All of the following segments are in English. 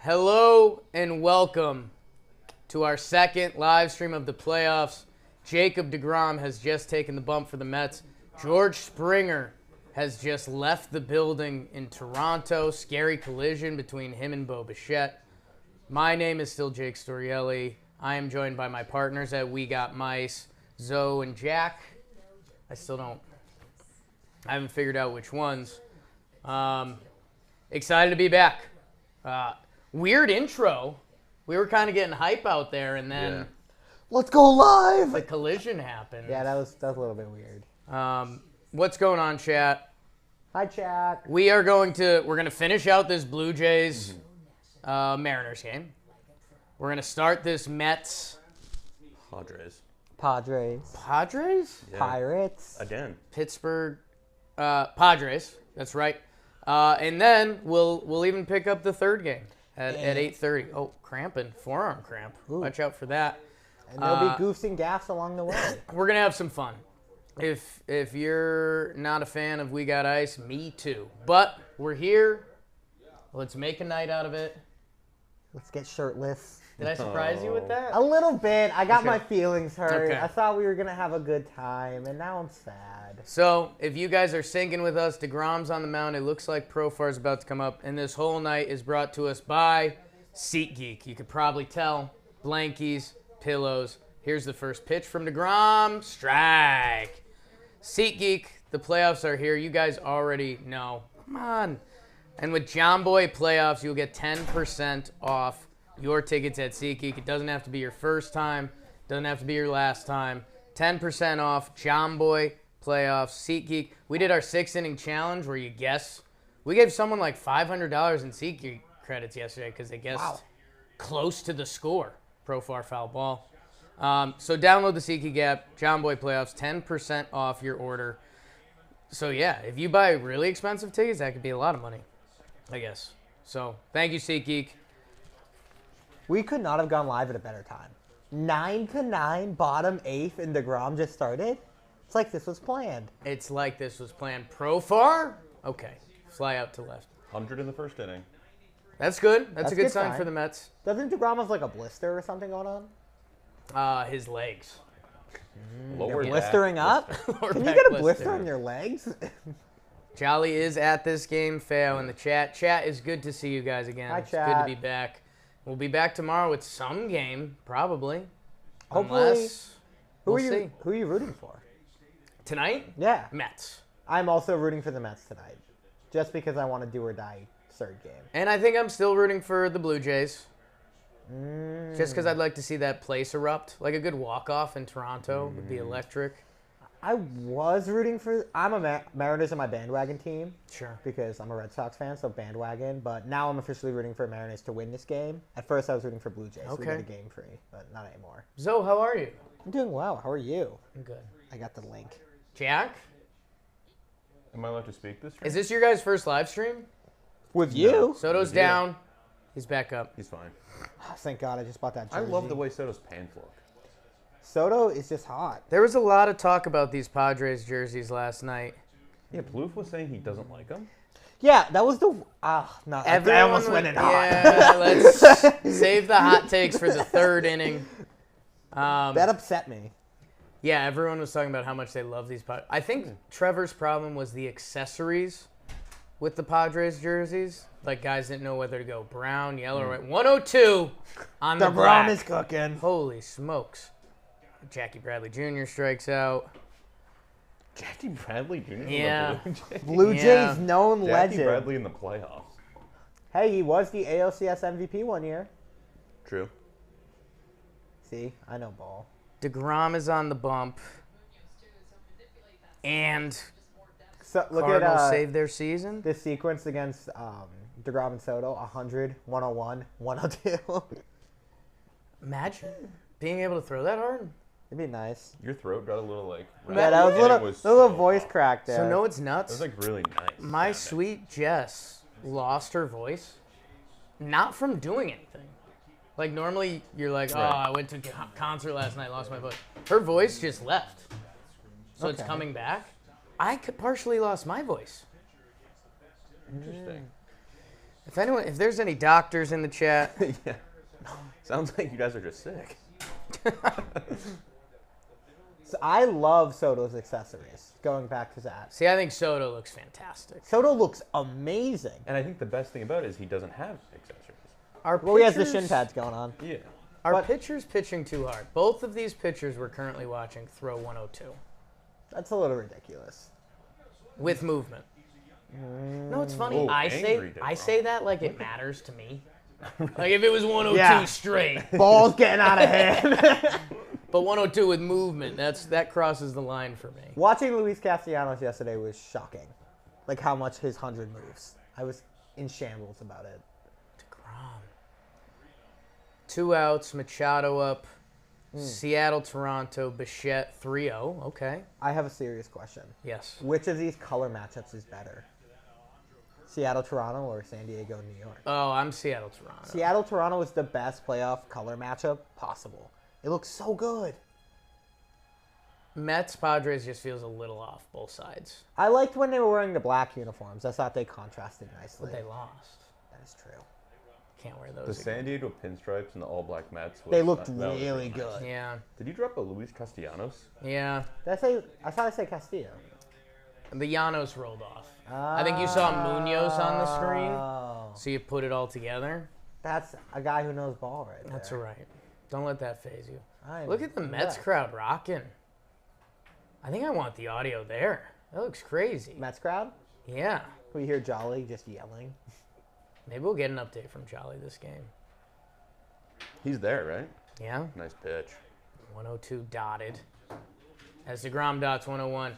Hello and welcome to our second live stream of the playoffs. Jacob deGrom has just taken the bump for the Mets. George Springer has just left the building in Toronto. Scary collision between him and Bo Bichette. My name is still Jake Storielli. I am joined by my partners at We Got Mice, Zoe and Jack. I haven't figured out which ones. Excited to be back. Weird intro. We were kind of getting hype out there, and then let's go live. the collision happened. Yeah, that was a little bit weird. What's going on, chat? Hi, chat. We're going to finish out this Blue Jays Mariners game. We're going to start this Mets Padres. Padres? Yeah. Pirates. Again. Pittsburgh Padres. That's right. And then we'll even pick up the third game at 8:30. Oh, cramping, forearm cramp. Ooh. Watch out for that. And there'll be goofs and gaffs along the way. We're gonna have some fun. If you're not a fan of We Got Ice, me too. But we're here. Let's make a night out of it. Let's get shirtless. Did I surprise you with that? A little bit. I got my feelings hurt. Okay. I thought we were going to have a good time, and now I'm sad. So, if you guys are syncing with us, DeGrom's on the mound. It looks like Profar's about to come up. And this whole night is brought to us by SeatGeek. You could probably tell. Blankies, pillows. Here's the first pitch from DeGrom. Strike. SeatGeek, the playoffs are here. You guys already know. Come on. And with John Boy Playoffs, you'll get 10% off your tickets at SeatGeek. It doesn't have to be your first time. Doesn't have to be your last time. 10% off John Boy Playoffs, SeatGeek. We did our 6-inning challenge where you guess. We gave someone like $500 in SeatGeek credits yesterday because they guessed close to the score. Profar foul ball. So download the SeatGeek app. John Boy Playoffs, 10% off your order. So yeah, if you buy really expensive tickets, that could be a lot of money, I guess. So thank you, SeatGeek. We could not have gone live at a better time. 9-9, bottom eighth, and DeGrom just started. It's like this was planned. Profar? Okay. Fly out to left. 100 in the first inning. That's good. That's a good sign sign for the Mets. Doesn't DeGrom have like a blister or something going on? His legs. Lower back Blistering up? Lower Can you back get a blister. blister on your legs? Jolly is at this game. Fail in the chat. Chat, is good to see you guys again. Hi, It's chat. good to be back. We'll be back tomorrow with some game, probably. Hopefully. Unless, we'll see. Who are you rooting for? Tonight? Yeah. Mets. I'm also rooting for the Mets tonight. Just because I want a do or die third game. And I think I'm still rooting for the Blue Jays. Just because I'd like to see that place erupt. Like a good walk-off in Toronto would be electric. I was rooting for... I'm a Mariners on my bandwagon team. Sure. Because I'm a Red Sox fan, so bandwagon. But now I'm officially rooting for Mariners to win this game. At first, I was rooting for Blue Jays. So we Okay. get a game free, but not anymore. Zoe, how are you? I'm doing well. How are you? I'm good. I got the link. Jack? Am I allowed to speak this? Is this your guys' first live stream? With you? Soto's Yeah. down. He's back up. He's fine. Oh, thank God I just bought that I jersey. love the way Soto's pants look. Soto is just hot. There was a lot of talk about these Padres jerseys last night. Yeah, Plouffe was saying he doesn't like them. Yeah, that was the... no, I almost went in hot. Yeah, let's save the hot takes for the third inning. That upset me. Yeah, everyone was talking about how much they love these Padres. I think Trevor's problem was the accessories with the Padres jerseys. Like, guys didn't know whether to go brown, yellow, or white. 102 on the The Brom black. is cooking. Holy smokes. Jackie Bradley Jr. strikes out. Jackie Bradley Jr. from the Yeah. Blue Jays. Blue Yeah. Jays known Jackie legend. Bradley in the playoffs. Hey, he was the ALCS MVP one year. True. See, I know ball. DeGrom is on the bump. And So look Cardinals at save their season. this sequence against DeGrom and Soto: 100, 101, 102. Imagine being able to throw that hard. It'd be nice. Your throat got a little like. Yeah, that was a and little, it little so voice hot. crack there. So no, it's It nuts. was like really nice. My sweet Jess lost her voice, not from doing anything. Like normally you're like, oh, Right. I went to a concert last night, lost my voice. Her voice just left. So it's Okay. coming back. I partially lost my voice. Interesting. If there's any doctors in the chat, Yeah. Sounds like you guys are just sick. So I love Soto's accessories. Going back to that. see, I think Soto looks fantastic. Soto looks amazing. And I think the best thing about it is he doesn't have accessories. Our Well, he has the pitchers- shin pads going on. Yeah. Are But- pitchers pitching too hard? Both of these pitchers we're currently watching throw 102 That's a little ridiculous. with movement. No, it's funny. Oh, I angry say that like it matters to me. Like if it was 102 Yeah. straight, Ball's getting out of hand. but 102 with movement, that crosses the line for me. Watching Luis Castellanos yesterday was shocking. Like how much his 100 moves. I was in shambles about it. DeGrom. 2 outs, Machado up. Seattle, Toronto, Bichette 3-0. Okay. I have a serious question. Yes. Which of these color matchups is better? Seattle, Toronto, or San Diego, New York? Oh, I'm Seattle, Toronto. Seattle, Toronto is the best playoff color matchup possible. It looks so good. Mets, Padres just feels a little off both sides. I liked when they were wearing the black uniforms. I thought they contrasted nicely. But they lost. That is true. Can't wear The those San again. Diego pinstripes and the all-black Mets. They looked that was really nice. good. Yeah. Did you drop a Luis Castellanos? Yeah. I thought I said Castillo. The Llanos rolled off. I think you saw Munoz on the screen, Oh, so you put it all together. that's a guy who knows ball right there. That's all right. Don't let that phase you. I'm Look at the Mets impressed. crowd rocking. I think I want the audio there. That looks crazy. Mets crowd? Yeah. We hear Jolly just yelling. Maybe we'll get an update from Jolly this game. He's there, right? Yeah. Nice pitch. 102 dotted. As DeGrom dots 101.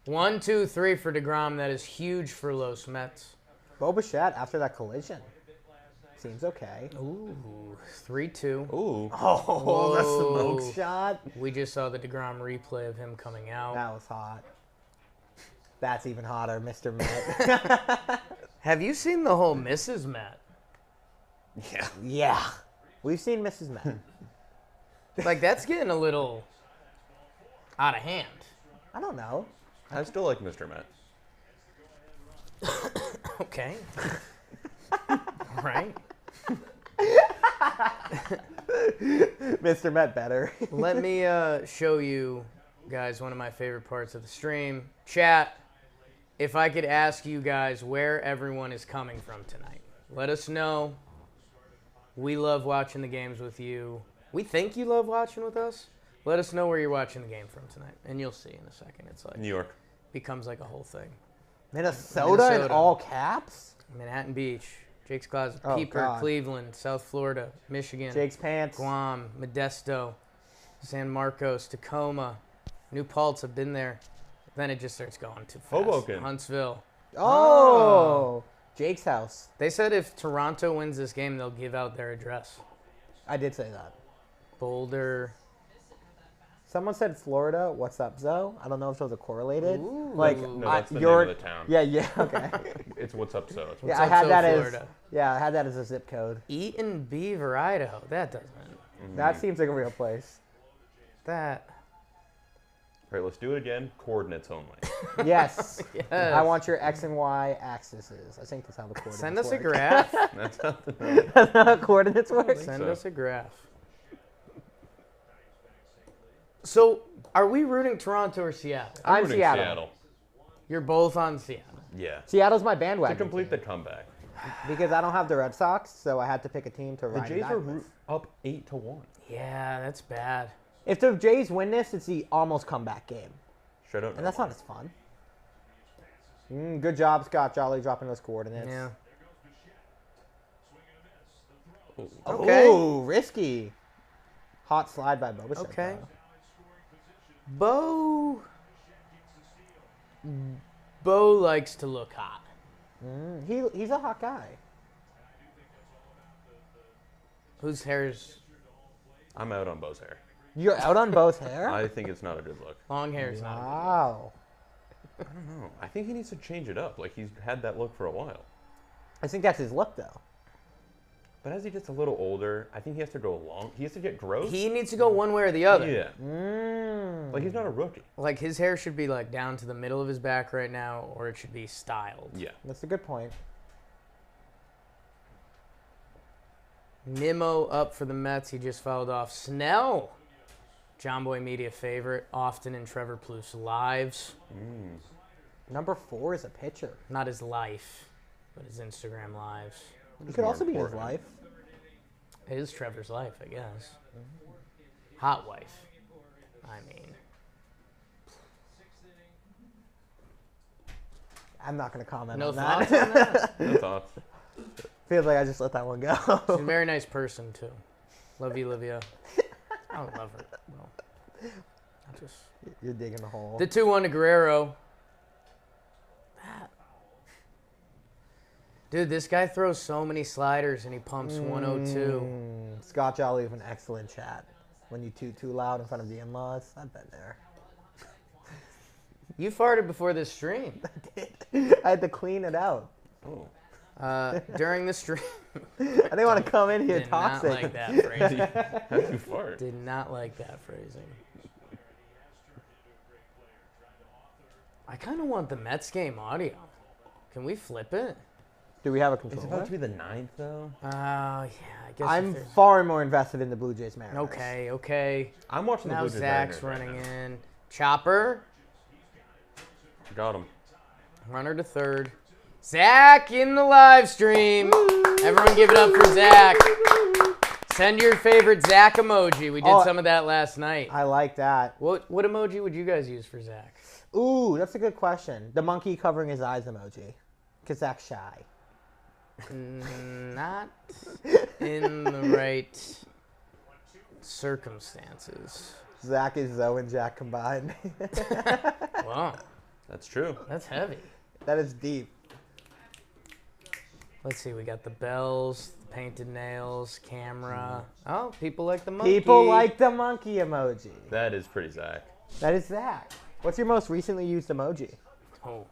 1, 2, 3 for DeGrom. That is huge for Los Mets. Bo Bichette after that collision. Seems okay. Ooh, 3-2. Ooh. Oh, the Whoa. smoke shot. We just saw the DeGrom replay of him coming out. That was hot. That's even hotter, Mr. Met. Have you seen the whole Mrs. Met? Yeah. Yeah. We've seen Mrs. Met. Like, that's getting a little out of hand. I don't know. I still like Mr. Met. Okay. All right. Mr. Met better. Let me show you guys one of my favorite parts of the stream. Chat, if I could ask you guys where everyone is coming from tonight. Let us know. We love watching the games with you. We think you love watching with us. Let us know where you're watching the game from tonight. And you'll see in a second. It's like New York. becomes like a whole thing. Minnesota in Minnesota. all caps? Manhattan Beach, Jake's Closet, Oh, Peeper, God. Cleveland, South Florida, Michigan, Jake's pants. Guam, Modesto, San Marcos, Tacoma, New Paltz. Have been there. Then it just starts going too fast. Hoboken. Huntsville. Oh. Jake's house. They said if Toronto wins this game, they'll give out their address. I did say that. Boulder. Someone said Florida. What's up, Zoe? I don't know if those are correlated. Ooh. Like, No, that's the you're, name of the town. Yeah, okay. It's what's up, so. It's Yeah, I up, had so, that Florida? I had that as a zip code. Eaton Beaver, Idaho. That doesn't. That seems like a real place. That. All right, let's do it again. Coordinates only. Yes. Yes. I want your X and Y axes. I think that's how the coordinates Send us a work. graph. That's how the That's how coordinates work? Send so. us a graph. So, are we rooting Toronto or Seattle? I'm rooting Seattle. You're both on Seattle. Yeah. Seattle's my To bandwagon complete the team, comeback. because I don't have the Red Sox, so I had to pick a team to The ride Jays that are with. up 8-1. Yeah, that's bad. If the Jays win this, it's the almost comeback game, Shut up. and that's not as fun. Good job, Scott Jolly, dropping those coordinates. Yeah. Okay. Ooh, risky. Hot slide by Boba. Okay. Bo likes to look hot. He's a hot guy. Whose hair's I'm out on Bo's hair. You're out on Bo's hair? I think it's not a good look. long hair is not. Wow. I don't know. I think he needs to change it up. Like, he's had that look for a while. I think that's his look, though. But as he gets a little older, I think he has to go long. He has to get growth. He needs to go one way or the other. Yeah. Mm. Like, he's not a rookie. Like his hair should be like down to the middle of his back right now, or it should be styled. Yeah. That's a good point. Nimmo up for the Mets. He just fouled off. Snell, John Boy Media favorite, often in Trevor Plouffe's lives. Number 4 is a pitcher. Not his life, but his Instagram lives. It could more also be his important? life. It is Trevor's life, I guess. Hot wife. I mean, I'm not going to comment no on thoughts that. on that? No thoughts. Feels like I just let that one go. She's a very nice person, too. Love you, Olivia. I don't love her. Well, I just... You're digging a hole. The 2-1 to Guerrero. Dude, this guy throws so many sliders and he pumps 102. Scott Jolly with an excellent chat. When you toot too loud in front of the in-laws, I've been there. You farted before this stream. I had to clean it out. Oh. During the stream. I didn't want to come in here Did not toxic. like that phrasing. How'd you fart? Did not like that phrasing. I kind of want the Mets game audio. Can we flip it? Do we have a It's controller? about to be the 9th, though. Yeah, I guess. I'm if there's- far more invested in the Blue Jays Mariners. Okay. I'm watching the Now Blue Jays Zach's Mariners running right now. in. Chopper. Got him. Runner to third. Zach in the live stream. Everyone give it up for Zach. Send your favorite Zach emoji. We did some of that last night. I like that. What emoji would you guys use for Zach? Ooh, that's a good question. The monkey covering his eyes emoji. Because Zach's shy. Not in the right circumstances. Zach is Zoe and Jack combined. Wow, That's true. that's heavy. That is deep. Let's see, we got the bells, the painted nails, camera. Oh, people like the monkey. People like the monkey emoji. That is pretty Zach. That is Zach. What's your most recently used emoji? Oh,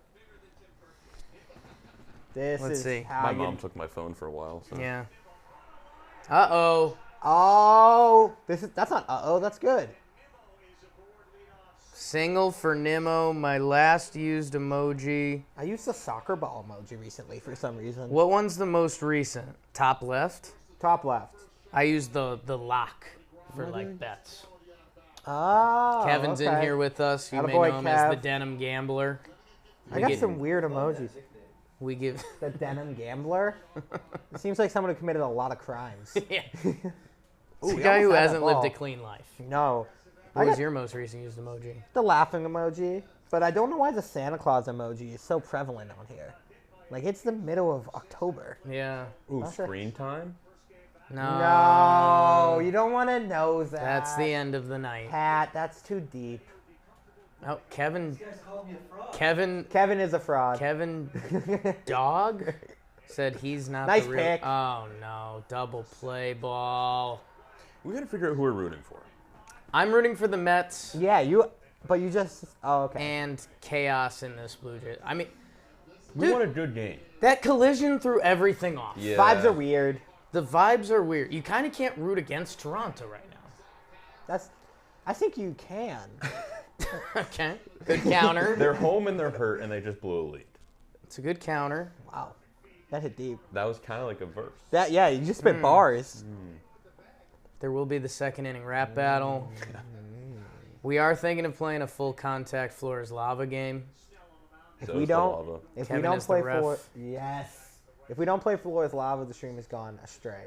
This Let's is see. how My you... mom took my phone for a while. So. yeah. Uh-oh. Oh, that's not uh-oh, that's good. Single for Nimmo, my last used emoji. I used the soccer ball emoji recently for some reason. What one's the most recent? Top left? Top left. I used the lock for like bets. Oh, Kevin's in okay. here with us. You may Attaboy, know him as the Kev. Denim Gambler. I got some weird emojis. We give... The denim gambler? It seems like someone who committed a lot of crimes. yeah. Ooh, It's a we guy who almost had hasn't that lived ball. a clean life. No. I What was got your most recent used emoji? the laughing emoji, but I don't know why the Santa Claus emoji is so prevalent on here. Like, it's the middle of October. Yeah. Ooh, Not sure. screen time? No. No, you don't want to know that. That's the end of the night. Pat, that's too deep. Oh, Kevin Kevin is a fraud. Dog said he's not Nice the real... pick. Oh, no. Double play ball. We got to figure out who we're rooting for. I'm rooting for the Mets Yeah, but you just, oh, okay. and chaos in this Blue Jays. I mean, We Dude. want a good game. that collision threw everything off. Yeah. Vibes are weird. The vibes are weird. You kind of can't root against Toronto right now. I think you can. Okay. Good counter. They're home and they're hurt, and they just blew a lead. It's a good counter. Wow. That hit deep. That was kind of like a verse. Yeah, you just spit bars. There will be the second inning rap battle. We are thinking of playing a full contact floor is lava game. If So we is the don't, lava. if Kevin we don't is the play ref. floor, yes. If we don't play floor is lava, the stream has gone astray.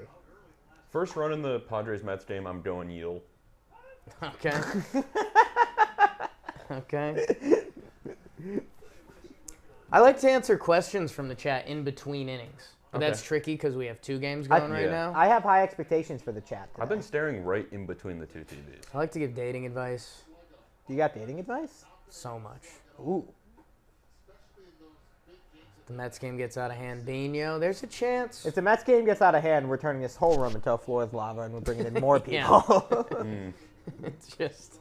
First run in the Padres Mets game, I'm going Yule. Okay. Okay. I like to answer questions from the chat in between innings. But Okay. that's tricky because we have two games going right yeah. now. I have high expectations for the chat today. I've been staring right in between the two TVs. I like to give dating advice Do you got dating advice? so much. Ooh. The Mets game gets out of hand. Dino, there's a chance. If the Mets game gets out of hand, we're turning this whole room into a floor is lava, and we're bringing in more Yeah. people. It's just,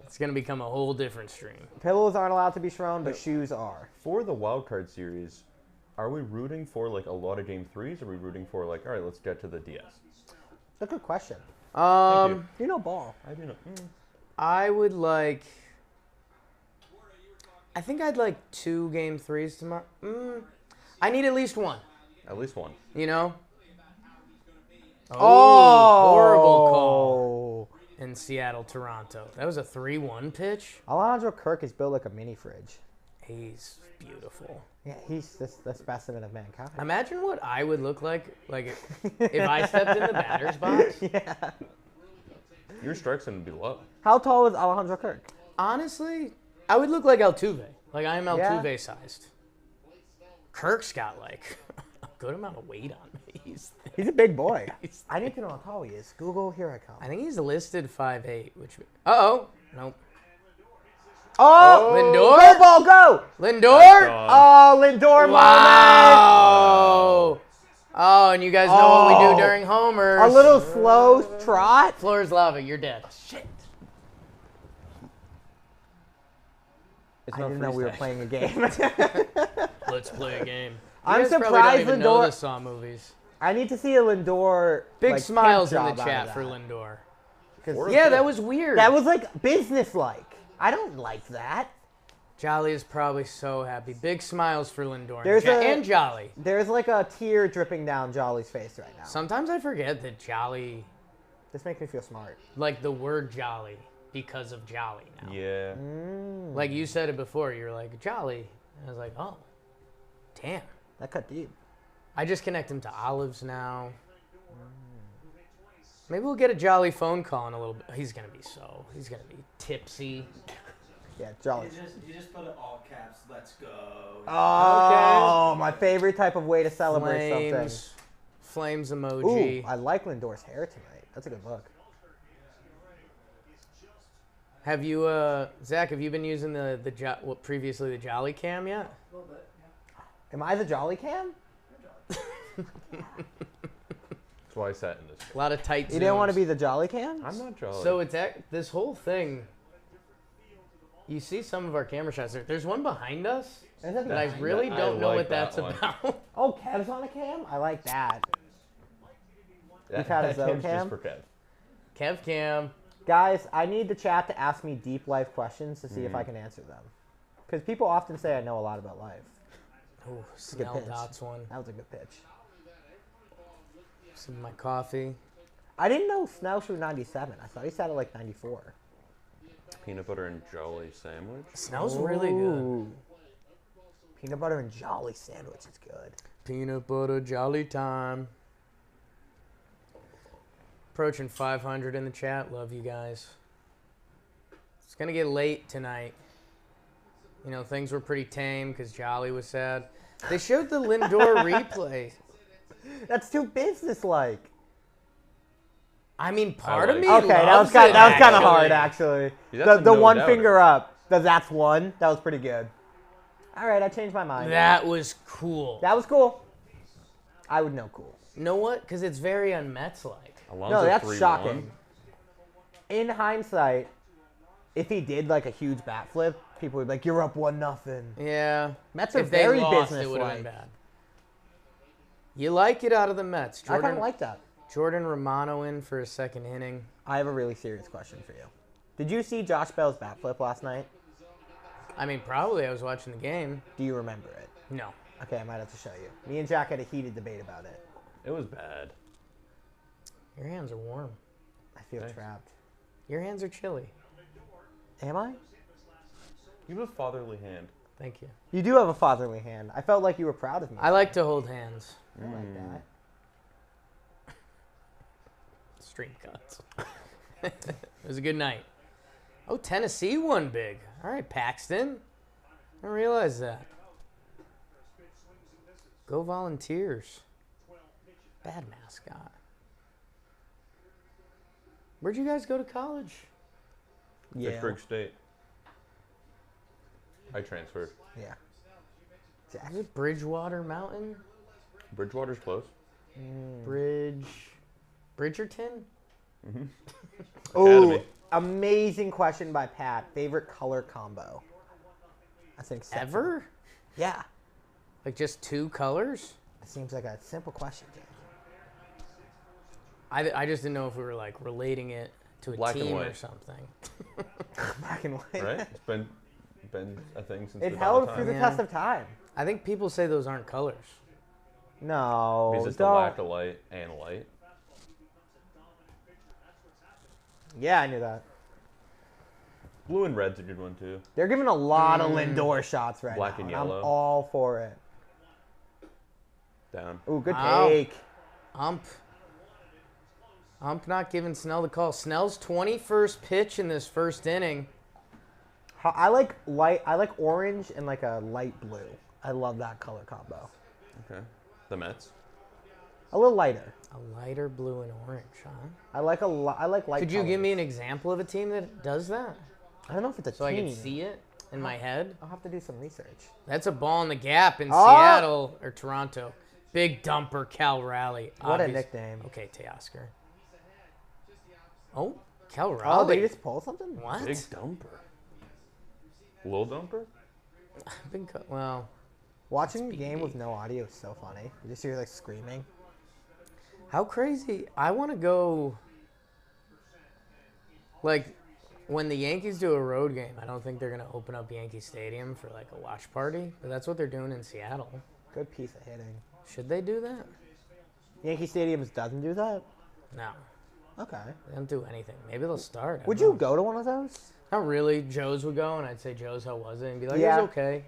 it's going to become a whole different stream. Pillows aren't allowed to be shown, but shoes are. For the wild card series, are we rooting for like a lot of game threes? Or are we rooting for like, all right, let's get to the DS? It's a good question. Thank you. You know ball. I do know. I would like, I think I'd like 2 game threes tomorrow. I need at least one, At least one. you know? Oh, horrible call in Seattle, Toronto. That was a 3-1 pitch. Alejandro Kirk is built like a mini fridge. He's beautiful. Yeah, he's the specimen of mankind. Imagine what I would look like if I stepped in the batter's box. Yeah. Your strike zone would be low. How tall is Alejandro Kirk? Honestly, I would look like Altuve. Like, I am Yeah. Altuve sized. Kirk's got, like, a good amount of weight on me. He's a big boy. He's I need to know how tall he is. Google, here I come. I think he's listed 5'8", which... Uh-oh. Nope. Oh! Lindor? Go, ball, go! Lindor? Oh, Lindor Wow! Oh, and you guys know what we do during homers. moment! A little slow trot. Floor is lava. You're dead. Shit. It's I not didn't know we were freestyle. playing a game. Let's play a game. You I'm guys probably surprised don't even know Lindor- the Saw movies. I need to see a Lindor. Big like, smiles in pimp the job out chat of for that. Lindor. 'Cause Yeah, that was weird. that was like business-like. I don't like that. Jolly is probably so happy. Big smiles for Lindor There's and Jolly. There's like a tear dripping down Jolly's face right now. Sometimes I forget that Jolly, This makes me feel smart. like the word Jolly, because of Jolly now. Yeah. Like you said it before, you're like, Jolly. And I was like, oh, damn. That cut deep. I just connect him to olives now. Maybe we'll get a Jolly phone call in a little bit. He's going to be tipsy. Yeah, Jolly. You just put it all caps. Let's go. Oh, my favorite type of way to celebrate something. Flames Ooh, emoji. I like Lindor's hair tonight. That's a good look. Have you, Zach, have you been using previously the Jolly cam yet? A little bit. Am I the Jolly Cam? That's why I sat in this. A lot of tight You didn't want to zooms. be the Jolly Cam? I'm not jolly. So it's this whole thing. You see some of our camera shots. There's one behind us Is that that I behind really I don't know like what that that's one. about. Oh, Kev's on a cam? I like that. You've had a That cam's Zocam? just for Kev. Kev cam. Guys, I need the chat to ask me deep life questions to see if I can answer them. Because people often say I know a lot about life. Oh, a good Snell pitch. dots one. That was a good pitch. Some of my coffee. I didn't know Snell threw 97. I thought he sat at like 94. Peanut butter and jelly sandwich. Snell's really good. Ooh. Peanut butter and Jolly sandwich is good. Peanut butter Jolly time. Approaching 500 in the chat. Love you guys. It's going to get late tonight. You know, things were pretty tame because Jolly was sad. They showed the Lindor replay. That's too business-like. I mean, part of like me it. Okay, that was loves kind it, of actually. hard, actually. Yeah, that's The a no one doubter. finger up. That's one. That was pretty good. All right, I changed my mind. That was cool. That was cool. I would know cool. You know what? Because it's very un-Mets-like. Alonso No, that's 3-1. shocking. In hindsight, if he did like a huge bat flip, people would be like, "You're up 1-0." Yeah. Mets are If they very lost, it would have business-like. been bad. You like it out of the Mets. I kind of like that. Jordan Romano in for a second inning. I have a really serious question for you. Did you see Josh Bell's bat flip last night? I mean, probably I was watching the game. Do you remember it? No. Okay, I might have to show you. Me and Jack had a heated debate about it. It was bad. Your hands are warm. I feel Thanks. trapped. Your hands are chilly. Am I? You have a fatherly hand. Thank you. You do have a fatherly hand. I felt like you were proud of me. I like to hold hands. I like that. Stream cuts. It was a good night. Oh, Tennessee won big. All right, Paxton. I didn't realize that. Go Volunteers. Bad mascot. Where'd you guys go to college? Yeah. Pittsburgh State. I transferred. Yeah. Jack. Is it Bridgewater Mountain? Bridgewater's close. Bridgerton? Oh, Academy. amazing question by Pat. Favorite color combo? I think separate. Ever? Yeah. Like just two colors? It seems like a simple question, Jack. I just didn't know if we were like relating it to a Black and team or white. something. Black and white. Right? It's been a thing since It the held dawn of through time. the Yeah. test of time. I think people say those aren't colors. No, Because it's the don't. lack of light and light. Yeah, I knew that. Blue and red's a good one too. They're giving a lot of Lindor shots right Black now. and I'm yellow. all for it. Down. Ooh, good Wow. take. Ump not giving Snell the call. Snell's 21st pitch in this first inning. I like light. I like orange and like a light blue. I love that color combo. Okay. The Mets. A little lighter. A lighter blue and orange, huh? I like light. Could you give colors. me an example of a team that does that? I don't know if it's a So team. I can see it in my head? I'll have to do some research. That's a ball in the gap in Oh! Seattle or Toronto. Big dumper, Cal Raleigh. What a Obvious- nickname. Okay, Teoscar. Oh, Cal Oh, Raleigh. they just pull something? What? Big dumper. Lil dumper? Well, Watching the game with no audio is so funny. You just hear like screaming. how crazy. I want to go. Like, when the Yankees do a road game, I don't think they're going to open up Yankee Stadium for like a watch party. But that's what they're doing in Seattle. Good piece of hitting. Should they do that? Yankee Stadium doesn't do that? No. Okay. They don't do anything. Maybe they'll start. I Would don't you know. go to one of those? Not really. Joe's would go, and I'd say, Joe's, how was it? And be like, Yeah. it was okay.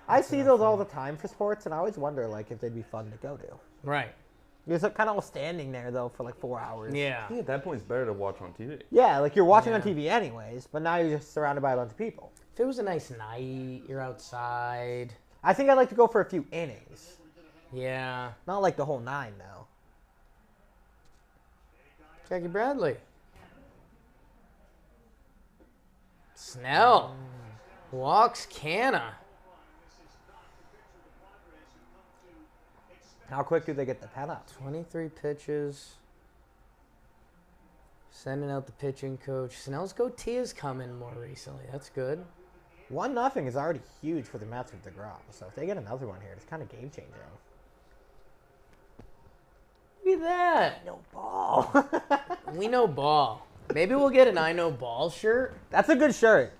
I see those all the time for sports, and I always wonder like if they'd be fun to go to. Right. You're kind of all standing there though for like 4 hours. Yeah. I think at that point it's better to watch on TV. Yeah, like you're watching on Yeah. TV anyways, but now you're just surrounded by a bunch of people. If it was a nice night, you're outside. I think I'd like to go for a few innings, Yeah. not like the whole 9 though. Jackie Bradley. Snell. Walks Canna. How quick do they get the pen up? 23 pitches. Sending out the pitching coach. Snell's goatee has come in more recently. That's good. 1-0 is already huge for the Mets with DeGrom. So if they get another one here, it's kind of game changing. Look at that. No ball. We know ball. Maybe we'll get an I know ball shirt. That's a good shirt.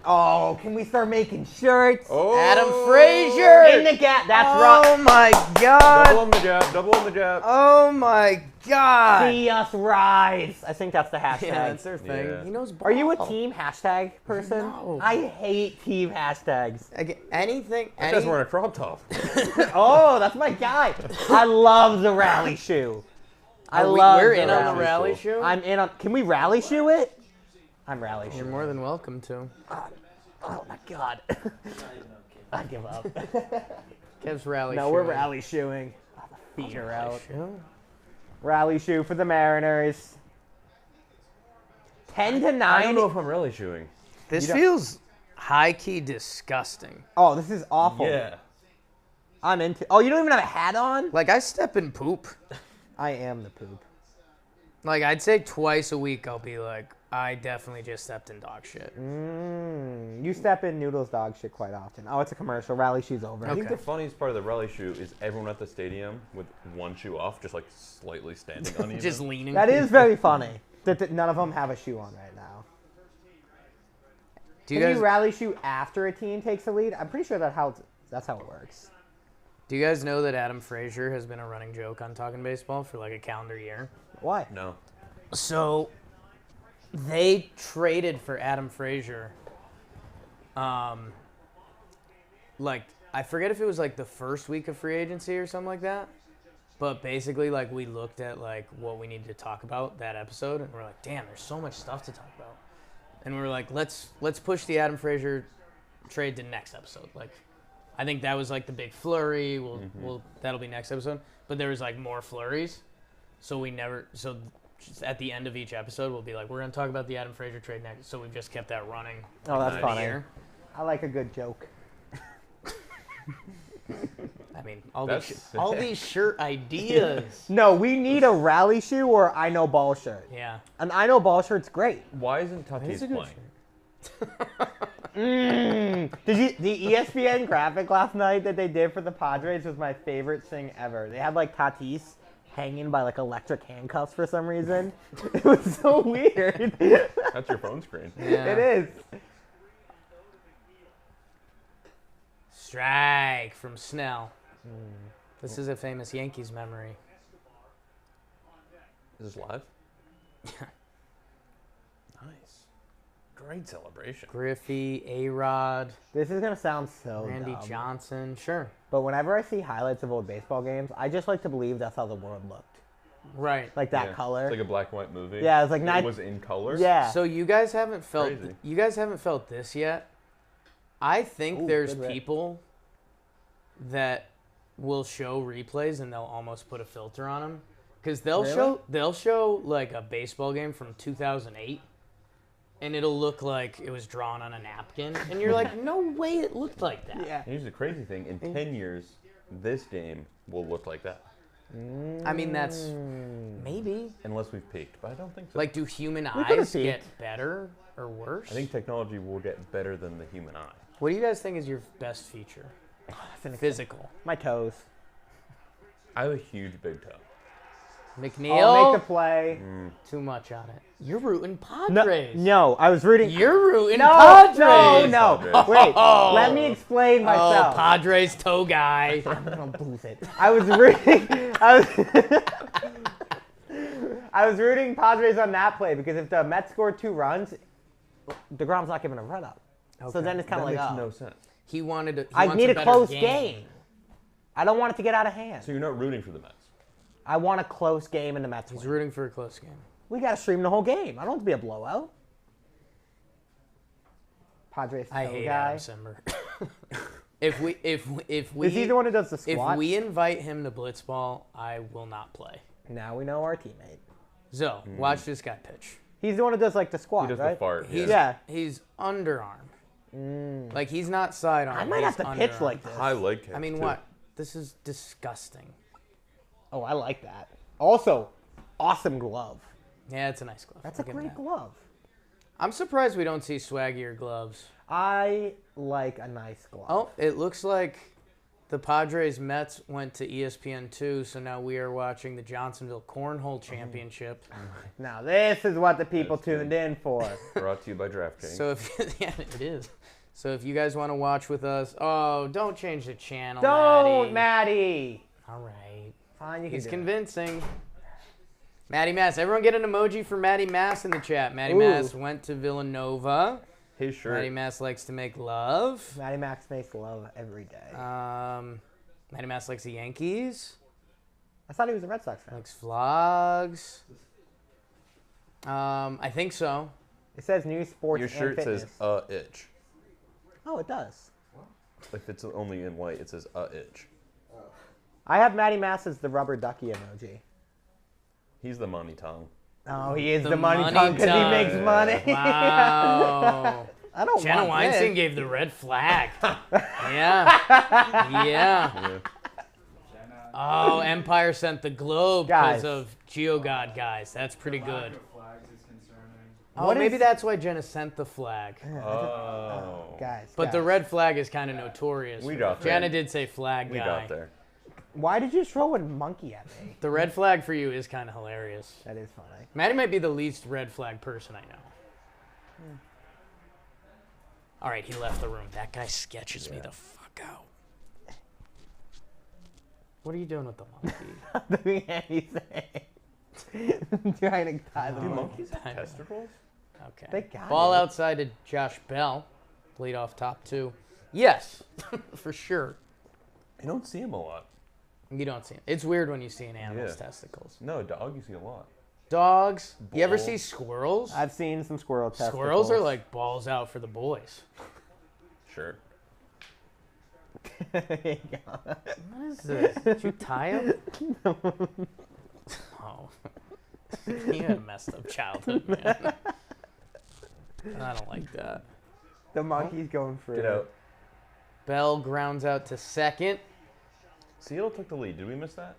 Oh, can we start making shirts? Oh! Adam Frazier. In the gap. That's Oh right. my Double God. on the jab. Double on the jab. Oh my God. See us rise. I think that's the hashtag. Yeah, that's their thing. Yeah. He knows ball. Are you a team hashtag person? No. I hate team hashtags. Anything. That guy's wearing a crop top. Oh, that's my guy. I love the rally shoe. We're in on the rally cool. shoe. I'm in on. Can we rally shoe it? I'm rally shoe. You're more than welcome to. Oh my god. I give up. Kev's rally No, shoe. we're rally shoeing. Oh, the feet are out. Shoe? Rally shoe for the Mariners. 10-9. I don't know if I'm really shoeing. This You don't- feels high key disgusting. Oh, this is awful. Yeah. I'm into. Oh, you don't even have a hat on? Like, I step in poop. I am the poop. Like, I'd say twice a week I'll be like, I definitely just stepped in dog shit. You step in Noodles dog shit quite often. Oh, it's a commercial. Rally shoe's over. I think Okay. the funniest part of the rally shoe is everyone at the stadium with one shoe off, just like slightly standing uneven. Just leaning. That is very funny. That none of them have a shoe on right now. Do you Can guys you rally shoe after a team takes a lead? I'm pretty sure that's how it works. do you guys know that Adam Frazier has been a running joke on Talking Baseball for like a calendar year? Why? No. So they traded for Adam Frazier. Like, I forget if it was like the first week of free agency or something like that. But basically, like, we looked at like what we needed to talk about that episode, and we're like, damn, there's so much stuff to talk about. And we were like, let's push the Adam Frazier trade to next episode. Like, I think that was like the big flurry. We'll that'll be next episode. But there was like more flurries, so we never. So just at the end of each episode, we'll be like, we're gonna talk about the Adam Frazier trade next. So we've just kept that running. Oh, that's Nice. funny. Here. I like a good joke. I mean, all That's these sick. all these shirt ideas. No, we need a rally shoe or I know ball shirt. Yeah. An I know ball shirt's great. Why isn't It's Tatis a good playing? shirt. Did you the ESPN graphic last night that they did for the Padres was my favorite thing ever. They had like Tatis hanging by like electric handcuffs for some reason. It was so weird. That's your phone screen. Yeah. It is. Strike from Snell. This is a famous Yankees memory. Is this live? Nice. Great celebration. Griffey, A-Rod, This is gonna sound so Randy dumb, Johnson. Sure. but whenever I see highlights of old baseball games, I just like to believe that's how the world looked, Right. like that Yeah. color. It's like a black and white movie. Yeah, it's like It not- was in color. Yeah. So you guys haven't felt Crazy. this yet. I think Ooh, there's good rip. people that will show replays and they'll almost put a filter on them because they'll show like a baseball game from 2008 and it'll look like it was drawn on a napkin and you're like, no way it looked like that. Yeah. And here's the crazy thing: in 10 years, this game will look like that, I mean, that's maybe. unless we've peaked. But I don't think so. Like, do human could've eyes get peaked. better or worse? I think technology will get better than the human eye. What do you guys think is your best feature? Physical. My toes. I have a huge big toe. McNeil? I'll make the play. Too much on it. You're rooting No, Padres. no, I was rooting. You're rooting No, Padres. no. Padres. Wait, let me explain Oh, myself. Padres toe guy. I'm gonna lose it. I was rooting. I was rooting Padres on that play because if the Mets scored 2 runs, DeGrom's not giving a run up. So Okay. then it's kind That of like, makes oh, no sense. He wanted to. He I wants need a better close game. I don't want it to get out of hand. So you're not rooting for the Mets. I want a close game in the Mets. He's Win. rooting for a close game. We got to stream the whole game. I don't want it to be a blowout. Padres I toe hate guy. Adam Simber. if we Is he the one who does the if squat? we invite him to blitzball, I will not play. Now we know our teammate. So watch this guy pitch. He's the one who does like the squat, He does right? the fart. He's, Yeah. He's underarm. Like he's not sidearm. I might have he's to pitch underarm. like this. High leg kick. I mean, too. what? This is disgusting. Oh, I like that. Also, awesome glove. Yeah, it's a nice glove. That's I'll a give him great that. glove. I'm surprised we don't see swaggier gloves. I like a nice glove. Oh, it looks like the Padres Mets went to ESPN2, so now we are watching the Johnsonville Cornhole Championship. Now this is what the people That's good. tuned in for. Brought to you by DraftKings. So if yeah, it is. So if you guys want to watch with us, oh, don't change the channel, Don't, Maddie. Maddie. All right. Fine, you can He's do it. convincing. Maddie Mass. Everyone get an emoji for Maddie Mass in the chat. Maddie Ooh. Mass went to Villanova. His shirt. Maddie Mass likes to make love. Maddie Max makes love every day. Maddie Mass likes the Yankees. I thought he was a Red Sox fan. Likes vlogs. I think so. It says new sports Your and shirt fitness. says itch. Oh, it does. If it's only in white, it says itch. I have Maddie Mass as the rubber ducky emoji. He's the money tongue. Oh, he is The the money money tongue because he tongue. makes money. Wow. I don't Jenna want Weinstein this. gave the red flag. Yeah. Yeah. Oh, Empire sent the globe Guys. because of GeoGod, guys. That's pretty good. Flags is concerning. Oh, What maybe is- that's why Jenna sent the flag. Oh. Guys, But the guys. red flag is kind of notorious. We got there. Jenna did say flag We guy. got there. Why did you throw a monkey at me? The red flag for you is kind of hilarious. That is funny. Maddie might be the least red flag person I know. All right, he left the room. That guy sketches me the fuck out. What are you doing with the monkey? Not doing anything. Trying to tie the Do monkey. monkeys have testicles? Okay. They got Ball it. outside to Josh Bell. Lead off top 2. Yes, for sure. You don't see them a lot. You don't see it. It's weird when you see an animal's Yeah. testicles. No, dog, you see a lot. Dogs. You ever Bull. see squirrels? I've seen some squirrel testicles. Squirrels are like balls out for the boys. Sure. What is this? Did you tie him? Oh. You had a messed up childhood, man. I don't like that. The monkey's going for Get it. out. Bell grounds out to second. Seattle took the lead. Did we miss that?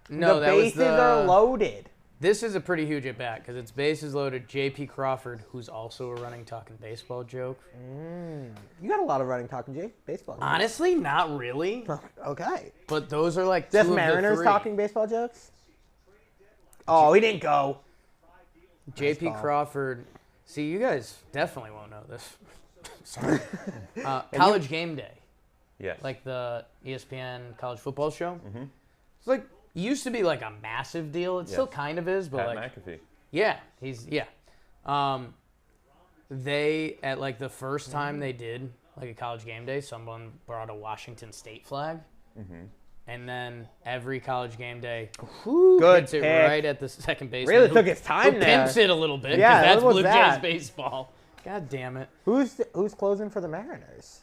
No, the that was bases the. are loaded. This is a pretty huge at bat because it's bases loaded. J.P. Crawford, who's also a running talking baseball joke. You got a lot of running talking, Jay. Baseball. Honestly, not really. Okay. But those are like Just two of the Mariners three. talking baseball jokes? Oh, he didn't go. J.P. Nice ball. Crawford. See, you guys definitely won't know this. Sorry. College Game Day, Yes. like the ESPN college football show. Mm-hmm. It's like it used to be like a massive deal. It still Yes. kind of is, but Pat like McAfee. yeah, he's yeah. They, at like the first time they did like a college game day, someone brought a Washington State flag. Mm-hmm. And then every college game day, Good hits it pick. right at the second baseman. Really who- took his time who there. pimps it a little bit. Yeah, 'cause that's what was Blue that? Jays baseball. God damn it. Who's closing for the Mariners?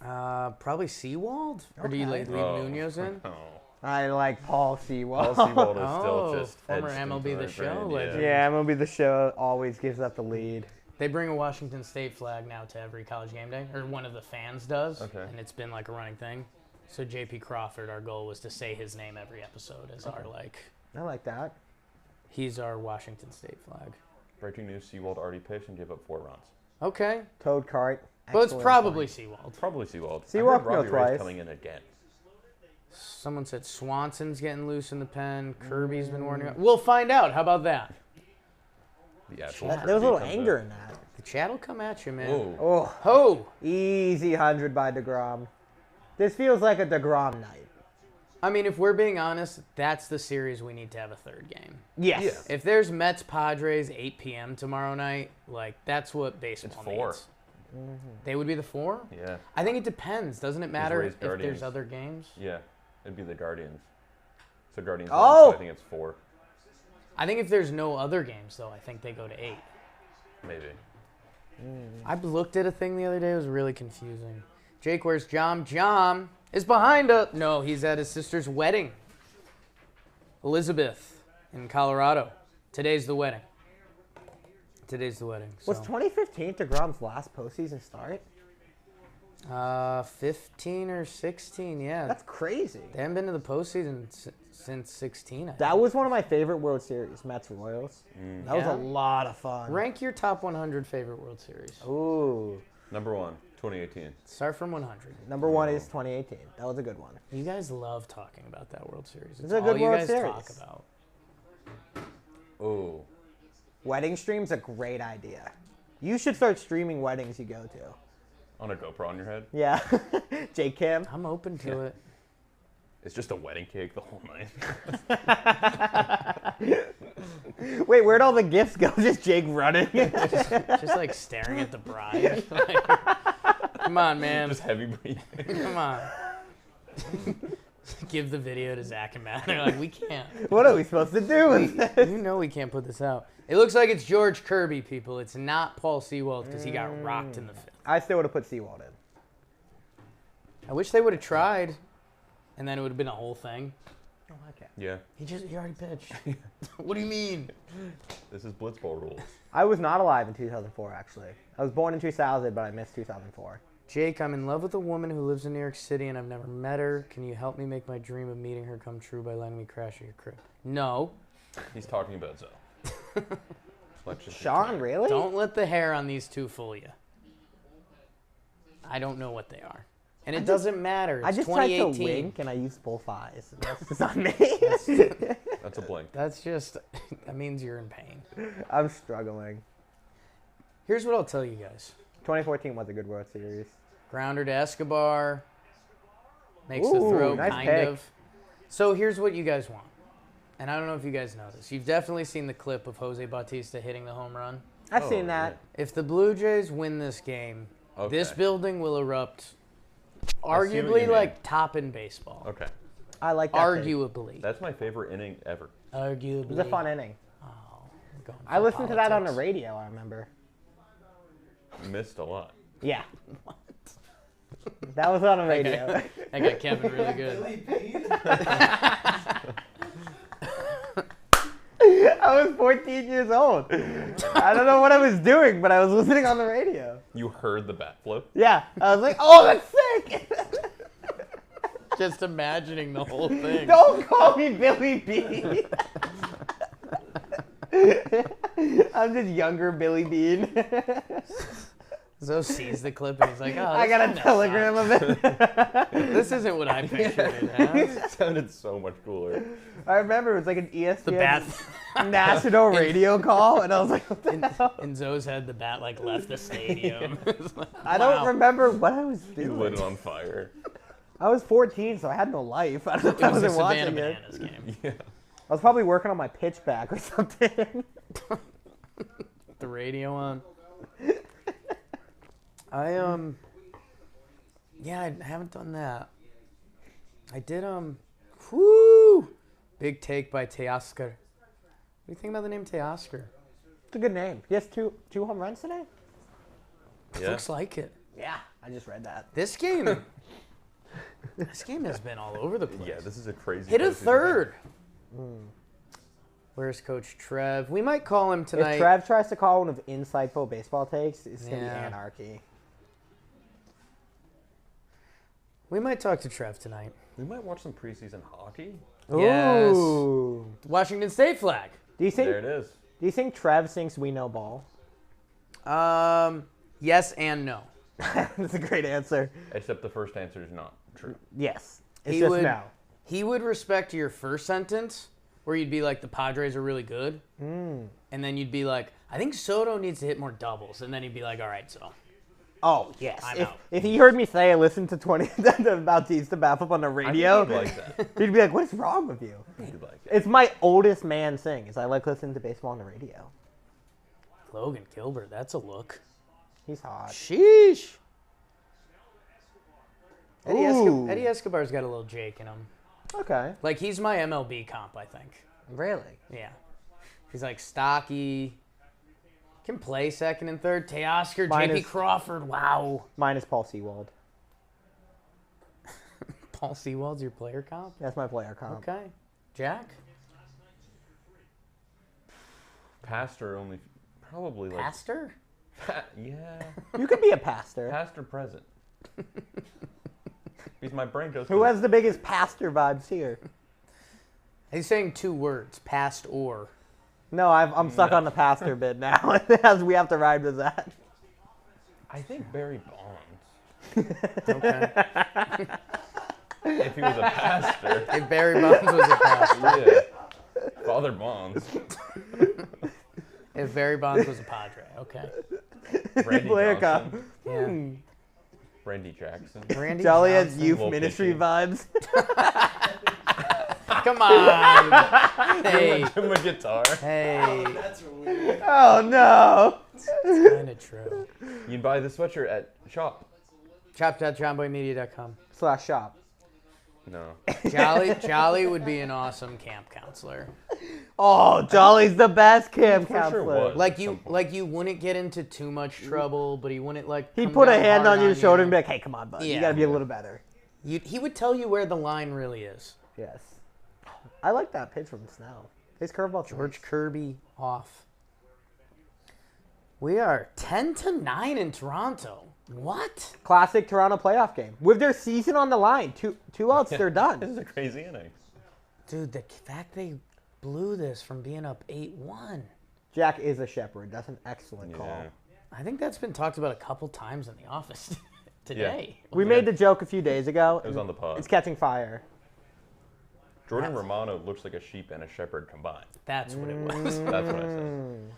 Probably Seawald? Or do you Okay. leave Munoz in? Oh. I like Paul Sewell. Paul Sewald is Oh, still just former etched MLB into The my Show brain, legend. Yeah, MLB The Show always gives up the lead. They bring a Washington State flag now to every college game day, or one of the fans does, Okay. and it's been like a running thing. So J.P. Crawford, our goal was to say his name every episode as our I like that. he's our Washington State flag. Breaking news: Sewald already pitched and gave up 4 runs. Okay, Toad Cart. well it's excellent probably point. Seawald. Probably Sewald. Sewald I heard can go Robbie Ray's twice. coming in again. Someone said Swanson's getting loose in the pen. Kirby's been warning up. We'll find out. How about that? The actual. There was a little comes anger out. in that. The chat will come at you, man. Whoa. Oh, Ho! easy 100 by DeGrom. This feels like a DeGrom night. I mean, if we're being honest, that's the series we need to have a third game. Yes. Yeah. If there's Mets Padres 8 p.m. tomorrow night, like that's what baseball It's 4. needs. They would be the 4? Yeah. I think it depends. Doesn't it matter Rays if Guardians. there's other games? Yeah. It'd be the Guardians. So Guardians. Oh! So I think it's 4. I think if there's no other games, though, I think they go to 8. Maybe. I looked at a thing the other day. It was really confusing. Jake, where's Jom? Jom is behind us. No, he's at his sister's wedding. Elizabeth in Colorado. Today's the wedding. Today's the wedding. Was So. 2015 DeGrom's last postseason start? 15 or 16, yeah. That's crazy. They haven't been to the postseason since 16. I think. That was one of my favorite World Series, Mets Royals. That was Yeah. a lot of fun. Rank your top 100 favorite World Series. Ooh. Number 1, 2018. Start from 100. Number 1 is 2018. That was a good one. You guys love talking about that World Series. It's a good all you World guys Series. talk about. Oh. Wedding stream's a great idea. You should start streaming weddings you go to. On a GoPro on your head. Yeah. Jake Cam. I'm open to it. It's just a wedding cake the whole night. Wait, where'd all the gifts go? Just Jake running. Just like staring at the bride. Like, come on, man. Just heavy breathing. Come on. Give the video to Zach and Matt. They're like, we can't. What are we supposed to do with this? You know we can't put this out. It looks like it's George Kirby, people. It's not Paul Sewald because he got rocked in the fifth. I still would have put Sewald in. I wish they would have tried, and then it would have been a whole thing. Oh, okay. Yeah. He already pitched. What do you mean? This is Blitzball rules. I was not alive in 2004, actually. I was born in 2000, but I missed 2004. Jake, I'm in love with a woman who lives in New York City and I've never met her. Can you help me make my dream of meeting her come true by letting me crash at your crib? No. He's talking about Zoe. Let's just Sean, really? Don't let the hair on these two fool you. I don't know what they are. And it doesn't matter. It's I just tried to 2018. wink and I used both eyes. That's just on me. That's a blink. That's just, that means you're in pain. I'm struggling. Here's what I'll tell you guys. 2014 was a good World Series. Grounder to Escobar. Makes the Ooh, throw, nice kind pick. of. So here's what you guys want. And I don't know if you guys know this. You've definitely seen the clip of Jose Bautista hitting the home run. I've Oh, seen that. If the Blue Jays win this game, this Okay. building will erupt. see what you Arguably, mean. like top in baseball. Okay. I like that. take. Arguably. That's my favorite inning ever. Arguably. It was a fun inning. Oh, I'm going I for listened to that on the politics. radio, I remember. Missed a lot. Yeah. That was on the radio. That got Kevin really good. Billy Bean? I was 14 years old. I don't know what I was doing, but I was listening on the radio. You heard the bat flip? Yeah. I was like, oh, that's sick. Just imagining the whole thing. Don't call me Billy Bean. I'm just younger Billy Bean. Zoe sees the clip and he's like, oh, I got a telegram of it. This isn't what I pictured it as. It sounded so much cooler. I remember it was like an ESPN The bat. national radio call, and I was like, what the hell? In Zoe's head, the bat like left the stadium. It's like, I don't wow. remember what I was He lit doing. it on fire. I was 14, so I had no life. I, don't know, I It was a wasn't Savannah watching it. Bananas game. Yeah. I was probably working on my pitch back or something. The radio on. Yeah, I haven't done that. I did, whoo! Big take by Teoscar. What do you think about the name Teoscar? It's a good name. He has two home runs today? Yeah. Looks like it. Yeah, I just read that. This game has been all over the place. Yeah, this is a crazy. Hit a postseason third. Where's Coach Trev? We might call him tonight. If Trev tries to call one of insightful baseball takes, it's going to be Yeah. anarchy. We might talk to Trev tonight. We might watch some preseason hockey. Yes. Ooh. Washington State flag. Do you think There it is. Trev thinks we know ball? Yes and no. That's a great answer. Except the first answer is not true. Yes. It's He just would- no. He would respect your first sentence, where you'd be like, the Padres are really good. And then you'd be like, I think Soto needs to hit more doubles. And then he'd be like, all right, so. Oh, yes. I'm If, out. if he heard me say I listened to 20 Bautista Baffle on the I think radio, he'd like that. he'd be like, what is wrong with you? He'd like it. It's my oldest man thing, is I like listening to baseball on the radio. Logan Gilbert, that's a look. He's hot. Sheesh. Ooh. Eddie Escobar's got a little Jake in him. Okay. Like, he's my MLB comp, I think. Really? Yeah. He's like stocky. Can play second and third. Teoscar, Mine J.P. is- Crawford. Wow. Mine is Paul Sewald. Paul Sewald's your player comp? That's my player comp. Okay. Jack? Pastor only, probably like. Pastor? Yeah. You could be a pastor. Pastor present. Because my brain goes. Who has the biggest pastor vibes here? He's saying two words. Past or. No, I'm stuck on the pastor bit now. As we have to ride with that. I think Barry Bonds. Okay. If he was a pastor. If Barry Bonds was a pastor. Yeah. Father Bonds. If Barry Bonds was a Padre. Okay. Randy Player Johnson. comp. Yeah. Randy Jackson. Randy Jolly has Johnson. youth Little ministry pitchy. vibes. Come on. Hey. Give him a guitar. Hey. That's weird. Oh no. It's kind of true. You can buy the sweatshirt at shop. Shop.johnboymedia.com. /shop. No. Jolly would be an awesome camp counselor. Oh, Jolly's the best camp For sure counselor. was. Like At some you wouldn't get into too much trouble, but he wouldn't like. He'd come put a down hand hard on your shoulder and be like, "Hey, come on, bud. You Yeah. gotta be a little better." He would tell you where the line really is. Yes. I like that pitch from Snell. His curveball. George Kirby off. We are 10-9 in Toronto. What? Classic Toronto playoff game with their season on the line. Two outs, they're This done. is a crazy inning. Dude, the fact they blew this from being up 8-1. Jack is a shepherd. That's an excellent call. Yeah. I think that's been talked about a couple times in the office today. We made the joke a few days ago. It was on the pod. It's catching fire. Jordan Romano looks like a sheep and a shepherd combined. That's what it was. That's what I said.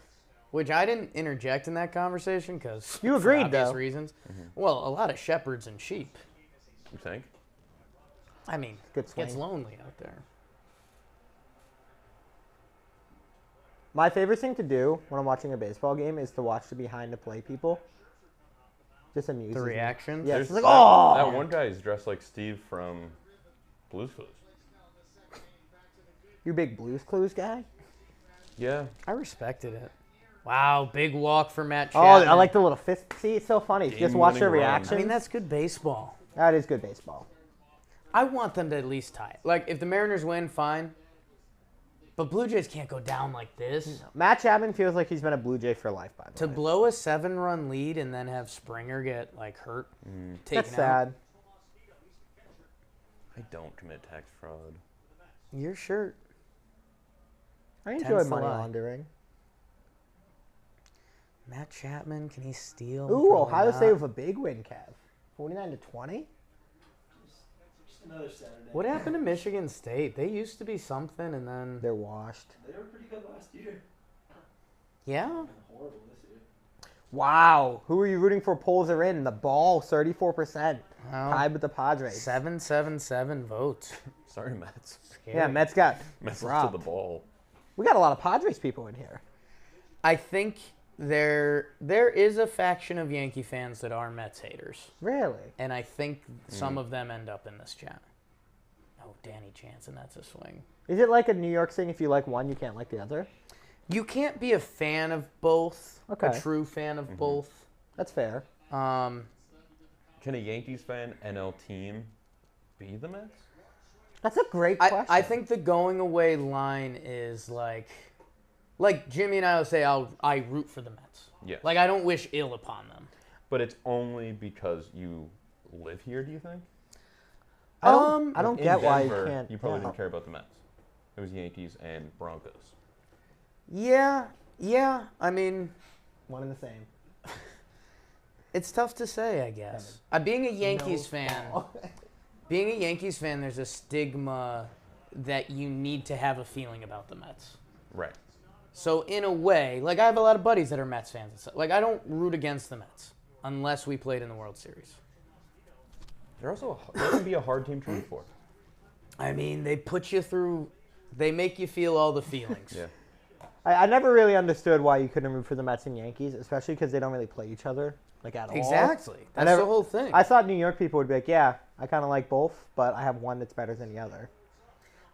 Which I didn't interject in that conversation because You agreed, for obvious though. reasons. Well, a lot of shepherds and sheep. You think? I mean, Good it gets swing. lonely out there. My favorite thing to do when I'm watching a baseball game is to watch the behind the play people. Just amuses The me. reactions. Yeah. There's It's like, that, "Oh!" that one guy is dressed like Steve from Blue's Clues. You big Blues Clues guy? Yeah. I respected it. Wow, big walk for Matt Oh, Chapman. I like the little fist. See, it's so funny. Just watch their Game-winning run. reactions. I mean, that's good baseball. That is good baseball. I want them to at least tie it. Like, if the Mariners win, fine. But Blue Jays can't go down like this. Matt Chapman feels like he's been a Blue Jay for life, by the To way. blow a 7-run lead and then have Springer get, like, hurt, taken That's out. sad. I don't commit tax fraud. Your shirt. I enjoy Tends to money lie. laundering. Matt Chapman, can he steal? Ooh, Probably Ohio not. State with a big win, Kev. 49-20? Just another Saturday. What happened to Michigan State? They used to be something, and then They're washed. They were pretty good last year. yeah, And horrible this year. Wow. Who are you rooting for? Polls are in. The ball, 34%. well, Tied with the Padres. 777 votes. Sorry, Mets. Yeah, Mets got Mets dropped. to the ball. We got a lot of Padres people in here. I think there is a faction of Yankee fans that are Mets haters, Really? and I think some of them end up in this chat. Oh, Danny Jansen, that's a swing. Is it like a New York thing? If you like one, you can't like the other. You can't be a fan of both. Okay. A true fan of both. That's fair. Can a Yankees fan NL team be the Mets? That's a great question. I think the going away line is like Jimmy and I will say, I root for the Mets. Yeah. Like, I don't wish ill upon them. But it's only because you live here, do you think? I don't In get why you Denver, can't. You probably didn't care about the Mets. It was Yankees and Broncos. Yeah. I mean, One and the same. it's tough to say, I guess. Being a Yankees fan, there's a stigma that you need to have a feeling about the Mets. Right. So in a way, like I have a lot of buddies that are Mets fans. And stuff. Like I don't root against the Mets unless we played in the World Series. They're also they can be a hard team to root for. I mean, they put you through. They make you feel all the feelings. Yeah. I never really understood why you couldn't root for the Mets and Yankees, especially because they don't really play each other like at all. Exactly. I That's never- the whole thing. I thought New York people would be like, yeah, I kind of like both, but I have one that's better than the other.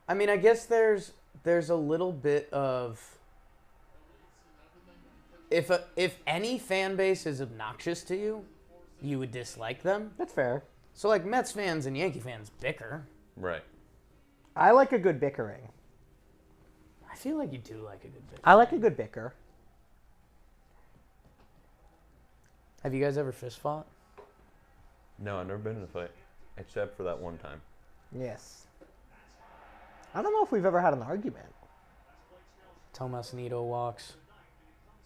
I mean, I guess there's a little bit of if any fan base is obnoxious to you, you would dislike them. That's fair. So like Mets fans and Yankee fans bicker. Right. I like a good bickering. I feel like you do like a good bicker. I like a good bicker. Have you guys ever fist fought? No, I've never been in a fight, except for that one time. Yes. I don't know if we've ever had an argument. Tomas Nido walks.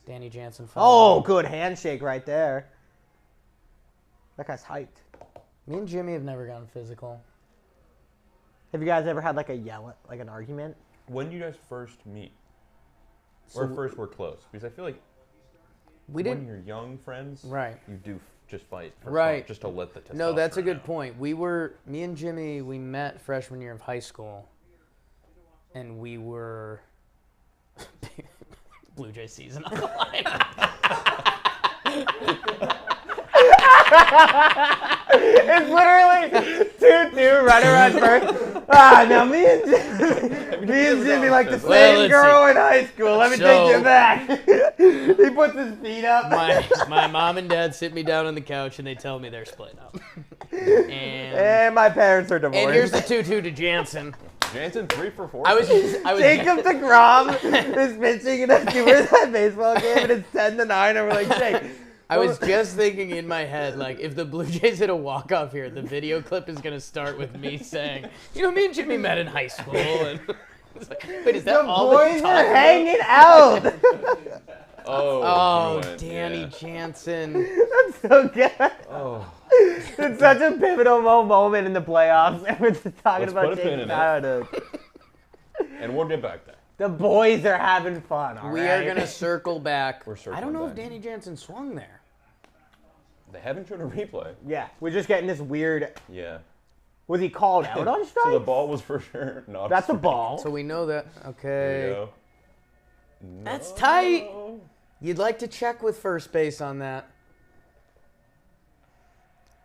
Danny Jansen Oh, falls. good handshake right there. That guy's hyped. Me and Jimmy have never gotten physical. Have you guys ever had like an argument? When did you guys first meet? So- Or first were close? Because I feel like We when didn't. you're young friends, Right. you do just fight for Right. fun, just to let the testosterone No, that's a good out. point. Me and Jimmy, we met freshman year of high school, and we were Blue Jay season on the line. It's literally 2-2 right around first. Now me and Jimmy like the Well, same let's girl in high school. Let me So- take you back. He puts his feet up. my mom and dad sit me down on the couch and they tell me they're splitting up. And And my parents are divorced. here's the 2-2 to Jansen. Jansen 3 for 4. I was Jacob DeGrom is pitching in a Super Side baseball game, and it's 10-9, and we're like, Jake. I was just thinking in my head, like, if the Blue Jays hit a walk-off here, the video clip is going to start with me saying, me and Jimmy met in high school. And it's like, wait, is that The all that you boys talk are about? hanging out. Oh, you went, Danny yeah. Jansen. That's so good. Oh. It's such a pivotal moment in the playoffs, and we're just talking Let's about put a pin Jake in it. Chowder. And we'll get back there. The boys are having fun, all We right? are going to circle back. We're circling I don't know back. if Danny Jansen swung there. They haven't shown a replay. Yeah, we're just getting this weird... Yeah. Was he called out on strike? So the ball was for sure not. That's a strike. ball. So we know that. There Okay. you go. That's No. tight. You'd like to check with first base on that.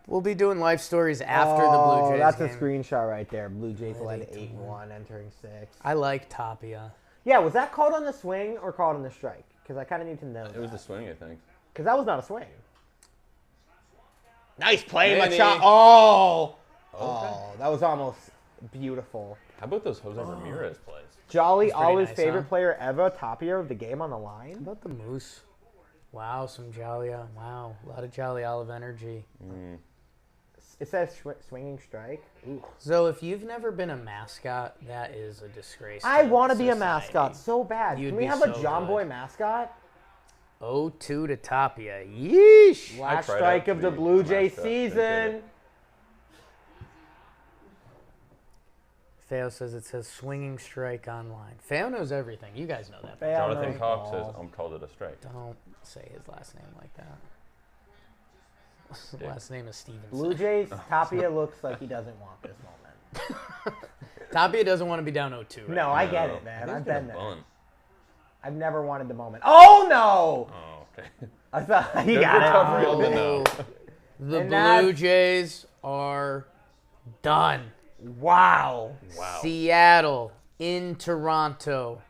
We'll be doing life stories after the Blue Jays that's game. a screenshot right there. Blue Jays Led led 8-1. 8-1, entering 6. I like Tapia. Yeah, was that called on the swing or called on the strike? Because I kind of need to know. It was the swing, I think. Because that was not a swing. Nice play, Manny. Machado. Oh! Okay. Oh, that was almost beautiful. How about those Jose Ramirez plays? Jolly, That's pretty always nice, favorite huh? player ever. Tapia of the game on the How line. about the Moose? Wow, some Jolly. Wow, a lot of Jolly Olive energy. It says swinging strike. Ooh. So if you've never been a mascot, that is a disgrace. I to want to be a society. mascot so bad. You'd Can we be have so a John good. Boy mascot? 0-2 to Tapia. Yeesh. Last tried strike out of to the be Blue a Jay mascot, didn't get it. season. Feo says it says swinging strike online. Feo knows everything. You guys know that. Feo Jonathan knows Cox all. says, called it a strike. Don't say his last name like that. His Yeah. last name is Stevenson. Blue Jays, Tapia looks like he doesn't want this moment. Tapia doesn't want to be down 0-2. Right? No, I get No. it, man. I think I've it's gonna been there. bunt. I've never wanted the moment. Oh, no! Oh. I thought you Good got recovery it. on the no. The And Blue that's- Jays are done. Wow. Wow. Seattle in Toronto.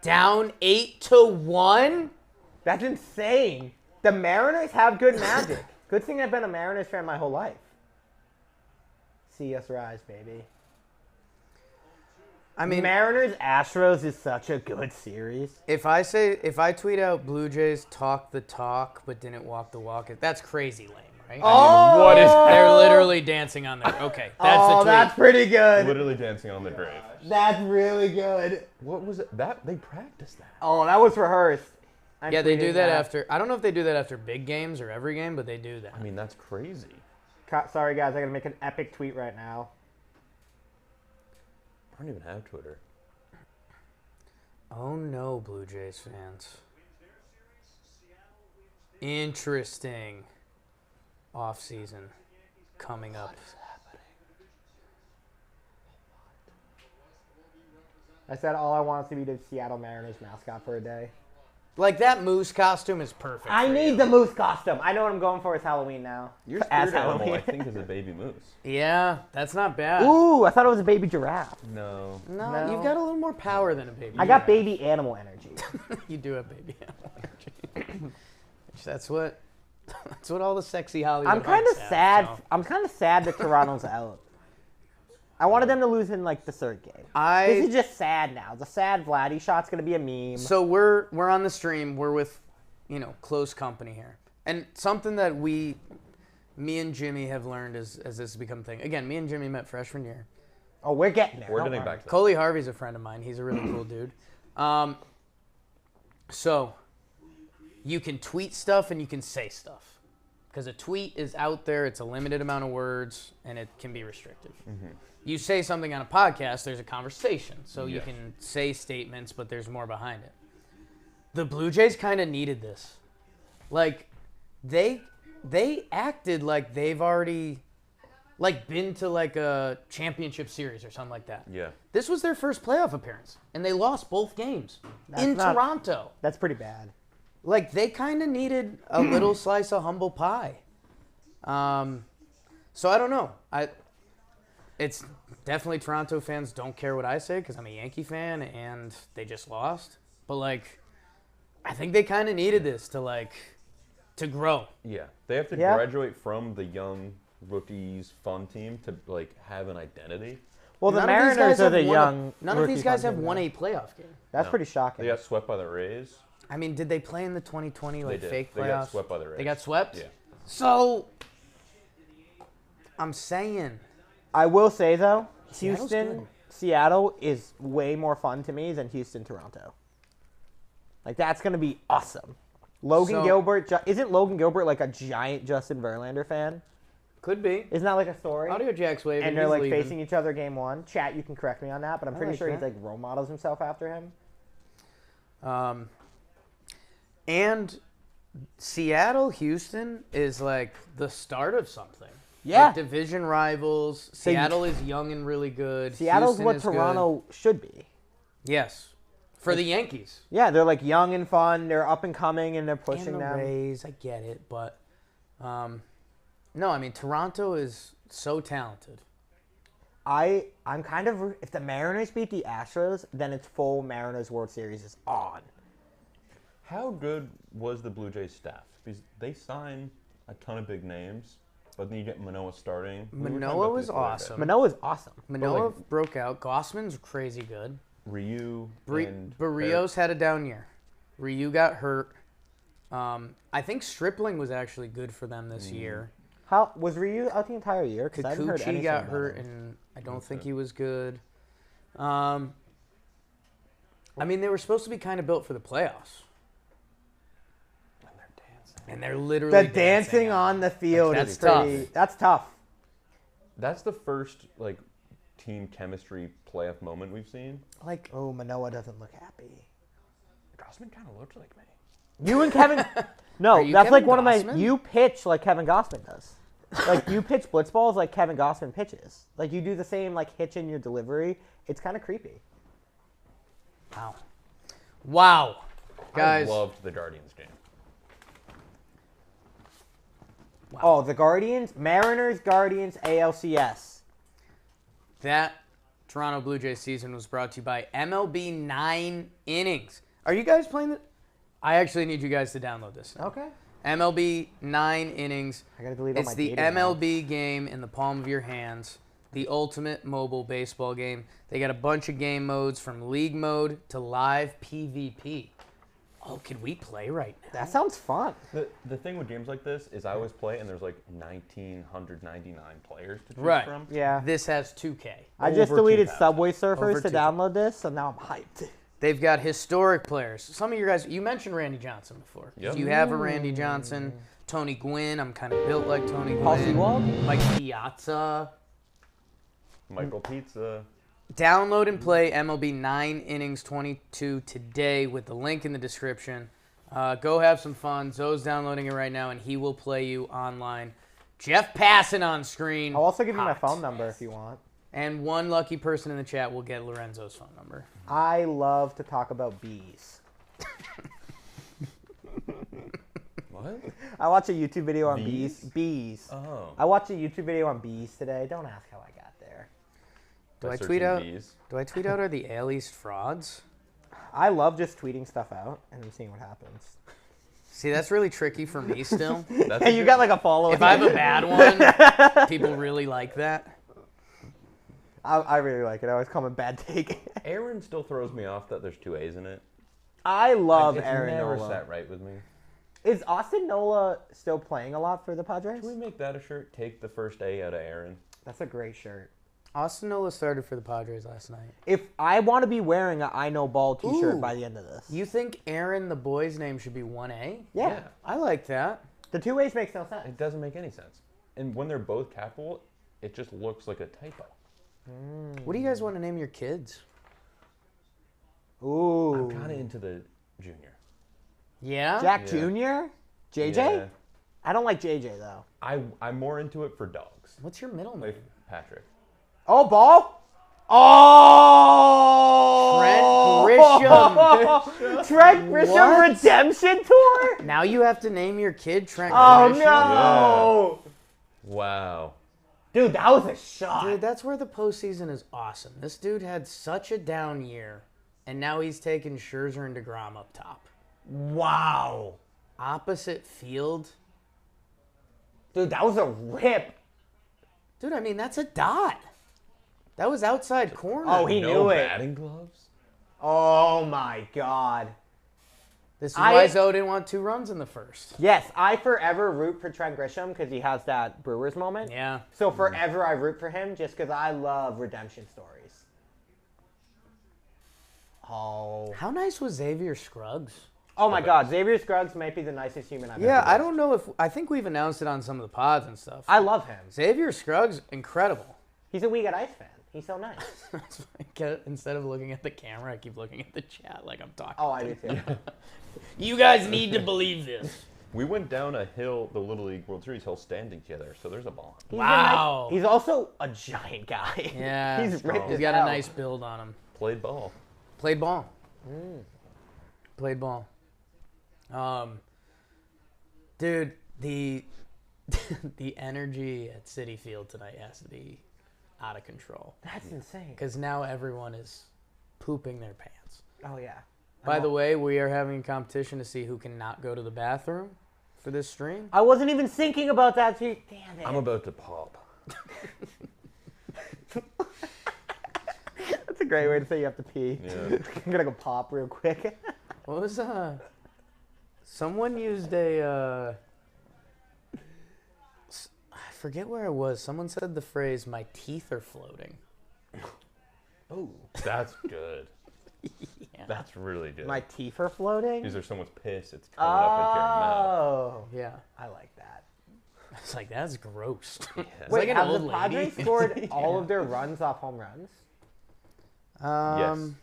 Down 8-1? That's insane. The Mariners have good magic. Good thing I've been a Mariners fan my whole life. See us rise, baby. I mean, Mariners Astros is such a good series. if I tweet out Blue Jays talk the talk but didn't walk the walk, that's crazy lame, right? Oh, what is- They're literally dancing on there. Okay, that's the tweet. That's pretty good. Literally dancing on the grave. That's really good. What was it? That they practiced that. Oh, that was rehearsed. I'm Yeah, they do tweeting that after. I don't know if they do that after big games or every game, but they do that. I mean, that's crazy. Sorry, guys. I gotta make an epic tweet right now. I don't even have Twitter. Oh no, Blue Jays fans. Interesting off season coming up. I said all I want is to be the Seattle Mariners mascot for a day. Like that moose costume is perfect. I for need you. the moose costume. I know what I'm going for. It's Halloween now. Your As spirit animal, Halloween. I think, is a baby moose. Yeah, that's not bad. Ooh, I thought it was a baby giraffe. No. No, No. you've got a little more power than a baby. I got giraffe. baby animal energy. You do have baby animal energy. That's what all the sexy Hollywood. I'm kind of hunks have, sad. so. I'm kind of sad that Toronto's out. I wanted them to lose in like the third game. This is just sad now. The sad Vladdy shot's gonna be a meme. So we're on the stream. We're with, close company here, and something that me and Jimmy have learned as this has become a thing. Again, me and Jimmy met freshman year. Oh, we're getting there. We're Don't getting worry. back to that. Coley Harvey's a friend of mine. He's a really cool dude. So you can tweet stuff and you can say stuff. Because a tweet is out there, it's a limited amount of words, and it can be restrictive. Mm-hmm. You say something on a podcast, there's a conversation. So you Yes. can say statements, but there's more behind it. The Blue Jays kind of needed this. Like, they acted like they've already been to like a championship series or something like that. Yeah. This was their first playoff appearance, and they lost both games in not- Toronto. That's pretty bad. Like, they kind of needed a little slice of humble pie. So I don't know. It's definitely Toronto fans don't care what I say because I'm a Yankee fan and they just lost. But, I think they kind of needed this to grow. Yeah. They have to Yeah. graduate from the young rookies fun team to have an identity. Well, the None of these guys Mariners are have the won young. None of these rookie guys fun have team won now. a playoff game. That's No. pretty shocking. They got swept by the Rays. I mean, did they play in the 2020 They did. fake They playoffs? got swept by the Rays. They got swept? Yeah. So, I'm saying. I will say though, Seattle's Houston, good. Seattle is way more fun to me than Houston, Toronto. Like that's gonna be awesome. Logan So- Gilbert isn't Logan Gilbert like a giant Justin Verlander fan? Could be. Isn't that like a story? Audio Jack's waving. And they're he's like leaving. facing each other game one. Chat, you can correct me on that, but I'm pretty like sure that. he's like role models himself after him. And Seattle, Houston is like the start of something. Yeah. Like division rivals. Seattle is young and really good. Seattle's Houston what is good. Toronto should be. Yes. For the Yankees. Yeah, they're like young and fun. They're up and coming, and they're And pushing the them. Rays, I get it, but no, I mean Toronto is so talented. I'm kind of if the Mariners beat the Astros, then it's full Mariners World Series is on. How good was the Blue Jays staff? Because they sign a ton of big names, but then you get Manoah starting. We were talking Manoah about was this the other day. awesome. Manoah's awesome. Manoah broke out. Gossman's crazy good. Ryu and Barrios had a down year. Ryu got hurt. I think Stripling was actually good for them this year. How was Ryu out the entire year? Because I haven't heard Kikuchi anything got about hurt, him. and I don't think he was good. I mean, they were supposed to be kind of built for the playoffs. And they're dancing. And they're literally The dancing on the field That's is pretty. tough. That's tough. That's the first team chemistry playoff moment we've seen. Like, Oh, Manoah doesn't look happy. Gossman kind of looked like me. You and Kevin. No, Are you that's Kevin like one of my. Gausman? You pitch like Kevin Gossman does. Like you pitch blitz balls like Kevin Gossman pitches. Like you do the same hitch in your delivery. It's kind of creepy. wow. Wow. Guys, I loved the Guardians game. Oh, the Guardians, Mariners, Guardians, ALCS. That Toronto Blue Jays season was brought to you by MLB 9 Innings. Are you guys playing it? I actually need you guys to download this now. Okay. MLB 9 Innings. I gotta delete all my It's the data now. MLB game in the palm of your hands. The ultimate mobile baseball game. They got a bunch of game modes from league mode to live PvP. Oh, can we play right now? That sounds fun. The thing with games like this is I always play and there's like 1,999 players to choose Right. from. Yeah. This has 2K. I just Over deleted 2,000. Subway Surfers Over to 2,000. download this, so now I'm hyped. They've got historic players. Some of you guys, you mentioned Randy Johnson before. Yep. If you have a Randy Johnson, Tony Gwynn, I'm kind of built like Tony Paul Gwynn. Sewald? Mike Piazza. Michael Pizza. Download and play MLB 9 Innings 22 today with the link in the description. Go have some fun. Zoe's downloading it right now, and he will play you online. Jeff Passan on screen. I'll also give you my Hot. phone number if you want. And one lucky person in the chat will get Lorenzo's phone number. I love to talk about bees. What? I watched a YouTube video on bees. Bees? Bees. Oh. I watched a YouTube video on bees today. Don't ask how I got there. Do By I tweet searching out? bees. Do I tweet out are the Ale East frauds? I love just tweeting stuff out and then seeing what happens. See, that's really tricky for me still. That's Hey, you got like a follow. If I have a bad one, people really like that. I really like it. I always call it bad take. Aaron still throws me off that there's 2 A's in it. I love It's Aaron never Nola. sat right with me. Is Austin Nola still playing a lot for the Padres? Can we make that a shirt? Take the first A out of Aaron. That's a great shirt. Austin Nola started for the Padres last night. If I want to be wearing a I Know Ball T-shirt Ooh. by the end of this. You think Aaron, the boy's name, should be 1A? Yeah. I like that. The 2 A's makes no sense. It doesn't make any sense. And when they're both capital, it just looks like a typo. What do you guys want to name your kids? Ooh. I'm kind of into the junior. Yeah? Jack Yeah. Jr.? JJ? Yeah. I don't like JJ though. I'm more into it for dogs. What's your middle name? Like Patrick. Oh, Ball? Oh! Trent Grisham. Trent Grisham What? Redemption Tour? Now you have to name your kid Trent Oh, Grisham? no. Wow. Dude, that was a shot. Dude, that's where the postseason is awesome. This dude had such a down year, and now he's taking Scherzer and DeGrom up top. Wow. Opposite field. Dude, that was a rip. Dude, I mean, that's a dot. That was outside corner. Oh, he no knew it. batting gloves? Oh, my God. This is I- why Zoe didn't want 2 runs in the first. Yes, I forever root for Trent Grisham because he has that Brewers moment. Yeah. So forever I root for him just because I love redemption stories. Oh. How nice was Xavier Scruggs? Oh my God, Xavier Scruggs might be the nicest human I've ever Yeah, met. I don't know if... I think we've announced it on some of the pods and stuff. I love him. Xavier Scruggs, incredible. He's a We Got Ice fan. He's so nice. That's why I get- Instead of looking at the camera, I keep looking at the chat like I'm talking. Oh, I do too. You guys need to believe this. We went down a hill, the Little League World Series hill, standing together, so there's a bond. He's Wow. He's also a giant guy. Yeah. He's ripped He's as got hell. a nice build on him. Played ball. Played ball. Played ball. Dude, the the energy at Citi Field tonight has to be out of control That's insane. because now everyone is pooping their pants. Oh, yeah. By the way, we are having a competition to see who can not go to the bathroom for this stream. I wasn't even thinking about that too. Damn it. I'm about to pop. That's a great way to say you have to pee. Yeah. I'm gonna go pop real quick. What was someone used a I forget where I was. Someone said the phrase "my teeth are floating." Oh, that's good. Yeah. That's really good. My teeth are floating. These are someone's piss. It's coming up into your mouth. Oh, Yeah. I like that. It's like that's gross. Yeah. It's Wait, like an have old the lady. Padres scored all of their runs off home runs? Yes.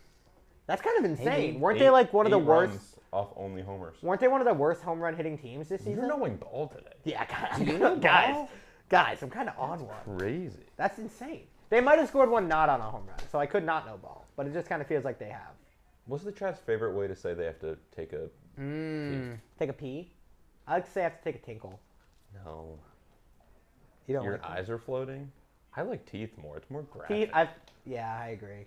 That's kind of insane. Maybe. Weren't they like one of the Eight worst? runs off only homers. Weren't they one of the worst home run hitting teams this season? You're knowing ball today. Yeah, you know guys, ball? guys, I'm kind of on one. Crazy. That's insane. They might have scored one not on a home run, so I could not know ball, but it just kind of feels like they have. What's the chat's favorite way to say they have to take a Take a pee. I like to say I have to take a tinkle. no? You don't Your like eyes are floating. I like teeth more. It's more graphic. teeth? Yeah, I agree.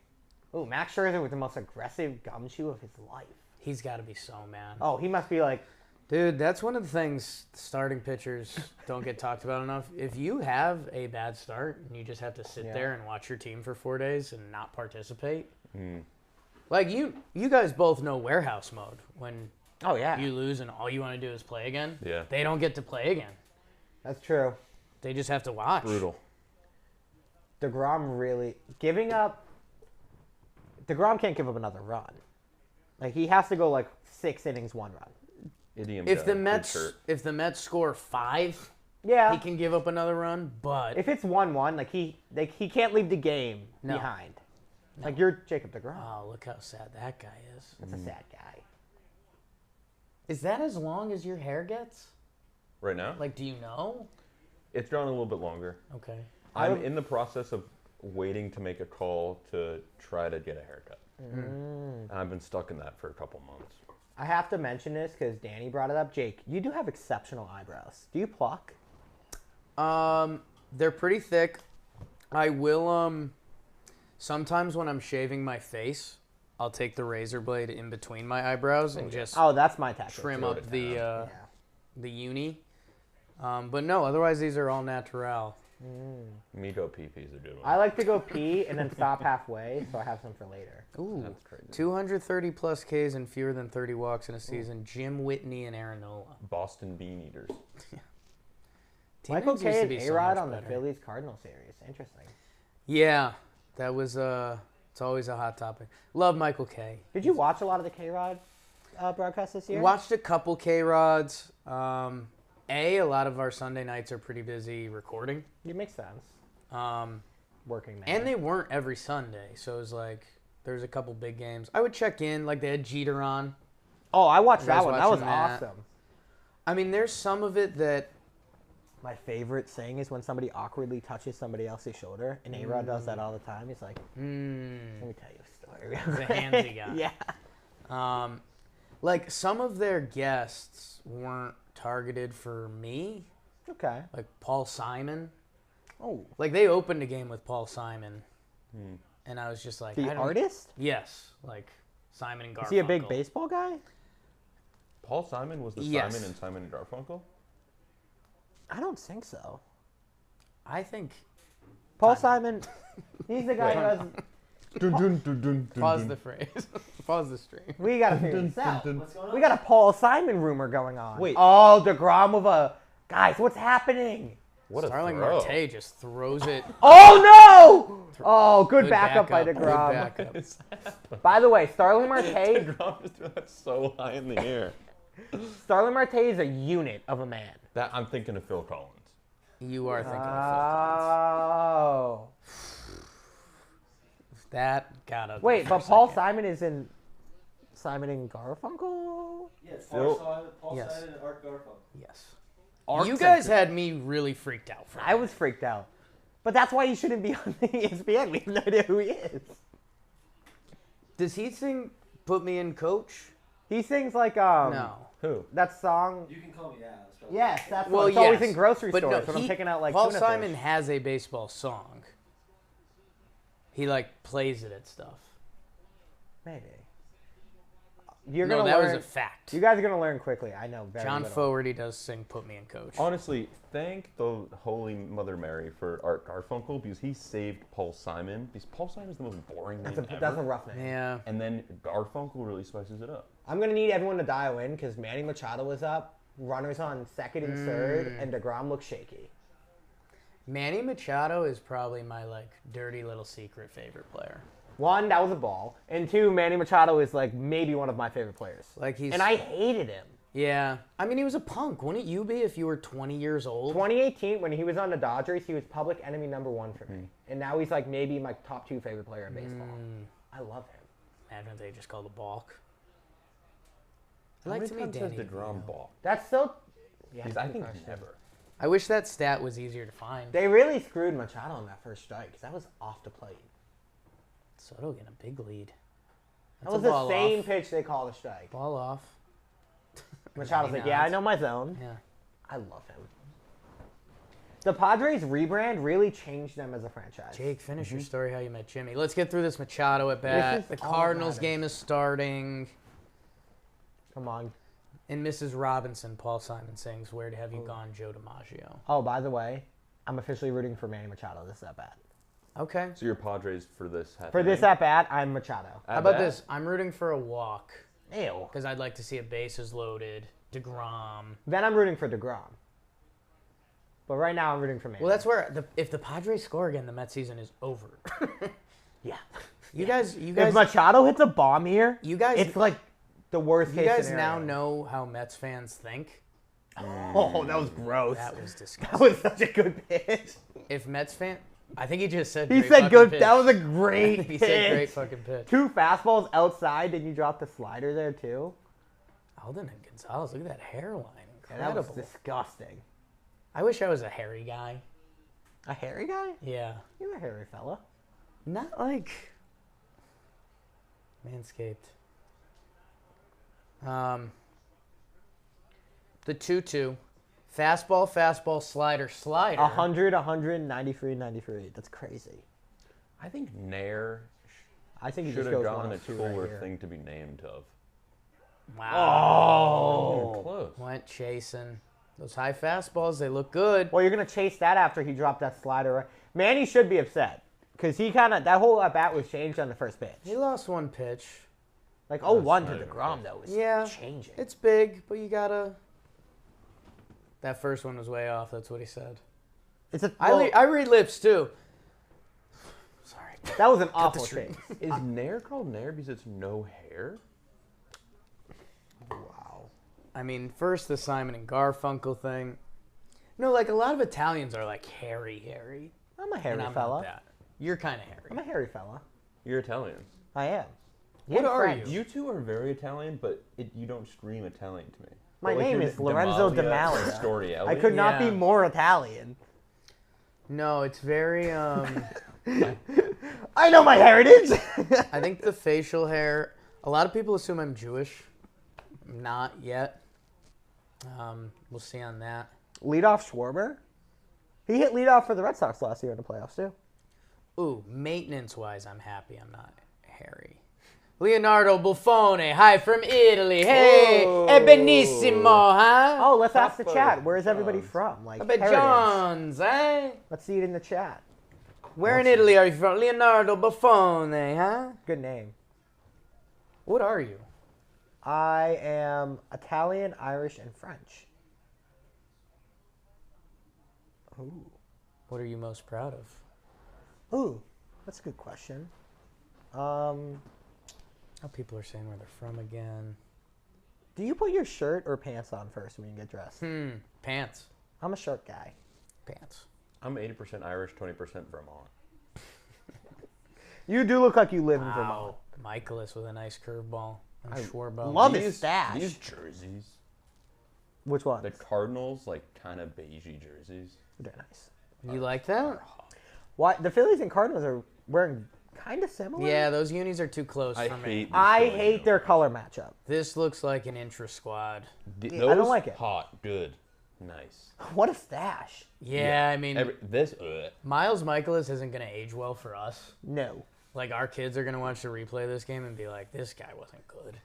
Ooh, Max Scherzer with the most aggressive gumshoe of his life. He's got to be so mad. Oh, he must be like, Dude, that's one of the things starting pitchers don't get talked about enough. If you have a bad start and you just have to sit Yeah. there and watch your team for 4 days and not participate, like you guys both know warehouse mode when oh yeah, you lose and all you want to do is play again. Yeah. They don't get to play again. that's true. They just have to watch. Brutal. DeGrom really giving up. DeGrom can't give up another run. Like he has to go like 6 innings, 1 run. Idiom If guy, the big Mets shirt. score 5, Yeah. he can give up another run, but If it's 1-1, like he can't leave the game No. behind. Like you're Jacob DeGrom. oh, look how sad that guy is. That's a sad guy. Is that as long as your hair gets? Right now, Like, do you know? it's drawn a little bit longer. Okay. I'm in the process of waiting to make a call to try to get a haircut. And I've been stuck in that for a couple months. I have to mention this because Danny brought it up. Jake, you do have exceptional eyebrows. Do you pluck? They're pretty thick. I will sometimes when I'm shaving my face, I'll take the razor blade in between my eyebrows and just Oh, that's my tactic. trim throw up it the down. the uni. But no, otherwise these are all natural. Migo PP's a good one. I like to go pee and then stop halfway, so I have some for later. Ooh, That's crazy. 230 plus Ks and fewer than 30 walks in a season. Jim Whitney and Aaron Nola. Boston Bean Eaters. Michael Teammates used K to and be so A-Rod much on the better. Phillies Cardinal series. Interesting. Yeah, that was it's always a hot topic. Love Michael K. Did you watch a lot of the K-Rod broadcast this year? Watched a couple K-Rods. A lot of our Sunday nights are pretty busy recording. It makes sense. Working man. And they weren't every Sunday, so it was like there's a couple big games. I would check in, like they had Jeter on. Oh, I watched You guys that one. That was watching that? awesome. I mean, there's some of it that My favorite thing is when somebody awkwardly touches somebody else's shoulder, and A-Rod does that all the time. He's like, let me tell you a story. the handsy guy. Yeah. Like some of their guests weren't targeted for me, Okay. like Paul Simon. Oh, Like they opened a game with Paul Simon, and I was just like, I the don't- artist? Yes, like Simon and Garfunkel. Is he a big baseball guy? Paul Simon was the Yes. Simon and Simon and Garfunkel? I don't think so. I think. Paul Simon, he's the guy who has. Dun, dun, dun, dun, dun, Pause dun. the phrase. Pause the stream. We gotta figure this out. What's going on? We got a Paul Simon rumor going on. Wait. Oh, DeGrom with a. Guys, what's happening? What a Starling throw. Marte just throws it. Oh no! Oh, good backup by Good DeGrom. backup. By the way, Starling Marte, DeGrom just threw that so high in the air. Starling Marte is a unit of a man. That I'm thinking of Phil Collins. You are thinking of Phil Collins. Oh. That gotta. Wait, for but a Paul second. Simon is in Simon and Garfunkel? Yeah, it's Phil- Paul Yes. Simon and Art Garfunkel. Yes. Art You guys Center. had me really freaked out. For I was freaked out. But that's why he shouldn't be on the ESPN. We have no idea who he is. Does he sing "Put Me in, Coach"? He sings like No. Who? that song. You can call me Al. That's probably- Yes, that's Well, what it's always yes, in grocery but stores no, when I'm picking out like Paul tuna Simon fish. has a baseball song. He like plays it at stuff. Maybe. You're No, gonna that learn. was a fact. You guys are gonna learn quickly. I know very John little. Fogerty does sing "Put Me in, Coach." Honestly, thank the Holy Mother Mary for Art Garfunkel because he saved Paul Simon. Because Paul Simon's the most boring name That's a ever. rough name. Yeah. And then Garfunkel really spices it up. I'm gonna need everyone to dial in because Manny Machado was up, runners on second and third, Mm. and DeGrom looks shaky. Manny Machado is probably my like dirty little secret favorite player. One, that was a ball, and two, Manny Machado is like maybe one of my favorite players. Like he's. And I hated him. Yeah. I mean, he was a punk. Wouldn't you be if you were 20 years old? 2018, when he was on the Dodgers, he was public enemy #1 for me, and now he's like maybe my top 2 favorite player in baseball. I love him. Imagine if they just called a balk. I'd How like many to meet times has Danny. DeGrom ball? That's so. Yeah, I think never. I wish that stat was easier to find. They really screwed Machado on that first strike because that was off the plate. Soto getting a big lead. That That's was a the ball same off. pitch they called a strike. Ball off. Machado's He like, yeah, I nods. know my zone. Yeah. I love him. The Padres rebrand really changed them as a franchise. Jake, finish your story how you met Jimmy. Let's get through this Machado at bat. The This is all that Cardinals matters. game is starting. Come on. And Mrs. Robinson, Paul Simon sings, "Where have you gone, Joe DiMaggio?" Oh, by the way, I'm officially rooting for Manny Machado this at bat. Okay. So you're Padres for this. For this at bat, I'm Machado. How about this? I'm rooting for a walk Ew. because I'd like to see a bases loaded. DeGrom. Then I'm rooting for DeGrom. But right now, I'm rooting for Manny. Well, that's where if the Padres score again, the Mets season is over. Yeah. You guys, If Machado hits a bomb here, you guys, it's like the worst you case guys scenario. now know how Mets fans think. Oh, that was gross. That was That disgusting. was such a good pitch. If Mets fan, I think he just said. He great said fucking good. pitch. That was a great He pitch. said great fucking pitch. 2 fastballs outside, and you dropped the slider there too. Alden and Gonzalez, look at that hairline. Yeah, that was Incredible. disgusting. I wish I was a hairy guy. A hairy guy? Yeah. You're a hairy fella. Not like Manscaped. The 2-2. Fastball, slider. 100, 193, 93. That's crazy. I think Nair I think he should just have goes gotten a 102 cooler right here. thing to be named of. Wow. Oh. Close. Went chasing. Those high fastballs, they look good. Well, you're gonna chase that after he dropped that slider. Manny should be upset because he kind of that whole at bat was changed on the first pitch. He lost one pitch. Like 0-1 to not even DeGrom though was Yeah. changing. It's big, but you gotta. That first one was way off. That's what he said. It's a I read lips too. Sorry. that was an the awful stream. chase. Is Nair called Nair because it's no hair? Wow. I mean, first the Simon and Garfunkel thing. No, like a lot of Italians are like hairy. I'm a hairy And I'm fella. not that. You're kind of I'm hairy. a hairy fella. You're Italian. I am. What Yeah, are French. you? You two are very Italian, but you don't scream Italian to me. My But, like, name you're is Lorenzo Damalia, Damalia. Storielli. I could not be Yeah. more Italian. No, it's very. I know my heritage. I think the facial hair. A lot of people assume I'm Jewish. I'm not yet. We'll see on that. Leadoff Schwarber. He hit leadoff for the Red Sox last year in the playoffs too. Ooh, maintenance-wise, I'm happy I'm not hairy. Leonardo Buffone, hi from Italy. Hey, Oh. è benissimo, huh? Oh, let's ask the Papa chat. Where is everybody John's. from? Like But heritage. John's, eh? Let's see it in the chat. Where in Italy are you from? Leonardo Buffone, huh? Good name. What are you? I am Italian, Irish, and French. Ooh. What are you most proud of? Ooh, that's a good question. Oh, people are saying where they're from again. Do you put your shirt or pants on first when you get dressed? Pants. I'm a shirt guy. Pants. I'm 80% Irish, 20% Vermont. You do look like you live in Vermont. Wow. Michaelis with a nice curveball. And Schwarber. love his stash. These jerseys, Which one? the Cardinals, like kind of beigey jerseys. They're nice. You like that? Why the Phillies and Cardinals are wearing kind of similar? Yeah, those unis are too close I for me. hate. these I Philly hate their uniforms. color matchup. This looks like an intra squad. I don't Those, like it. Hot, good, nice. What a stash. Yeah, I mean, This. Miles Michaelis isn't going to age well for us. No. Like, our kids are going to watch the replay of this game and be like, this guy wasn't good.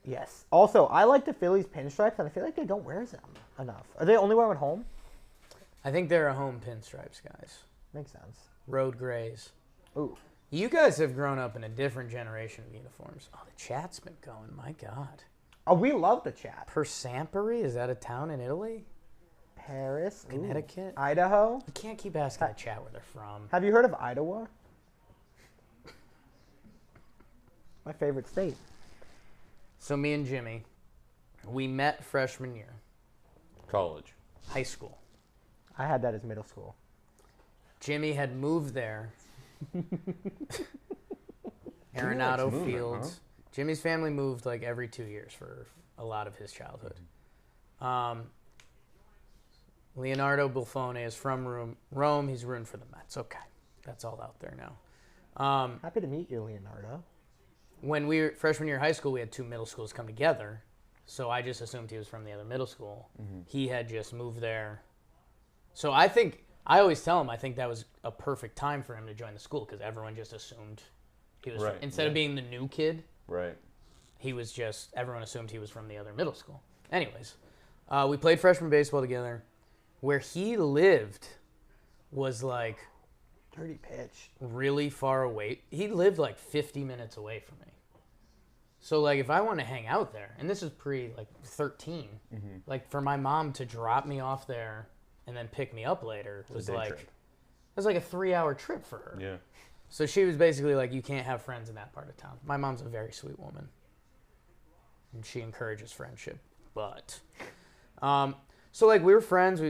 Yes. Also, I like the Phillies pinstripes, and I feel like they don't wear them enough. Are they only wearing home? I think they're a home pinstripes, guys. Makes sense. Road grays. Ooh. You guys have grown up in a different generation of uniforms. Oh, the chat's been going. My God. Oh, we love the chat. Persamperi? Is that a town in Italy? Paris. Ooh. Connecticut? Idaho. I can't keep asking the chat where they're from. Have you heard of Idaho? My favorite state. So me and Jimmy, we met freshman year, College. high school. I had that as middle school. Jimmy had moved there. Arenado likes moving, Fields. huh? Jimmy's family moved like every 2 years for a lot of his childhood. Leonardo Buffone is from Rome. He's rooting for the Mets. Okay, that's all out there now. Happy to meet you, Leonardo. When we were freshman year of high school, we had two middle schools come together. So I just assumed he was from the other middle school. He had just moved there. So I think I always tell him I think that was a perfect time for him to join the school because everyone just assumed he was, Right, instead of being the new kid, Right. he was just, everyone assumed he was from the other middle school. Anyways, we played freshman baseball together. Where he lived was like Dirty pitch. really far away. He lived like 50 minutes away from me. So like if I want to hang out there, and this is pre like 13, like for my mom to drop me off there and then pick me up later was day like trip. it was like a 3-hour trip for her. Yeah. So she was basically like, you can't have friends in that part of town. My mom's a very sweet woman, and she encourages friendship. But so like we were friends.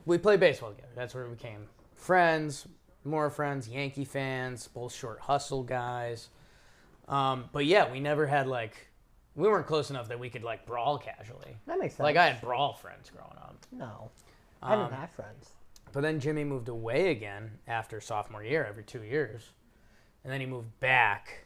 We played baseball together. That's where we became friends, more friends. Yankee fans, both short hustle guys. But yeah, we never had we weren't close enough that we could like brawl casually. That makes sense. Like I had brawl friends growing up. No. I didn't have friends. But then Jimmy moved away again after sophomore year, every 2 years. And then he moved back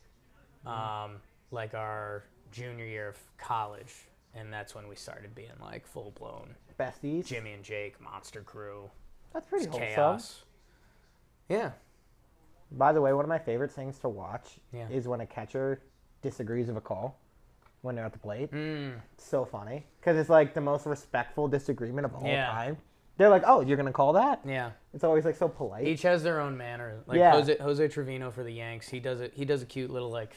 like our junior year of college. And that's when we started being like full-blown Besties. Jimmy and Jake, monster crew. That's pretty wholesome. Chaos. Yeah. By the way, one of my favorite things to watch Yeah. is when a catcher disagrees with a call when they're at the plate. Mm. It's so funny. Because it's like the most respectful disagreement of all Yeah. time. They're like, oh, you're going to call that? Yeah. It's always like so polite. Each has their own manner. Like Yeah. Jose Trevino for the Yanks, he does a cute little like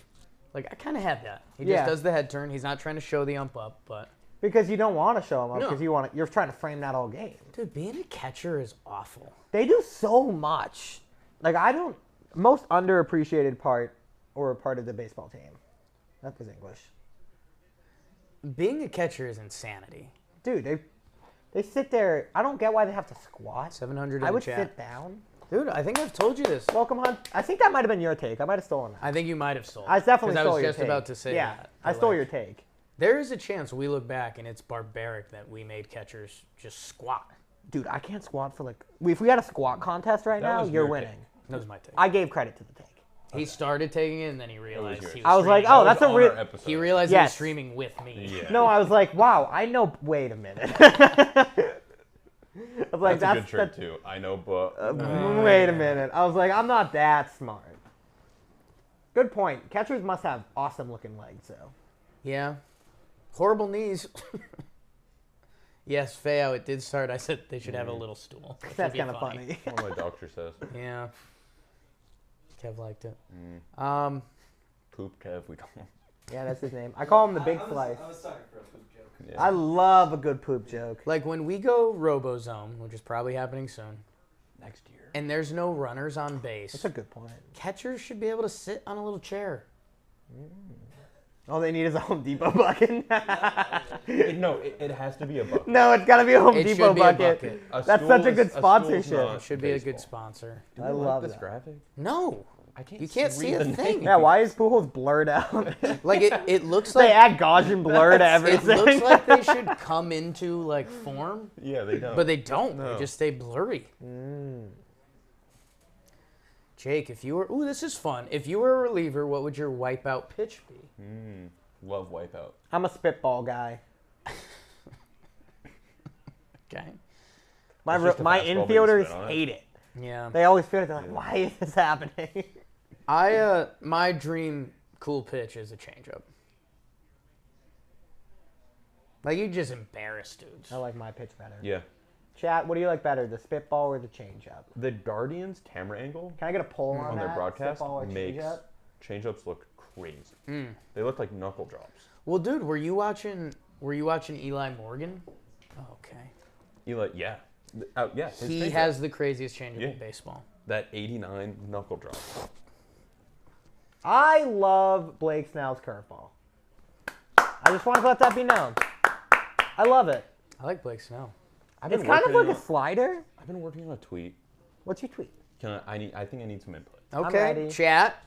I kind of had that. He Yeah. just does the head turn. He's not trying to show the ump up, but Because you don't want to show them up No. because you're trying to frame that all game. dude, being a catcher is awful. They do so much. Like most underappreciated part of the baseball team. That was English. Being a catcher is insanity. Dude, they sit there. I don't get why they have to squat. 700 in I the would chat. sit down. Dude, I think I've told you this. Welcome, Hunt. I think that might have been your take. I might have stolen that. I think you might have stolen. I definitely 'cause stole I was your just take. about to say yeah, that. I But, stole like, your take. There is a chance we look back and it's barbaric that we made catchers just squat. Dude, I can't squat for if we had a squat contest right That now, was you're your winning. take. That was my take. I gave credit to the take. He started taking it and then he realized yours. he was I was like, streaming. oh, that's a on our real. episode. He realized he was Yes. streaming with me. Yeah. No, I was like, wow, I know. Wait a minute. I was like, That's a good that's trick too. I know, but wait a minute. I was like, I'm not that smart. Good point. Catchers must have awesome looking legs, though. Yeah. Horrible knees. Yes, Feo, it did start. I said they should have a little stool. which That's would be kind of funny. what my doctor says. Yeah. Kev liked it. Poop Kev, we don't. Yeah, that's his name. I call him the Big I Slice. was sorry for a poop joke. Yeah. I love a good poop joke. Like when we go RoboZone, which is probably happening soon, Next year. and there's no runners on base, That's a good point. catchers should be able to sit on a little chair. All they need is a Home Depot bucket. No, it has to be a bucket. No, it's got to be a Home It Depot should be a bucket. bucket. That's stool such a is- good stool's sponsorship. not It should be a good baseball. sponsor. Do I we love like this that. graphic? No. I can't. You can't see read a the thing. name. Yeah, why is Pujols blurred out? Like it looks They like add gauge and blur to it everything. looks like they should come into like form, Yeah, they don't. but they don't. No. They just stay blurry. Jake, if you were this is fun. If you were a reliever, what would your wipeout pitch be? Love Wipeout. I'm a spitball guy. Okay. My It's just a my fastball, but you infielders spit on it. hate it. Yeah. They always feel it. They're like, why is this happening? My dream cool pitch is a changeup. Like you just embarrass dudes. I like my pitch better. Yeah. Chat, what do you like better, the spitball or the changeup? The Guardians camera angle Can I get a poll on on their that? broadcast Spitball or makes changeup? changeups look crazy. They look like knuckle drops. Well, dude, were you watching Eli Morgan? Oh, okay. Eli, yeah. Yeah. his He changeup. has the craziest changeup Yeah. in baseball. that 89 knuckle drop. I love Blake Snell's curveball. I just want to let that be known. I love it. I like Blake Snell. It's kind of like a slider. I've been working on a tweet. What's your tweet? I think I need some input. Okay, ready. chat.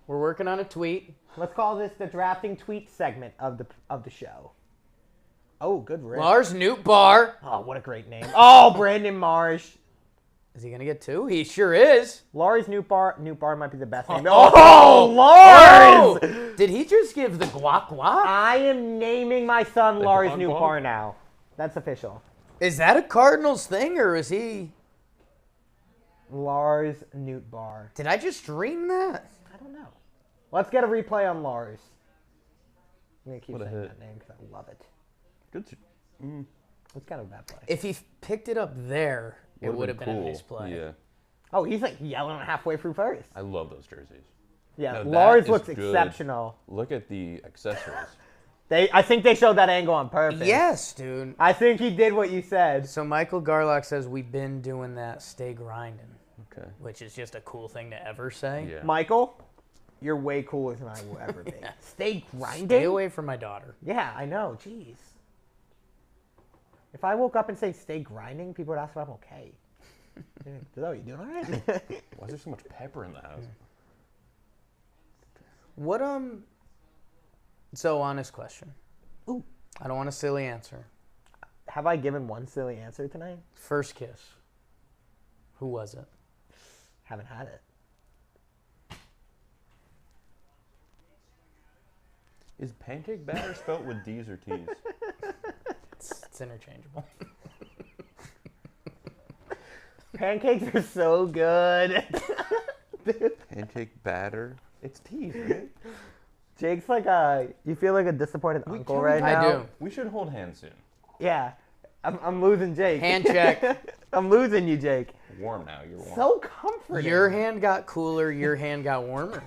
We're working on a tweet. Let's call this the drafting tweet segment of the show. Oh, good rip. Lars Nootbaar. Oh, what a great name. Oh, Brandon Marsh. Is he gonna get two? He sure is. Lars Nootbaar. Nootbaar might be the best name. Oh, Lars! Oh! Did he just give the guac guac? I am naming my son Lars guac Nootbaar guac? now. That's official. Is that a Cardinals thing, or is he? Lars Newt Bar. Did I just dream that? I don't know. Let's get a replay on Lars. I'm going to keep What a saying hit. that name because I love it. Good. It's kind of a bad play. If he picked it up there, it would have been cool. a nice play. Yeah. Oh, he's like yelling halfway through first. I love those jerseys. Yeah, No, that Lars is looks good. exceptional. Look at the accessories. I think they showed that angle on purpose. Yes, dude. I think he did what you said. So Michael Garlock says we've been doing that. Stay grinding, Okay. which is just a cool thing to ever say. Yeah. Michael, you're way cooler than I will ever be. Stay grinding? Stay away from my daughter. Yeah, I know. Jeez. If I woke up and say stay grinding, people would ask if I'm okay. So, you doing all right? Why is there so much pepper in the house? What So honest question. Ooh. I don't want a silly answer. Have I given one silly answer tonight? First kiss. Who was it? Haven't had it. Is pancake batter spelt with D's or T's? It's interchangeable. Pancakes are so good. Pancake batter? It's T's, right? Jake's like you feel like a disappointed uncle can- right I now. do. We should hold hands soon. Yeah. I'm losing Jake. Hand check. I'm losing you, Jake. Warm now. You're warm. So comforting. Your hand got cooler, your hand got warmer.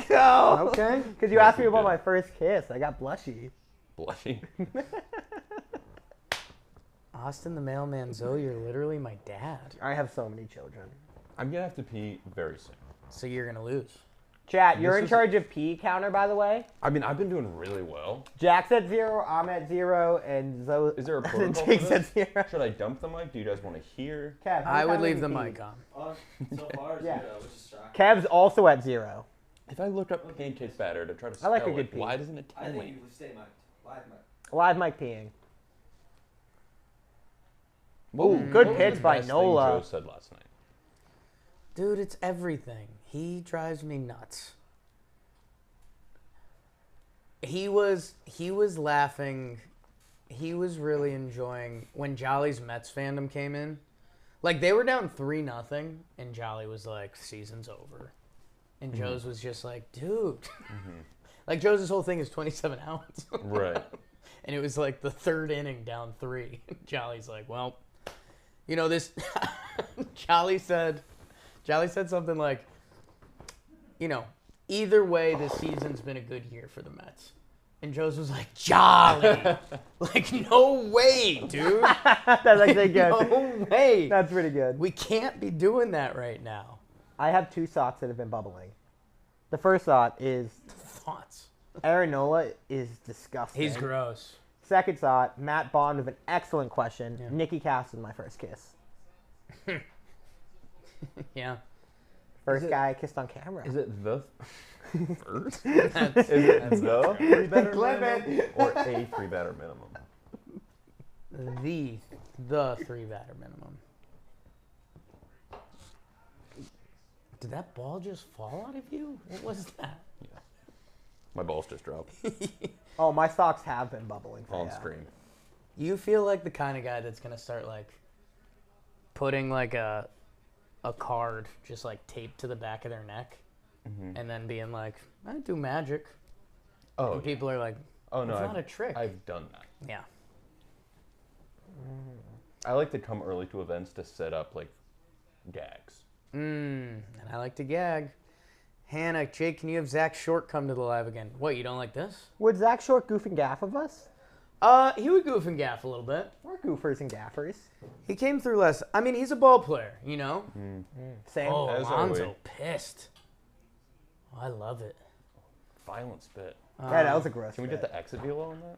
Go. Okay. Because you asked me about my first kiss. I got blushy. Blushy. Austin the mailman Zoe, you're literally my dad. I have so many children. I'm gonna have to pee very soon. So you're gonna lose. Chat, you're This in is- charge of pee counter, by the way. I mean, I've been doing really well. Jack's at 0, I'm at 0, and Zoe. Is there a and protocol for Jake's at this? 0. Should I dump the mic? Do you guys want to hear? Kev, how I many would times leave have the you mic peed? on. So far, it's Yeah. which is shocking. Kev's also at 0. If I look up pancake batter to try to I spell like a it, good pee. why doesn't it I tell think me? you would stay mic'd. Live mic. Live mic peeing. What- Ooh, good what was pitch the by best thing Nola. Joe said last night. Dude, it's everything. He drives me nuts. He was laughing. He was really enjoying when Jolly's Mets fandom came in. Like they were down 3-0 and Jolly was like, season's over. And Joe's was just like, dude. Like Joe's whole thing is 27 outs. Right. And it was like the third inning down 3. Jolly's like, well, you know this. Jolly said something like, you know, either way, this season's been a good year for the Mets. And Joe's was like, Jolly. Like, no way, dude. That's actually good. No way. That's pretty good. We can't be doing that right now. I have 2 thoughts that have been bubbling. The first thought is Thoughts. Aaron Nola is disgusting. He's gross. Second thought, Matt Bond with an excellent question. Yeah. Nikki Cass was my first kiss. Yeah. First guy I kissed on camera. Is it the first? That's, Is it the 3 batter Clip minimum it. or a 3 batter minimum? the 3 batter minimum. Did that ball just fall out of you? What was that? My balls just dropped Oh, my thoughts have been bubbling. For on ya. stream. You feel like the kind of guy that's gonna start like putting like a card just like taped to the back of their neck, and then being like, "I do magic." Oh, And people are like, oh no, "It's I've, not a trick." I've done that. Yeah. I like to come early to events to set up like gags. And I like to gag. Hannah, Jake, can you have Zach Short come to the live again? What, you don't like this? Would Zach Short goof and gaff of us? He would goof and gaff a little bit. We're goofers and gaffers. He came through less. I mean, he's a ball player, you know? Same. Oh, As are Alonzo we. pissed. Oh, I love it. Violent spit. Yeah, that was a gross. Can we bit. get the exit velo on that?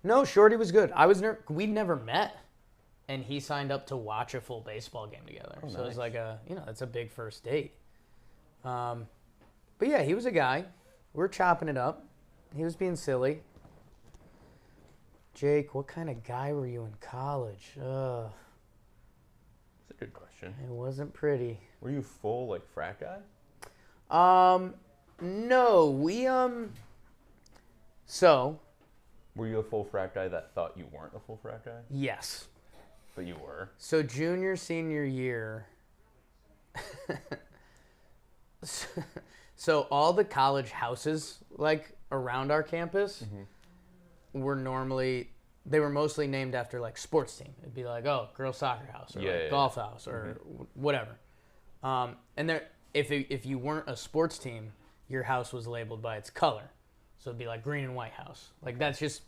No, Shorty was good. We'd never met, and he signed up to watch a full baseball game together. So it was nice. like that's a big first date. But yeah, he was a guy. We were chopping it up. He was being silly. Jake, what kind of guy were you in college? That's a good question. It wasn't pretty. Were you full like frat guy? No, we So, Were you a full frat guy that thought you weren't a full frat guy, yes. but you were? So junior, senior year, So all the college houses like around our campus were mostly named after like sports team. It'd be like, oh, girls soccer house or golf house or whatever. And if you weren't a sports team, your house was labeled by its color. So it'd be like green and white house. Like that's just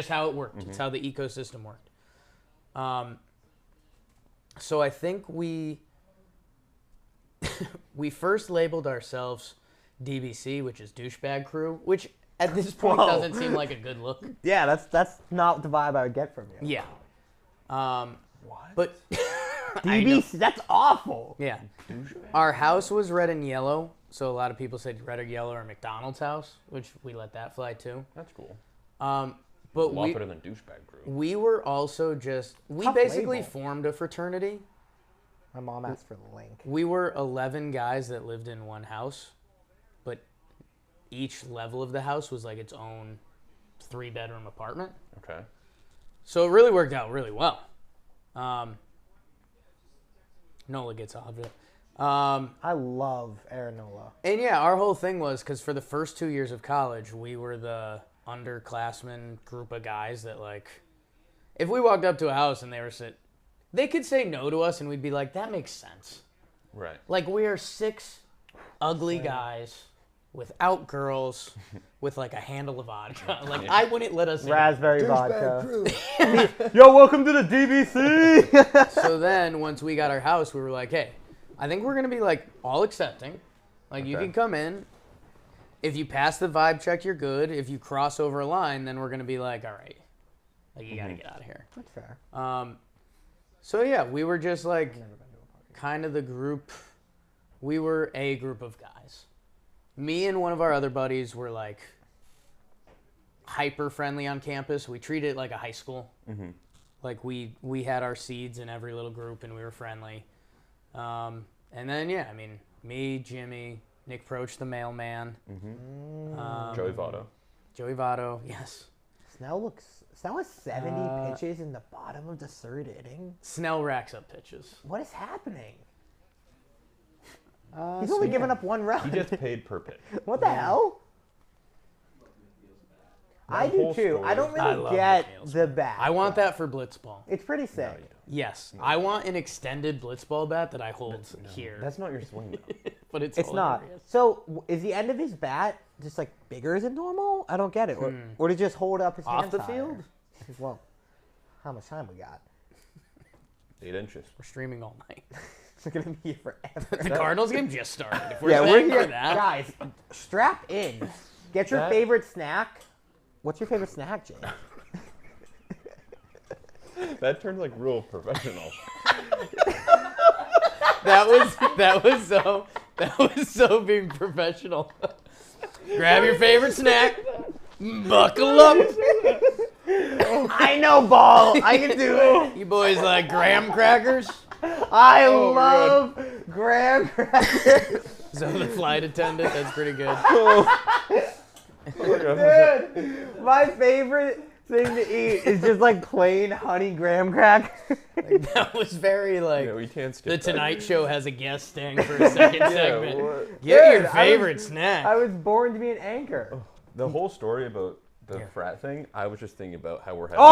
how it worked. It's how the ecosystem worked. So I think we first labeled ourselves DBC, which is douchebag crew, which at this point doesn't seem like a good look. Yeah, that's not the vibe I would get from you. Yeah. What? But DBC, that's awful. yeah. Our house was red and yellow, so a lot of people said red or yellow or McDonald's house, which we let that fly too. That's cool. But A lot better than douchebag crew. we were also we Tough basically label. formed a fraternity. My mom asked for the link. We were 11 guys that lived in one house, but each level of the house was like its own 3-bedroom apartment. Okay. So it really worked out really well. Nola gets off of it. I love Aranola. And yeah, our whole thing was because for the first 2 years of college, we were the underclassmen group of guys that like, if we walked up to a house and they could say no to us and we'd be like, that makes sense. Right. Like we are 6 ugly guys without girls with like a handle of vodka. Like I wouldn't let us in. Raspberry Douchebag vodka. crew. Yo, welcome to the DBC. So then once we got our house, we were like, hey, I think we're going to be like all accepting. Like you Okay. can come in. If you pass the vibe check, you're good. If you cross over a line, then we're going to be like, all right, like you got to get out of here. That's fair. So yeah, we were just like kind of the group. We were a group of guys. Me and one of our other buddies were like hyper friendly on campus. We treated it like a high school. Like we had our seeds in every little group and we were friendly. And then yeah, I mean me, Jimmy, Nick Proch, the mailman, Joey Votto. Joey Votto, yes. Snell has 70 pitches in the bottom of the 3rd inning. Snell racks up pitches. What is happening? He's only given up 1 run. He gets paid per pitch. What the hell? I do whole too. I don't story. I really love get McNeil's the bat. I want that for blitzball. It's pretty sick. Yes, I want an extended blitzball bat that I hold here. That's not your swing though. But it's not. hilarious. So is the end of his bat just like bigger than normal? I don't get it. Or to just hold up his Off hands the higher? field? Well, how much time we got? 8 inches. We're streaming all night. It's gonna be here forever. The Cardinals game just started. If we're Yeah, staying we're for here, that, guys. Strap in. Get your That- favorite snack. What's your favorite snack, Jay? That turned like real professional. that was so being professional. Grab your favorite snack. Buckle up. I know ball. I can do it. You boys like graham crackers? I love graham crackers. So the flight attendant, that's pretty good. Dude, my favorite thing to eat is just like plain honey graham crackers. That was very like Yeah, we can't skip The that. Tonight Show has a guest staying for a second segment. what- Get Dude, your I favorite was- snack. I was born to be an anchor. The whole story about the frat thing, I was just thinking about how we're having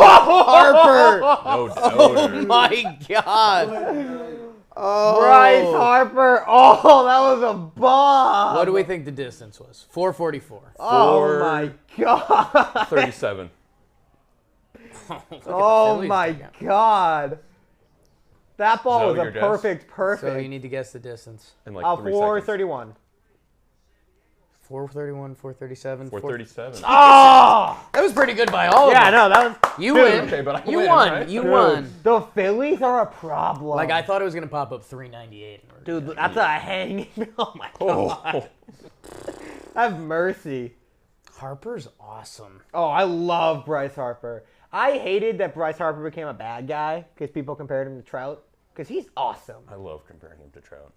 Harper! no Oh donor. my god! Oh. Bryce Harper. Oh, that was a bomb. What do we think the distance was? 444. Oh my god. 37. Look at the Oh Phillies my dugout. god. That Is ball that was your a guess? perfect. So you need to guess the distance. In like 3 seconds. 431. 431, 437, 437. Oh! That was pretty good by all of Yeah, them. no, that was. You Dude, win. okay, but I you win, won. right? You Dude. won. The Phillies are a problem. Like I thought it was gonna pop up 398. Dude, that's a hanging. Oh my god. Oh. Have mercy. Harper's awesome. Oh, I love Bryce Harper. I hated that Bryce Harper became a bad guy because people compared him to Trout because he's awesome. I love comparing him to Trout.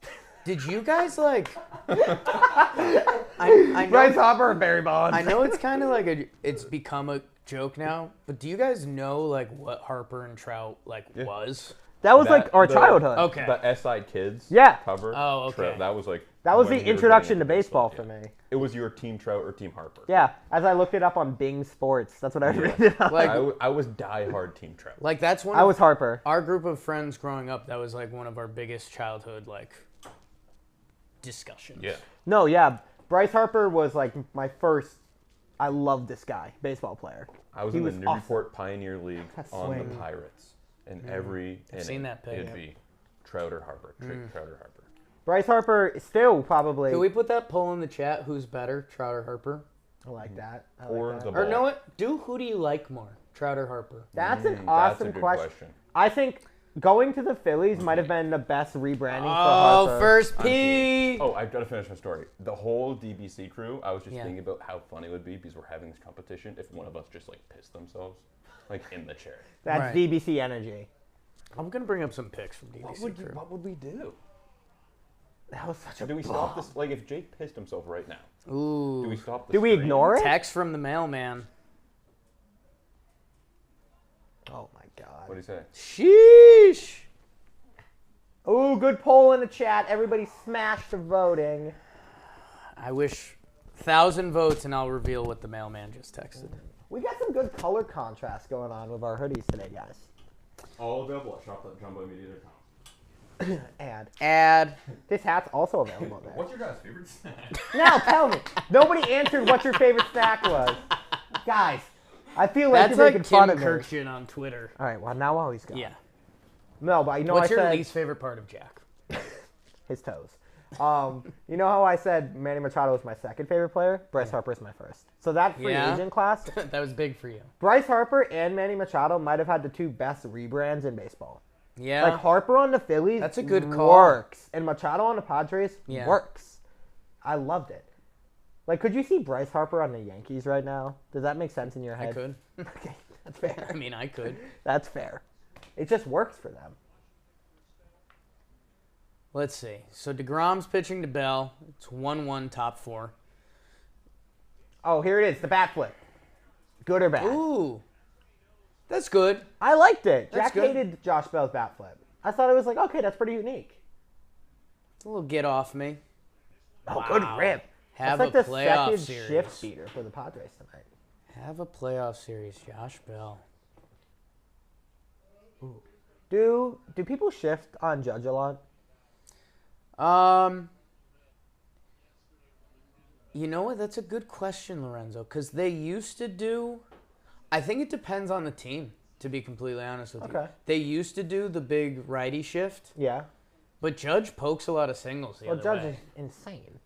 Did you guys like? I Bryce know. Harper and Barry Bonds. I know it's kind of like it's become a joke now, but do you guys know like what Harper and Trout like was? That was like our the- childhood. Okay. The S.I. Kids Yeah. cover. Oh, okay. Trout, that was like. That was when the we were introduction getting to into baseball for yeah. me. It was your Team Trout or Team Harper. Yeah, as I looked it up on Bing Sports, that's what I read it on. Like- I was diehard Team Trout. Like that's one. I of was Harper. our group of friends growing up. That was like one of our biggest childhood like discussions. Yeah. No, yeah, Bryce Harper was like my first. I loved this guy, baseball player. I was He in the was Newport Pioneer League That on the swing. Pirates, and every inning seen that pic. it'd be Trout or Harper, Trout or Harper. Bryce Harper still probably. Can we put that poll in the chat? Who's better, Trout or Harper? I like that. I Or like the that. Or ball. know what? Who do you like more, Trout or Harper? That's an That's awesome a good question. I think going to the Phillies might have been the best rebranding for Oh, Harper. first P. Oh, I've got to finish my story. The whole DBC crew, I was just Yeah. thinking about how funny it would be because we're having this competition if one of us just like pissed themselves, like in the chair. That's Right. DBC energy. I'm gonna bring up some pics from DBC crew. What would we do? That was such a. Do we stop this? Like, if Jake pissed himself right now, Ooh. do we stop the Do we stream? ignore it? Text from the mailman. Oh my god. What do you say? Sheesh. Oh, good poll in the chat. Everybody smash the voting. I wish 1,000 votes and I'll reveal what the mailman just texted. We got some good color contrast going on with our hoodies today, guys. All available at shop.jumbomedia.com. Ad. This hat's also available there. What's your guys' favorite snack? Now tell me. Nobody answered what your favorite snack was. Guys, I feel like That's you're like making fun Kim of me. Kirkjian on Twitter. All right, well, now he's gone. Yeah. No, but you know What's I your said least favorite part of Jack? his toes. You know how I said Manny Machado was my second favorite player? Bryce Harper is my first. So that free Yeah. agent class, That was big for you. Bryce Harper and Manny Machado might have had the two best rebrands in baseball. Yeah. Like Harper on the Phillies, That's a good call. works, and Machado on the Padres Yeah. works. I loved it. Like, could you see Bryce Harper on the Yankees right now? Does that make sense in your I head? could. Okay, that's fair. I mean, I could. That's fair. It just works for them. Let's see. So DeGrom's pitching to Bell. It's 1-1 top four. Oh, here it is, the bat flip. Good or bad? Ooh. That's good. I liked it. That's Jack good. hated Josh Bell's bat flip. I thought it was like, okay, that's pretty unique. It's a little get off me. Oh, Wow. good rip. Have That's a like the playoff second series. shift beater for the Padres tonight. Have a playoff series, Josh Bell. Do people shift on Judge a lot? You know what? That's a good question, Lorenzo. Because they used to do. I think it depends on the team. To be completely honest with you, Okay. they used to do the big righty shift, Yeah. but Judge pokes a lot of singles the Well, other Judge way. is insane.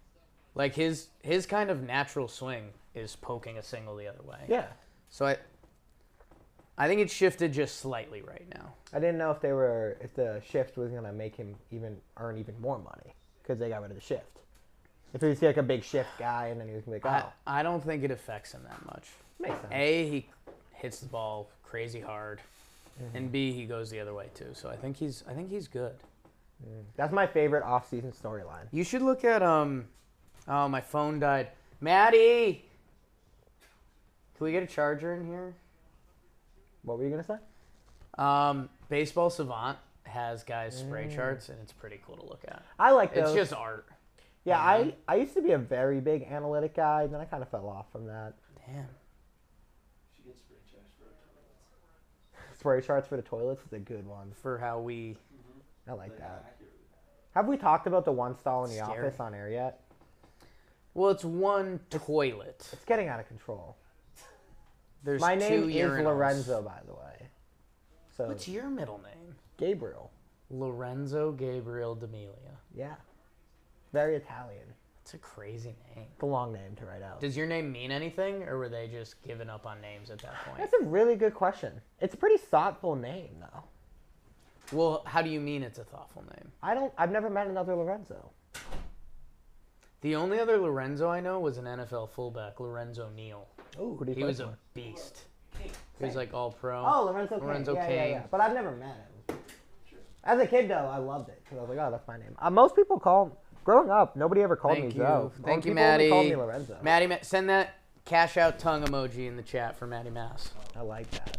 Like his kind of natural swing is poking a single the other way. Yeah. So I think it's shifted just slightly right now. I didn't know if the shift was gonna make him earn even more money because they got rid of the shift. If he was like a big shift guy and then he was gonna be like, oh, I don't think it affects him that much. makes sense. A, he hits the ball crazy hard, and B, he goes the other way too. So I think he's good. That's my favorite off-season storyline. You should look at oh, my phone died. Maddie, can we get a charger in here? What were you gonna say? Baseball Savant has guys spray charts, and it's pretty cool to look at. I like those. It's just art. Yeah, I used to be a very big analytic guy, then I kind of fell off from that. Damn. She gets spray charts for her toilets. Spray charts for the toilets is a good one. For how we. I like that. Have we talked about the one stall in the Scary. office on air yet? Well, it's one toilet. It's getting out of control. There's My two name is urinals. Lorenzo, by the way. So What's your middle name? Gabriel. Lorenzo Gabriel D'Amelia. Yeah. Very Italian. That's a crazy name. It's a long name to write out. Does your name mean anything, or were they just giving up on names at that point? That's a really good question. It's a pretty thoughtful name, though. Well, how do you mean it's a thoughtful name? I've never met another Lorenzo. The only other Lorenzo I know was an NFL fullback, Lorenzo Neal. Oh, who did He was a beast. He was like all pro. Oh, Lorenzo King. Lorenzo Yeah. King. But I've never met him. As a kid, though, I loved it because I was like, oh, that's my name. Most people growing up, nobody ever called Thank me you. Joe. Thank you, People only Maddie. called me Lorenzo. Maddie, send that cash out tongue emoji in the chat for Maddie Mass. I like that.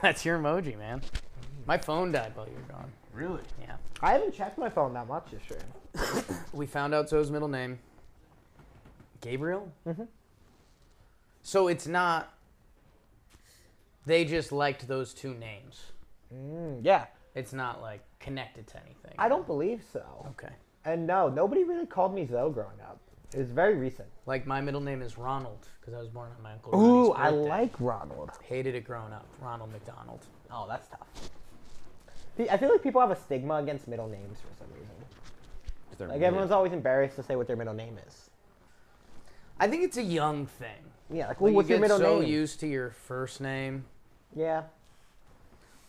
That's your emoji, man. My phone died while you were gone. Really? Yeah. I haven't checked my phone that much this year. We found out Zoe's middle name. Gabriel? Mm-hmm. So it's not... They just liked those two names. Yeah. It's not, like, connected to anything. I don't believe so. Okay. And no, nobody really called me Zoe growing up. It was very recent. Like, my middle name is Ronald, because I was born on my Uncle Ooh, Ronnie's I birthday. like Ronald. Hated it growing up. Ronald McDonald. Oh, that's tough. I feel like people have a stigma against middle names for some reason. Like, everyone's always embarrassed to say what their middle name is. I think it's a young thing. Yeah, like, Like, well, what's you your get middle so name? used to your first name. Yeah.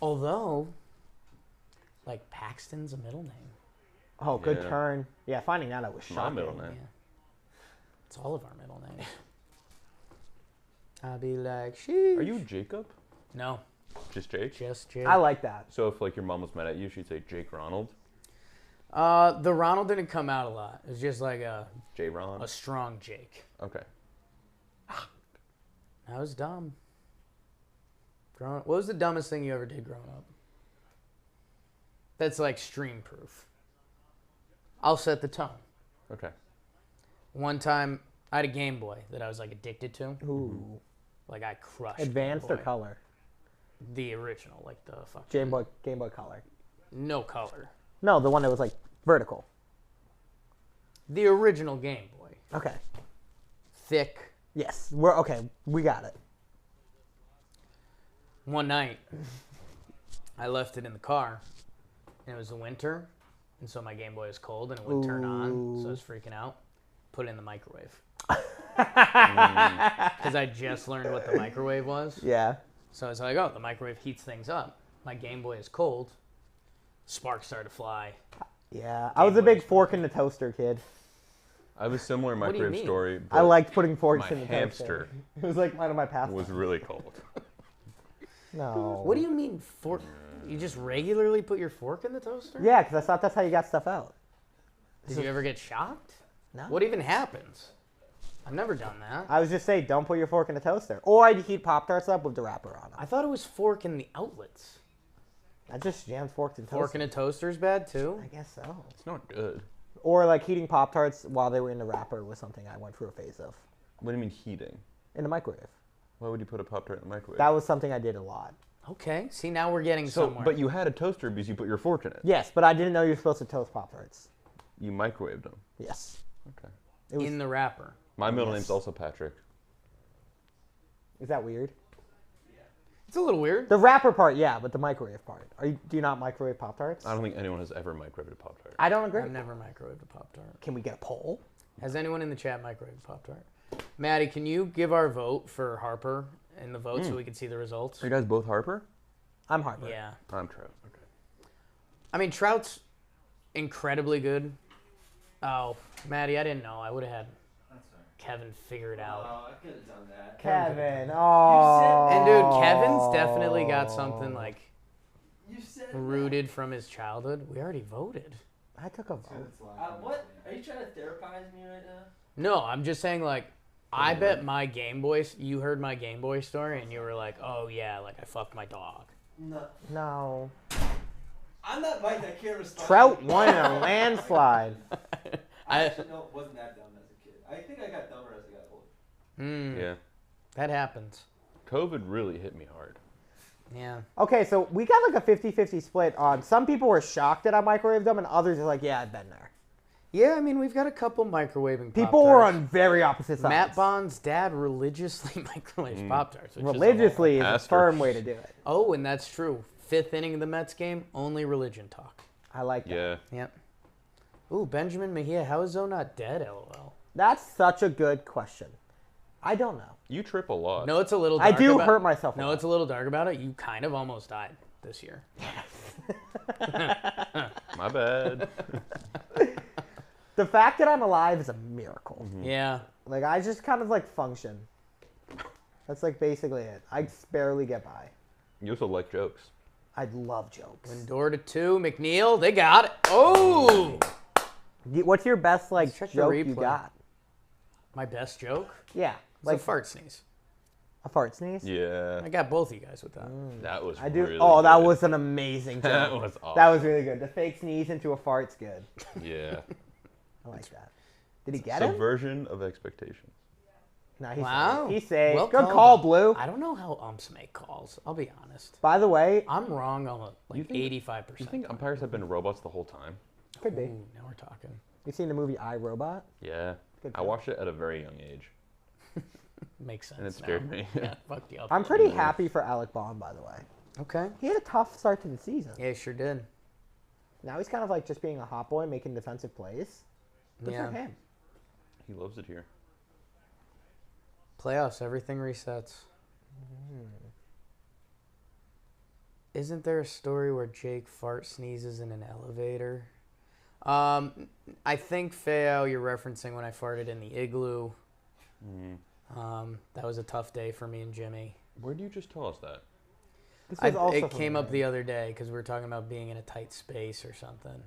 Although, like, Paxton's a middle name. Oh, good Yeah. turn. Yeah, finding that out was My shocking. middle name. Yeah. It's all of our middle names. I'll be like, sheesh. Are you Jacob? No, Just Jake? just Jake. I like that. So if like your mom was mad at you, she'd say Jake Ronald, The Ronald didn't come out a lot. It was just like a J Ron. strong Jake. Okay. That was dumb. What was the dumbest thing you ever did growing up? That's like stream proof. I'll set the tone. Okay. One time, I had a Game Boy that I was like addicted to. Ooh. Like I crushed. Advanced Game or Boy. color? The original, like the fucking Game Boy Color. no color. No, the one that was like vertical. The original Game Boy, Okay. thick. Yes. We're okay. We got it. One night, I left it in the car, and it was the winter, and so my Game Boy was cold and it wouldn't turn on, so I was freaking out. Put it in the microwave. Because I just learned what the microwave was. Yeah. So I was like, oh, the microwave heats things up. My Game Boy is cold. Sparks started to fly. Yeah. I was a big fork in the toaster kid. I have a similar What do you microwave mean? story. I but liked putting forks my in the hamster toaster. It was like one of my pastimes. was really cold. No. What do you mean fork? You just regularly put your fork in the toaster? Yeah, because I thought that's how you got stuff out. Did you ever get shocked? No. What even happens? I've never done that. I was just saying, don't put your fork in the toaster. Or I'd heat Pop-Tarts up with the wrapper on them. I thought it was fork in the outlets. I just jammed forks in toaster. Fork in a toaster is bad too. I guess so. It's not good. Or like heating Pop-Tarts while they were in the wrapper was something I went through a phase of. What do you mean heating? In the microwave. Why would you put a Pop-Tart in the microwave? That was something I did a lot. Okay, see now we're getting so, somewhere. but you had a toaster because you put your fork in it. Yes, but I didn't know you were supposed to toast Pop-Tarts. You microwaved them. Yes. Okay. It was, in the wrapper. My middle Yes. name's also Patrick. is that weird? It's a little weird. The wrapper part, yeah, but the microwave part. Do you not microwave Pop-Tarts? I don't think anyone has ever microwaved a Pop-Tart. I don't agree. I've never microwaved a Pop-Tart. Can we get a poll? Has anyone in the chat microwaved a Pop-Tart? Maddie, can you give our vote for Harper in the vote so we can see the results? Are you guys both Harper? I'm Harper. Yeah. I'm Trout. Okay. I mean, Trout's incredibly good. Oh, Maddie, I didn't know. I would have had That's fine. Kevin figure it out. Oh, I could have done that. Kevin. Oh. And dude, Kevin's definitely got something like You said rooted from his childhood. We already voted. I took a vote. What? Are you trying to therapize me right now? No, I'm just saying like I bet my Game Boy, you heard my Game Boy story and you were like, oh yeah, like I fucked my dog. No. No. I'm not Mike. I can't respond. Trout won in a landslide. I actually wasn't that dumb as a kid. I think I got dumber as I got older. Yeah. That happens. COVID really hit me hard. Yeah. Okay, so we got like a 50-50 split on some people were shocked that I microwaved them and others are like, yeah, I've been there. Yeah, I mean, we've got a couple microwaving People were Pop-Tarts. on very opposite sides. Matt Bond's dad religiously microwaves Pop-Tarts. which is a whole- Religiously is a Pastor. firm way to do it. Oh, and that's true. Fifth inning of the Mets game, only religion talk. I like that. Yeah. Yep. Ooh, Benjamin Mejia, how is Zoe not dead, LOL? That's such a good question. I don't know. You trip a lot. No, it's a little I dark do about- hurt myself a No, lot. it's a little dark about it. You kind of almost died this year. My bad. The fact that I'm alive is a miracle. Yeah. Like, I just kind of like function. That's like basically it. I barely get by. You also like jokes. I love jokes. Lindor to 2, McNeil, they got it. Oh! What's your best like check the joke you replay. got? My best joke? Yeah, Like like fart sneeze. A fart sneeze? Yeah. I got both of you guys with that. That was I do. really Oh, that good. was an amazing joke. That was awesome. That was really good. The fake sneeze into a fart's good. Yeah. I like that. Did he get him? Subversion of expectations. No, he's Wow. safe. He's safe. Well Good called. call, Blue. I don't know how umps make calls. I'll be honest. By the way, I'm wrong on like think- 85%. You think umpires have been robots the whole time? could be. Ooh, now we're talking. You seen the movie I, Robot? Yeah. Good I job. watched it at a very young age, Makes sense. and it scared now. me. Yeah, fuck the up. I'm pretty happy for Alec Bond, by the way. Okay. He had a tough start to the season. Yeah, sure did. Now he's kind of like just being a hot boy, making defensive plays. Good Yeah. for him. He loves it here. Playoffs, everything resets. Isn't there a story where Jake fart sneezes in an elevator? I think, Feo, you're referencing when I farted in the igloo. That was a tough day for me and Jimmy. Where do you just tell us that? This was also It from came up Aaron. the other day because we were talking about being in a tight space or something.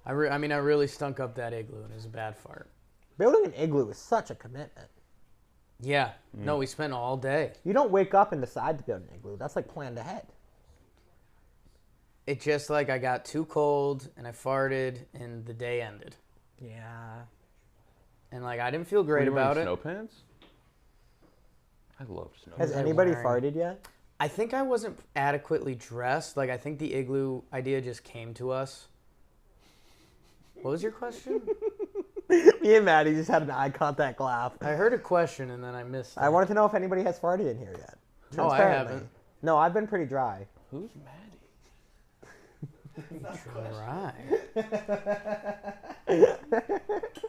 I really stunk up that igloo, and it was a bad fart. Building an igloo is such a commitment. Yeah. No, we spent all day. You don't wake up and decide to build an igloo. That's like planned ahead. It just like I got too cold and I farted and the day ended. Yeah. And like I didn't feel great Were you wearing about it. snow pants? I love snow Has pants. I anybody wearing? farted yet? I think I wasn't adequately dressed. Like I think the igloo idea just came to us. What was your question? Me and Maddie just had an eye contact laugh. I heard a question and then I missed it. I wanted to know if anybody has farted in here yet. Oh, I Transparently. haven't. No, I've been pretty dry. Who's Maddie? Right.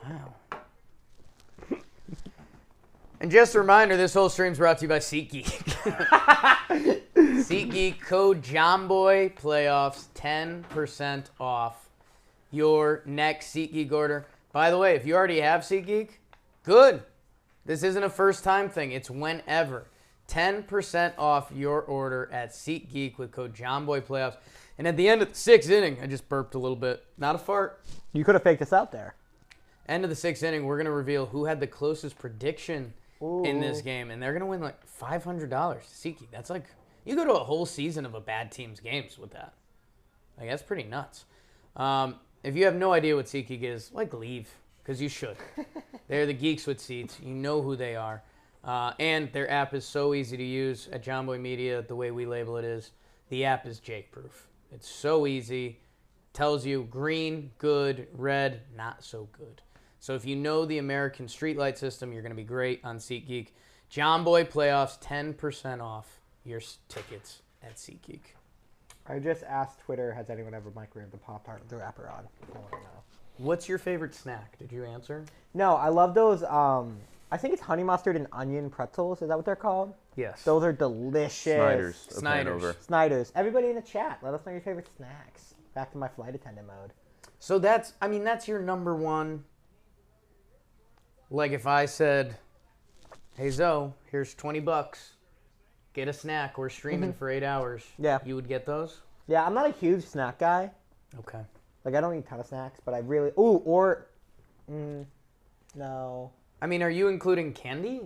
Wow. And just a reminder, this whole stream's brought to you by SeatGeek. SeatGeek code JOHNBOY playoffs 10% off your next SeatGeek order. By the way, if you already have SeatGeek, good. This isn't a first time thing. It's whenever. 10% off your order at SeatGeek with code JOHNBOY playoffs. And at the end of the sixth inning, I just burped a little bit. Not a fart. You could have faked us out there. End of the sixth inning, we're going to reveal who had the closest prediction in this game. And they're going to win like $500 to SeatGeek. That's like, you go to a whole season of a bad team's games with that. Like, that's pretty nuts. If you have no idea what SeatGeek is, like, leave. Because you should. They're the geeks with seats. You know who they are. And their app is so easy to use at John Boy Media. The way we label it is, the app is Jake-proof. It's so easy. Tells you green, good, red, not so good. So if you know the American streetlight system, you're going to be great on SeatGeek. John Boy Playoffs, 10% off your tickets at SeatGeek. I just asked Twitter, has anyone ever microwaved the Pop-Tart with the wrapper on? I want to know. What's your favorite snack? Did you answer? No, I love those, I think it's honey mustard and onion pretzels. Is that what they're called? Yes. Those are delicious. Snyder's. of Snyder's. Hanover. Snyder's. Everybody in the chat, let us know your favorite snacks. Back to my flight attendant mode. So that's your number one. Like if I said, hey Zoe, here's $20. Get a snack. We're streaming for 8 hours. Yeah. You would get those? Yeah, I'm not a huge snack guy. Okay. Like, I don't eat a ton of snacks, but I really... Ooh, or... no. I mean, are you including candy?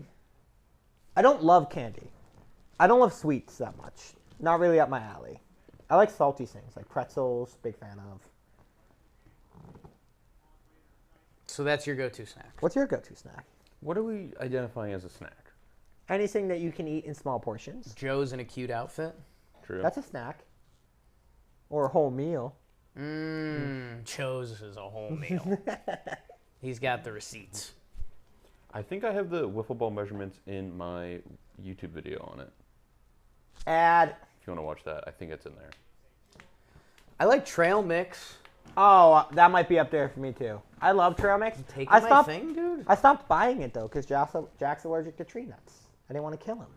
I don't love candy. I don't love sweets that much. Not really up my alley. I like salty things, like pretzels, big fan of. So that's your go-to snack. What's your go-to snack? What are we identifying as a snack? Anything that you can eat in small portions. Joe's in a cute outfit. True. That's a snack. Or a whole meal. Joe's is a whole meal. He's got the receipts. I think I have the wiffle ball measurements in my YouTube video on it. Add. If you want to watch that, I think it's in there. I like trail mix. Oh, that might be up there for me too. I love trail mix. Taking I my stopped. thing, dude. I stopped buying it though because Jack's allergic to tree nuts. I didn't want to kill him.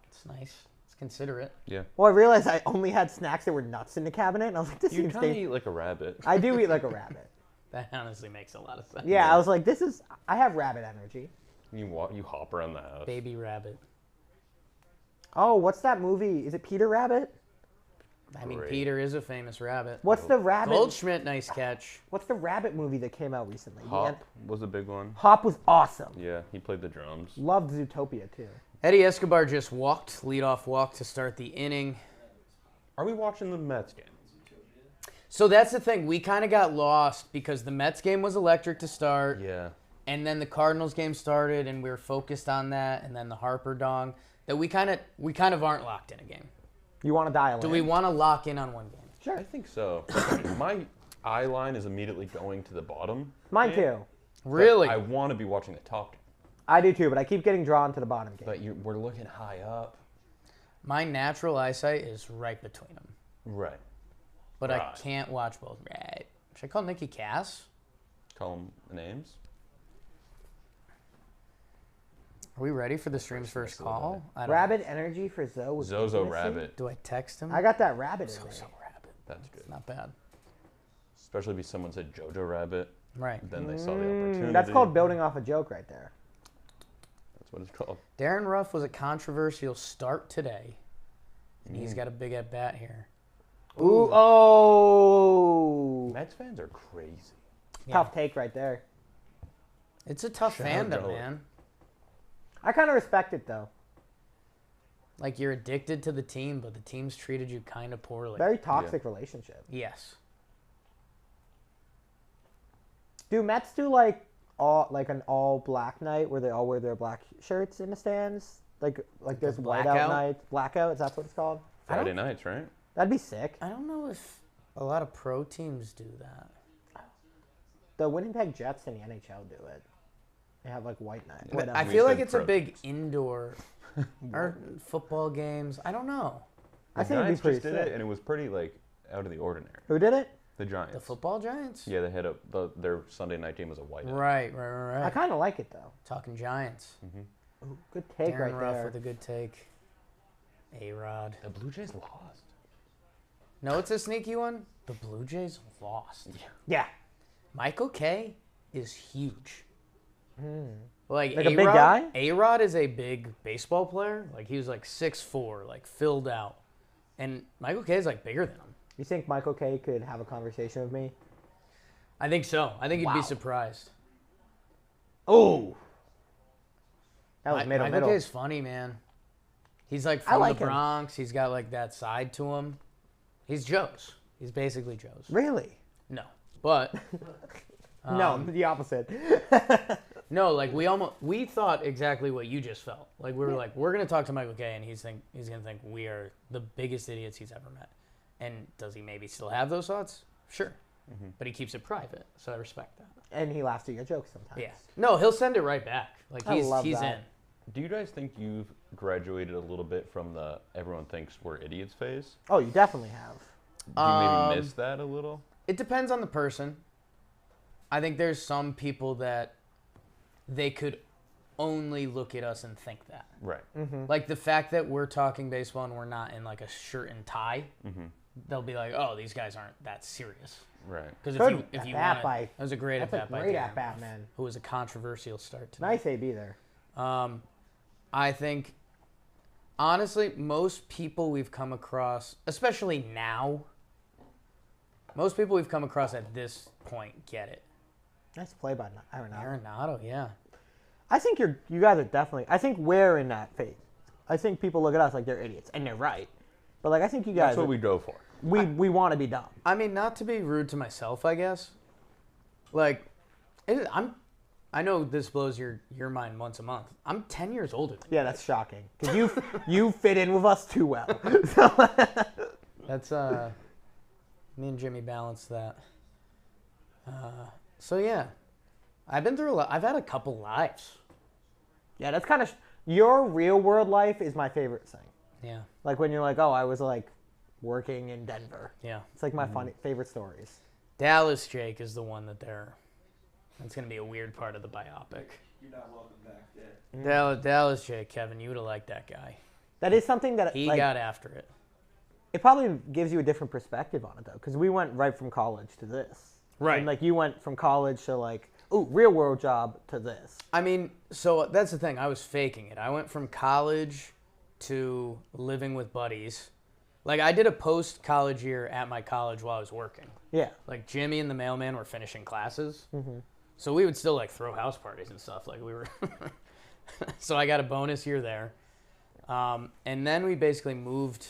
It's nice. It's considerate. Yeah. Well, I realized I only had snacks that were nuts in the cabinet, and I was like, "This You seems kind of dangerous." eat like a rabbit. I do eat like a rabbit. That honestly makes a lot of sense. Yeah, I was like, "This is." I have rabbit energy. You hop around the house. Baby rabbit. Oh, what's that movie? Is it Peter Rabbit? I mean, Great. Peter is a famous rabbit. What's the rabbit? Goldschmidt, nice catch. What's the rabbit movie that came out recently? Hop was a big one. Hop was awesome. Yeah, he played the drums. Loved Zootopia too. Eddie Escobar just walked, leadoff walk to start the inning. Are we watching the Mets game? So that's the thing. We kind of got lost because the Mets game was electric to start. Yeah. And then the Cardinals game started, and we were focused on that. And then the Harper dong. That we kind of aren't locked in a game. You want to dial Do in? we want to lock in on one game? Sure. I think so. My eye line is immediately going to the bottom. Mine game, too. but Really? I want to be watching the top game. I do too, but I keep getting drawn to the bottom game. But we're looking high up. My natural eyesight is right between them. Right. But I Right. can't watch both. Right. Should I call Nikki Cass? Call them names. Are we ready for the stream's first call? I don't Rabbit energy for Zoe. with Zozo intimacy? Rabbit. Do I text him? I got that rabbit in Zozo there. Rabbit. That's good. Not bad. Especially if someone said Jojo Rabbit, Right. then they saw the opportunity. That's called building off a joke right there. That's what it's called. Darren Ruff was a controversial start today. And he's got a big at bat here. Ooh, oh. Mets fans are crazy. Tough take right there. It's a tough Shout fandom, out. man. I kind of respect it though. Like you're addicted to the team, but the team's treated you kind of poorly. Very toxic relationship. Yes. Do Mets do like an all black night where they all wear their black shirts in the stands? Like there's whiteout blackout? night, blackout. Is that what it's called? Friday nights, right? That'd be sick. I don't know if a lot of pro teams do that. The Winnipeg Jets in the NHL do it. They have like white night. But Whatever. I We feel like said it's a pro big indoor or football games. I don't know. I The think it'd be Giants pretty just did sick. it, and it was pretty like out of the ordinary. Who did it? The Giants. The football Giants? Yeah, they had their Sunday night game was a whiteout. Right. I kind of like it though. Talking Giants. Ooh, good take Darren right Ruff there. with a good take. A-Rod. The Blue Jays lost. No, it's a sneaky one. The Blue Jays lost. Yeah. Michael K is huge. Like a big guy? A-Rod is a big baseball player. Like he was like 6'4", like filled out. And Michael K is like bigger than him. You think Michael K could have a conversation with me? I think so. I think you'd be Wow. surprised. Oh. That was middle. Michael K's funny, man. He's like I from like the him. Bronx. He's got like that side to him. He's Joe's. He's basically Joe's. Really? No, but No, the opposite. no, like we thought exactly what you just felt. Like we were like, we're gonna talk to Michael K, and he's gonna think we are the biggest idiots he's ever met. And does he maybe still have those thoughts? Sure, but he keeps it private, so I respect that. And he laughs at your jokes sometimes. Yeah, no, he'll send it right back. Like I love he's that. in. Do you guys think you've graduated a little bit from the everyone thinks we're idiots phase? Oh, you definitely have. Do you maybe miss that a little? It depends on the person. I think there's some people that they could only look at us and think that. Right. Like the fact that we're talking baseball and we're not in like a shirt and tie, they'll be like, "Oh, these guys aren't that serious." Right. Because Good if you at-bat want, by- that was a great That's at-bat a by great Darren at-bat, Ruff, man. who was a controversial start tonight. Nice AB there. I think, honestly, most people we've come across, especially now, most people we've come across at this point get it. Nice play by Arenado. Arenado, yeah. I think you guys are definitely. I think we're in that phase. I think people look at us like they're idiots, and they're right. But like, I think you guys. That's what we go for. we want to be dumb. I mean, not to be rude to myself, I guess. Like, I know this blows your mind once a month. I'm 10 years older than you. Yeah, that's shocking because you fit in with us too well. That's me and Jimmy balanced that. So yeah, I've been through a lot. I've had a couple lives. Yeah, that's kind of your real world life is my favorite thing. Yeah, Like when you're like, oh, I was like working in Denver. yeah. It's like my favorite stories. Dallas Jake is the one that that's gonna be a weird part of the biopic. You're not welcome back there. Dallas Jake, Kevin, you would have liked that guy. That is something that He like, got after it. it probably gives you a different perspective on it though, because we went right from college to this. Right. And like you went from college to like, ooh, real world job to this. I mean, so that's the thing. I was faking it. I went from college to living with buddies Like, I did a post-college year at my college while I was working. Yeah. Like, Jimmy and the mailman were finishing classes. Mm-hmm. So we would still, like, throw house parties and stuff. Like, we were... So I got a bonus year there. And then we basically moved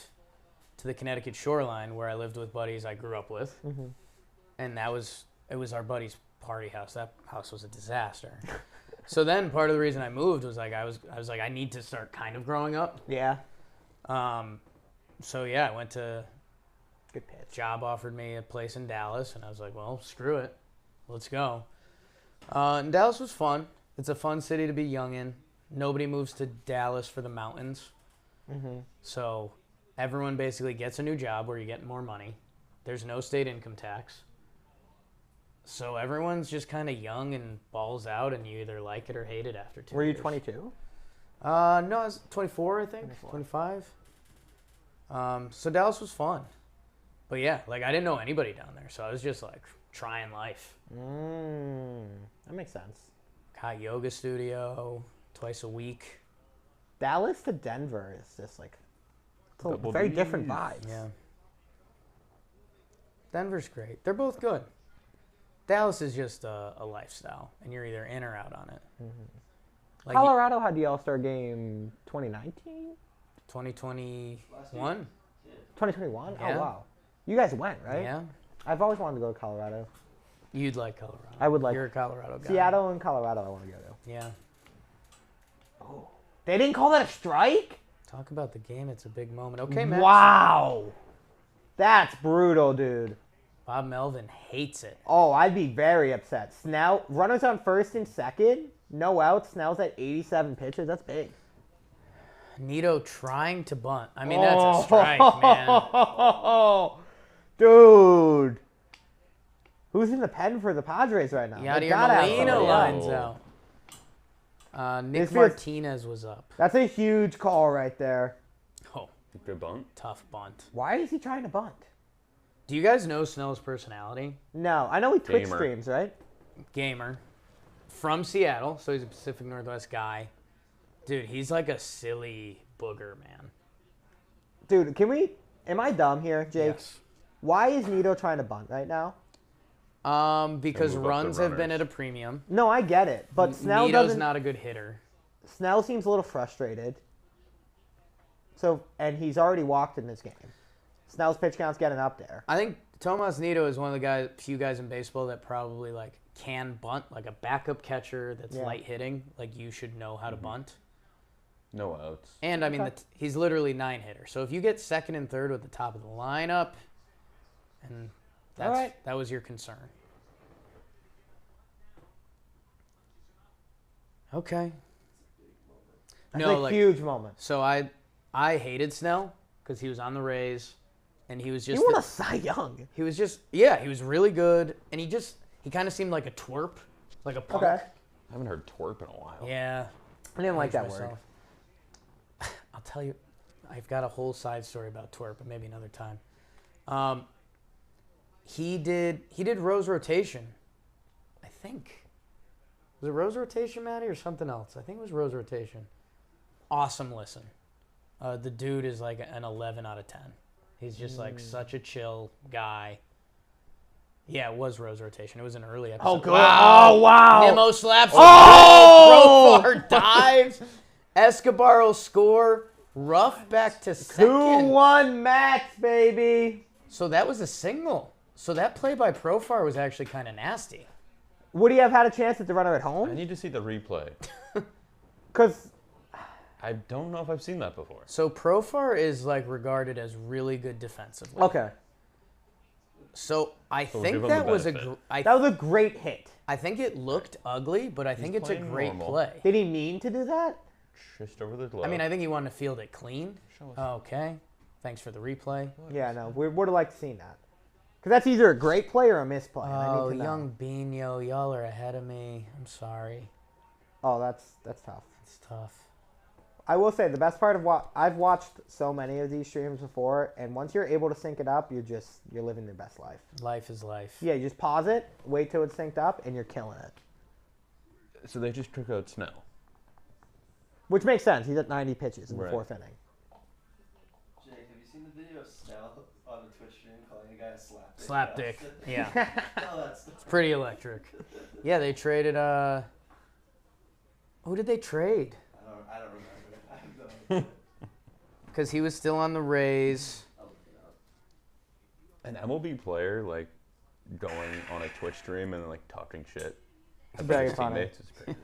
to the Connecticut shoreline where I lived with buddies I grew up with. Mm-hmm. And it was our buddy's party house. That house was a disaster. So then part of the reason I moved was like I was like, I need to start kind of growing up. Yeah. So yeah, I went to Good pitch. job offered me a place in Dallas, and I was like, well, screw it, let's go. And Dallas was fun. It's a fun city to be young in. Nobody moves to Dallas for the mountains. Mm-hmm. So everyone basically gets a new job where you get more money. There's no state income tax. So everyone's just kind of young and balls out, and you either like it or hate it after 2 Were you years. 22? No, I was 24, I think. 24. 25. So Dallas was fun. But yeah, like I didn't know anybody down there, so I was just like trying life. That makes sense. Hot yoga studio twice a week. Dallas to Denver is just like it's a Double very D's. different vibes. Yeah. Denver's great. They're both good. Dallas is just a lifestyle, and you're either in or out on it. Mm-hmm. Like Colorado had the All-Star game 2019? 2021. 2021? Yeah. Oh, wow. You guys went, right? Yeah. I've always wanted to go to Colorado. You'd like Colorado. I would like You're a Colorado guy. Seattle and Colorado I want to go to. Yeah. Oh. They didn't call that a strike? Talk about the game. It's a big moment. Okay, Matt. Wow. That's brutal, dude. Bob Melvin hates it. Oh, I'd be very upset. Snell, runners on first and second, no outs. Snell's at 87 pitches. That's big. Nito trying to bunt. I mean, that's a strike, man. Dude. Who's in the pen for the Padres right now? They Yadier gotta have Molina somebody. lines Oh. out. Nick This feels- Martinez was up. That's a huge call right there. Oh, Good bunt. tough bunt. Why is he trying to bunt? Do you guys know Snell's personality? No, I know he Twitch Gamer. streams, right? Gamer. From Seattle, so he's a Pacific Northwest guy. Dude, he's like a silly booger, man. Dude, am I dumb here, Jake? Yes. Why is Nito trying to bunt right now? Because move up the runs have been runners. at a premium. No, I get it, but Snell Nito's doesn't. not a good hitter. Snell seems a little frustrated. So, and he's already walked in this game. Snell's pitch count's getting up there. I think Tomas Nito is one of the few guys in baseball that probably like can bunt, like a backup catcher that's Yeah. light hitting. Like you should know how to bunt. No outs. And I mean, Okay. he's literally 9-hitter. So if you get second and third with the top of the lineup, and that was your concern. Okay. That's No, a like huge moment. so I hated Snell because he was on the Rays, and he was He just won a Cy Young. he was really good, and he kind of seemed like a twerp, like a punk. Okay. I haven't heard twerp in a while. Yeah. I didn't like hate that word. myself. I'll tell you, I've got a whole side story about twerp, but maybe another time. He did Rose rotation, I think. Was it Rose rotation, Maddie, or something else? I think it was Rose rotation. Awesome listen. The dude is like an 11 out of 10. He's just like such a chill guy. Yeah, it was Rose rotation. It was an early episode. Oh, good. Oh, wow. Nemo slaps. Oh! Profar dives. Escobar will score. Ruff back to second. 2-1 Mets, baby. So that was a single. So that play by Profar was actually kind of nasty. Would he have had a chance at the runner at I home? need to see the replay. Because I don't know if I've seen that before. So Profar is like regarded as really good defensively. okay, So I So we'll think give him that the was benefit. that was a great hit. I think it looked ugly, but I think it's a playing great normal. play. Did he mean to do that? Just over the glove. I mean, I think he wanted to field it clean. Show us. Okay. Thanks for the replay. Yeah, no, we would have liked to seen that. Because that's either a great play or a misplay. and I Oh, need to know. young Bino, y'all are ahead of me. I'm sorry. Oh, that's tough. It's tough. I will say the best part of what I've watched so many of these streams before, and once you're able to sync it up, you're living your best life. Life is life. Yeah, you just pause it, wait till it's synced up, and you're killing it. So they just took out Snell. Which makes sense. He's at 90 pitches in the Right. fourth inning. Jake, have you seen the video of guy a slapdick. Slapdick. Yeah. All that stuff. It's pretty electric. Yeah, they traded. Who did they trade? I don't remember. I have no idea. Because he was still on the Rays. I'll look it up. An MLB player like going on a Twitch stream and like talking shit. Very his funny. teammates is crazy.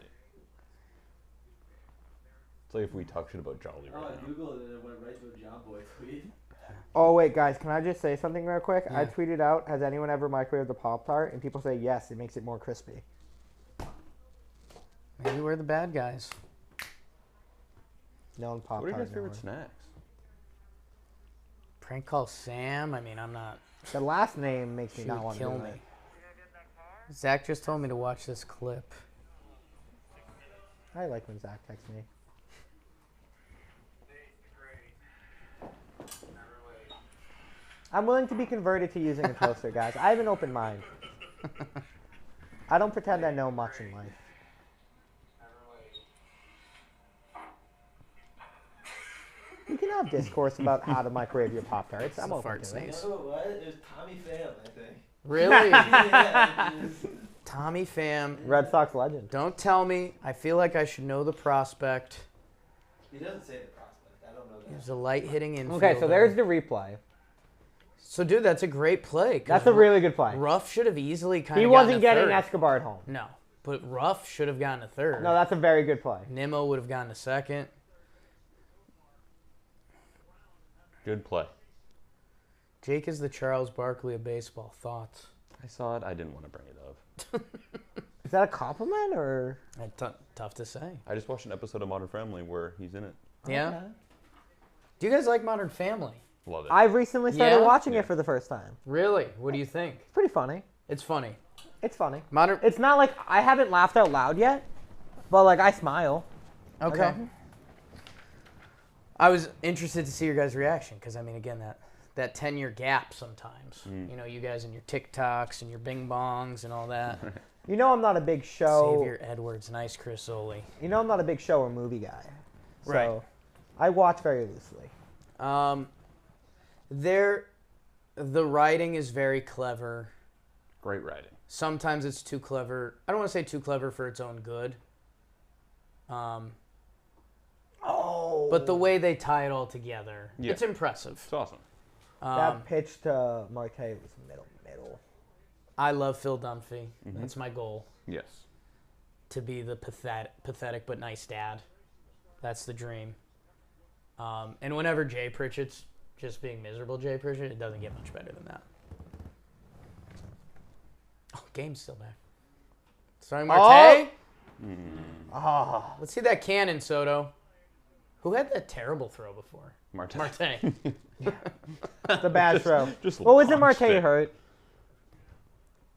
It's like if we talk shit about Jolly Oh, right I now. googled it and it went right to a John Boy tweet. Oh wait, guys, can I just say something real quick? I Yeah. tweeted out, "Has anyone ever microwaved a Pop-Tart?" And people say yes. It makes it more crispy. Maybe we're the bad guys. No one What are Pop-Tart. your guys' no favorite one. snacks? Prank call Sam. I mean, I'm not. The last name makes me She not would want to kill do me. it. Zach just told me to watch this clip. I like when Zach texts me. I'm willing to be converted to using a toaster, guys. I have an open mind. I don't pretend I know much in life. You can have discourse about how to microwave your Pop-Tarts. I'm a open fart to sneeze. it. Oh, what? It was Tommy Pham, I think. Really? Yeah, it is. Tommy Pham. Red Sox legend. Don't tell me. I feel like I should know the prospect. He doesn't say the prospect. I don't know that. He's a light hitting infielder. Okay, so there's the replay. So, dude, that's a great play. 'cause That's a really good play. Ruff should have easily kind of. He wasn't getting Escobar at home. No, but Ruff should have gotten a third. No, that's a very good play. Nimmo would have gotten a second. Good play. Jake is the Charles Barkley of baseball. Thoughts? I saw it. I didn't want to bring it up. Is that a compliment or? Tough to say. I just watched an episode of Modern Family where he's in it. Yeah. Okay. Do you guys like Modern Family? Love it. I've recently started Yeah? watching Yeah. it for the first time. Really? What do you think? It's pretty funny. It's funny. It's funny. Modern. It's not like I haven't laughed out loud yet, but like I smile. Okay. Okay. I was interested to see your guys' reaction because I mean, again, that 10-year gap sometimes. You know, you guys and your TikToks and your Bing Bongs and all that. You know I'm not a big show. Xavier Edwards, nice Chris Oli. You know I'm not a big show or movie guy. So Right. I watch very loosely. The writing is very clever. Great writing. Sometimes it's too clever. I don't want to say too clever for its own good. But the way they tie it all together, Yeah. it's impressive. It's awesome. That pitch to Marte was middle. I love Phil Dunphy. That's my goal, Yes. to be the pathetic but nice dad. That's the dream. And whenever Jay Pritchett's just being miserable Jay Pritchett, it doesn't get much better than that. Oh, game's still back. Starting Marte. Oh, Let's see that cannon, Soto. Who had that terrible throw before? Marte. Marte. the bad throw. Just Well, isn't launched Marte it. hurt?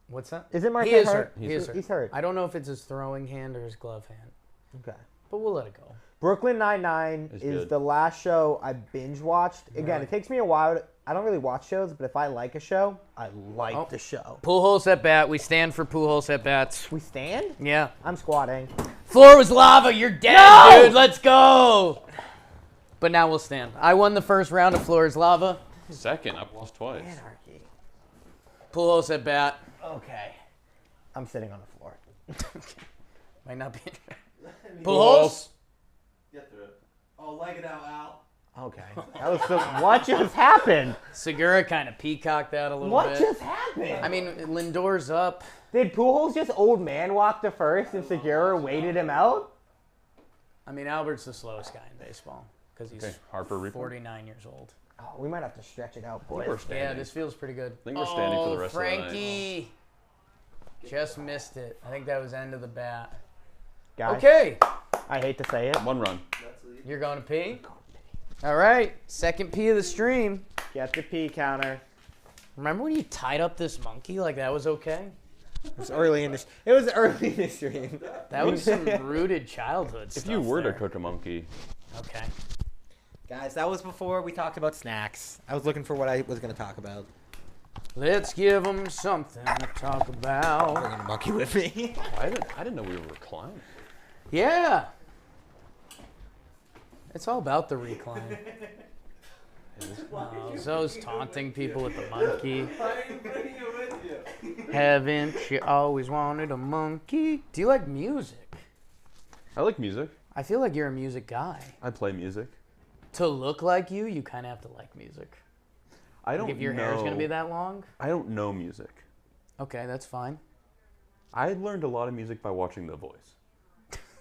What's that? Isn't Marte He is hurt? hurt. He is hurt. He's hurt. I don't know if it's his throwing hand or his glove hand, Okay. but we'll let it go. Brooklyn Nine-Nine It's is good. the last show I binge watched. Again, it takes me a while. I don't really watch shows, but if I like a show, I like Oh. the show. Pujols at bat. We stand for Pujols at bats. We stand? Yeah. I'm squatting. Floor was lava. You're dead, No! dude. Let's go. But now we'll stand. I won the first round of Floor is lava. Second. I've lost twice. Anarchy. Pujols at bat. Okay. I'm sitting on the floor. Might not be. I mean, Pujols. Get through it. Oh, leg it out, Al. Okay. That was the. What just happened? Segura kind of peacocked out a little What bit. just happened? I mean, Lindor's up. Did Pujols just old man walk to first and Segura waited him out? I mean, Albert's the slowest guy in baseball because he's Okay. Harper report. 49 years old. Oh, we might have to stretch it out, I think boys. we're standing. Yeah, this feels pretty good. I think we're standing for the rest of the night. Frankie. Just missed it. I think that was end of the bat. Guys, Okay. I hate to say it. One run. That's lead. You're going to pee? All right. Second pee of the stream. Get the pee counter. Remember when you tied up this monkey like that was okay? It was early in the stream. That was some rooted childhood stuff. If you were there. to cook a monkey, Okay. Guys, that was before we talked about snacks. I was looking for what I was going to talk about. Let's give them something to talk about. Bringing a monkey with me. I didn't know we were reclining. Yeah. It's all about the recline. Zoe's taunting people with the monkey. Why are you bringing it with you? Haven't you always wanted a monkey? Do you like music? I like music. I feel like you're a music guy. I play music. To look like you kind of have to like music. I don't If your hair's going to be that long? I don't know music. Okay, that's fine. I learned a lot of music by watching The Voice.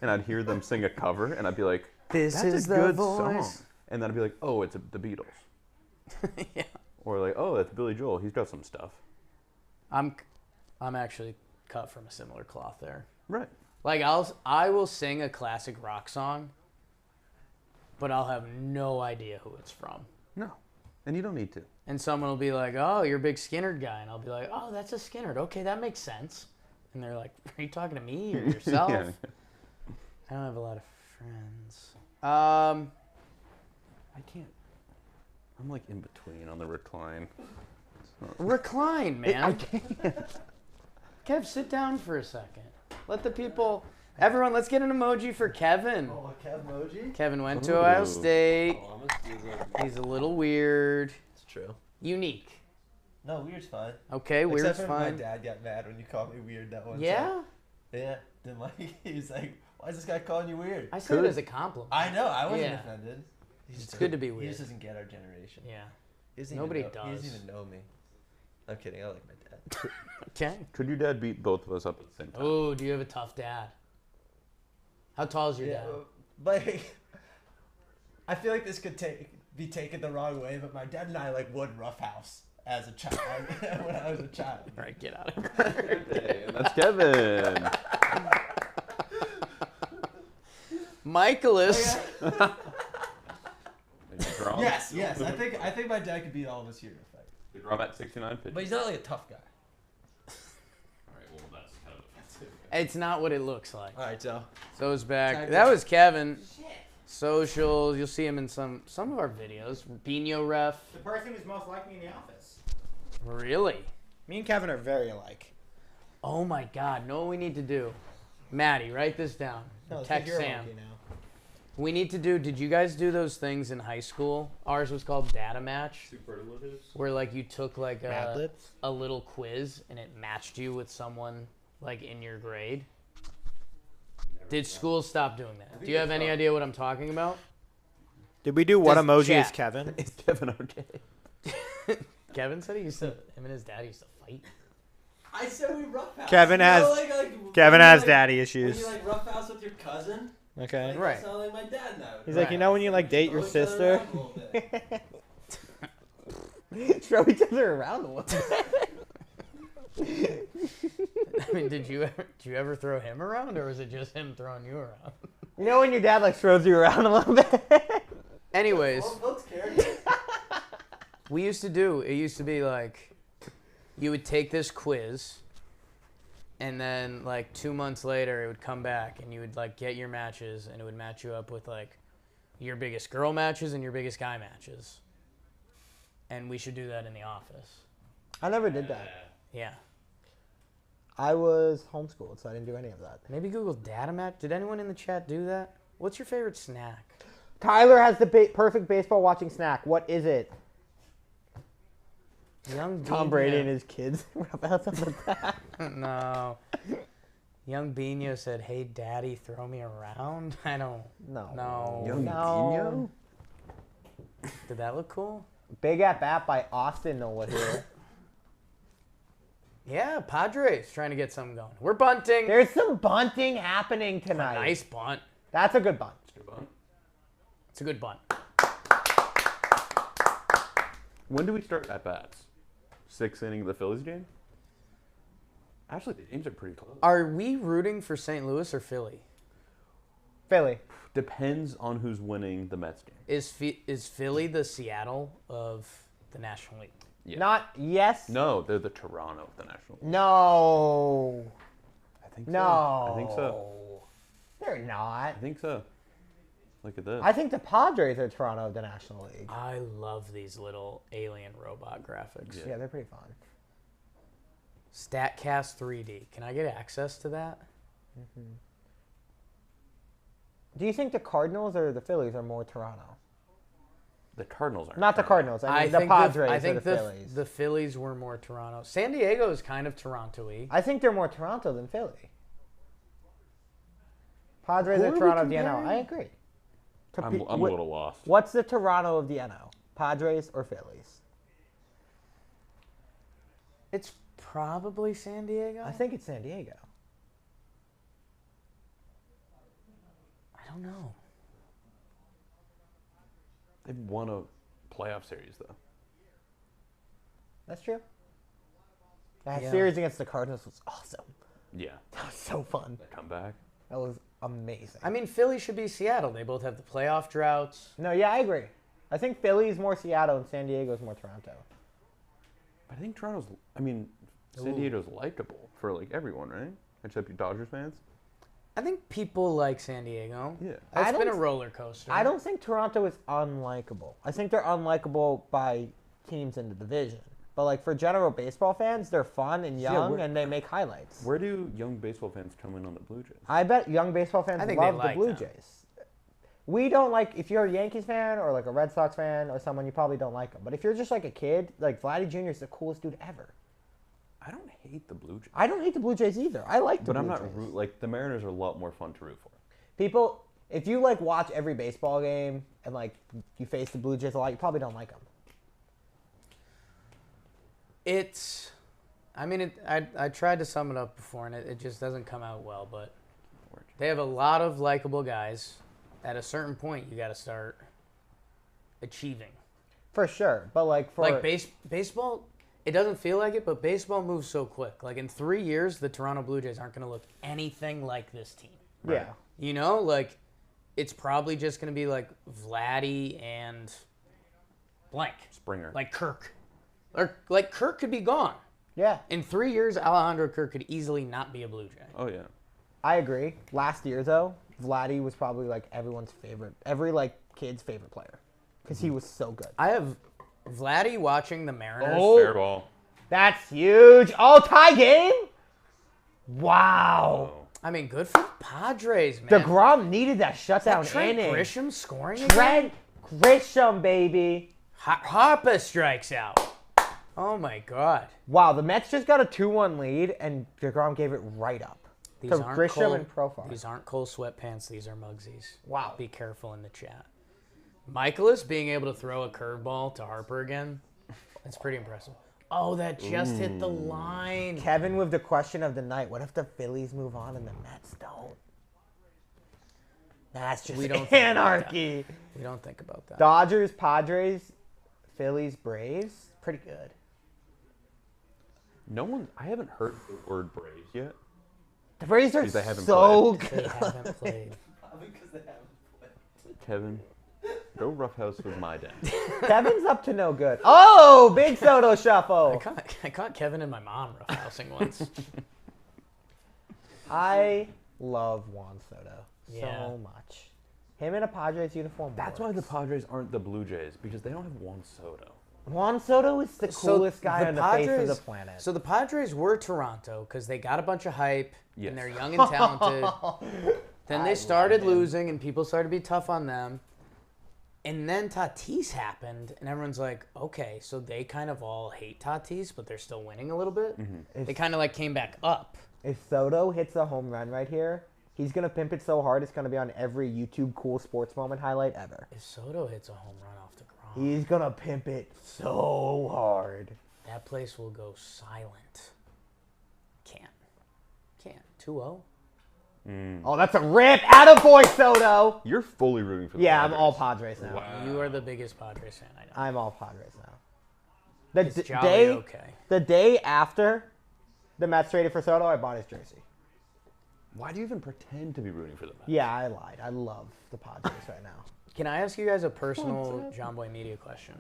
And I'd hear them sing a cover, and I'd be like, This that's is a the good voice. song. And then I'd be like, oh, it's the Beatles. Yeah. Or like, oh, that's Billy Joel. He's got some stuff. I'm actually cut from a similar cloth there. Right. Like I will sing a classic rock song, but I'll have no idea who it's from. No. And you don't need to. And someone will be like, "Oh, you're a big Skynyrd guy," and I'll be like, "Oh, that's a Skynyrd. Okay, that makes sense." And they're like, "Are you talking to me or yourself?" Yeah. I don't have a lot of friends. I can't. I'm like in between on the recline. Recline, man. I can't. Kev, sit down for a second. Let the people. Everyone, let's get an emoji for Kevin. Oh, a Kev emoji? Kevin went to Ohio Ooh. State. Oh, I'm gonna do that. He's a little weird. It's true. Unique. No, weird's fine. Okay, weird's Except for fine. my dad got mad when you called me weird that one Yeah? time. Yeah. Then he's like, why is this guy calling you weird? I said it as a compliment. I know, I wasn't Yeah. offended. It's good to be He weird. just doesn't get our generation. Yeah. He doesn't Nobody even know, He does. doesn't even know me. I'm kidding, I like my dad. Okay. Could your dad beat both of us up at the same time? Oh, do you have a tough dad? How tall is your Yeah, dad? like, I feel like this could be taken the wrong way, but my dad and I like would roughhouse as a child when I was a child. All right, get out of here. And that's Kevin. Michaelis. Drum. Yes. I think my dad could beat all of us here in a fight. The drum at 69 pitches. But he's not like a tough guy. Alright, well, that's kind of offensive. It's not what it looks like. All right, so Zoe's back. Tag That it. was Kevin. Socials. You'll see him in some of our videos. Bino ref. The person who's most like me in the office. Really? Me and Kevin are very alike. Oh my God. Know what we need to do? Maddie, write this down. Text Sam. We need to do. Did you guys do those things in high school? Ours was called Data Match, Superlatives? where like you took like Mad a Libs? little quiz and it matched you with someone like in your grade. Did schools stop doing that? Do you have any idea what I'm talking about? Did we do what Does emoji chat- is Kevin? Is Kevin okay? Kevin said him and his dad used to fight. I said we roughhouse. Kevin has- Kevin has daddy issues. When you like roughhouse with your cousin, Okay. like, Right. That's how like my dad and I would He's do. like, you know when you like date your Throw each other sister? around a little bit. Throw each other around a little bit. I mean, did you ever throw him around, or was it just him throwing you around? You know when your dad like throws you around a little bit? Anyways, Well, folks characters. we used to do. It used to be like, you would take this quiz, and then like 2 months later, it would come back, and you would like get your matches, and it would match you up with like your biggest girl matches and your biggest guy matches. And we should do that in the office. I never did that. Yeah. I was homeschooled, so I didn't do any of that. Maybe Google data match. Did anyone in the chat do that? What's your favorite snack? Tyler has the perfect baseball watching snack. What is it? Young Tom Bino- Brady and his kids. No. Young Bino said, "Hey, Daddy, throw me around." I don't. No. No. Young No. Did that look cool? Big at bat by Austin Nola here. Yeah, Padres trying to get something going. We're bunting. There's some bunting happening tonight. Nice bunt. That's a good bunt. It's a good bunt. When do we start at bats? 6th inning of the Phillies game? Actually, the games are pretty close. Are we rooting for St. Louis or Philly? Philly. Depends on who's winning the Mets game. Is Philly the Seattle of the National League? Yeah. Not yes. No, they're the Toronto of the National League. No. I think so. No. I think so. They're not. I think so. Look at this. I think the Padres are Toronto of the National League. I love these little alien robot graphics. Yeah, they're pretty fun. StatCast 3D. Can I get access to that? Do you think the Cardinals or the Phillies are more Toronto? The Cardinals aren't. Not the Cardinals. I mean, the Padres I think or the Phillies. the Phillies were more Toronto. San Diego is kind of Toronto-y. I think they're more Toronto than Philly. Padres Who are are we Toronto of the NL. comparing? I agree. I'm a little lost. What's the Toronto of the NL? Padres or Phillies? It's probably San Diego. I think it's San Diego. I don't know. They've won a playoff series though. That's true. That Yeah. series against the Cardinals was awesome. Yeah. That was so fun. Comeback. That was amazing. I mean, Philly should be Seattle. They both have the playoff droughts. No, yeah, I agree. I think Philly is more Seattle and San Diego is more Toronto. But I think Toronto's. I mean, San Diego's likable for like everyone, right? Except you Dodgers fans. I think people like San Diego. Yeah. It's I been a don't- roller coaster. I don't think Toronto is unlikable. I think they're unlikable by teams in the division. But like for general baseball fans, they're fun and young where- and they make highlights. Where do young baseball fans come in on the Blue Jays? I bet young baseball fans I think they love the like Blue them. Jays. We don't like, if you're a Yankees fan or like a Red Sox fan or someone, you probably don't like them. But if you're just like a kid, like Vladdy Jr. is the coolest dude ever. I don't hate the Blue Jays, I don't hate the Blue Jays either. I like the but I'm Blue not Jays. like the Mariners are a lot more fun to root for. People, if you like watch every baseball game and like you face the Blue Jays a lot, you probably don't like them. It's, I mean, I tried to sum it up before, and it just doesn't come out well. But they have a lot of likable guys. At a certain point, you got to start achieving. For sure. But like for Like baseball, it doesn't feel like it, but baseball moves so quick. Like in 3 years, the Toronto Blue Jays aren't going to look anything like this team. yeah. You know, like it's probably just going to be like Vladdy and blank, Springer. like Kirk, or like Kirk could be gone. Yeah. In 3 years, Alejandro Kirk could easily not be a Blue Jay. Oh yeah. I agree. Last year though, Vladdy was probably like everyone's favorite, every like kid's favorite player, because he was so good. I have Vladdy watching the Mariners. Oh. Fair ball. That's huge. All tie game. Wow. Oh. I mean, good for the Padres, man. DeGrom needed that shutdown Trent inning. Grisham scoring again? Trent Grisham, baby. Harper strikes out. Oh my God. Wow, the Mets just got a 2-1 lead, and DeGrom gave it right up. These to aren't Grisham Cole, and Profar. These aren't Cole sweatpants. These are Mugsies. Wow. Be careful in the chat. Michaelis being able to throw a curveball to Harper again, that's pretty impressive. Oh, that just hit the line. Kevin with the question of the night. What if the Phillies move on and the Mets don't? That's just We don't think about anarchy. We don't think about that. Dodgers, Padres, Phillies, Braves. Pretty good. No one. I haven't heard the word Braves yet. The Braves are Because they haven't so They good. haven't played. Because they haven't played. Kevin, go roughhouse with my dad. Kevin's up to no good. Oh, big Soto shuffle. I caught Kevin and my mom roughhousing once. I love Juan Soto Yeah. so much. Him in a Padres uniform. That's why the works. Padres aren't the Blue Jays, because they don't have Juan Soto. Juan Soto is the coolest guy the on the face of Padres- the planet. So the Padres were Toronto because they got a bunch of hype Yes. and they're young and talented. Then they started losing and people started to be tough on them. And then Tatis happened and everyone's like, okay, so they kind of all hate Tatis, but they're still winning a little bit. They kind of like came back up. If Soto hits a home run right here, he's gonna pimp it so hard it's gonna be on every YouTube cool sports moment highlight ever. If Soto hits a home run off the ground, He's gonna pimp it so hard. that place will go silent. Can't. 2-0. Oh, that's a rip! Attaboy, Soto! You're fully rooting for the Yeah, I'm Padres. all Padres now. Wow. You are the biggest Padres fan I know. I'm all Padres now. The It's jolly day, okay. the day after the Mets traded for Soto, I bought his jersey. Why do you even pretend to be rooting for them? Yeah, I lied. I love the Padres right now. Can I ask you guys a personal John Boy Media question?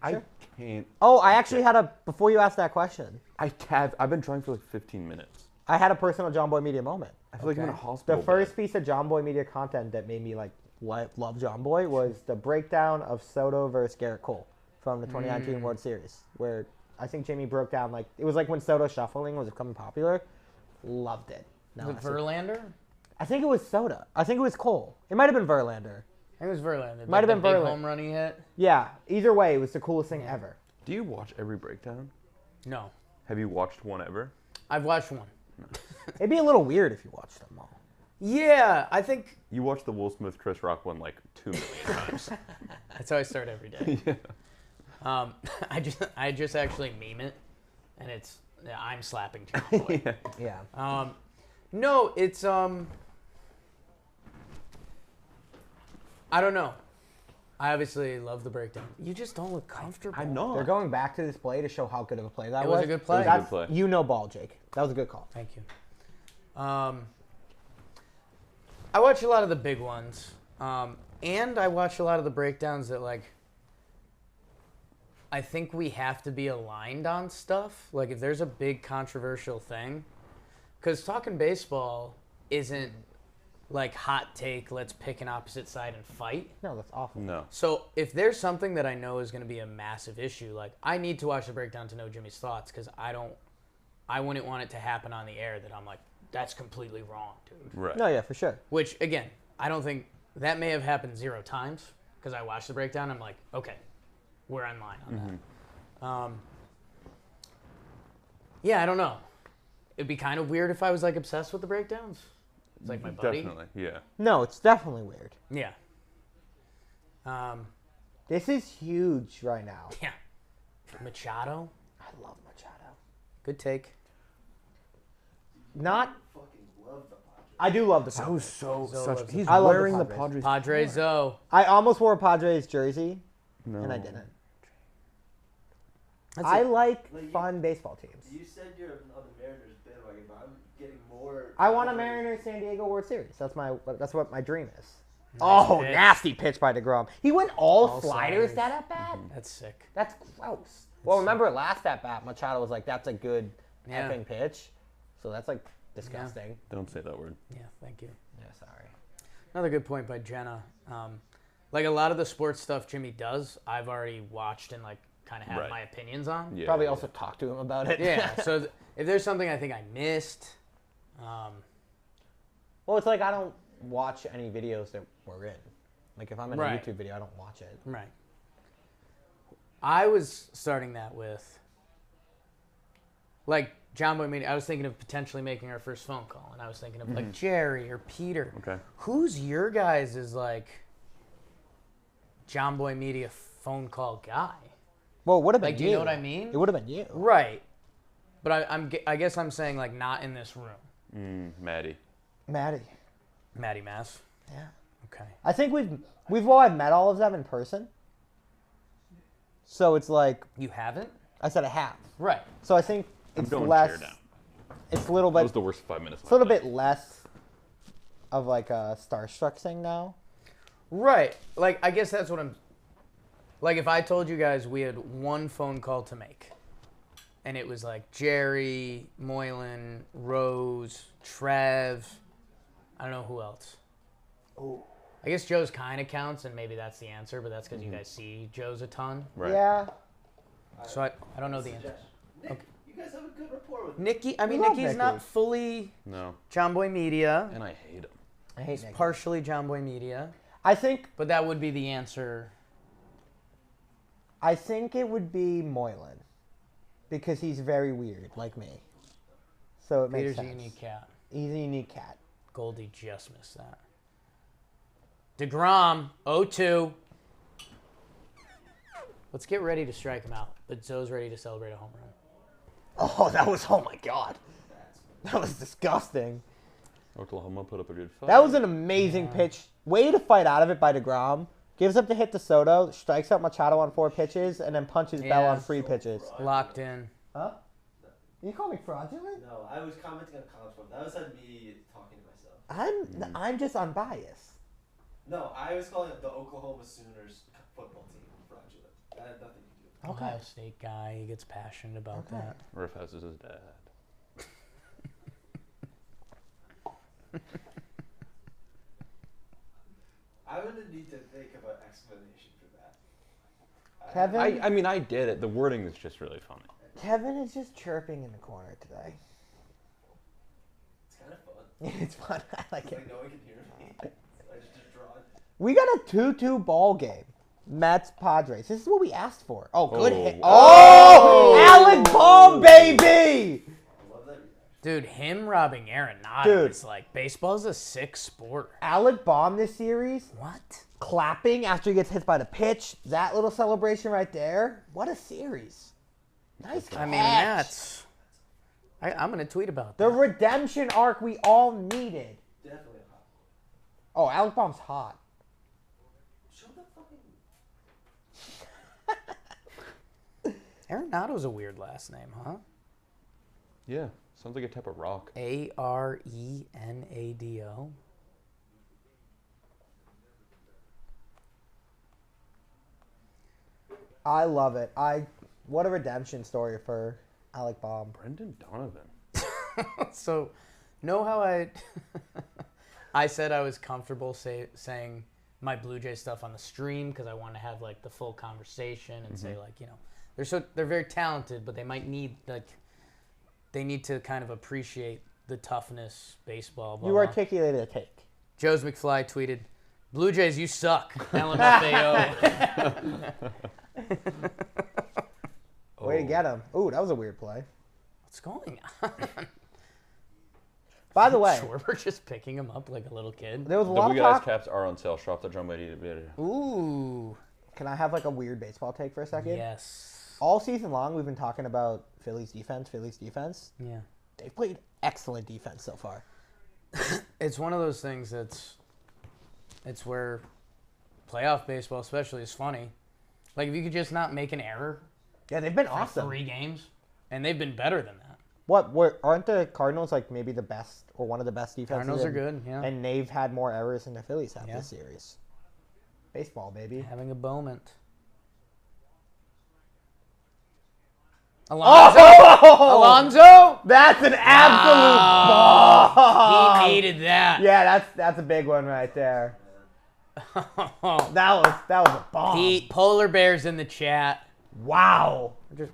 I can't. Oh, I actually had a, before you asked that question, I've been trying for like 15 minutes. I had a personal John Boy Media moment. I feel like I'm in a Okay. hospital. The first piece of John Boy Media content that made me like love John Boy was the breakdown of Soto versus Garrett Cole from the 2019 World Series, where I think Jamie broke down like it was like when Soto shuffling was becoming popular. Loved it. No, With Verlander? I think it was Soto. I think it was Cole. It might have been Verlander. think it was Verlander. Might have been the big Verlander. home run he hit. Yeah. Either way, it was the coolest thing ever. Do you watch every breakdown? No, Have you watched one ever? I've watched one. It'd be a little weird if you watched them all. Yeah, I think You watched the Will Smith Chris Rock one like 2 million times. that's how I start every day. Yeah. I just actually meme it, and it's I'm slapping John Boy. Yeah. No, it's I don't know. I obviously love the breakdown. You just don't look comfortable. I'm not. They're going back to this play to show how good of a play that It was. was a good play. It was a good play. You know ball, Jake. That was a good call. Thank you. I watch a lot of the big ones, and I watch a lot of the breakdowns that like. I think we have to be aligned on stuff. Like if there's a big controversial thing, because talking baseball isn't like hot take. Let's pick an opposite side and fight. No, that's awful. No. So if there's something that I know is going to be a massive issue, like I need to watch the breakdown to know Jimmy's thoughts because I wouldn't want it to happen on the air that I'm like, that's completely wrong, dude. Right. No, yeah, for sure. Which again, I don't think that may have happened 0 times because I watched the breakdown. I'm like, okay, we're on line on that. Yeah, I don't know. It'd be kind of weird if I was like obsessed with the breakdowns. It's like my buddy. Definitely. Yeah. No, it's definitely weird. Yeah. This is huge right now. Yeah. Machado. I love Machado. Good take. Not. Fucking love the Padres. I do love the So Padres. Zoe such. loves the He's I love the wearing the Padres. Padres. Padres, though. I almost wore a Padres jersey, No. and I didn't. That's I it. like Like, fun baseball teams. You said you're on the Mariners bandwagon, but I'm getting more. I want a Mariners San Diego World Series. That's what my dream is. Nice Oh, pitch. nasty pitch by DeGrom. He went all All sliders sliders. that at bat. That's sick. That's gross. Well, remember last at bat, Machado was like, "That's a good Yeah. effing pitch." So that's like disgusting. Don't say that word. Yeah, thank you. Yeah, sorry. Another good point by Jenna. Like a lot of the sports stuff Jimmy does, I've already watched and like kind of have Right. my opinions on. Yeah. Probably also talk to him about it. Yeah. So if there's something I think I missed, Well, it's like I don't watch any videos that we're in. Like if I'm in Right. a YouTube video, I don't watch it. right. I was starting that with, like, John Boy Media. I was thinking of potentially making our first phone call, and I was thinking of like Jerry or Peter. Okay. Who's your guys' is like John Boy Media phone call guy? Well, it would have been Like, do you know what I mean? It would have been you. Right. But I guess I'm saying like not in this room. Maddie. Maddie. Matty Mass. Yeah. Okay. I think we've all met all of them in person. So it's like You haven't? I said I have. Right. So I think I'm it's going less. chair down. It's a little That bit. was the worst 5 minutes. It's a little bit less of like a starstruck thing now. Right. Like I guess that's what I'm. Like if I told you guys we had one phone call to make, and it was like Jerry, Moylan, Rose, Trev, I don't know who else. Oh. I guess Joe's kind of counts, and maybe that's the answer, but that's because you guys see Joe's a ton. Right. Yeah. So I don't know the answer. Nick, you guys have a good rapport with Nikki, I mean, love Nikki's not Nikki. fully No. John Boy Media. And I hate him. I hate Nick. Partially John Boy Media, I think but that would be the answer. it would be Moylan because he's very weird, like me. So it makes Peter's a sense. unique cat. He's a unique cat. Goldie just missed that. DeGrom, 0-2. Let's get ready to strike him out. But Zoe's ready to celebrate a home run. Oh, that was, oh my God. That was disgusting. Oklahoma put up a good fight. That was an amazing pitch. Way to fight out of it by DeGrom. Gives up the hit to Soto, strikes out Machado on 4 pitches, and then punches Bell Yeah. on 3 pitches. Locked in. Huh? You call me fraudulent? No, I was commenting on college football. That was on me talking to myself. I'm just unbiased. No, I was calling it the Oklahoma Sooners football team fraudulent. That had nothing to do with it. Okay. Ohio State guy. He gets passionate about Okay. that. Riff House is his dad. I'm going to need to think of an explanation for that. Kevin? I mean, I did it. The wording is just really funny. Kevin is just chirping in the corner today. It's kind of fun. It's fun. I like It's it. like no one can hear me. I just draw We got a 2-2 ball game. Mets Padres. This is what we asked for. Oh, good hit. Oh. Alec Baum, baby. Dude, him robbing Arenado Dude. is like, baseball's a sick sport. Alec Baum this series, What? clapping after he gets hit by the pitch. That little celebration right there. What a series. Nice catch. I mean, that's... I'm going to tweet about The that. redemption arc we all needed. Definitely hot. Oh, Alec Baum's hot. Show the fucking. Arenado's a weird last name, huh? Yeah, sounds like a type of rock. Arenado. I love it. What a redemption story for Alec Baum. Brendan Donovan. So, know how I said I was comfortable saying my Blue Jay stuff on the stream because I want to have like the full conversation and say like, you know, they're very talented, but they might need they need to kind of appreciate the toughness baseball. Blah, You blah. articulated a take. Joe's McFly tweeted, "Blue Jays, you suck." LMFAO. Way to get him. Ooh, that was a weird play. What's going on? By the way, Schwarber just picking him up like a little kid. there was a The lot We of Guys talk. caps are on sale. Shop the drum ready to be. Ooh. Can I have like a weird baseball take for a second? Yes. All season long, we've been talking about Phillies defense. Yeah. They've played excellent defense so far. It's one of those things it's where playoff baseball especially is funny. Like if you could just not make an error Yeah, they've been for awesome. 3 games, and they've been better than that. Aren't the Cardinals like maybe the best or one of the best defenses? Cardinals are good, yeah. And they've had more errors than the Phillies have Yeah. this series. Baseball, baby. Having a moment. Alonso? Oh! Alonso? That's an absolute ball. He needed that. Yeah, that's a big one right there. That was a bomb. Pete, polar bears in the chat. Wow. Just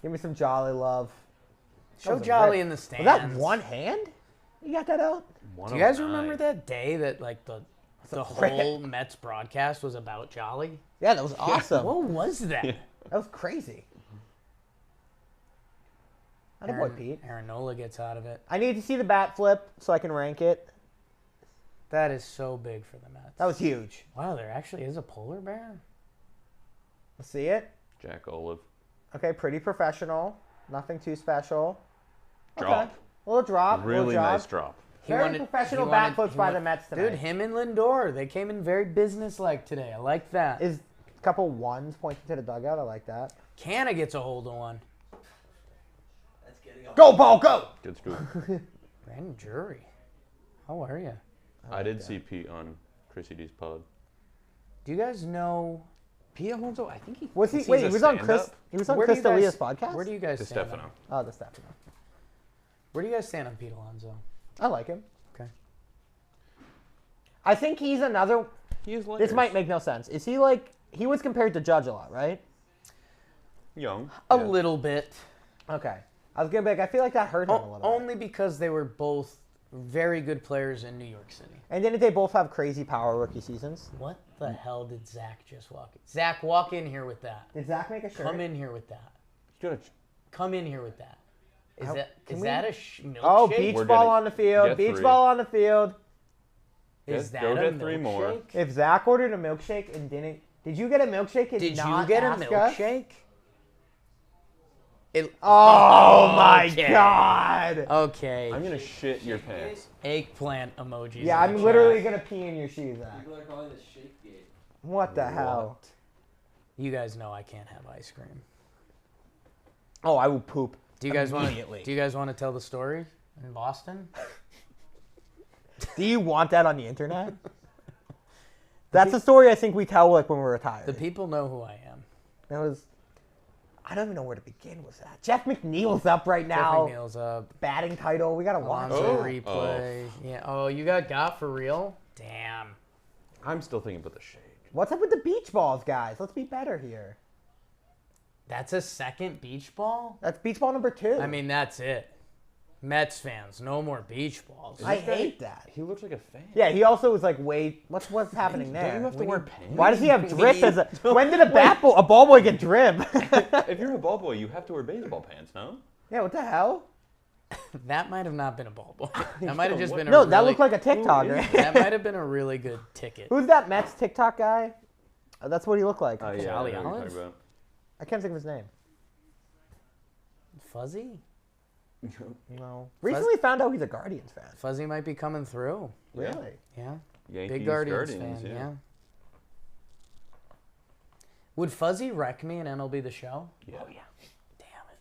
Give me some Jolly love. show was a Jolly rip. in the Was stands. that one hand? You got that out? Do you guys remember that day that like the rip. whole Mets broadcast was about Jolly? Yeah, that was awesome. What was that? That was crazy. Attaboy, Pete. Aaron Nola gets out of it. I need to see the bat flip so I can rank it. That is so big for the Mets. That was huge. Wow, there actually is a polar bear? Let's see it. Jack Olive. Okay, pretty professional. Nothing too special. Drop. Okay. Little drop. Really little job. nice drop. Very professional bat flips by the Mets tonight. Dude, him and Lindor, they came in very business-like today. I like that. Is a couple ones pointing to the dugout. I like that. Canna gets a hold of one. That's getting up. Go, ball, go! Good scoop. Brandon Drury. How are you? I did see Pete on Chrissy D's pod. Do you guys know... Pete Alonso, I think he Was he? he's Wait, a he was on stand-up. Chris. He was on Where do Chris you guys- D'Elia's podcast. Where do you guys To stand Stefano. on, Oh, the Stefano. Where do you guys stand on Pete Alonso? I like him. Okay. I think he's another. He is This might make no sense. Is he like? He was compared to Judge a lot, right? young. A yeah. little bit. Okay. I was gonna be like, I feel like that hurt him a little bit. Only because they were both very good players in New York City. And didn't they both have crazy power rookie seasons? What the hell did Zach just walk in? Zach, walk in here with that. Did Zach make a shirt? Come in here with that. You gotta Come in here with that. Is How- that can is we- that a milkshake? Oh, beach We're ball getting- on the field. get Beach 3. ball on the field. Is Get- that go a get 3 more. milkshake? If Zach ordered a milkshake and didn't, did you get a milkshake and Did not you get a ask us? milkshake? It, Oh my Okay. god! okay. I'm gonna shit your pants. Eggplant emojis. Yeah, in I'm the literally chat. gonna pee in your shoes, Zach. People are calling this shake gate. What the hell? You guys know I can't have ice cream. Oh, I will poop. Do you guys want? Immediately. Do you guys want to tell the story in Boston? Do you want that on the internet? That's a story I think we tell like when we're retired. The people know who I am. That was. I don't even know where to begin with that. Jeff McNeil's up right now. Jeff McNeil's up. Batting title. We gotta watch Alonso it. replay. Yeah. Oh, you got for real? Damn. I'm still thinking about the shade. What's up with the beach balls, guys? Let's be better here. That's a second beach ball? That's beach ball number 2. I mean, that's it. Mets fans, no more beach balls. I hate that. He looks like a fan. Yeah, he also was like, wait, what's happening there? Don't you have to wear pants? Why does he have drip as a? When did a ball boy get drip? If you're a ball boy, you have to wear baseball pants, no? Yeah, what the hell? That might have not been a ball boy. That might have just been a No, really, that looked like a TikToker. that might have been a really good ticket. Who's that Mets TikTok guy? That's what he looked like. Yeah, Jolly I know what you're Olive? talking about. I can't think of his name. Fuzzy? No. Recently found out he's a Guardians fan. Fuzzy might be coming through. Really? Yeah. Yankees, Big Guardians fan, yeah. Would Fuzzy wreck me in MLB The Show? Yeah. Oh, yeah. Damn it.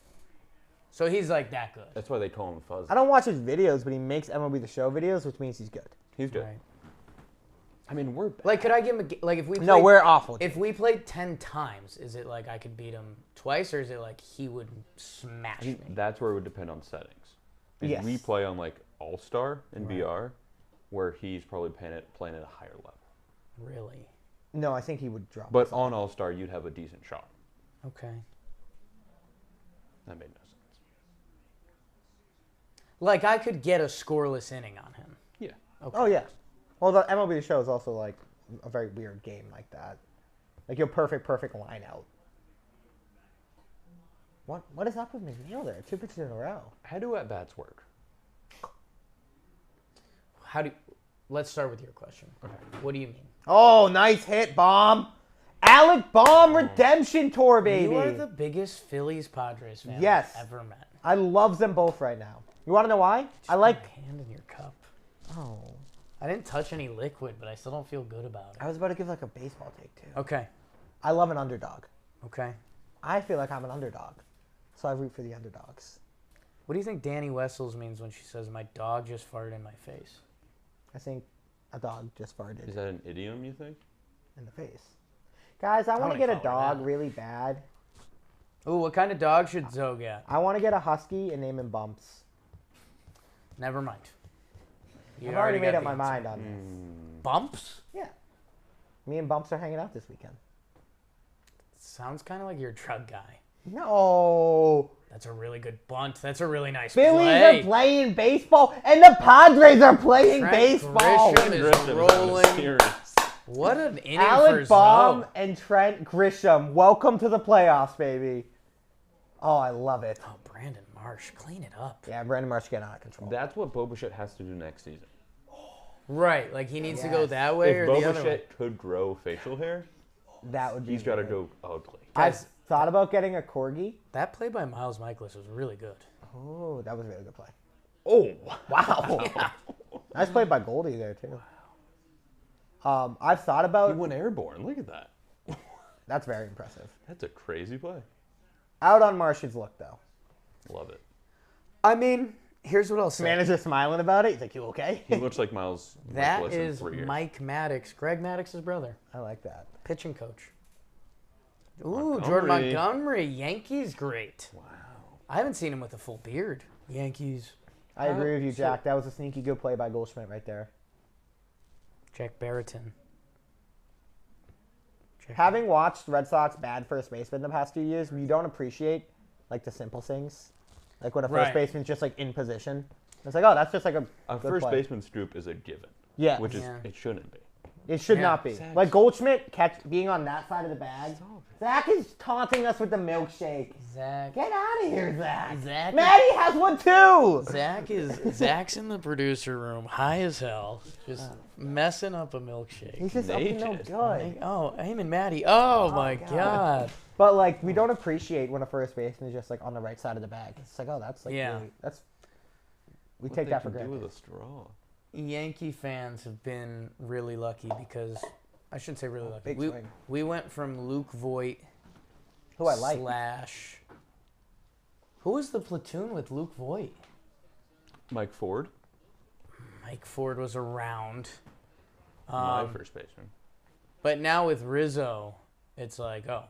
So he's like that good. That's why they call him Fuzz. I don't watch his videos, but he makes MLB The Show videos, which means he's good. He's good. Right. I mean, we're bad. Like, could I give him a, like, if we played, No, we're awful. if we played 10 times, is it like I could beat him twice, or is it like he would smash me? That's where it would depend on settings. Because Yes. we play on like All-Star in Right. VR, where he's probably playing at a higher level. Really? No, I think he would drop. But us. on All-Star, you'd have a decent shot. Okay. That made no sense. Like, I could get a scoreless inning on him. Yeah. Okay. Oh yeah. Well, the MLB The Show is also like a very weird game like that. Like your perfect line out. What is up with McNeil there? 2 pitches in a row. How do at-bats work? Let's start with your question. Okay. What do you mean? Oh, nice hit, Bomb. Alec Bomb redemption tour, baby. You are the biggest Phillies Padres fan Yes. I've ever met. I love them both right now. You want to know why? I Just like. put your hand in your cup. Oh, I didn't touch any liquid, but I still don't feel good about it. I was about to give like a baseball take too. Okay. I love an underdog. Okay. I feel like I'm an underdog, so I root for the underdogs. What do you think Danny Wessels means when she says, "My dog just farted in my face"? I think a dog just farted Is that an idiom, you think? in the face. Guys, I want to gonna get a call her dog that. really bad. Ooh, what kind of dog should Zoe get? I want to get a husky and name him Bumps. Never mind. You I've already made got up the my answer. mind on this. Bumps? Yeah. Me and Bumps are hanging out this weekend. Sounds kind of like you're a drug guy. No. That's a really good bunt. That's a really nice Phillies play. are playing baseball, and the Padres are playing Trent baseball. Grisham is Grisham is rolling. serious. What an inning Alec for Baum Zoe. and Trent Grisham, welcome to the playoffs, baby. Oh, I love it. Oh, Brandon Marsh, clean it up. Yeah, Brandon Marsh getting out of control. That's what Bo Bichette has to do next season. Right, like he needs to go Yes. that way If or Bo the other way. Bichette could grow facial hair, That would be. he's got to good. go ugly. I've thought about getting a corgi. That play by Miles Michaelis was really good. Oh, that was a really good play. Oh, Wow. Nice play by Goldie there too. I've thought he about. went airborne. Look at that. That's very impressive. That's a crazy play. Out on Marsh's look though. Love it. I mean, here's what I'll say. Manager smiling about it. He's like, "You okay?" He looks like Miles. That Michaelis in is 3 years. Mike Maddox, Greg Maddox's brother, I like that. pitching coach. Ooh, Jordan Montgomery. Montgomery, Yankees, great. Wow. I haven't seen him with a full beard. Yankees. I agree with you, So- Jack. That was a sneaky good play by Goldschmidt right there. Jack Barrington. Having watched Red Sox bad first baseman the past few years, you don't appreciate like the simple things, like when a first Right. baseman's just like in position. It's like, oh, that's just like a A good first play. baseman scoop is a given. Yeah. Which is Yeah. it shouldn't be. It should Yeah. not be. Zach- Like Goldschmidt being on that side of the bag. Zach is taunting us with the milkshake. Zach. Get out of here, Zach. Zach. Maddie has one too. Zach's in the producer room, high as hell, just messing up a milkshake. He's just up to no Naked. good. Oh, him and Maddie. Oh, my God. But like, we don't appreciate when a first baseman is just like on the right side of the bag. It's like, oh, that's like, Yeah. really, that's. We What take they that for can do granted. with a straw. Yankee fans have been really lucky because I shouldn't say really lucky. Big We, swing. we went from Luke Voigt Who I like. slash. Who was the platoon with Luke Voigt? Mike Ford, Mike Ford was around. my first baseman. But now with Rizzo, it's like, oh,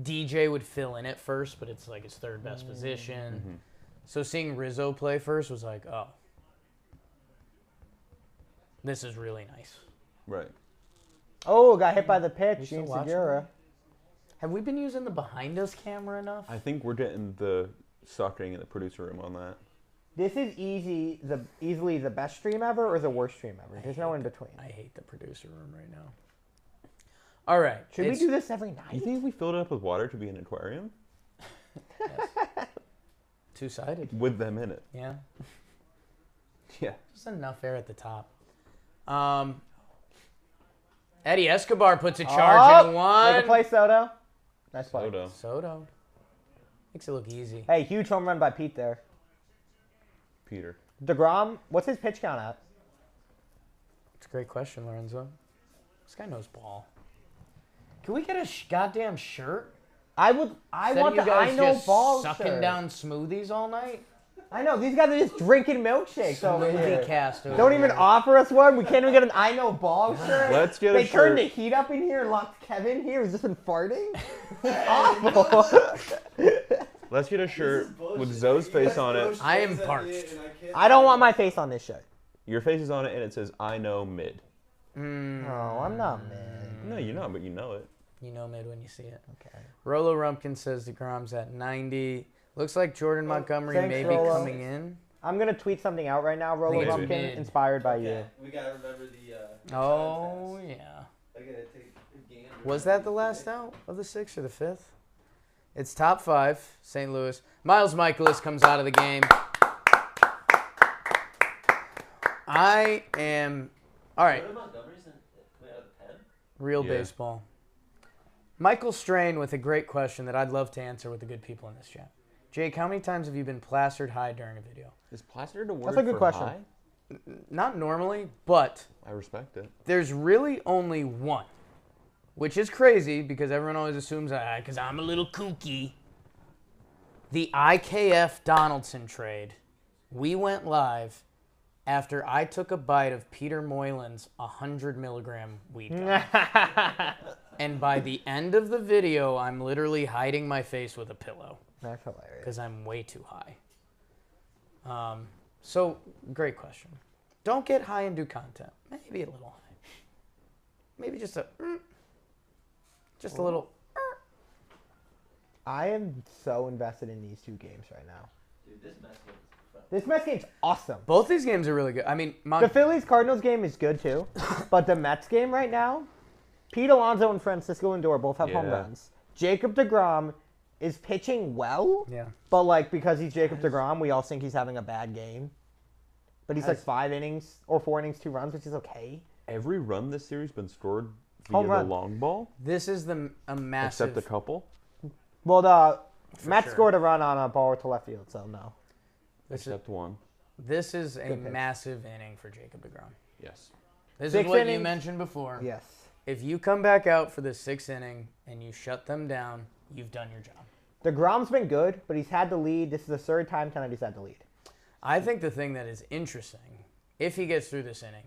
DJ would fill in at first, but it's like his third best position. So seeing Rizzo play first was like, oh, this is really nice. Right. Oh, got hit by the pitch. still Gene watching Segura. Have we been using the behind us camera enough? I think we're getting the sucking in the producer room on that. This is easily the best stream ever or the worst stream ever. There's no in between. I hate the producer room right now. All right. Should we do this every night? You think if we filled it up with water to be an aquarium? Yes. Two-sided. With them in it. Yeah. Yeah. Just enough air at the top. Eddie Escobar puts a charge in one. Make a play, Soto. Nice play. Soto. Makes it look easy. Hey, huge home run by Pete there. Peter. DeGrom, what's his pitch count at? It's a great question, Lorenzo. This guy knows ball. Can we get a goddamn shirt? I want you the guys I know just ball sucking shirt. down smoothies all night? I know, these guys are just drinking milkshakes over Smoothie here. cast over Don't even here. offer us one. We can't even get an I know ball shirt. Let's get They a turned shirt. the heat up in here and locked Kevin here. He's just been farting. It's awful. Let's get a shirt with Zoe's face on it. I am parched. I don't want my face on this shirt. Your face is on it, and it says, I know mid. No, I'm not mad. No, you're not, but you know it. You know mid when you see it. Okay. Rolo Rumpkin says DeGrom's at 90. Looks like Jordan Montgomery thanks, may be Rolo. coming in. I'm going to tweet something out right now, Rolo Maybe. Rumpkin, inspired by you. We gotta remember the. Oh, yeah. I gotta take a gander. Was that the last out of the 6th or the 5th? It's top 5, St. Louis. Miles Michaelis comes out of the game. I am... All right. Jordan Montgomery's coming out of the pen? Real Yeah. baseball. Michael Strain with a great question that I'd love to answer with the good people in this chat. Jake, how many times have you been plastered high during a video? Is plastered a word a good for question. high? Not normally, but I respect it. there's really only one, which is crazy because everyone always assumes because I'm a little kooky. The IKF Donaldson trade, we went live after I took a bite of Peter Moylan's 100 milligram weed gum. And by the end of the video, I'm literally hiding my face with a pillow That's hilarious. because I'm way too high. So, great question. Don't get high and do content. Maybe a little high. Maybe just a little. I am so invested in these two games right now. Dude, this mess game's fun. This Mets game's awesome. Both these games are really good. I mean, The Phillies-Cardinals game is good too, but the Mets game right now, Pete Alonso and Francisco Lindor both have home Yeah. runs. Jacob deGrom is pitching well, yeah. but like because he's Jacob deGrom, we all think he's having a bad game. But he's like Has- 5 innings or 4 innings, 2 runs, which is okay. Every run this series been scored via Home the run. long ball, This is a massive. except a couple. Well, the For Mets sure. scored a run on a ball to left field, so no. This is, Except one. this is a Good pitch. massive inning for Jacob deGrom. Yes. This 6 is what you innings. mentioned before. Yes. If you come back out for the 6th inning and you shut them down, you've done your job. DeGrom's been good, but he's had the lead. This is the third time tonight he's had the lead. I think the thing that is interesting, if he gets through this inning,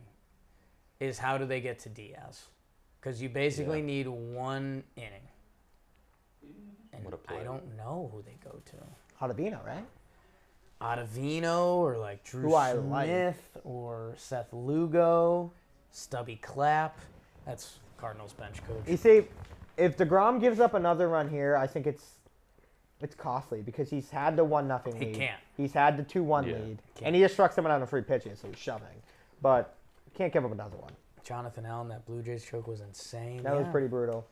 is how do they get to Diaz? Because you basically Yeah. need one inning. And What a I play. don't know who they go to. Ottavino, right? Ottavino or like Drew Who I like. Smith or Seth Lugo, Stubby Clapp. That's Cardinals bench coach. You see, if DeGrom gives up another run here, I think it's costly because he's had the 1-0 He lead. can't. He's had the 2-1 Yeah. lead. Can't. And he just struck someone on a free pitches, so he's shoving. But can't give up another one. Jonathan Allen, that Blue Jays choke was insane. That was pretty brutal.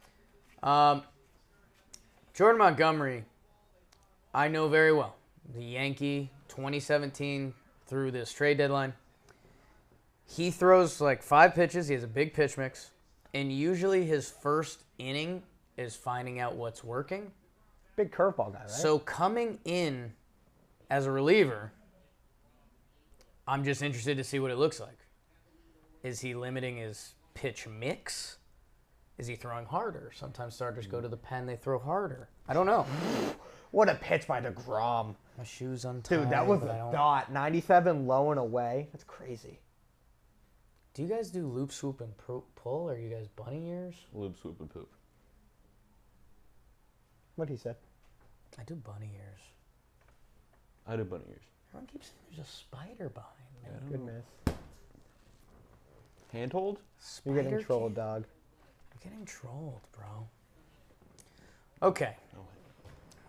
Jordan Montgomery, I know very well. The Yankee, 2017 through this trade deadline. He throws like 5 pitches. He has a big pitch mix. And usually his first inning is finding out what's working. Big curveball guy, right? So coming in as a reliever, I'm just interested to see what it looks like. Is he limiting his pitch mix? Is he throwing harder? Sometimes starters go to the pen, they throw harder. I don't know. What a pitch by DeGrom. My shoes untied. Dude, that was but I a don't- dot. 97 low and away. That's crazy. Do you guys do loop, swoop, and pull? Or are you guys bunny ears? Lube, swoop, and poop. What he said. I do bunny ears. I do bunny ears. Everyone keeps saying there's a spider behind me. Good miss. Handhold? You're getting Spider trolled, dog. I'm getting trolled, bro. Okay.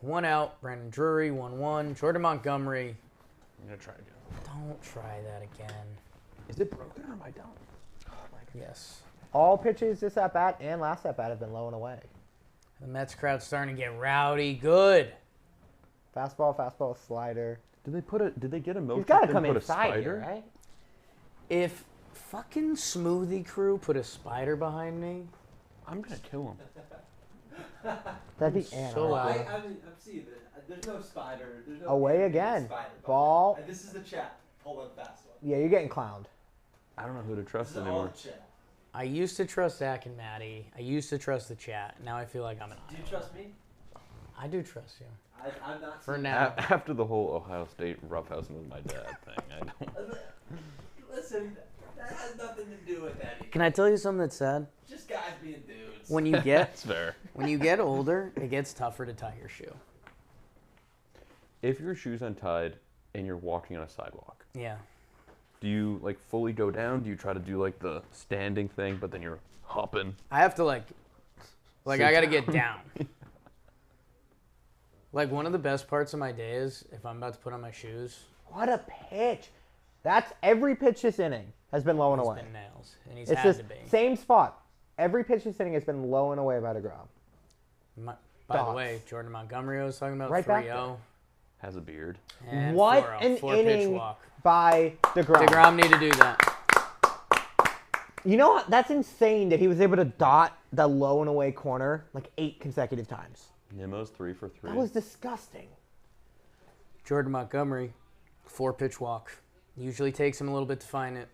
1 out. Brandon Drury, 1-1. Jordan Montgomery. I'm gonna try again. Don't try that again. Is it broken or am I dumb? Yes. All pitches this at bat and last at bat have been low and away. The Mets crowd's starting to get rowdy. Good. Fastball, slider. Did they get a motion? He's got to thing, come put a inside spider? here, right? If fucking Smoothie Crew put a spider behind me, I'm gonna kill him. That'd be So animal. loud. I'm seeing that. There's no spider. There's no Away again. Spider Ball. And this is the chat. Pulling fast one. Yeah, you're getting clowned. I don't know who to This trust is all anymore. the chat. I used to trust Zach and Maddie. I used to trust the chat. Now I feel like I'm an Do you Iowa. trust me? I do trust you. I'm not. For seeing- now. After the whole Ohio State roughhousing with my dad thing, I don't. Listen, that has nothing to do with anything. Can I tell you something that's sad? Just guys being dudes. When you get That's fair. when you get older, it gets tougher to tie your shoe. If your shoe's untied and you're walking on a sidewalk, Yeah. do you like fully go down? Do you try to do like the standing thing, but then you're hopping? I have to like Sit I gotta get down. Like one of the best parts of my day is if I'm about to put on my shoes, What a pitch. That's every pitch this inning has been low and it's away. been nails, and he's It's had just to be. same spot. Every pitch this inning has been low and away by DeGrom. By the Dots. way, Jordan Montgomery was talking about Right back 3-0. Has a beard. And What 4-0, an 4-pitch inning walk. by DeGrom. DeGrom need to do that. You know what? That's insane that he was able to dot the low and away corner like 8 consecutive times. Nemo's 3 for 3. That was disgusting. Jordan Montgomery, 4-pitch walk. Usually takes him a little bit to find it.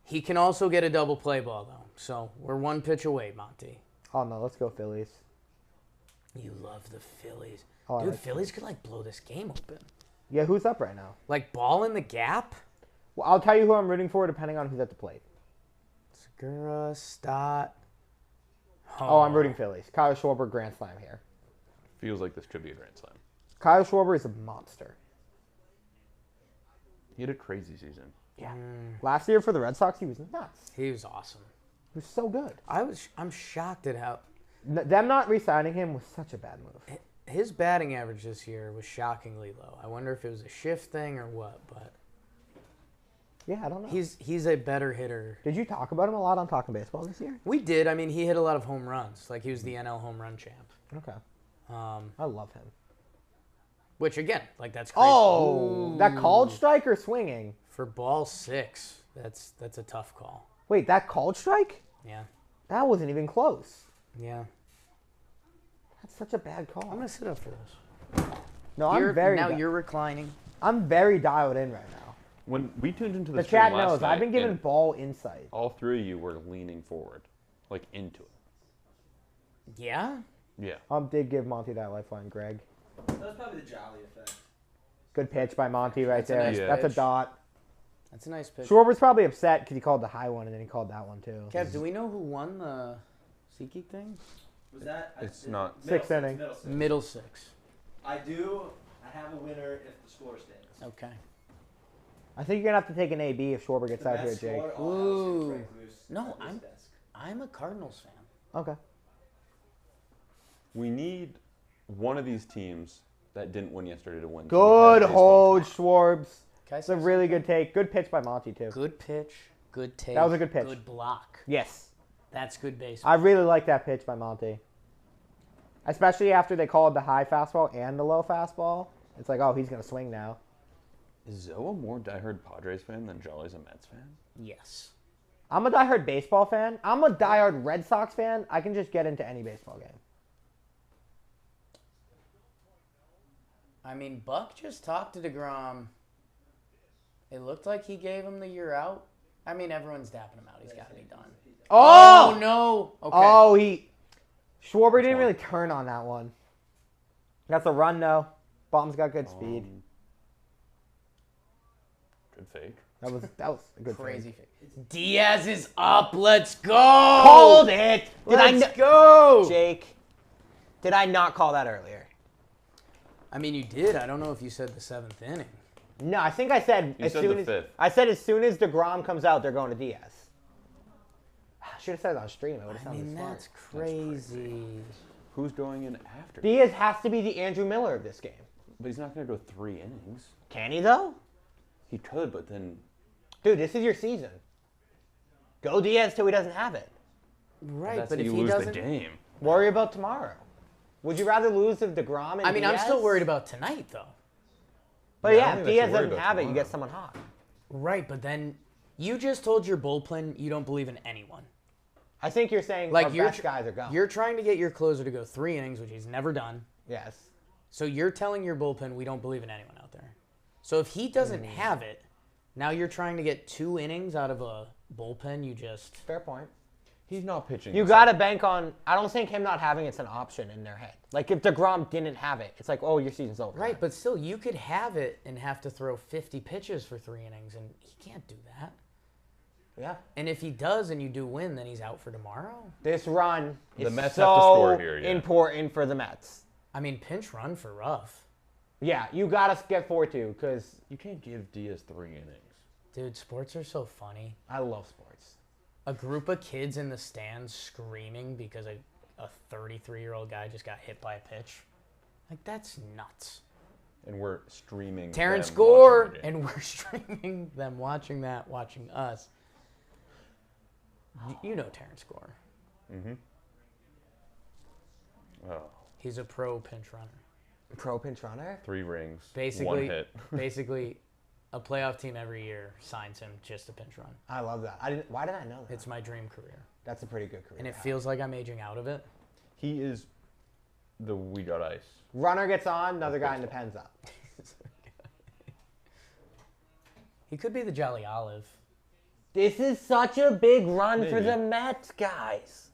He can also get a double play ball, though. So we're 1 pitch away, Monty. Oh, no. Let's go Phillies. You love the Phillies. Oh, I Dude, like Phillies could, like, blow this game open. Yeah, who's up right now? Like, ball in the gap? Well, I'll tell you who I'm rooting for depending on who's at the plate. Segura, Stott. Oh, I'm rooting Phillies. Kyle Schwarber, Grand Slam here. Feels like this could be a grand slam. Kyle Schwarber is a monster. He had a crazy season. Yeah. Last year for the Red Sox, he was nuts. He was awesome. He was so good. I'm shocked at how Them not re-signing him was such a bad move. his batting average this year was shockingly low. I wonder if it was a shift thing or what, but Yeah, I don't know. he's a better hitter. Did you talk about him a lot on Talking Baseball this year? We did. I mean, he hit a lot of home runs. Like he was the NL home run champ. Okay. I love him. Which again, like that's crazy. Oh, that Ooh. called strike or swinging? For ball 6. That's a tough call. Wait, that called strike? Yeah. That wasn't even close. Yeah. That's such a bad call. I'm gonna sit up for this. No, I'm you're reclining. I'm very dialed in right now. When we tuned into The the chat stream last knows night, I've been given and ball insight. all 3 of you were leaning forward, like into it. Yeah. Yeah. Did give Monty that lifeline, Greg. That was probably the Jolly effect. Good pitch by Monty right That's a there. nice That's a pitch. dot. That's a nice pitch. Schwarber's probably upset because he called the high one and then he called that one too. Kev, do we know who won the SeatGeek thing? Was that? It's not- Sixth inning. Middlesex. Middle 6. I have a winner if the score stands. Okay. I think you're gonna have to take an AB if Schwarber gets The out here, best Jake. score, all hell's gonna Ooh. break loose No, at this I'm- desk. I'm a Cardinals fan. Okay. We need one of these teams that didn't win yesterday to win. Good Baseball hold, team. Schwarbs. Can I It's say a really good take. Good pitch by Monty too. Good pitch, good take. That was a good pitch. Good block. Yes. That's good baseball. I really like that pitch by Monty. Especially after they called the high fastball and the low fastball. It's like, oh, he's gonna swing now. Is Zoe a more diehard Padres fan than Jolly's a Mets fan? Yes. I'm a diehard baseball fan. I'm a diehard Red Sox fan. I can just get into any baseball game. I mean, Buck just talked to DeGrom. It looked like he gave him the year out. I mean, everyone's dapping him out. He's got to be done. Oh! No. Okay. Oh, Schwarber didn't really turn on that one. That's a run, though. Baum's got good speed. Good fake. That was a good Crazy. fake. Diaz is up. Let's go. Called it. Let's go. Jake, did I not call that earlier? I mean, you did. I don't know if you said the 7th inning. No, I think I said You as said soon the as fifth. I said as soon as DeGrom comes out, they're going to Diaz. I should have said it on stream. It would have I sounded mean, smart. that's crazy. Who's going in after? Diaz has to be the Andrew Miller of this game. But he's not going to go 3 innings. Can he though? He could, but then Dude, this is your season. Go Diaz till he doesn't have it. Right, that's but how if you he lose doesn't, the game. Worry about tomorrow. Would you rather lose if DeGrom and I mean, I'm Diaz? still worried about tonight though. But Yeah, I yeah, don't if think I Diaz should worry doesn't about have it, you tomorrow. get someone hot. Right, but then you just told your bullpen you don't believe in anyone. I think you're saying Like our you're best guys are gone. You're trying to get your closer to go 3 innings, which he's never done. Yes. So you're telling your bullpen we don't believe in anyone out there. So if he doesn't have it, now you're trying to get 2 innings out of a bullpen. You just Fair point. He's not pitching. You this got to up. bank on. I don't think him not having it's an option in their head. Like if DeGrom didn't have it, it's like, oh, your season's over. right, but still you could have it and have to throw 50 pitches for 3 innings, and he can't do that. Yeah. And if he does and you do win, then he's out for tomorrow. This run is The Mets so have to score here, yeah. important for the Mets. I mean, pinch run for Ruff. Yeah, you got to get 4-2 because You can't give Diaz 3 innings. Dude, sports are so funny. I love sports. A group of kids in the stands screaming because a 33-year-old guy just got hit by a pitch. Like, that's nuts. And we're streaming. Terrence them Gore, watching the game. and we're streaming them watching that, watching us. You know Terrence Gore. Oh, He's a pro pinch runner. Pro pinch runner? 3 rings. Basically, 1 hit. basically, a playoff team every year signs him just to pinch run. I love that. Why did I know that? It's my dream career. That's a pretty good career. And it to have. feels like I'm aging out of it. He is the We Got Ice. Runner gets on, another guy in the pen's up. He could be the Jolly Olive. This is such a big run for Maybe. the Mets, guys.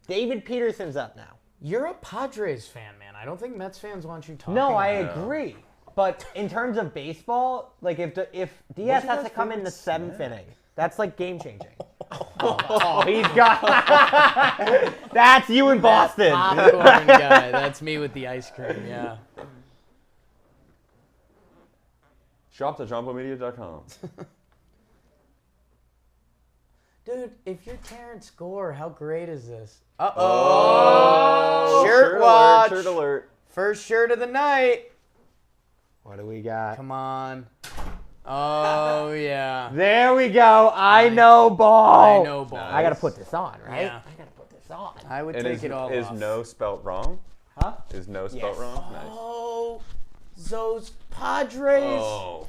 David Peterson's up now. You're a Padres fan, man. I don't think Mets fans want you talking. No, I about it. agree. But in terms of baseball, like if Diaz your has guys' to come in the favorite 7th inning, that's like game changing. Oh, he's got. That's you in Boston. Popcorn guy. That's me with the ice cream. Yeah. Shop.jumbomedia.com. Dude, if you're Terrence Gore, how great is this? Oh, Shirt watch. Alert, shirt alert. First shirt of the night. What do we got? Come on. Oh, yeah. There we go. I know ball. I know ball. I gotta put this on, right? Yeah. I gotta put this on. I would And take is, it all is off. no spelt wrong? Huh? Is no spelt Yes. wrong? Nice. Oh, those Padres. Oh,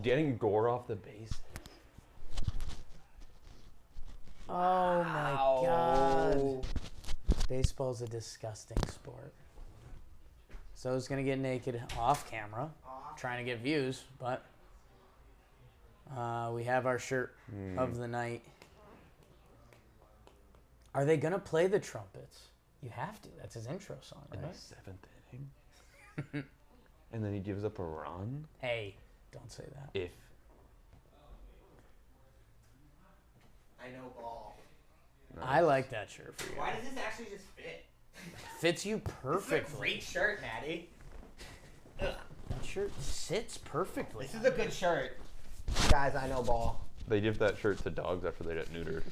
getting Gore off the base. Oh, my God. Baseball's a disgusting sport. Zoe's going to get naked off camera, trying to get views, but we have our shirt of the night. Are they going to play the trumpets? You have to. That's his intro song, In right? the 7th inning. And then he gives up a run. Hey, don't say that. If I know ball. I like that shirt for you. Why does this actually just fit? Fits you This is a perfectly. great shirt, Maddie. That shirt sits perfectly. This is a good shirt. Guys, I know ball. they give that shirt to dogs after they get neutered.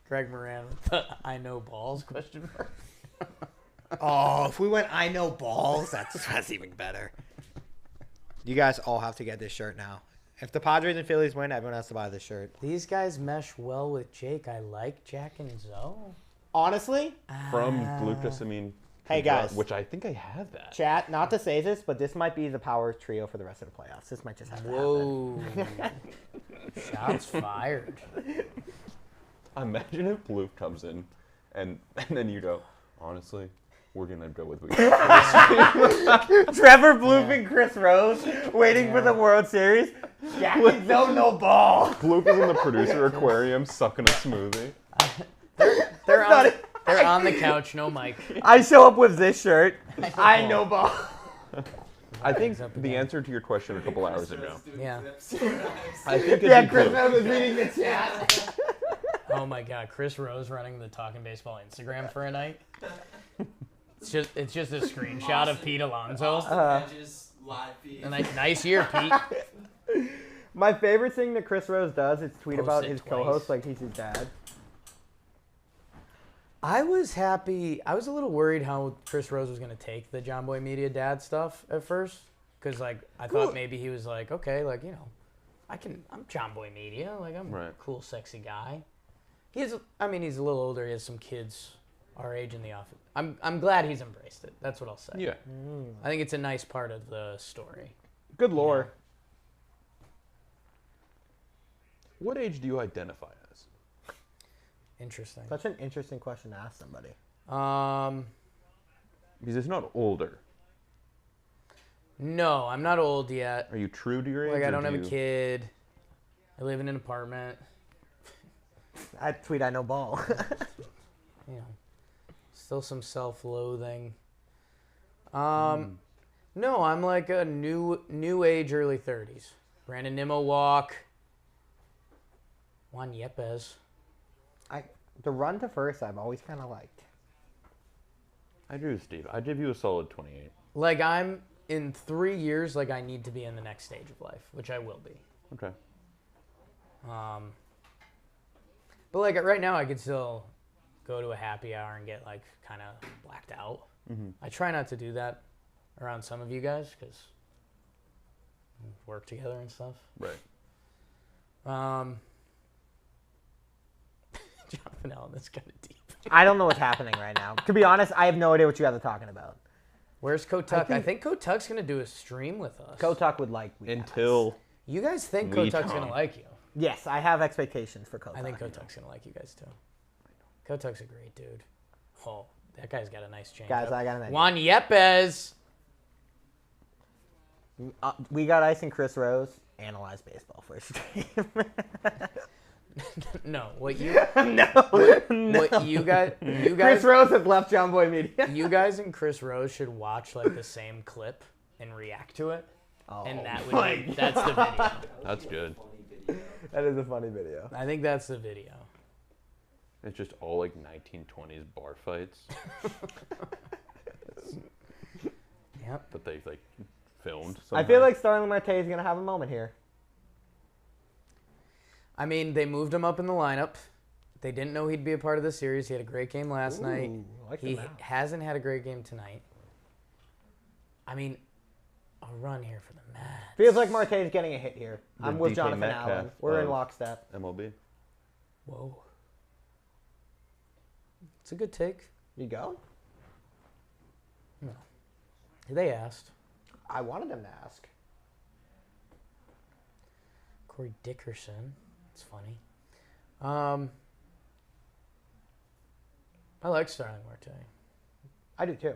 Greg Moran with the I know balls question mark. Oh, if we went I know balls, that's even better. You guys all have to get this shirt now. If the Padres and Phillies win, everyone has to buy this shirt. These guys mesh well with Jake. I like Jack and Zoe. Honestly, From glucosamine. Hey, drug, guys. Which I think I have that. chat, not to say this, but this might be the power trio for the rest of the playoffs. This might just have to happen. Whoa. Shots fired. Imagine if Blue comes in and then you go, honestly, we're going to go with we. Trevor Bloop and Chris Rose waiting for the World Series. Jack and Zoe no ball. Blue is in the producer aquarium sucking a smoothie. They're on the couch, no mic. I show up with this shirt. I know ball. I think up the again. answer to your question a couple hours ago. Yeah. I think it's Yeah, Chris Blue. Rose was reading the chat. Oh my God, Chris Rose running the Talking Baseball Instagram for a night. It's just a screenshot of Pete Alonso. Edges, live feed. And nice year, Pete. My favorite thing that Chris Rose does is tweet Post about it his twice. co-host like he's his dad. I was happy. I was a little worried how Chris Rose was going to take the John Boy Media dad stuff at first. Because, like, I thought maybe he was like, okay, like, you know, I'm John Boy Media. Like, I'm Right. a cool, sexy guy. He's a little older. He has some kids our age in the office. I'm glad he's embraced it. That's what I'll say. Yeah. I think it's a nice part of the story. Good lore. What age do you identify as? Interesting. Such an interesting question to ask somebody. Because it's not older. No, I'm not old yet. Are you true to your age? Like, I or don't do have a you- kid. I live in an apartment. I tweet I know ball. You know, still some self-loathing. No, I'm like a new age, early 30s. Brandon Nimmo walk. Juan Yepes. The run to first I've always kind of liked. I do, Steve. I'd give you a solid 28. Like, I'm in 3 years, like, I need to be in the next stage of life, which I will be. Okay. But like right now, I could still go to a happy hour and get like kind of blacked out. Mm-hmm. I try not to do that around some of you guys because we work together and stuff. Right. Jonathan Allen, that's kind of deep. I don't know what's happening right now. To be honest, I have no idea what you guys are talking about. Where's Kotuck? I think Kotuck's gonna do a stream with us. Kotuck would like me. Until You guys think We Kotuck's don't. gonna like you? Yes, I have expectations for Kotuck. I think Kotuck's gonna like you guys too. Kotuck's a great dude. Oh, that guy's got a nice change. Guys, I got an idea. Juan Yepes. We got Ice and Chris Rose. Analyze baseball first. No, what you no. what you guys Chris Rose has left John Boy Media. you guys and Chris Rose should watch like the same clip and react to it. Oh, And that would be, that's the video. that's good. that is a funny video. I think that's the video. It's just all like 1920s bar fights Yep. that they like filmed. I feel like Starling Marte is gonna have a moment here. I mean, they moved him up in the lineup. They didn't know he'd be a part of the series. He had a great game last night. I like He the mouth. hasn't had a great game tonight. I mean, a run here for the Mets. Feels like Marte is getting a hit here. The I'm with DK Jonathan Metcalf Allen. We're in of lockstep. MLB. Whoa. It's a good take. You go? They asked. I wanted them to ask. Corey Dickerson. It's funny. I like Starling Marte. I do too.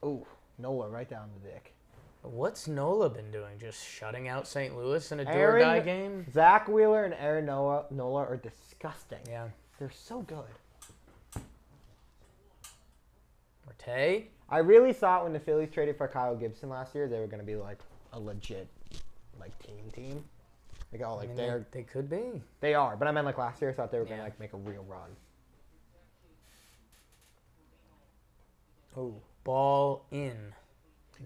Ooh, Nola right down the dick. What's Nola been doing? Just shutting out St. Louis in a Aaron- do-or-die game? Zach Wheeler and Aaron Nola are disgusting. Yeah. They're so good. Marte? I really thought when the Phillies traded for Kyle Gibson last year, they were going to be like a legit like team. Like, oh, I like mean, they could be. they are. But I meant like last year, I thought they were going Yeah. to like make a real run. Oh. Ball in.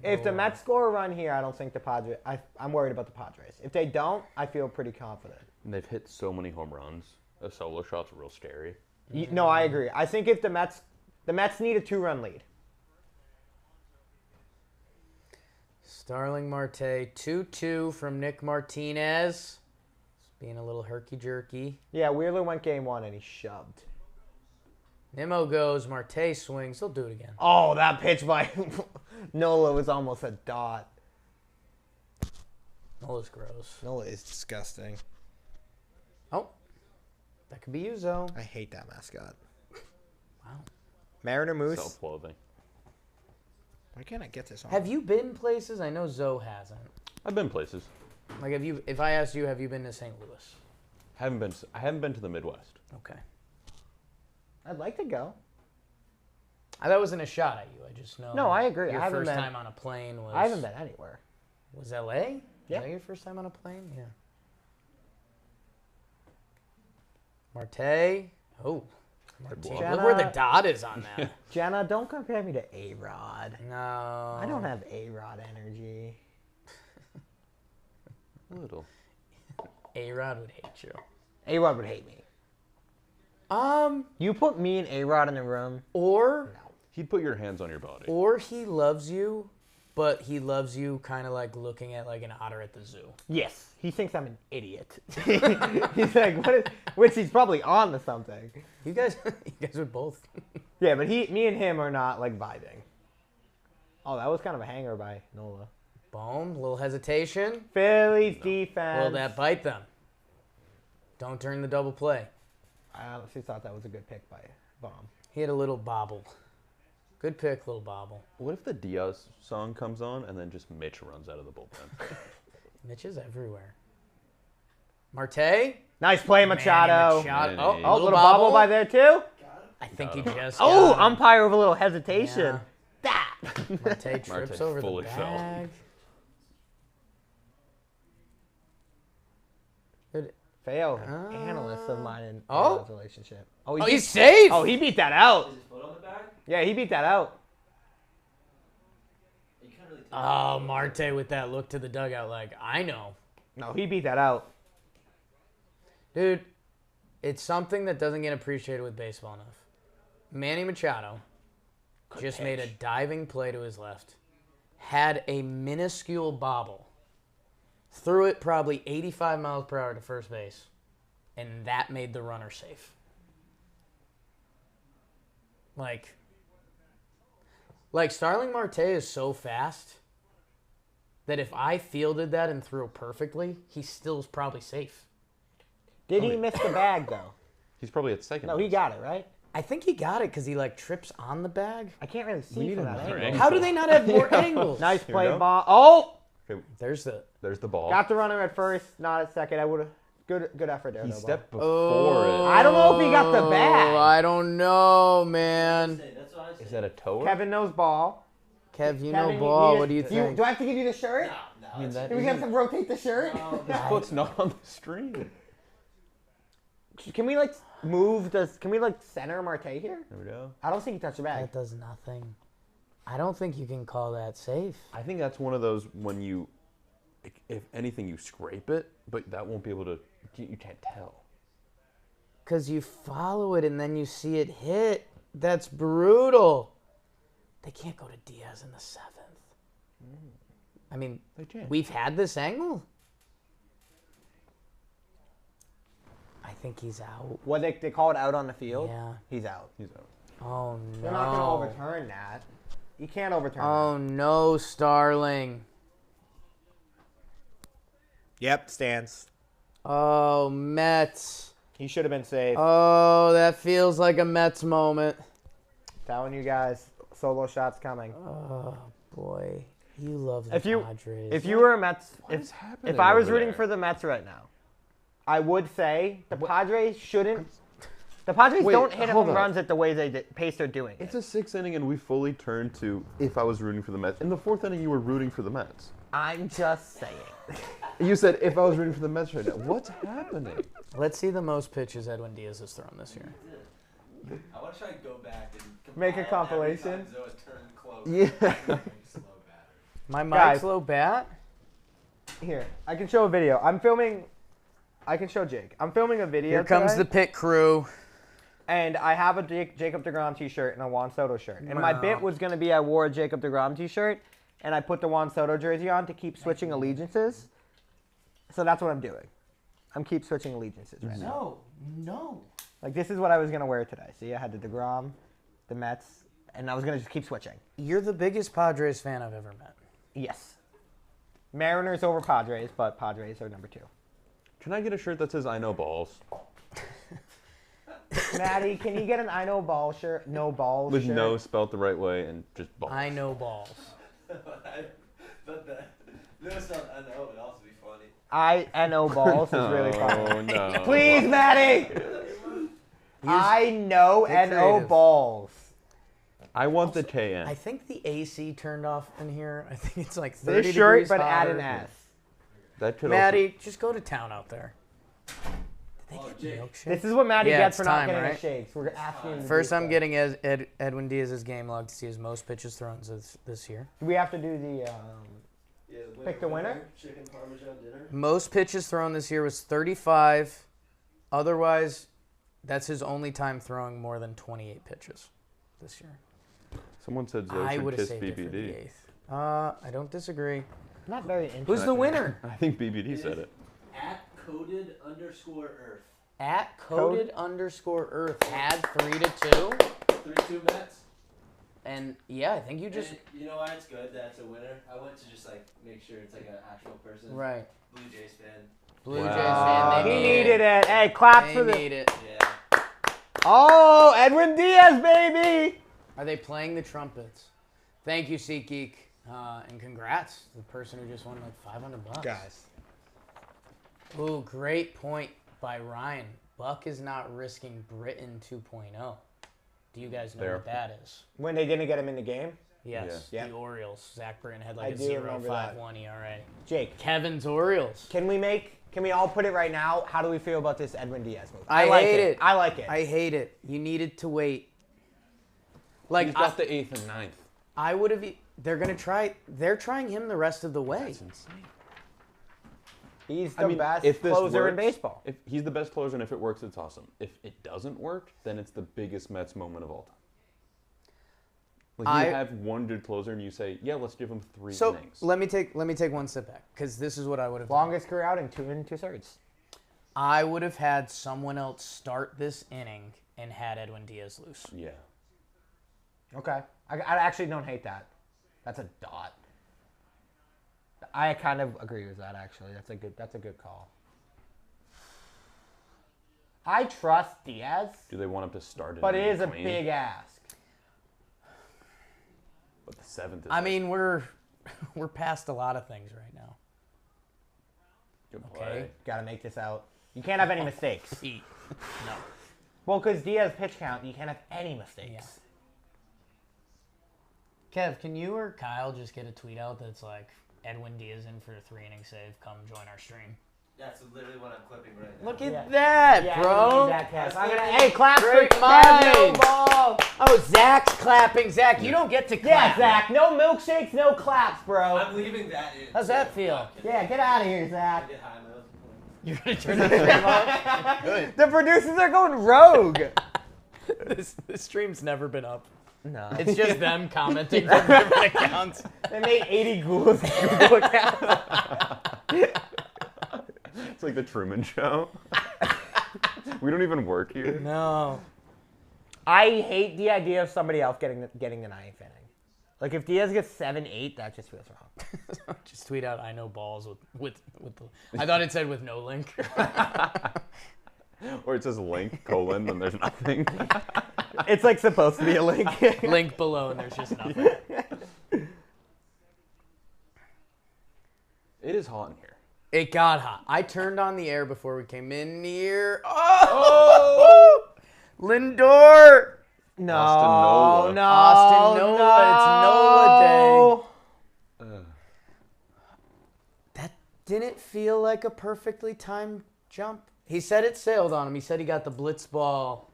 If the Nola. Mets score a run here, I don't think the Padres. I'm worried about the Padres. If they don't, I feel pretty confident. And they've hit so many home runs. A solo shot's real scary. No, I agree. I think if the Mets need a 2-run lead. Starling Marte, 2-2 from Nick Martinez. Just being a little herky-jerky. Yeah, Wheeler went game 1 and he shoved. Nimmo goes, Marte swings. He'll do it again. Oh, that pitch by Nola was almost a dot. Nola's gross. Nola is disgusting. Oh, that could be you, Zoe. I hate that mascot. Wow. Mariner Moose. Self-loathing. Why can't I get this on? Have you been places? I know Zoe hasn't. I've been places. Like, if I asked you, have you been to St. Louis? I haven't been to the Midwest. Okay. I'd like to go. That wasn't a shot at you. I just know. No, I agree. Your I haven't first been- time on a plane was. I haven't been anywhere. Was L.A.? Yeah. Was that your first time on a plane? Yeah. Marte. Oh. Marte. ball. Look where the dot is on that. Jenna, don't compare me to A-Rod. No. I don't have A-Rod energy. A little. A-Rod would hate you. A-Rod would hate me. Um. You put me and A-Rod in a room. Or He'd put your hands on your body. he loves you, but he loves you kind of like looking at like an otter at the zoo. Yes, he thinks I'm an idiot. He's like, what is, which he's probably on to something. You guys are both. Yeah, but me and him are not like vibing. Oh, that was kind of a hanger by Nola. Boom, little hesitation. Phillies defense. Will that bite them? Don't turn the double play. I honestly thought that was a good pick by Baum. He had a little bobble. Good pick, little bobble. What if the Diaz song comes on and then just Mitch runs out of the bullpen? Mitch is everywhere. Marte? Nice play, Machado. Manny Manny. Oh, little bobble by there too. I think he just. Oh, got him. umpire with a little hesitation. That. Marte trips Marte's over the fully fell. bag. Good. Fail. Analyst of mine in Oh. Noah's relationship. Oh, he's safe. Oh, he beat that out. Is his foot on the back? Yeah, he beat that out. You can't really tell. Oh, Marte with that look to the dugout like, I know. No, he beat that out. Dude, it's something that doesn't get appreciated with baseball enough. Manny Machado just made a diving play to his left, had a minuscule bobble, threw it probably 85 miles per hour to first base, and that made the runner safe. Like Starling Marte is so fast that if I fielded that and threw it perfectly, he still is probably safe. Did he miss the bag though? He's probably at second. No, he got it right. I think he got it because he like trips on the bag. I can't really see need from that another angle. angle. How do they not have more angles? Nice Here we play, go. ball. Oh, Okay, There's the. there's the ball. got the runner at first, not at second. I would have good effort there. He though, stepped Bo. before it. I don't know if he got the bag. I don't know, man. That's what I said. Is that a toe? Kevin knows ball. Kev, you Kevin, know ball. you- What do you think? Do I have to give you the shirt? No, I mean, that Do we have to rotate the shirt? his foot's not on the stream. Can we like move? Can we like center Marte here? There we go. I don't think he touched the bag. That does nothing. I don't think you can call that safe. I think that's one of those when you, if anything, you scrape it, but that won't be able to. You can't tell. Because you follow it and then you see it hit. That's brutal. They can't go to Diaz in the 7th. I mean, They can't. we've had this angle. I think he's out. What they call it out on the field? Yeah. He's out. He's out. Oh, no. They're not gonna overturn that. You can't overturn Oh, no, Starling. that. Yep, stands. Oh, Mets. He should have been safe. Oh, that feels like a Mets moment. Telling you guys, solo shots coming. Oh, boy. You love the If you Padres. if you were a Mets, is happening if I was over rooting there? for the Mets right now, I would say the Padres shouldn't. The Padres Wait, don't hit hold home on. runs at the way they pace they're doing. It's a 6th inning, and we fully turned to if I was rooting for the Mets. In the 4th inning, you were rooting for the Mets. I'm just saying. You said if I was rooting for the Mets right now. What's happening? Let's see the most pitches Edwin Diaz has thrown this year. I want to try and go back and Make a compile every compilation? time Zoa turned close. Yeah. Slow batter. My Guys. Mike's low bat? Here, I can show a video. I'm filming. I can show Jake. I'm filming a video. Here comes today, the pit crew. And I have a Jacob DeGrom t-shirt and a Juan Soto shirt. And my Wow. bit was going to be I wore a Jacob DeGrom t-shirt and I put the Juan Soto jersey on to keep switching allegiances. So that's what I'm doing. I'm keep switching allegiances right now. No. Like this is what I was going to wear today. See, I had the DeGrom, the Mets, and I was going to just keep switching. You're the biggest Padres fan I've ever met. Yes. Mariners over Padres, but Padres are number 2. Can I get a shirt that says I know balls? Maddie, can you get an I know ball shirt? No balls With shirt? no spelt the right way and just balls. I know balls. But the newest on I know would also be funny. I know balls is really funny. Oh, no. Please, Maddie! I know Get N-O creative. balls. I want the KN. I think the AC turned off in here. I think it's like 30 This shirt, degrees but add hotter. an S. That could Maddie, just go to town out there. Did they Oh, get Jake. milkshake? This is what Maddie Yeah, gets it's for not time, getting right? the shakes. We're asking him to First, do I'm stuff. getting Edwin Diaz's game log to see his most pitches thrown this year. Do we have to do the... Yeah, Pick the winner? Chicken Parmesan dinner. Most pitches thrown this year was 35. Otherwise, that's his only time throwing more than 28 pitches this year. Someone said Zoe I should would have kiss saved it for the BBD. 8th. I don't disagree. Not very interesting. Who's the winner? I think BBD said it. At @coded_earth. At @coded_earth had 3-2. 3-2 Mets. And yeah, I think you just And you know why it's good that's a winner? I went to just like make sure it's like an actual person. right. Blue Jays fan. Blue Wow. Jays fan. They He need needed it. Hey, claps They for this. need it. Yeah. Oh, Edwin Diaz, baby. Are they playing the trumpets? Thank you, SeatGeek, and congrats to the person who just won like $500. Guys. Ooh, great point by Ryan. Buck is not risking Britain 2.0. Do you guys know There. what that is? When they didn't get him in the game. Yes, Yeah. the Orioles. Zach Britton had I like a do remember that. 0.51 ERA. Jake, Kevin's Orioles. can we all put it right now? How do we feel about this Edwin Diaz move? I like hate it. I like it. I hate it. You needed to wait. Like He's got the 8th and 9th. I would have. They're gonna try. They're trying him the rest of the way. That's insane. He's the best if this closer in works- baseball. If he's the best closer, and if it works, it's awesome. If it doesn't work, then it's the biggest Mets moment of all time. Like you have one good closer, and you say, "Yeah, let's give him 3 So innings." let me take one step back because this is what I would have done. Longest career outing, 2 2/3. I would have had someone else start this inning and had Edwin Diaz loose. Yeah. Okay. I actually don't hate that. That's a dot. I kind of agree with that, actually. That's a good call. I trust Diaz, Do they want him to start? but it is a clean? big ask. But the 7th is. I mean, we're past a lot of things right now. good okay. play. Got to make this out. You can't have any mistakes. Feet. No. Well, because Diaz pitch count, you can't have any mistakes. Kev, can you or Kyle just get a tweet out that's like Edwin Diaz in for a 3-inning save? Come join our stream. That's literally what I'm clipping right now. Look at Yeah. that, Yeah, bro. that Kev. Hey, clap for Great Kev, no minds. ball. Oh, Zach's clapping. Zach, you don't get to clap. Yeah, Zach. No milkshakes, no claps, bro. I'm leaving that in. How's that feel? Yeah, get out of here, Zach. Get high, man. You're gonna turn the stream on? Good. The producers are going rogue. This stream's never been up. No. It's just them commenting from different accounts. They made 80 ghouls Google accounts. It's like the Truman Show. We don't even work here. No. I hate the idea of somebody else getting the 9th inning. Like if Diaz gets 7-8, that just feels wrong. Just tweet out I know balls with the. I thought it said with no link. Or it says link, colon, then there's nothing. It's like supposed to be a link. Link below and there's just nothing. It is hot in here. It got hot. I turned on the air before we came in here. Oh! Lindor! No, Austin Nola. no, Austin Nola. It's Nola day. That didn't feel like a perfectly timed jump. He said it sailed on him. He said he got the blitz ball.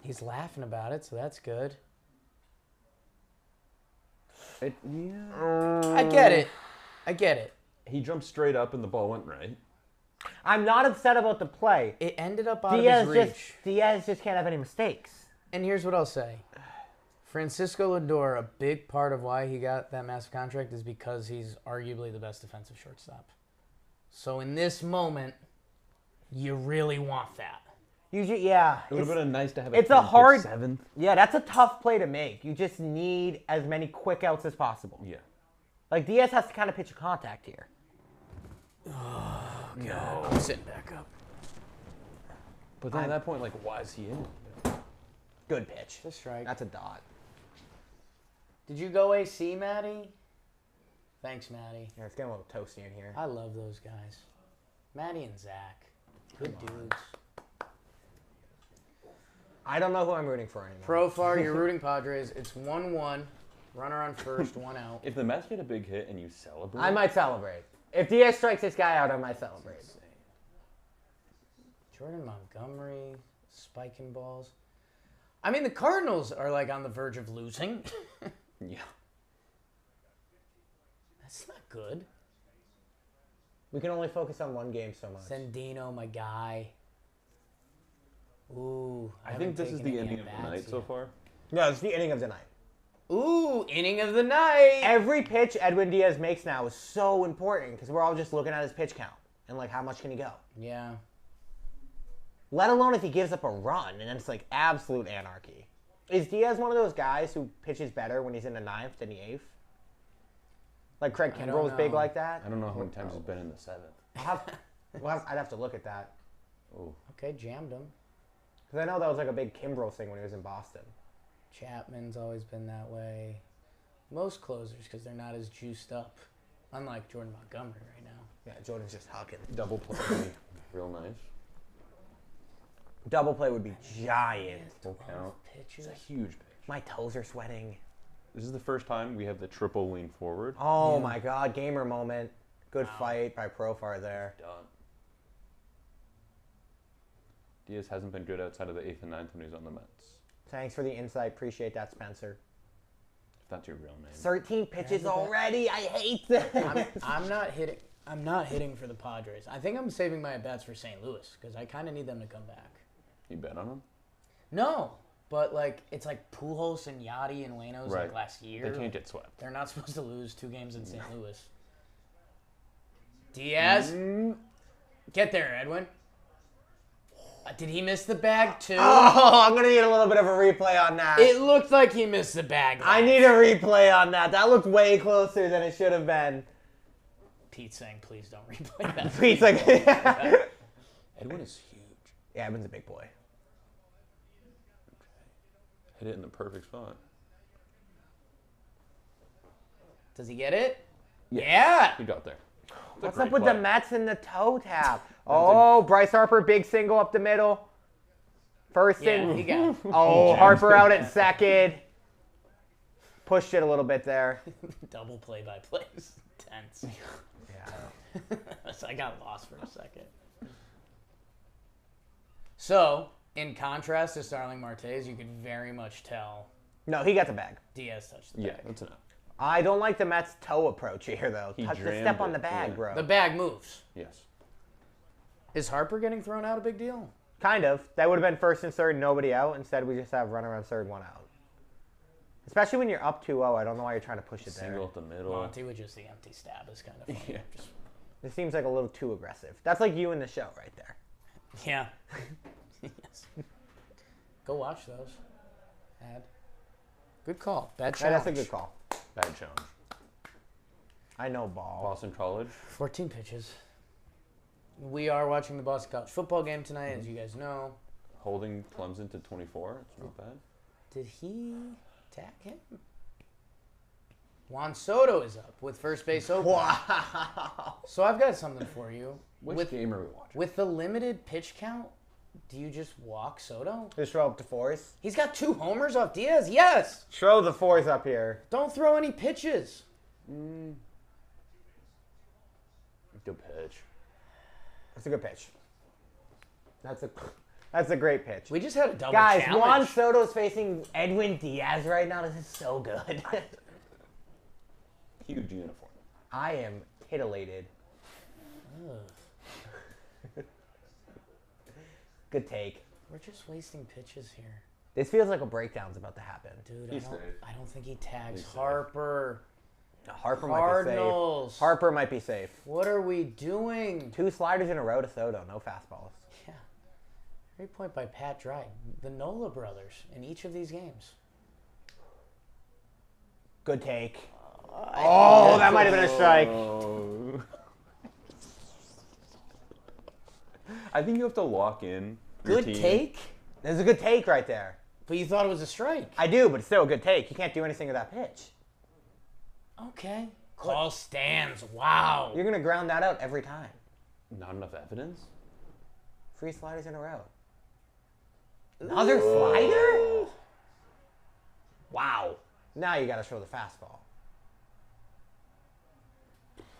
He's laughing about it, so that's good. Yeah. I get it. I get it. He jumped straight up and the ball went right. I'm not upset about the play. It ended up out of his reach. Diaz just can't have any mistakes. And here's what I'll say. Francisco Lindor, a big part of why he got that massive contract is because he's arguably the best defensive shortstop. So in this moment, you really want that. Yeah. It would have been nice to have a it's a 10 pitch hard 7th. Yeah, that's a tough play to make. You just need as many quick outs as possible. Yeah. Like Diaz has to kind of pitch a contact here. God, I'm sitting back up. But then at that point, like, why is he in? Good pitch. It's a strike. That's a dot. Did you go AC, Maddie? Thanks, Maddie. Yeah, it's getting a little toasty in here. I love those guys. Maddie and Zach. Good dudes. I don't know who I'm rooting for anymore. Profar, you're rooting Padres. It's 1-1. Runner on first, 1 out. If the Mets get a big hit and you celebrate, I might celebrate. If Diaz strikes this guy out, I might celebrate. Jordan Montgomery, spiking balls. I mean, the Cardinals are like on the verge of losing. Yeah. That's not good. We can only focus on one game so much. Sandino, my guy. Ooh, I think this is the ending of the night so far. No, it's the inning of the night. Ooh, inning of the night. Every pitch Edwin Diaz makes now is so important because we're all just looking at his pitch count and like how much can he go. Yeah. Let alone if he gives up a run and then it's like absolute anarchy. Is Diaz one of those guys who pitches better when he's in the 9th than the 8th? Like Craig I don't Kimbrell's big know. like that? I don't know how many times he's been in the 7th. I'd have to look at that. Oh, Okay, jammed him. Because I know that was like a big Kimbrell thing when he was in Boston. Chapman's always been that way. Most closers, because they're not as juiced up. Unlike Jordan Montgomery right now. Yeah, Jordan's just hucking. double play would be real nice. Double play would be giant. Full count. Pitches. It's a huge pitch. My toes are sweating. This is the first time we have the triple lean forward. Oh my God, gamer moment. Good fight by Profar there. Done. Diaz hasn't been good outside of the 8th and 9th when he's on the Mets. Thanks for the insight. Appreciate that, Spencer. If that's your real name. 13 pitches already. I hate that. I'm not hitting. I'm not hitting for the Padres. I think I'm saving my at-bats for St. Louis because I kind of need them to come back. You bet on him? No, but like it's like Pujols and Yachty and Wanos Right. like last year. They can't get swept. They're not supposed to lose 2 games in St. Louis. Diaz, get there, Edwin. Did he miss the bag too? Oh, I'm going to need a little bit of a replay on that. It looked like he missed the bag. I need a replay on that. That looked way closer than it should have been. Pete's saying, please don't replay that. Pete's like, Edwin is huge. yeah, Edwin's a big boy. Hit it in the perfect spot. Does he get it? Yeah. He got there. What's up with the Mets and the toe tap? Oh, Bryce Harper, big single up the middle. First Yeah, in. he got it. Oh, Harper out at second. Pushed it a little bit there. Double play-by-play is tense. Yeah. So I got lost for a second. So, in contrast to Starling Martes, you could very much tell No, he got the bag. Diaz touched the Yeah, bag. that's enough. I don't like the Mets toe approach here, though. He Touch the jammed step on it, the bag, yeah. bro. The bag moves. Yes. Is Harper getting thrown out a big deal? Kind of. That would have been first and third, nobody out. Instead, we just have runner on third, one out. Especially when you're up 2-0. I don't know why you're trying to push it there. Single at the middle. Monty with just the empty stab is kind of funny. Yeah. Just- It seems like a little too aggressive. That's like you in the show right there. yeah. Yes. Go watch those. Ad. Good call. Bad Yeah, challenge. that's a good call. Bad challenge. I know ball. Boston College. 14 pitches. We are watching the Boston College football game tonight, as you guys know. Holding Clemson to 24. It's not bad. Did he tag him? Juan Soto is up with first base open. Wow. So I've got something for you. Which game are we watching? With the limited pitch count, do you just walk Soto? Just throw up the fours. He's got 2 homers off Diaz. Yes. Throw the fours up here. Don't throw any pitches. Good pitch. That's a good pitch. That's a great pitch. We just had a double Guys, Juan challenge. Soto's facing Edwin Diaz right now. This is so good. Huge uniform. I am titillated. Good take. We're just wasting pitches here. This feels like a breakdown's about to happen. Dude, He's I don't, safe. I don't think he tags He's safe. Harper. Harper Cardinals. might be safe. Harper might be safe. What are we doing? 2 sliders in a row to Soto. No fastballs. Yeah. Great point by Pat Dry. The Nola brothers in each of these games. Good take. Oh, that might have been a strike. Oh. I think you have to lock in. Your Good team. take, There's a good take right there. but you thought it was a strike. I do, but it's still a good take. You can't do anything with that pitch. Okay. Call stands. Wow. You're going to ground that out every time. Not enough evidence. 3 sliders in a row. Another slider? Wow. Now you got to show the fastball.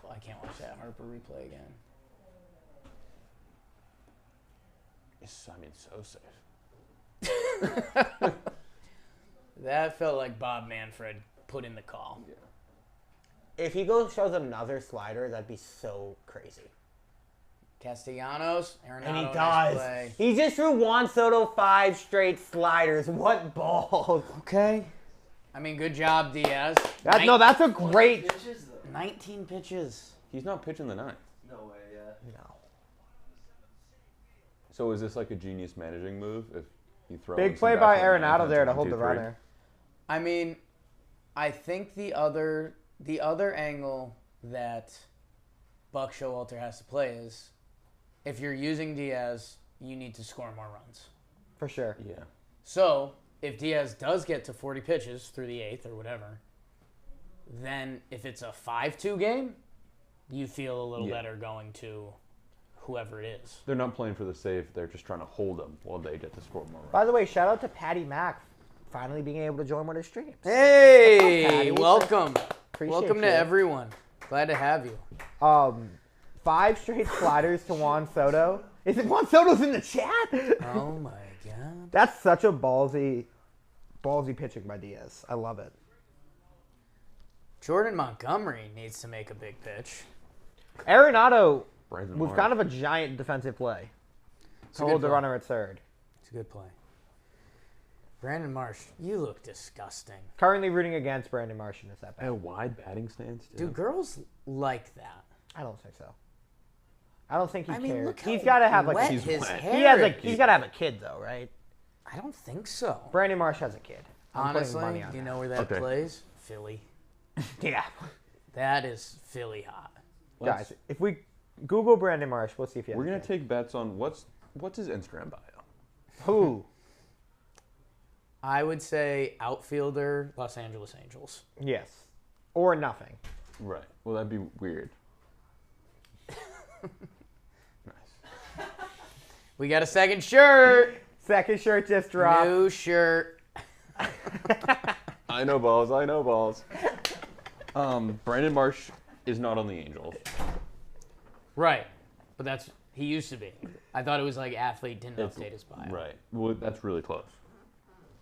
I can't watch that Harper replay again. It's, I mean, so safe. That felt like Bob Manfred put in the call. Yeah. If he goes shows another slider, that'd be so crazy. Castellanos, Arenado, And he nice does. play. He just threw Juan Soto 5 straight sliders. What balls? Okay. I mean, good job, Diaz. That's a great. Pitches, though. 19 pitches. He's not pitching the ninth. No way, yeah. No. So is this like a genius managing move if you throw Big in some play guy by from the ninth Arenado and there it's to a hold 1, the 2, 3? runner. I mean, I think the other angle that Buck Showalter has to play is if you're using Diaz, you need to score more runs. For sure. Yeah. So if Diaz does get to 40 pitches through the 8th or whatever, then if it's a 5-2 game, you feel a little better going to whoever it is. They're not playing for the save. They're just trying to hold them while they get to score more runs. By the way, shout out to Patty Mack finally being able to join one of his streams. Hey, Patty. welcome. Appreciate Welcome to you. everyone. Glad to have you. 5 straight sliders to Juan Soto. Is it Juan Soto's in the chat? Oh my God. That's such a ballsy pitching by Diaz. I love it. Jordan Montgomery needs to make a big pitch. Arenado Brandon was Marsh. kind of a giant defensive play a to good hold the play. runner at third. It's a good play. Brandon Marsh, you look disgusting. Currently rooting against Brandon Marsh in this at A bat. wide batting stance, too. Do girls like that? I don't think so. I don't think he I mean, cares. look how He's got to have like wet He's his wet. hair. he's got to have a kid though, right? I don't think so. Brandon Marsh has a kid. I'm putting Honestly, money on do you that. know where that Okay. plays? Philly. Yeah. That is Philly hot. Guys, if we Google Brandon Marsh, we'll see if he has We're a gonna kid. take bets on what's his Instagram bio. Who? I would say outfielder, Los Angeles Angels. Yes. Or nothing. Right. Well, that'd be weird. Nice. We got a second shirt. Second shirt just dropped. New shirt. I know balls. I know balls. Brandon Marsh is not on the Angels. Right. But he used to be. I thought it was like athlete didn't It's- update his bio. Right. Well, that's really close.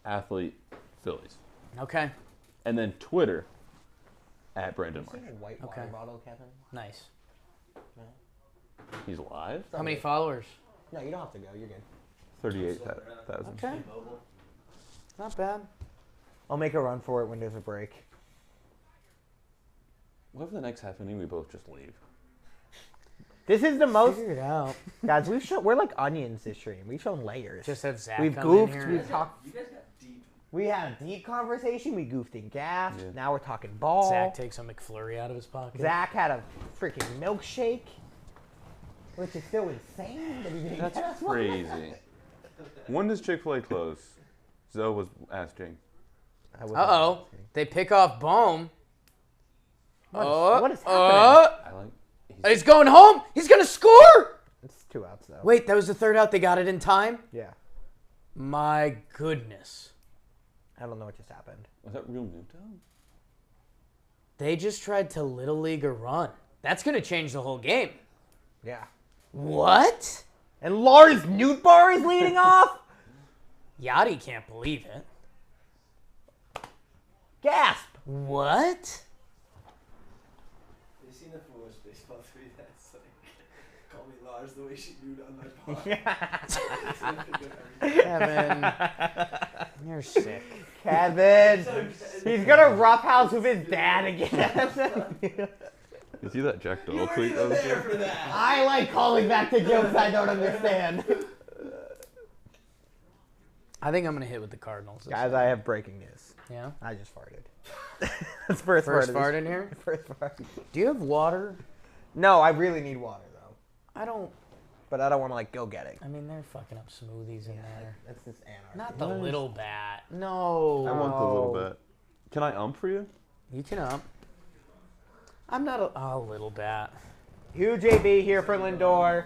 Athlete, Phillies, Okay. and then Twitter at Brandon Marsh. white water Okay. bottle, Kevin? Nice. He's live. How many followers? No, you don't have to go. You're good. 38,000. Okay. Not bad. I'll make a run for it when there's a break. What if the next half inning we both just leave? This is the most Figure it out. guys. We're like onions this stream. We've shown layers. Just have Zach We've come goofed. in here. We've talked. You guys got deep. We had a deep conversation. We goofed and gaffed. Yeah. Now we're talking ball. Zach takes a McFlurry out of his pocket. Zach had a freaking milkshake, which is still insane. That he didn't That's get us one. crazy. When does Chick-fil-A close? Zoe was asking. I wasn't Uh-oh. asking. They pick off Bohm. What is happening? I like. He's going home. He's going to score. It's 2 outs though. Wait, that was the third out. They got it in time? Yeah. My goodness. I don't know what just happened. Was that real Newton? They just tried to Little League a run. That's going to change the whole game. Yeah. What? And Lars Nootbaar is leading off. Yachty can't believe it. Gasp. What? Have you seen the foolish baseball tweet that's like, call me Lars the way she knew on my pod? Kevin, you're sick. Kevin. He's gonna roughhouse with his dad again. You see that Jack Doyle tweet? That was There for that. I like calling back to jokes I don't understand. I think I'm going to hit with the Cardinals. this Guys, time. I have breaking news. Yeah? I just farted. That's first First of fart this- in here? First fart. Do you have water? No, I really need water though. I don't. But I don't want to like go get it. I mean, they're fucking up smoothies in there. That's just anarchy. Not the Nice. little bat. I No. want the little bit. Can I for you? You can up. I'm not a little bat. Huge AB here for Lindor.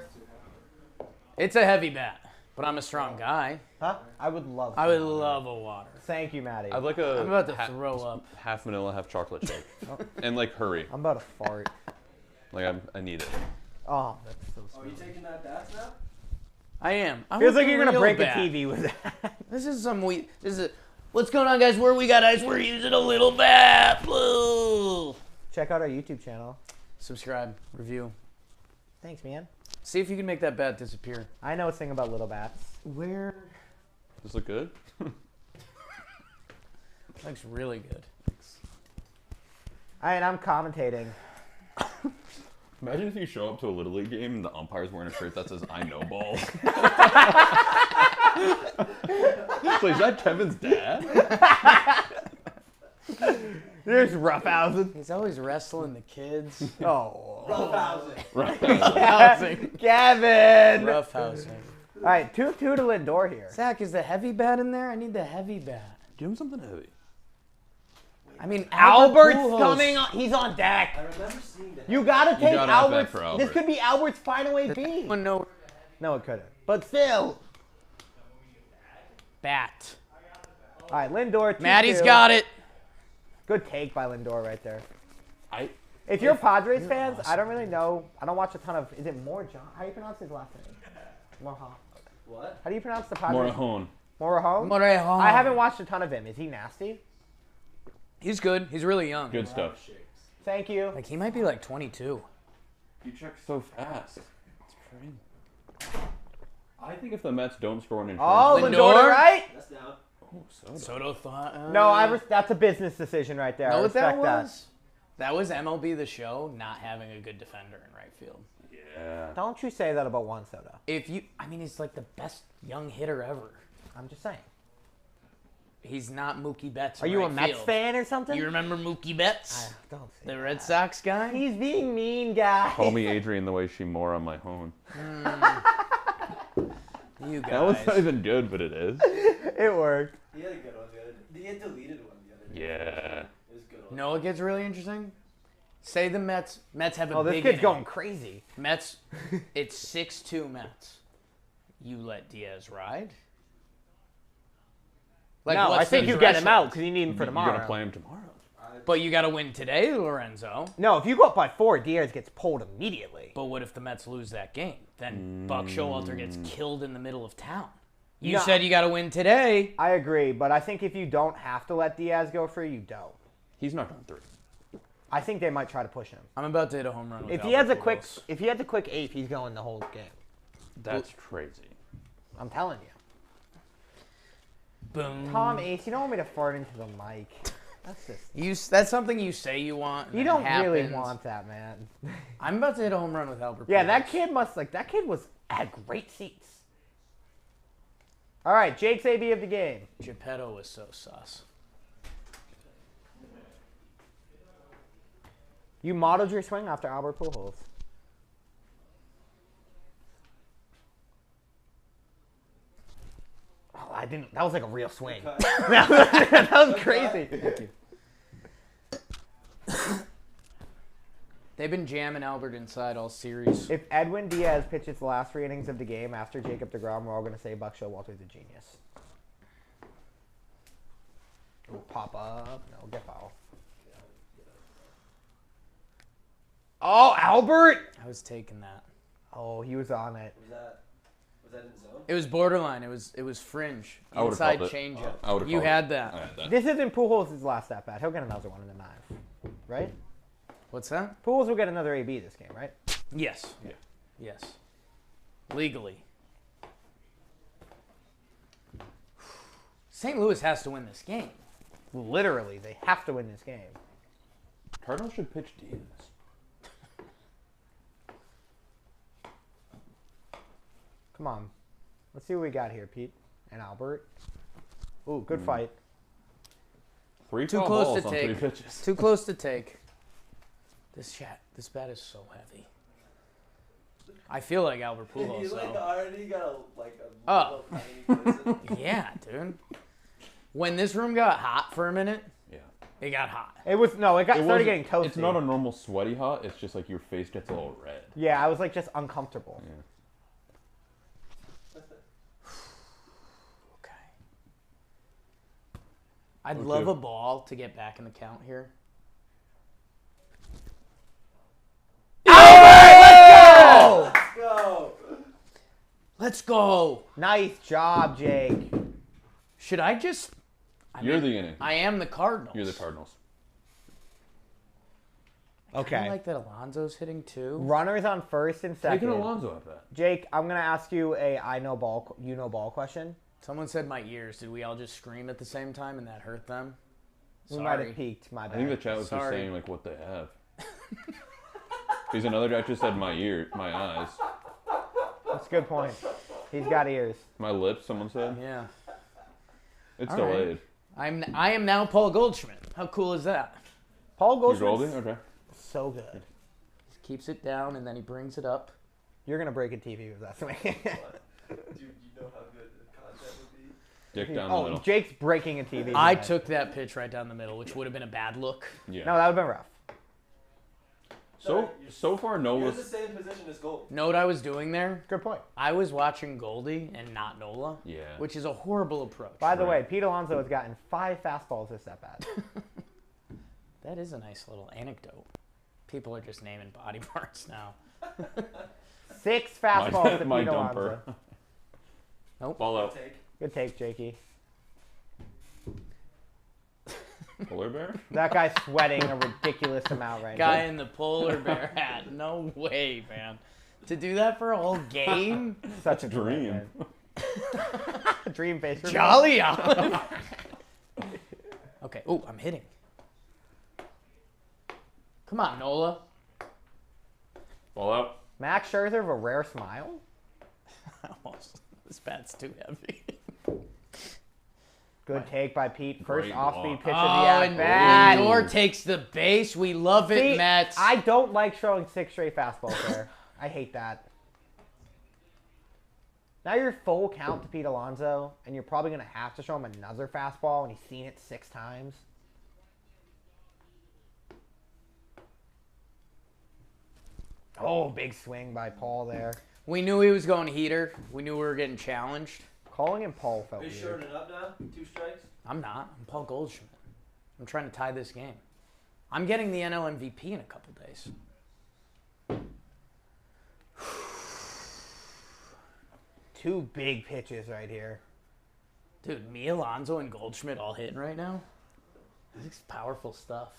It's a heavy bat, but I'm a strong guy. Huh? I would love. I would some. love a water. Thank you, Maddie. I'd like a I'm about to throw up. half vanilla, half chocolate shake, and like hurry. I'm about to fart. Like I need it. Oh, that's so Are you sweet. taking that bats now? I am. I Feels want like the you're gonna real break bat. a TV with that. This is some what's going on, guys? Where we got ice? We're using a little bat. Woo. Check out our YouTube channel. Subscribe, review. Thanks, man. See if you can make that bat disappear. I know a thing about little bats. Where? Does this look good? Looks really good. All right, I'm commentating. Imagine if you show up to a Little League game and the umpire's wearing a shirt that says "I know balls." So is that Kevin's dad? There's roughhousing. He's always wrestling the kids. Oh. Roughhousing. Right. Roughhousing. Kevin. Roughhousing. All right, 2-2 to Lindor here. Zach, is the heavy bat in there? I need the heavy bat. Give him something heavy. I mean, Albert's Pujols. coming on. He's on deck. I remember seeing that. You gotta take gotta have that Albert's. for This Albert. could be Albert's final AB. One no No, it couldn't. But still. bat. All right, Lindor. 2-2. Maddie's got it. Good take by Lindor right there. I If you're Padres fans, I don't really know. I don't watch a ton of. Is it Morejon? How do you pronounce his last name? Morejon. What? How do you pronounce the Padres? Morejon. Morejon. Morejon. I haven't watched a ton of him. Is he nasty? He's good. He's really young. Good stuff. Thank you. Like, he might be like 22. You check so fast. It's crazy. I think if the Mets don't score an insurance, Oh, Lindor? Lindor, right? That's down. Soto thought. No, that's a business decision right there. I Know what that respect that. was? That was MLB The Show not having a good defender in right field. yeah. Don't you say that about Juan Soto. I mean, he's like the best young hitter ever. I'm just saying. He's not Mookie Betts. Are in you a right Mets field. fan or something? You remember Mookie Betts, Don't say the that. Red Sox guy? He's being mean, guy. Call me Adrian the way she more on my home. You That was guys. not even good, but it is. It worked. He had a good one the other day. He had deleted one the other day. Yeah. It was a good one. No, it gets really interesting. Say the Mets have a Oh, this big kid's inning. going crazy. Mets, it's 6-2 Mets. You let Diaz ride? Like, No, I what's think the you get him out threshold? because you need him for You're tomorrow. gonna play him tomorrow. But you got to win today, Lorenzo. No, if you go up by 4, Diaz gets pulled immediately. But what if the Mets lose that game? Then Buck Showalter gets killed in the middle of town. You No. said you got to win today. I agree, but I think if you don't have to let Diaz go free, you don't. He's not going 3. I think they might try to push him. I'm about to hit a home run. With If he has a Albert quick, Pujols. if he has a quick 8, he's going the whole game. That's crazy. I'm telling you. Boom. Tom Ace, you don't want me to fart into the mic. That's just. That's something you say you want. and You then don't really happens. want that, man. I'm about to hit a home run with Albert. Yeah, Pujols. that kid that kid had great seats. All right, Jake's AB of the game. Geppetto was so sus. You modeled your swing after Albert Pujols. Oh, I didn't. That was like a real swing. that was crazy. They've been jamming Albert inside all series. If Edwin Diaz pitches the last 3 innings of the game after Jacob deGrom, we're all going to say Buck Showalter's a genius. Ooh, pop up. No, get foul. Oh, Albert! I was taking that. Oh, he was on it. Was that in zone? It was borderline. It was fringe. I would've Inside called it. changeup. I would've You called had it. that. I had that. This isn't Pujols' last at bat. He'll get another one in the 9th. Right? What's that? Pujols will get another AB this game, right? Yes. Yeah. Yes. Legally. St. Louis has to win this game. Literally, they have to win this game. Cardinals should pitch Diaz. Come on. Let's see what we got here, Pete and Albert. Ooh, good fight. 3 Too foul close balls to on take. 3 pitches. Too close to take. This bat is so heavy. I feel like Albert You Pujols, like though. already got a Oh. little tiny prison. Yeah, dude. When this room got hot for a minute, Yeah. it got hot. It started wasn't- getting toasty. It's not a normal sweaty hot. It's just like your face gets all red. Yeah, I was like just uncomfortable. Yeah. Okay. I'd Me love too. a ball to get back in the count here. Oh! Let's go. Let's go. Nice job, Jake. Should I just... You're the inning. I am the Cardinals. You're the Cardinals. I Okay. like that Alonso's hitting too. Runners on first and second. Taking Alonso at that. Jake, I'm gonna ask you a you know ball question. Someone said my ears. Did we all just scream at the same time and that hurt them? We might Sorry. have peaked. My I bad. think the chat was just Sorry. saying like what they have. Because another guy just said my eyes, That's a good point. He's got ears. my lips. Someone said Yeah. it's All delayed. I am now Paul Goldschmidt. How cool is that? Paul You Goldschmidt's Goldie? Okay. so good. He keeps it down and then he brings it up. You're gonna break a TV with that swing. Do you know how good the content would be? Dick down the Oh, middle. Jake's breaking a TV. I tonight. took that pitch right down the middle, which would have been a bad look. Yeah. No, that would have been rough. So far, You're in the Nola's. same position as Gold. Know what I was doing there? Good point. I was watching Goldie and not Nola, Yeah. which is a horrible approach. By the way, Right. Pete Alonso has gotten 5 fastballs this at bat. That is a nice little anecdote. People are just naming body parts now. 6 fastballs to my Pete dumper. Alonso. Ball out. Take. Good take, Jakey. Polar bear. That guy's sweating a ridiculous amount right Guy now. in the polar bear hat. No way, man. To do that for a whole game? Such a Dream. commitment. Dream face. reveal. Jolly Olive. Okay. Oh, I'm hitting. Come on, Nola. Ball out. Max Scherzer with a rare smile. Almost. This bat's too heavy. Good take by Pete. First Great off-speed block. pitch Oh, of the and at-bat. Lindor takes the base. We love it, See, Mets. I don't like showing 6 straight fastballs there. I hate that. Now you're full count to Pete Alonso, and you're probably going to have to show him another fastball, and he's seen it 6 times. Oh, big swing by Paul there. We knew he was going heater. We knew we were getting challenged. Calling him Paul felt Are you weird. shortening up now? 2 strikes? I'm not. I'm Paul Goldschmidt. I'm trying to tie this game. I'm getting the NL MVP in a couple days. Two big pitches right here. Dude, me, Alonso, and Goldschmidt all hitting right now. This is powerful stuff.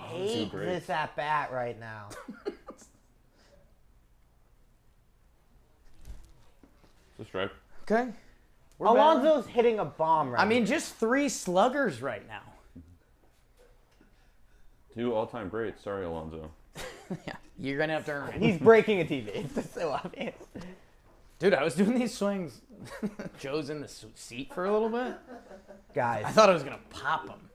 Hate great. this at bat right now. It's a strike. Okay. Alonso's hitting a bomb right I mean, just 3 sluggers right now. 2 all-time greats. Sorry, Alonso. Yeah, you're going to have to earn it. He's breaking a TV. It's just so obvious. Dude, I was doing these swings. Joe's in the seat for a little bit. I Guys, thought I was going to pop him.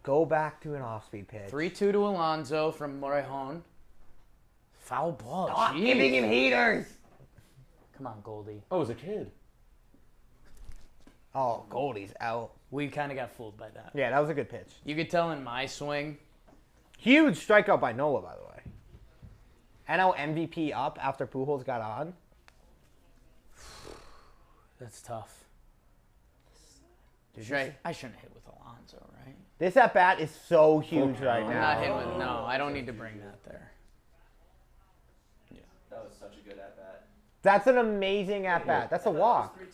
go back to an off-speed pitch. 3-2 to Alonso from Morejon. Foul ball. Stop Jeez. giving him heaters. Come on, Goldie. Oh, as a kid. Oh, Goldie's out. We kind of got fooled by that. Yeah, that was a good pitch. You could tell in my swing. Huge strikeout by Nola, by the way. NL MVP up after Pujols got on. That's tough. Dude, I shouldn't hit with Alonso, right? This at bat is so huge Okay. right I'm I'm now. not hitting with. No, I don't need to bring that there. That was such a good at bat. That's an amazing at bat. That's a walk. 3-2.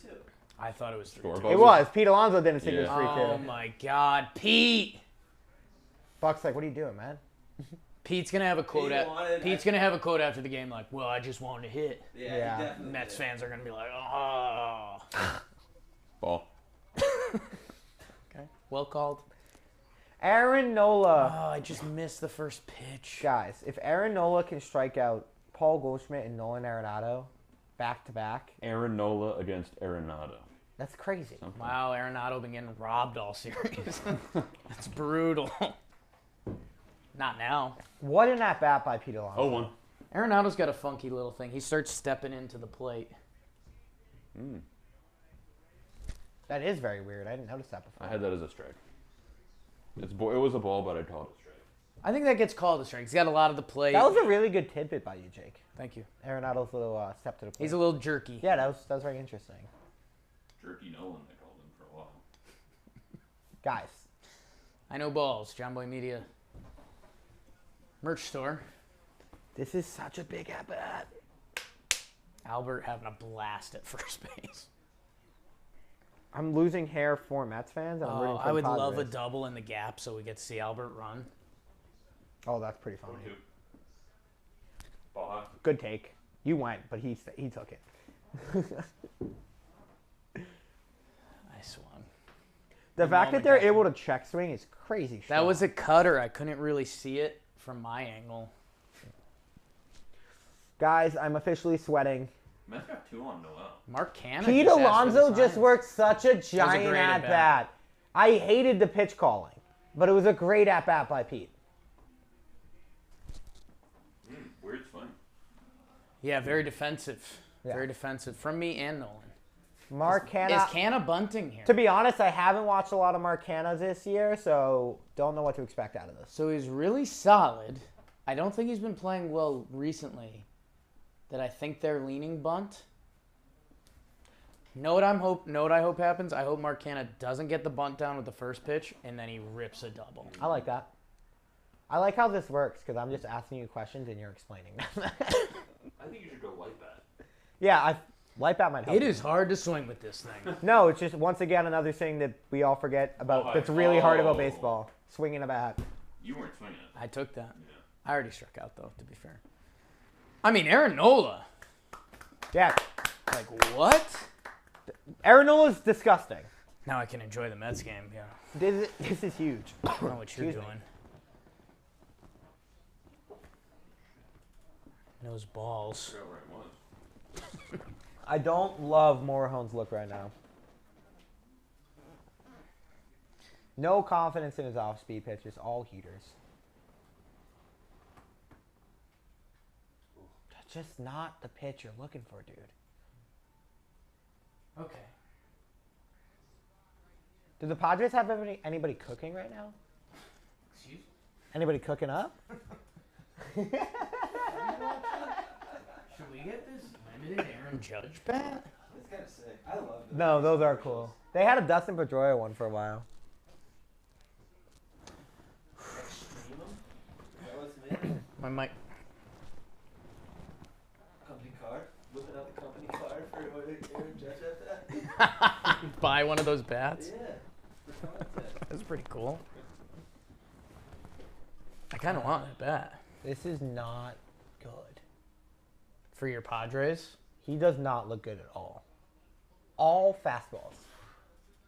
I thought it was 3-2. Score It buzzer. was. Pete Alonso didn't think it was Yeah. 3-2. Oh my God, Pete! Buck's like, what are you doing, man? Pete's gonna have a quote. Pete's gonna have a quote after the game, like, "Well, I just wanted to hit." Yeah, Yeah. he definitely Mets did. fans are gonna be like, "Oh." Ball. Okay, well called. Aaron Nola. Oh, I just missed the first pitch. Guys, if Aaron Nola can strike out Paul Goldschmidt and Nolan Arenado back to back, Aaron Nola against Arenado. that's crazy. Wow, Arenado been getting robbed all series. That's brutal. Not now. What an at bat by Pete Alonso. 0-1. Arenado's got a funky little thing. He starts stepping into the plate. That is very weird. I didn't notice that before. I had that as a strike. It was a ball, but I called it a strike. I think that gets called a strike. He's got a lot of the plate. That was a really good tidbit by you, Jake. Thank you. Arenado's little step to the plate. He's a little jerky. Yeah, that was very interesting. Jerky Nolan, they called him for a while. Guys, I know balls. John Boy Media. Merch store. this is such a big at bat. Albert having a blast at first base. I'm losing hair for Mets fans, and I'm rooting for I the would love a Padres. double in the gap so we get to see Albert run. Oh, that's pretty funny. 4-2. Ball high. Good take. You went, but he took it. I swung. The fact that they're moment able to check swing is crazy. That strong. was a cutter. I couldn't really see it from my angle. Guys, I'm officially sweating. Mets got 2 on Noel. Mark Canna. Pete just asked for Alonso the just signs. worked such a giant great at at-bat. bat. I hated the pitch calling, but it was a great at bat by Pete. Weird swing. Yeah, very defensive. Yeah. Very defensive from me and Nolan. Mark Canna. Is Canna bunting here? To be honest, I haven't watched a lot of Mark Canna this year, so don't know what to expect out of this. So he's really solid. I don't think he's been playing well recently. That I think they're leaning bunt. Know what I hope happens? I hope Mark Canna doesn't get the bunt down with the first pitch, and then he rips a double. I like that. I like how this works because I'm just asking you questions and you're explaining them. I think you should go light bat. Yeah, light bat might help. It is hard to swing with this thing. No, it's just once again another thing that we all forget about. That's really hard about baseball: swinging a bat. You weren't swinging it. I took that. Yeah. I already struck out, though, to be fair. I mean, Aaron Nola. Yeah, Like, what? Aaron Nola's disgusting. Now I can enjoy the Mets game, yeah. This is huge. I don't know what you're Excuse me. doing. Those balls. I forgot where it was. I don't love Morehone's look right now. No confidence in his off-speed pitches, all heaters. That's just not the pitch you're looking for, dude. Okay. Do the Padres have anybody cooking right now? Excuse me? Anybody cooking up? Should we get this limited Aaron Judge bat? It's kind of sick. I love it. No, those are cool. They had a Dustin Pedroia one for a while. Stream 'em? Is that what's made? My mic. Company card? Whipping out the company card for Aaron Judge at that? Buy one of those bats. Yeah. For content. That's pretty cool. I kind of want that bat. This is not good. For your Padres? He does not look good at all. All fastballs.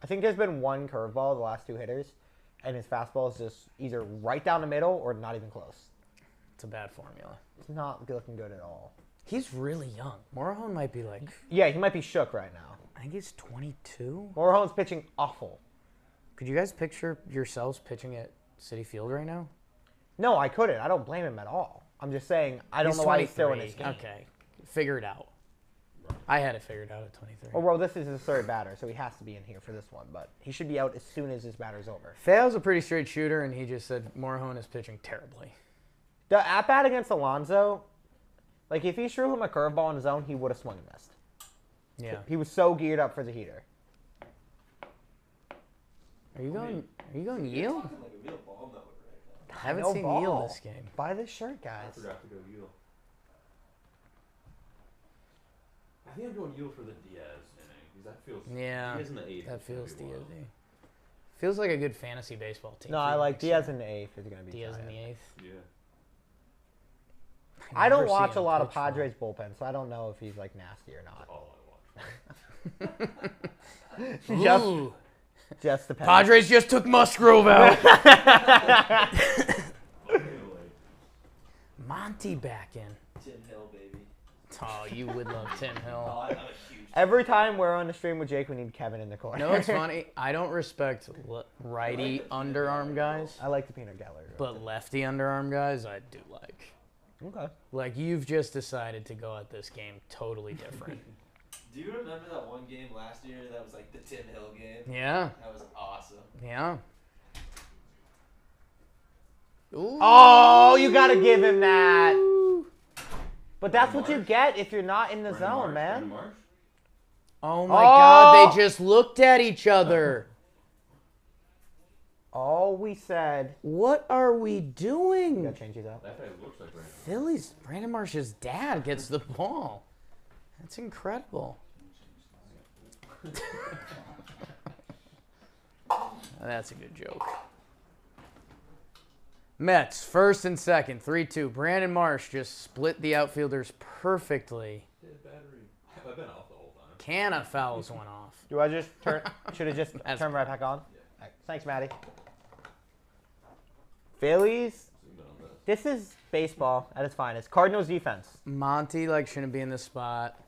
I think there's been one curveball the last 2 hitters, and his fastball is just either right down the middle or not even close. It's a bad formula. It's not looking good at all. He's really young. Morejon might be like, Yeah, he might be shook right now. I think he's 22. Morejon's pitching awful. Could you guys picture yourselves pitching at Citi Field right now? No, I couldn't. I don't blame him at all. I'm just saying I don't He's know why he's still in this 23. game. Okay, figure it out. I had it figured out at 23. Oh, well, this is his third batter, so he has to be in here for this one. But he should be out as soon as his batter's over. Feo's a pretty straight shooter, and he just said Morejon is pitching terribly. The at-bat against Alonso, like if he threw him a curveball in his zone, he would have swung and missed. Yeah. He was so geared up for the heater. Are you going You're yield? talking like a real ball node right now. I haven't No seen ball. yield this game. Buy this shirt, I guys. forgot to go yield. I think I'm going yield for the Diaz inning because that feels. Yeah, Diaz in the eighth. that is gonna feels be wild. Diaz. Feels like a good fantasy baseball team. No, for I you like next Diaz year. in the eighth is going to be Diaz in giant. the eighth. Yeah. I don't never see watch a him lot of pitch well. Padres bullpen, so I don't know if he's like nasty or not. All I watch. Just, Ooh, just depends. Padres just took Musgrove out. Monty back in. Tim Hill, baby. Oh, you would love Tim Oh, Hill. I'm a huge. Every time we're on the stream with Jake, we need Kevin in the corner. No, it's funny. I don't respect righty underarm guys, I like the peanut gallery. but lefty underarm guys I do like. Okay. Like, you've just decided to go at this game totally different. Do you remember that one game last year that was like the Tim Hill game? Yeah, That was awesome. yeah. Ooh. Oh, you got to give him that. But that's what you get if you're not in the zone, man. Marsh? Oh my God, Oh! they just looked at each other. All we said. What are we You doing? got to change these up. That guy looks like Brandon. Phillies, Brandon Marsh's dad gets the ball. That's incredible. That's a good joke. Mets, first and second, 3-2. Brandon Marsh just split the outfielders perfectly. Dead battery. I've been off the whole time. Canna fouls one off. Do I just turn? Should have just That's turned right back on? right, thanks, Maddie. Phillies. This is baseball at its finest. Cardinals defense. Monty shouldn't be in this spot.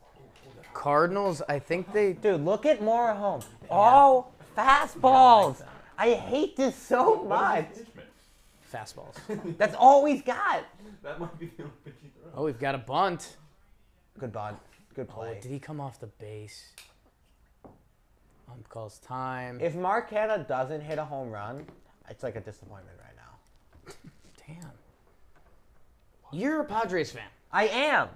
Cardinals, I think they. Dude, look at Mora home. All fastballs. I hate this so much. Fastballs. That's all he's got. That might be the only pitch he throws. Oh, we've got a bunt. Good bunt. Good Oh, play. did he come off the base? Calls time. If Mark Hanna doesn't hit a home run, it's like a disappointment right now. Damn. You're a Padres fan. I am.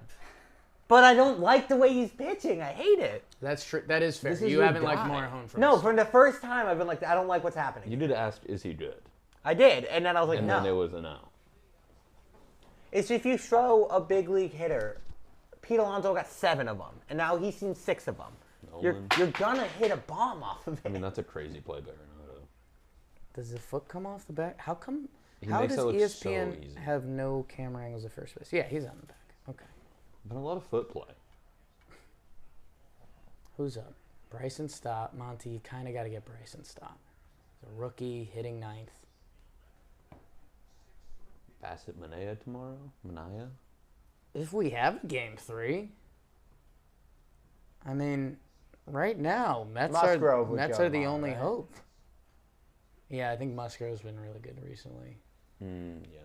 But I don't like the way he's pitching. I hate it. That's true. That is fair. This is You your haven't liked guy. Morejon for No, from the first time I've been like, I don't like what's happening. You did ask, is he good? I did, and then I was like, And no. then it was a no. It's if you throw a big league hitter, Pete Alonso got 7 of them, and now he's seen 6 of them. You're Nolan. gonna hit a bomb off of it. I mean, that's a crazy play by Renato. Does the foot come off the back? How come? He How makes does that look so ESPN easy. have no camera angles at first base? Yeah, he's on the back. Okay. But a lot of foot play. Who's up? Bryson Stott. Monty, you kind of got to get Bryson Stott. He's a rookie hitting 9th. Bassett Manaya tomorrow? Manaya? If we have a game 3, I mean, right now Mets Musgrove would Mets go are the tomorrow, only right? hope. Yeah, I think Musgrove's been really good recently. Yeah.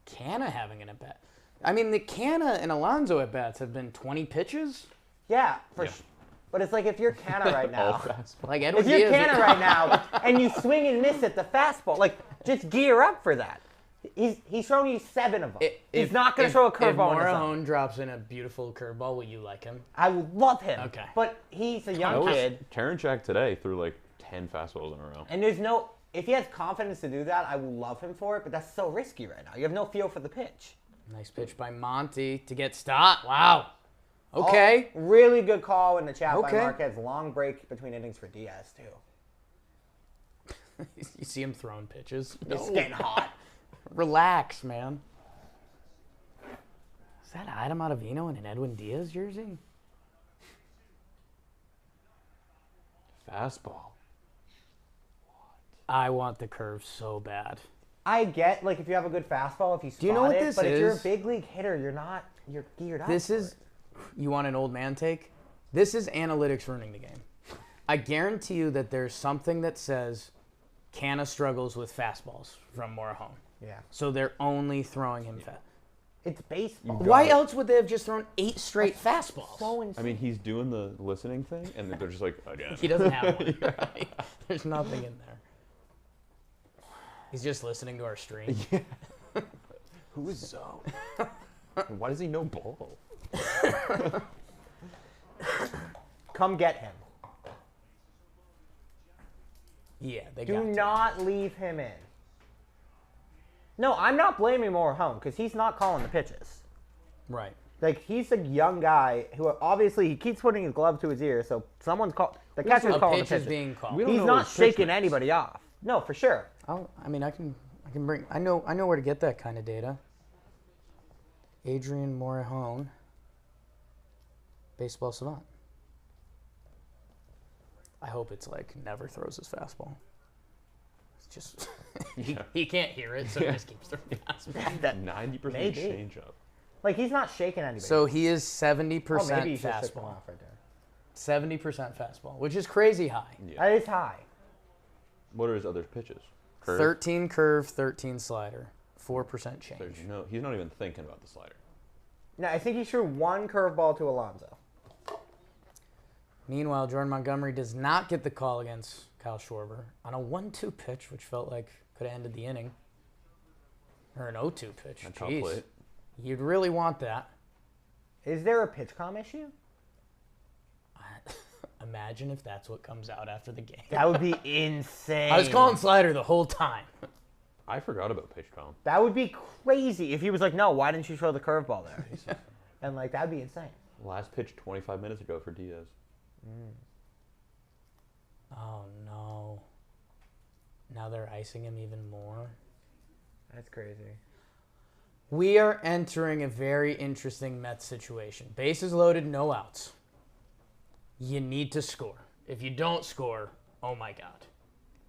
Canna having an at bat. I mean, the Canna and Alonso at bats have been 20 pitches. Yeah, Yeah. But it's like if you're Canna right All now, fast. Like Edwin if you're Diaz. Canna right now, and you swing and miss at the fastball, like just gear up for that. He's thrown you 7 of them. He's not going to throw a curveball in his zone. If Morejon drops in a beautiful curveball, will you like him? I would love him. Okay. But he's a young kid, Karinchak today threw like 10 fastballs in a row. and there's no. If he has confidence to do that, I will love him for it. But that's so risky right now. You have no feel for the pitch. Nice pitch by Monty to get Stott. Wow. Okay. Oh, really good call in the chat Okay. by Marquez. Long break between innings for Diaz too. You see him throwing pitches. It's getting hot. Relax, man. Is that Adam Ottavino in an Edwin Diaz jersey? Fastball. I want the curve so bad. I get like if you have a good fastball, if you spot Do you know what it, this but if you're a is? big league hitter, you're geared up. This for is, it. you want an old man take? This is analytics ruining the game. I guarantee you that there's something that says Canna struggles with fastballs from Morejon. Yeah. So they're only throwing him fast. It's baseball. Why else would they have just thrown 8 straight fastballs? So I mean, he's doing the listening thing, and they're just like, again. He doesn't have one. Right? There's nothing in there. He's just listening to our stream. Who is so? Why does he know ball? Come get him. Yeah, they Do got to. not leave him in. No, I'm not blaming Morejon because he's not calling the pitches. Right. Like he's a young guy who obviously he keeps putting his glove to his ear, so someone's call. The catcher's A calling the pitch is pitches. being called. We don't He's know not his pitch shaking mix. anybody off. No, for sure. I can bring. I know where to get that kind of data. Adrian Morejon, baseball savant. I hope it's like never throws his fastball. It's just he can't hear it, so he just keeps throwing fastball. That 90% Maybe. changeup. Like he's not shaking anybody. So he is oh, 70% maybe he's just took him fastball. off right there. 70% fastball, which is crazy high. Yeah. That is high. What are his other pitches? Curve? 13 curve, 13 slider, 4% change. There's no. He's not even thinking about the slider. No, I think he threw one curveball to Alonso. Meanwhile, Jordan Montgomery does not get the call against Kyle Schwarber on a 1-2 pitch, which felt like could have ended the inning. Or an 0-2 pitch. On top Jeez. plate. You'd really want that. Is there a pitch com issue? Imagine if that's what comes out after the game. That would be insane. I was calling slider the whole time. I forgot about pitch com. That would be crazy if he was like, no, why didn't you throw the curveball there? And like that'd be insane. Last pitch 25 minutes ago for Diaz. Oh, no. Now they're icing him even more. That's crazy. We are entering a very interesting Mets situation. Bases loaded, no outs. You need to score. If you don't score, oh my God.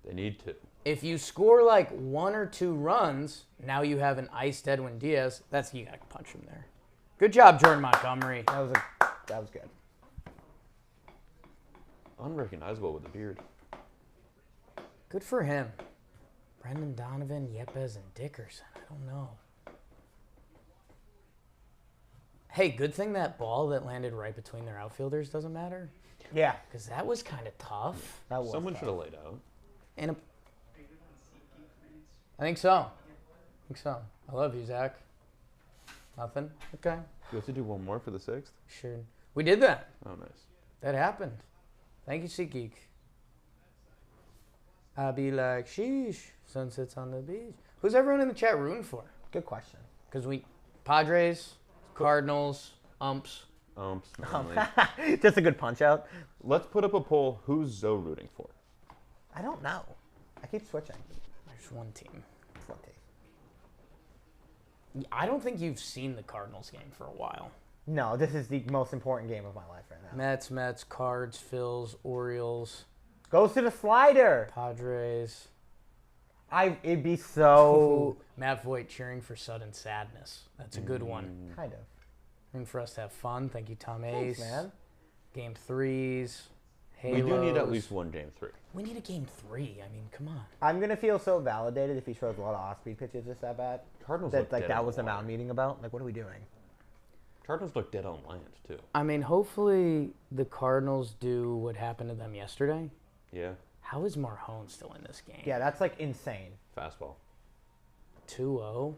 They need to. If you score like 1 or 2 runs, now you have an iced Edwin Diaz. You gotta punch him there. Good job, Jordan Montgomery. That was good. Unrecognizable with the beard. Good for him. Brendan Donovan, Yepes, and Dickerson. I don't know. Hey, good thing that ball that landed right between their outfielders doesn't matter. Yeah. Because that was kind of tough. That was Someone tough. should have laid out. And I think so. I love you, Zach. Nothing? Okay. You have to do one more for the 6th? Sure. We did that. Oh, nice. That happened. Thank you, SeatGeek. I'll be like, sheesh, sunsets on the beach. Who's everyone in the chat rooting for? Good question. Because Padres, Cardinals, umps. Mainly. Just a good punch out. Let's put up a poll. Who's Zoe rooting for? I don't know. I keep switching. There's one team. It's one team. I don't think you've seen the Cardinals game for a while. No, this is the most important game of my life right now. Mets, Cards, Phils, Orioles, Goes to the slider. Padres. It'd be so Matt Voigt cheering for sudden sadness. That's a good one. kind of. And for us to have fun. Thank you, Tom Thanks, Ace. man. Game 3s. We do need at Halos. least one game 3. We need a game 3. I mean, come on. I'm gonna feel so validated if he throws a lot of off-speed pitches this at bat. Cardinals That look like dead that on was the water. mound meeting about. Like, what are we doing? Cardinals look dead on land, too. I mean, hopefully the Cardinals do what happened to them yesterday. Yeah. How is Marhone still in this game? Yeah, that's like insane. Fastball. 2-0.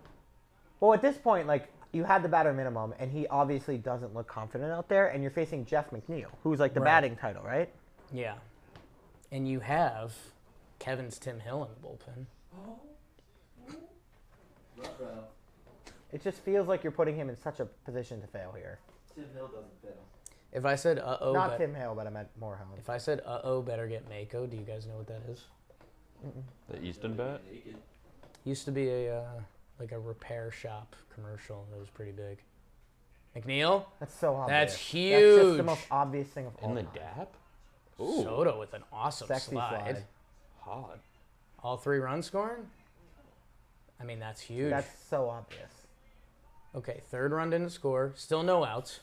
Well, at this point, like you had the batter minimum, and he obviously doesn't look confident out there, and you're facing Jeff McNeil, who's like the Right. batting title, right? Yeah. And you have Kevin's Tim Hill in the bullpen. Ruh-roh. It just feels like you're putting him in such a position to fail here. Tim Hill doesn't fail. If I said uh-oh, Not Tim Hale, but I meant Morehound. if I said uh-oh, better get Mako, do you guys know what that is? The Easton bat? Naked. Used to be a like a repair shop commercial that was pretty big. McNeil, That's so obvious. That's That's just huge. the most obvious thing of all In the time. DAP? Ooh. Soto with an awesome Sexy slide. Hot. All 3 runs scoring? I mean, that's huge. That's so obvious. Okay, 3rd run didn't score. Still no outs.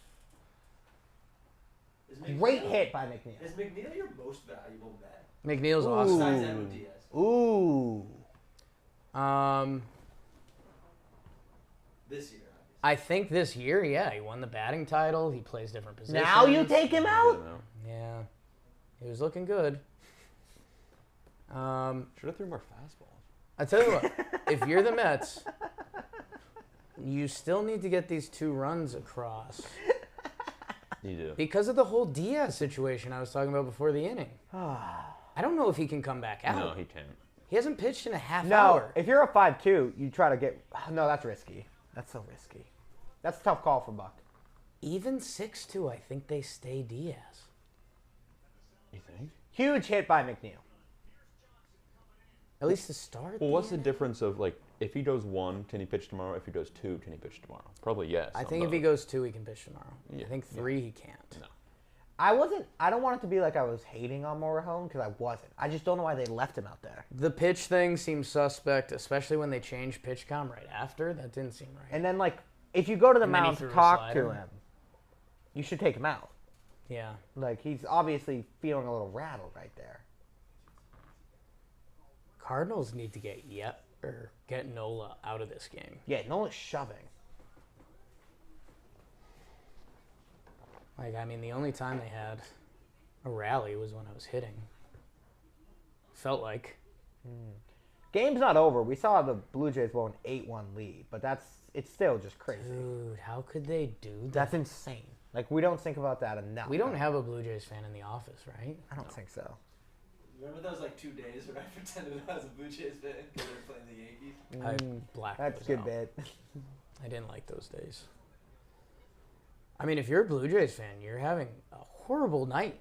Is McNeil- Great hit by McNeil. Is McNeil your most valuable bet? McNeil's Ooh. awesome. Besides Edwin Diaz. Ooh. This year, obviously. I think this year, yeah, he won the batting title. He plays different positions. Now you take him out? Yeah, he was looking good. Should have threw more fastballs. I tell you what, if you're the Mets, you still need to get these 2 runs across You do. because of the whole Diaz situation I was talking about before the inning. I don't know if he can come back out. No, he can't. He hasn't pitched in a half No, hour. if you're a 5-2, you try to get. No, that's risky. That's so risky. That's a tough call for Buck. Even 6-2, I think they stay Diaz. You think? Huge hit by McNeil. At least to start. Well, what's the difference of, like, if he goes 1, can he pitch tomorrow? If he goes 2, can he pitch tomorrow? Probably yes. I on think if he both. goes 2, he can pitch tomorrow. Yeah, I think 3, he can't. No. I don't want it to be like I was hating on Morehound because I wasn't. I just don't know why they left him out there. The pitch thing seems suspect, especially when they changed pitch com right after. That didn't seem right. And then, like, if you go to the And then he mound to threw a talk slider. to him, you should take him out. Yeah. Like, he's obviously feeling a little rattled right there. Cardinals need to get Nola out of this game. Yeah, Nolan's shoving. Like, I mean, the only time they had a rally was when I was hitting. Felt like. Game's not over. We saw the Blue Jays blow an 8-1 lead, but it's still just crazy. Dude, how could they do that? That's insane. Like, we don't think about that enough. We don't have a Blue Jays fan in the office, right? I don't think so. Remember those like 2 days where I pretended I was a Blue Jays fan because they were playing the Yankees? I blacked That's a those good out. bit. I didn't like those days. I mean, if you're a Blue Jays fan, you're having a horrible night.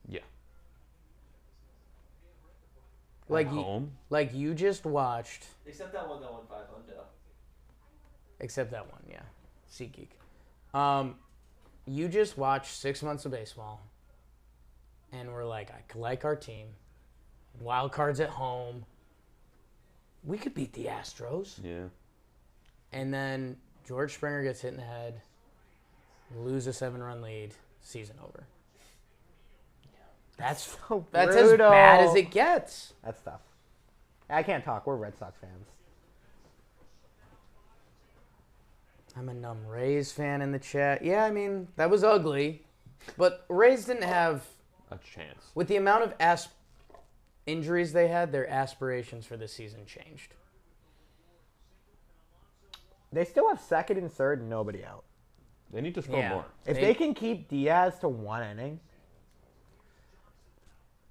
Yeah. Like At you, home? like you just watched, Except that one 500. except that one, yeah, SeatGeek. You just watched 6 months of baseball, and we're like, I like our team. Wild cards at home. We could beat the Astros. Yeah. And then George Springer gets hit in the head. Lose a 7-run lead. Season over. That's So as brutal. bad as it gets. That's tough. I can't talk. We're Red Sox fans. I'm a numb Rays fan in the chat. Yeah, I mean, that was ugly. But Rays didn't have, A chance. with the amount of injuries they had, their aspirations for the season changed. They still have second and third and nobody out. They need to score Yeah. more. If they can keep Diaz to 1 inning,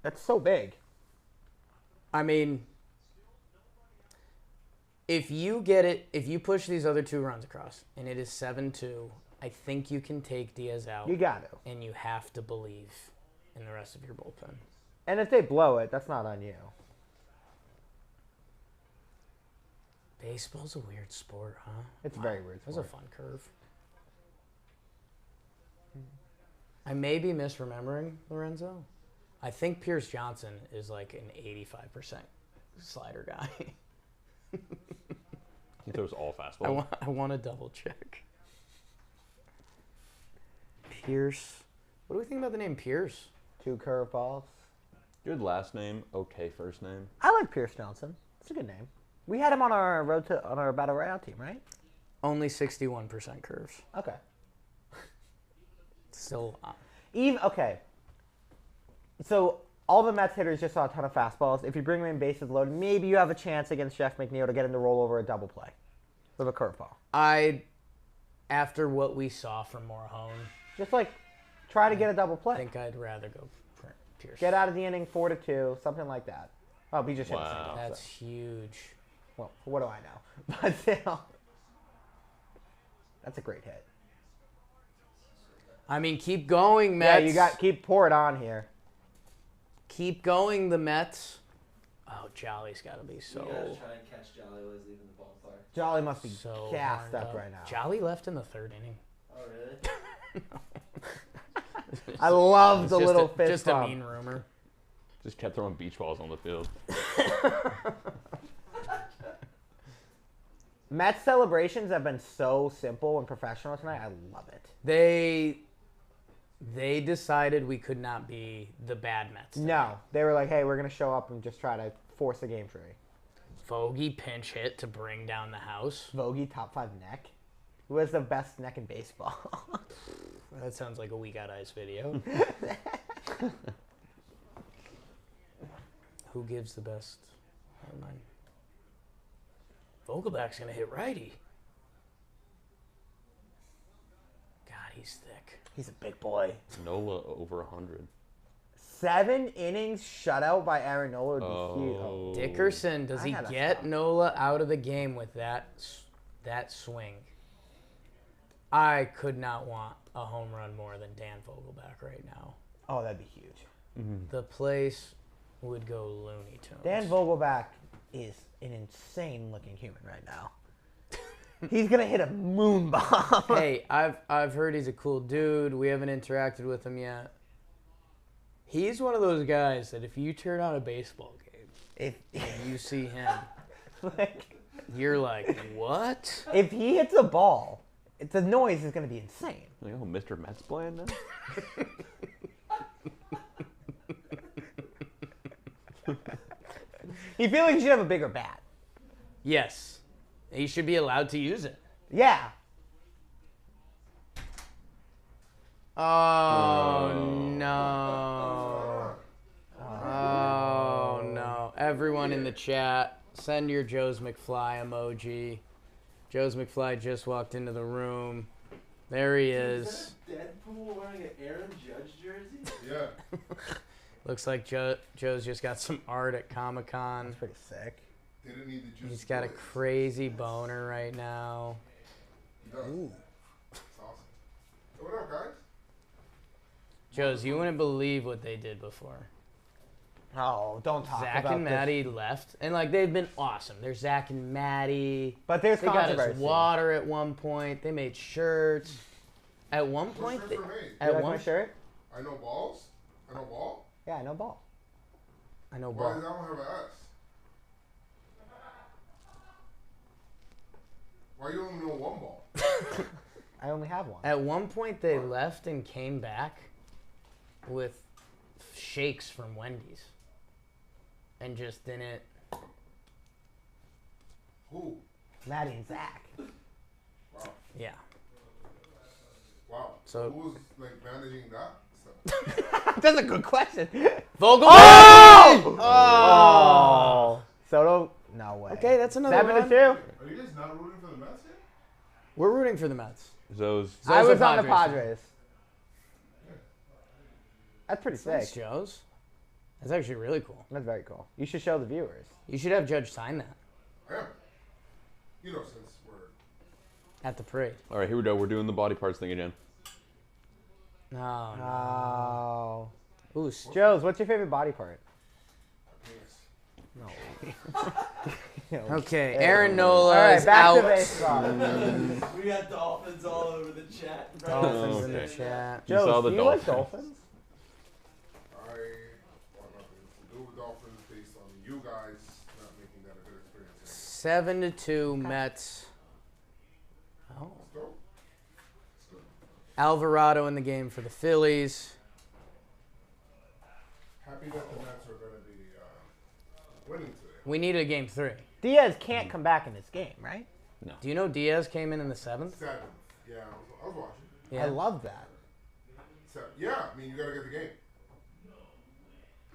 that's so big. I mean, if you push these other 2 runs across, and it is 7-2, I think you can take Diaz out. You got to. And you have to believe in the rest of your bullpen. And if they blow it, that's not on you. Baseball's a weird sport, huh? It's a very weird That was a sport. fun curve. I may be misremembering Lorenzo. I think Pierce Johnson is like an 85% slider guy. He throws all fastballs. I want to double check. Pierce. What do we think about the name Pierce? 2 curveballs. Good last name, okay first name. I like Pierce Johnson. It's a good name. We had him on our Battle Royale team, right? Only 61% curves. Okay. Still, Okay. So all the Mets hitters just saw a ton of fastballs. If you bring them in bases loaded, maybe you have a chance against Jeff McNeil to get him to roll over a double play with a curveball. after what we saw from Morhone, Just like try to get a double I play. think I'd rather go Pierce. Get out of the inning 4-2, something like that. Oh, he just hit the Wow. single. That's So. huge. Well, what do I know? But still, that's a great hit. I mean, keep going, Mets. Yeah, pour it on here. Keep going, the Mets. Oh, Jolly's got to be You so gotta try and catch Jolly while he's leaving the ballpark. Jolly must be so gassed horned up right now. Jolly left in the 3rd inning. Oh, really? I love the Just little a, fist just bump. a mean rumor. Just kept throwing beach balls on the field. Mets celebrations have been so simple and professional tonight. I love it. They decided we could not be the bad Mets. No, they were like, "Hey, we're gonna show up and just try to force a game for you." Fogey pinch hit to bring down the house. Vogie top 5 neck. Who has the best neck in baseball? That sounds like a We Got Ice video. Who gives the best? Never mind. Vogelback's gonna hit righty. God, he's thick. He's a big boy. Nola over 100. 7 innings shutout by Aaron Nola would be huge. Oh. Dickerson, does I he gotta get stop. Nola out of the game with that swing? I could not want a home run more than Dan Vogelback right now. Oh, that'd be huge. The place would go Looney Tunes. Dan Vogelback is an insane looking human right now. He's gonna hit a moon bomb. Hey, I've heard he's a cool dude. We haven't interacted with him yet. He's one of those guys that if you turn on a baseball game and you see him, you're like, what? If he hits a ball, the noise is gonna be insane. Like, oh, Mr. Met's playing now? You feel like you should have a bigger bat. Yes. He should be allowed to use it. Yeah. Oh, no. Oh, no. Everyone in the chat, send your Joe's McFly emoji. Joe's McFly just walked into the room. There he is. Deadpool wearing an Aaron Judge jersey? Yeah. Looks like Joe's just got some art at Comic-Con. That's pretty sick. Didn't need the juice. He's got a crazy boner right now. He does. Ooh. It's awesome. So what up, guys? Joe's, you wouldn't believe what they did before. Oh, don't talk Zach about and this. Maddie left, and like they've been awesome. There's Zach and Maddie. But there's They got controversy. us water at one point. They made shirts. At one point, What they, shirts were made? You at like one my shirt? I know balls. I know ball. Yeah, I know ball. I know Why does ball. that one have an S? Why you only know one ball? I only have one. At one point, they left and came back with shakes from Wendy's, and just didn't. Who? Maddie and Zach. Wow. Yeah. Wow. So- who was like managing that stuff? That's a good question. Vogel. Oh. Soto? No way. Okay, that's another 7-2. Are you guys not rooting for the Mets here? We're rooting for the Mets. Those. I Those was are on the Padres. Padres. That's pretty Thanks, sick. Joe's. That's actually really cool. That's very cool. You should show the viewers. You should have Judge sign that I am. You know, since we're at the parade. All right, here we go. We're doing the body parts thing again. No. Oh. Ooh, Joe's, what's your favorite body part? penis. okay, Aaron Nola All right, is back out. to baseball. We got dolphins all over the chat. Dolphins in the Okay. chat. You saw Joe, the do you like Dolphins. dolphins? I want nothing to do with Dolphins based on you guys not making that a good experience. 7-2 Mets. Oh. Let's go. Let's go. Alvarado in the game for the Phillies. Happy that the Mets are going to be winning today. We need a game 3. Diaz can't come back in this game, right? Do you know Diaz came in the 7th? 7th. Yeah, I was watching. I love that. Yeah, I mean, you got to get the game.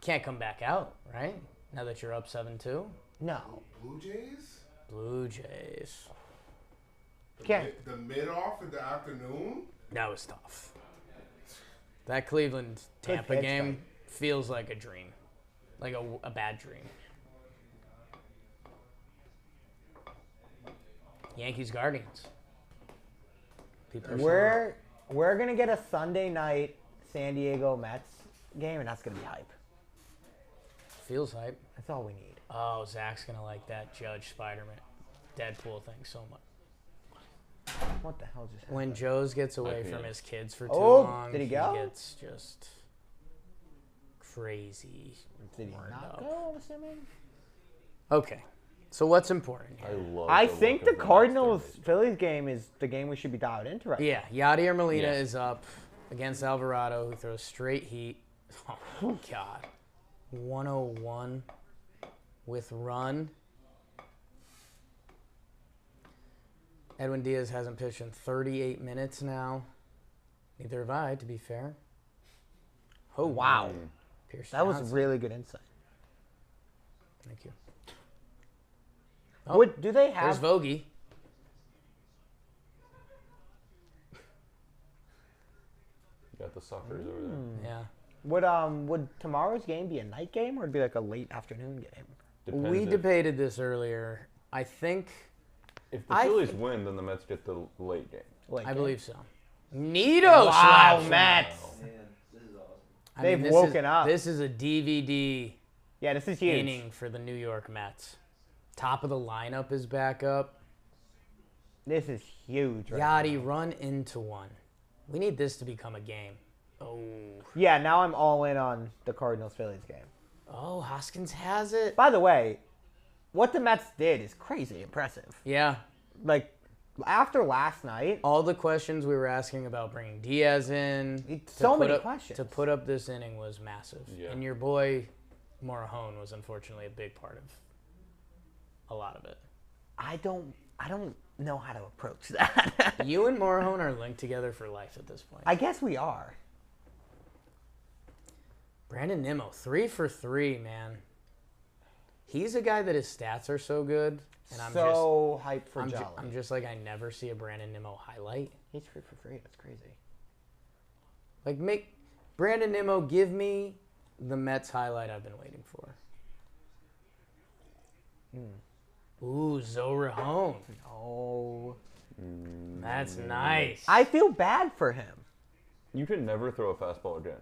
Can't come back out, right? Now that you're up 7-2. No. Blue Jays? Blue Jays. The mid-off in the afternoon? That was tough. That Cleveland Tampa pitch, game feels like a dream. Like a bad dream. Yankees Guardians. People are We're gonna get a Sunday night San Diego Mets game, and that's gonna be hype. feels hype. That's all we need. Oh, Zach's gonna like that Judge Spider-Man Deadpool thing so much. What the hell just happened? When Joe's gets away Okay. from his kids for too Oh, long, did he go? gets just crazy. Did he worked not up. go? I'm assuming. Okay, so what's important I here? love. I the think look the of Cardinals Mets Phillies game is the game we should be dialed into right Yeah, Yadier Molina Yeah. is up against Alvarado, who throws straight heat. Oh my God, 101 with run. Edwin Diaz hasn't pitched in 38 minutes now. Neither have I, to be fair. Oh wow, Pierce That was Johnson. really good insight. Thank you. Oh, Do they There's have? Vogie. You got the suckers over there. Yeah. Would tomorrow's game be a night game or would it be like a late afternoon game? Depends We if- debated this earlier. I think, If the I Phillies think- win, then the Mets get the late game. Late I game? believe so. Nito Wow, slaps. Mets. Man, this is awesome. They've this woken is, up. This is a DVD Yeah, this is huge. inning for the New York Mets. Top of the lineup is back up. This is huge. Right Yachty, run into one. We need this to become a game. Oh. Yeah, now I'm all in on the Cardinals Phillies game. Oh, Hoskins has it. By the way, what the Mets did is crazy impressive. Yeah. Like after last night, All the questions we were asking about bringing Diaz in. It's to so put many up- questions. To put up this inning was massive. Yeah. And your boy Morahone was unfortunately a big part of a lot of it. I don't know how to approach that. You and Morahone are linked together for life at this point. I guess we are. Brandon Nimmo, 3 for 3, man. He's a guy that his stats are so good, and I'm so hyped for I'm Jolly. I'm just like I never see a Brandon Nimmo highlight. He's 3 for 3. That's crazy. Like make Brandon Nimmo give me the Mets highlight I've been waiting for. Ooh, Zorahone. Oh, That's nice. I feel bad for him. You could never throw a fastball again.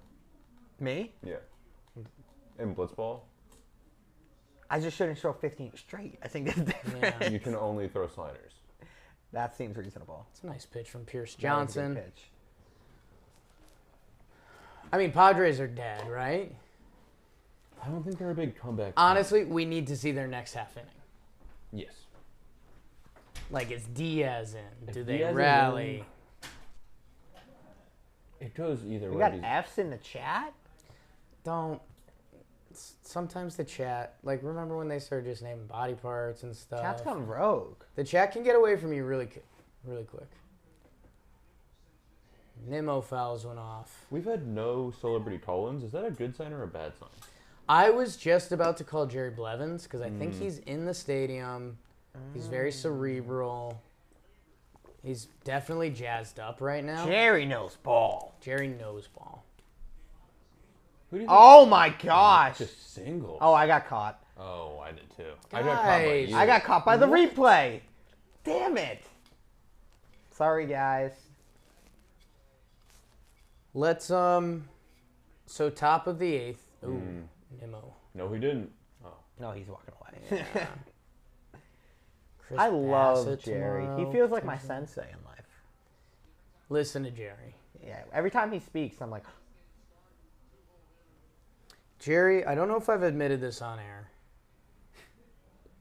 Me? Yeah. In blitzball, I just shouldn't throw 15 straight. I think that's different. Yeah. you can only throw sliders. That seems reasonable. It's a nice pitch from Pierce That was a good Johnson. pitch. I mean, Padres are dead, right? I don't think they're a big comeback. Honestly, we need to see their next half inning. Yes. Like, is Diaz in? Do they Diaz is rally? It goes either We way. got F's in the chat. Don't. Sometimes the chat, like, remember when they started just naming body parts and stuff? Chat's gone rogue. The chat can get away from you really quick. Nimmo fouls went off. We've had no celebrity call-ins. Is that a good sign or a bad sign? I was just about to call Jerry Blevins because I think he's in the stadium. He's very cerebral. He's definitely jazzed up right now. Jerry knows ball. Jerry knows ball. Who do you think? Oh my gosh. Just single. Oh, I got caught. Oh, I did too. Guys. I got caught by the replay. Damn it. Sorry, guys. Let's so top of the eighth. Ooh, Nimmo. No, he didn't. Oh. No, he's walking away. Chris I love Bassett Jerry. tomorrow. He feels like my sensei in life. Listen to Jerry. Yeah, every time he speaks, I'm like, Jerry, I don't know if I've admitted this on air.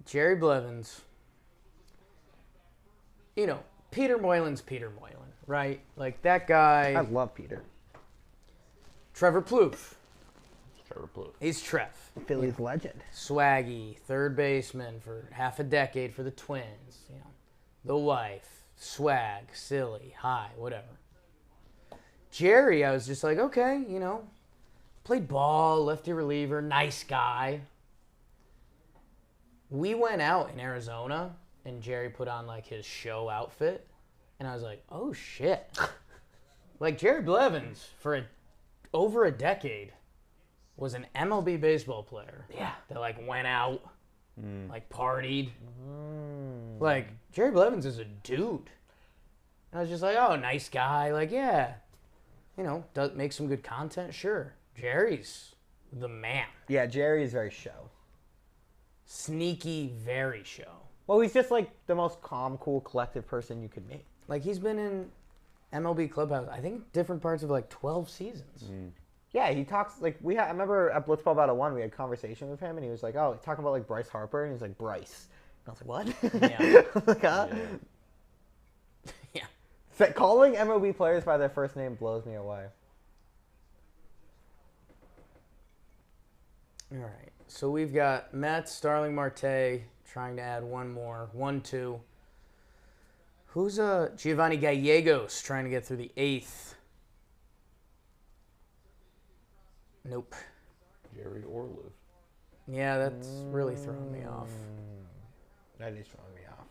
Jerry Blevins. You know, Peter Moylan's Peter Moylan, right? Like that guy. I love Peter. Trevor Plouffe. Trevor Plouffe. He's Trev. Philly's legend. Swaggy, third baseman for half a decade for the Twins. You know, the wife, swag, silly, high, whatever. Jerry, I was just like, okay, you know, played ball, lefty reliever, nice guy. We went out in Arizona, and Jerry put on like his show outfit, and I was like, oh shit. Like Jerry Blevins for over a decade was an MLB baseball player. Yeah. That like went out, like partied. Like Jerry Blevins is a dude. And I was just like, oh, nice guy. Like, yeah, you know, does make some good content. Sure, Jerry's the man. Yeah, Jerry is very show. Sneaky, very show. Well, he's just like the most calm, cool, collective person you could meet. Like he's been in MLB clubhouse, I think different parts of like 12 seasons. Yeah, he talks like I remember at Blitzball Battle 1, we had a conversation with him, and he was like, "Oh, talking about like Bryce Harper," and he was like, "Bryce." And I was like, "What?" Yeah. I was like, huh? Yeah. So, calling MLB players by their first name blows me away. All right. So we've got Mets, Starling Marte trying to add one more. 1-2. Who's Giovanni Gallegos trying to get through the eighth? Nope. Jerry Orlov. Yeah, that's really throwing me off. That is throwing me off.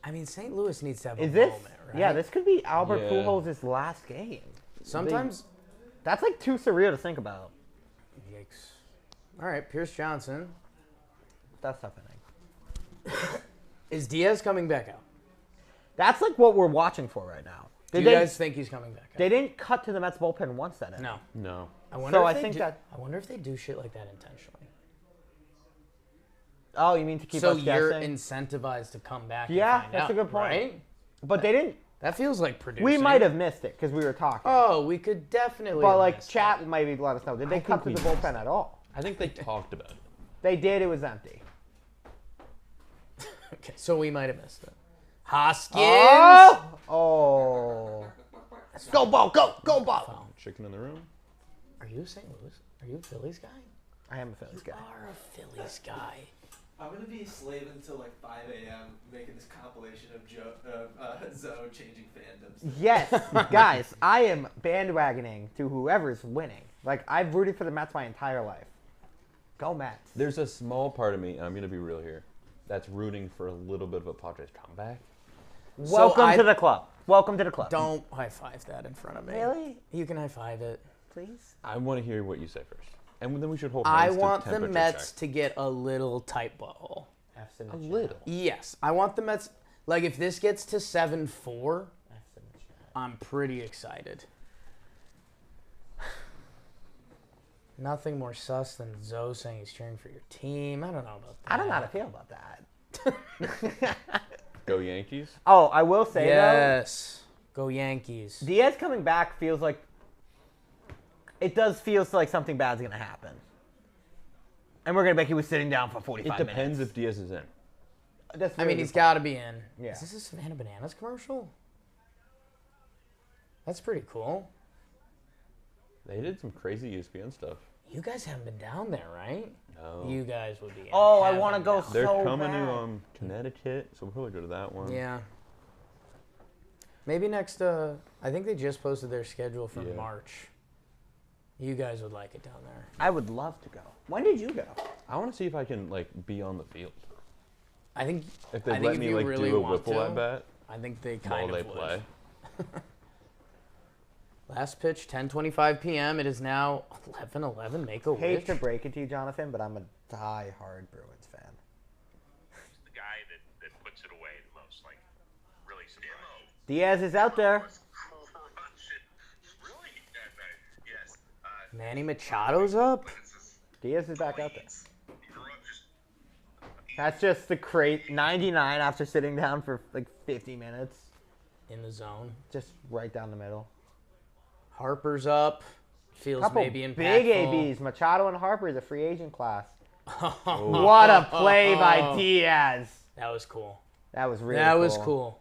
I mean, St. Louis needs to have Is a this? moment, right? Yeah, this could be Albert Yeah. Pujols' last game. Sometimes. That's like too surreal to think about. Yikes. All right, Pierce Johnson. That's tough inning. Is Diaz coming back out? That's like what we're watching for right now. Do you They- guys think he's coming back out? They didn't cut to the Mets bullpen once that inning. No. No. I wonder So if I they think do, that- I wonder if they do shit like that intentionally. Oh, you mean to keep So us you're guessing? incentivized to come back. Yeah, and find that's out, a good point. Right? But they didn't. That feels like producing. We might have missed it because we were talking. Oh, we could definitely. but have like missed chat maybe let us know. Did they cut to think the we bullpen at all? I think they talked about it. They did. It was empty. it. Okay, so we might have missed it. Hoskins. Oh! Go ball! Go ball! Chicken in the room. Are you St. Louis? Are you a Phillies guy? I am a Phillies guy. You are a Phillies guy. I'm gonna be a slave until like 5 a.m. making this compilation of Zoe changing fandoms. Yes, guys, I am bandwagoning to whoever's winning. Like I've rooted for the Mets my entire life. Go Mets! There's a small part of me, and I'm going to be real here, that's rooting for a little bit of a Padres comeback. Welcome to the club. Welcome to the club. Don't high five that in front of me. Really? You can high five it. Please. I want to hear what you say first. And then we should hold I hands to want the temperature Mets check. to get a little tight butthole. F's in the A chat. little. Yes, I want the Mets. Like if this gets to 7-4, F's in the chat. I'm pretty excited. Nothing more sus than Zoe saying he's cheering for your team. I don't know about that. I don't know how to feel about that. Go Yankees. Oh, I will say Yes. Go Yankees. though, Diaz coming back feels like it does feel like something bad's gonna happen. And we're gonna bet he was sitting down for 45 It minutes. depends if Diaz is in. That's I very mean, good he's point. got to be in. Yeah. Is this a Savannah Bananas commercial? That's pretty cool. They did some crazy ESPN stuff. You guys haven't been down there, right? No. You guys would be. In Oh, I heaven want to go down They're so coming bad. to Connecticut, so we'll probably go to that one. Yeah. Maybe next. I think they just posted their schedule for Yeah. March. You guys would like it down there. I would love to go. When did you go? I want to see if I can be on the field. I think. If they I think let if me you really do a want whipple to, at bat I think they while kind they of would. play. Last pitch, 10:25 p.m. It is now 11:11. Make a Hate wish. to break it to you, Jonathan, but I'm a die-hard Bruins fan. The guy that puts it away the most, like, really surprised. Diaz is out there. Really? Yes. Manny Machado's up. Diaz is back out there. He grew up just That's just the crate 99 after sitting down for like 50 minutes. In the zone. Just right down the middle. Harper's up. Feels Couple maybe impactful. big ABs. Machado and Harper, the free agent class. What a play by Diaz. That was cool. That was really That cool. was cool.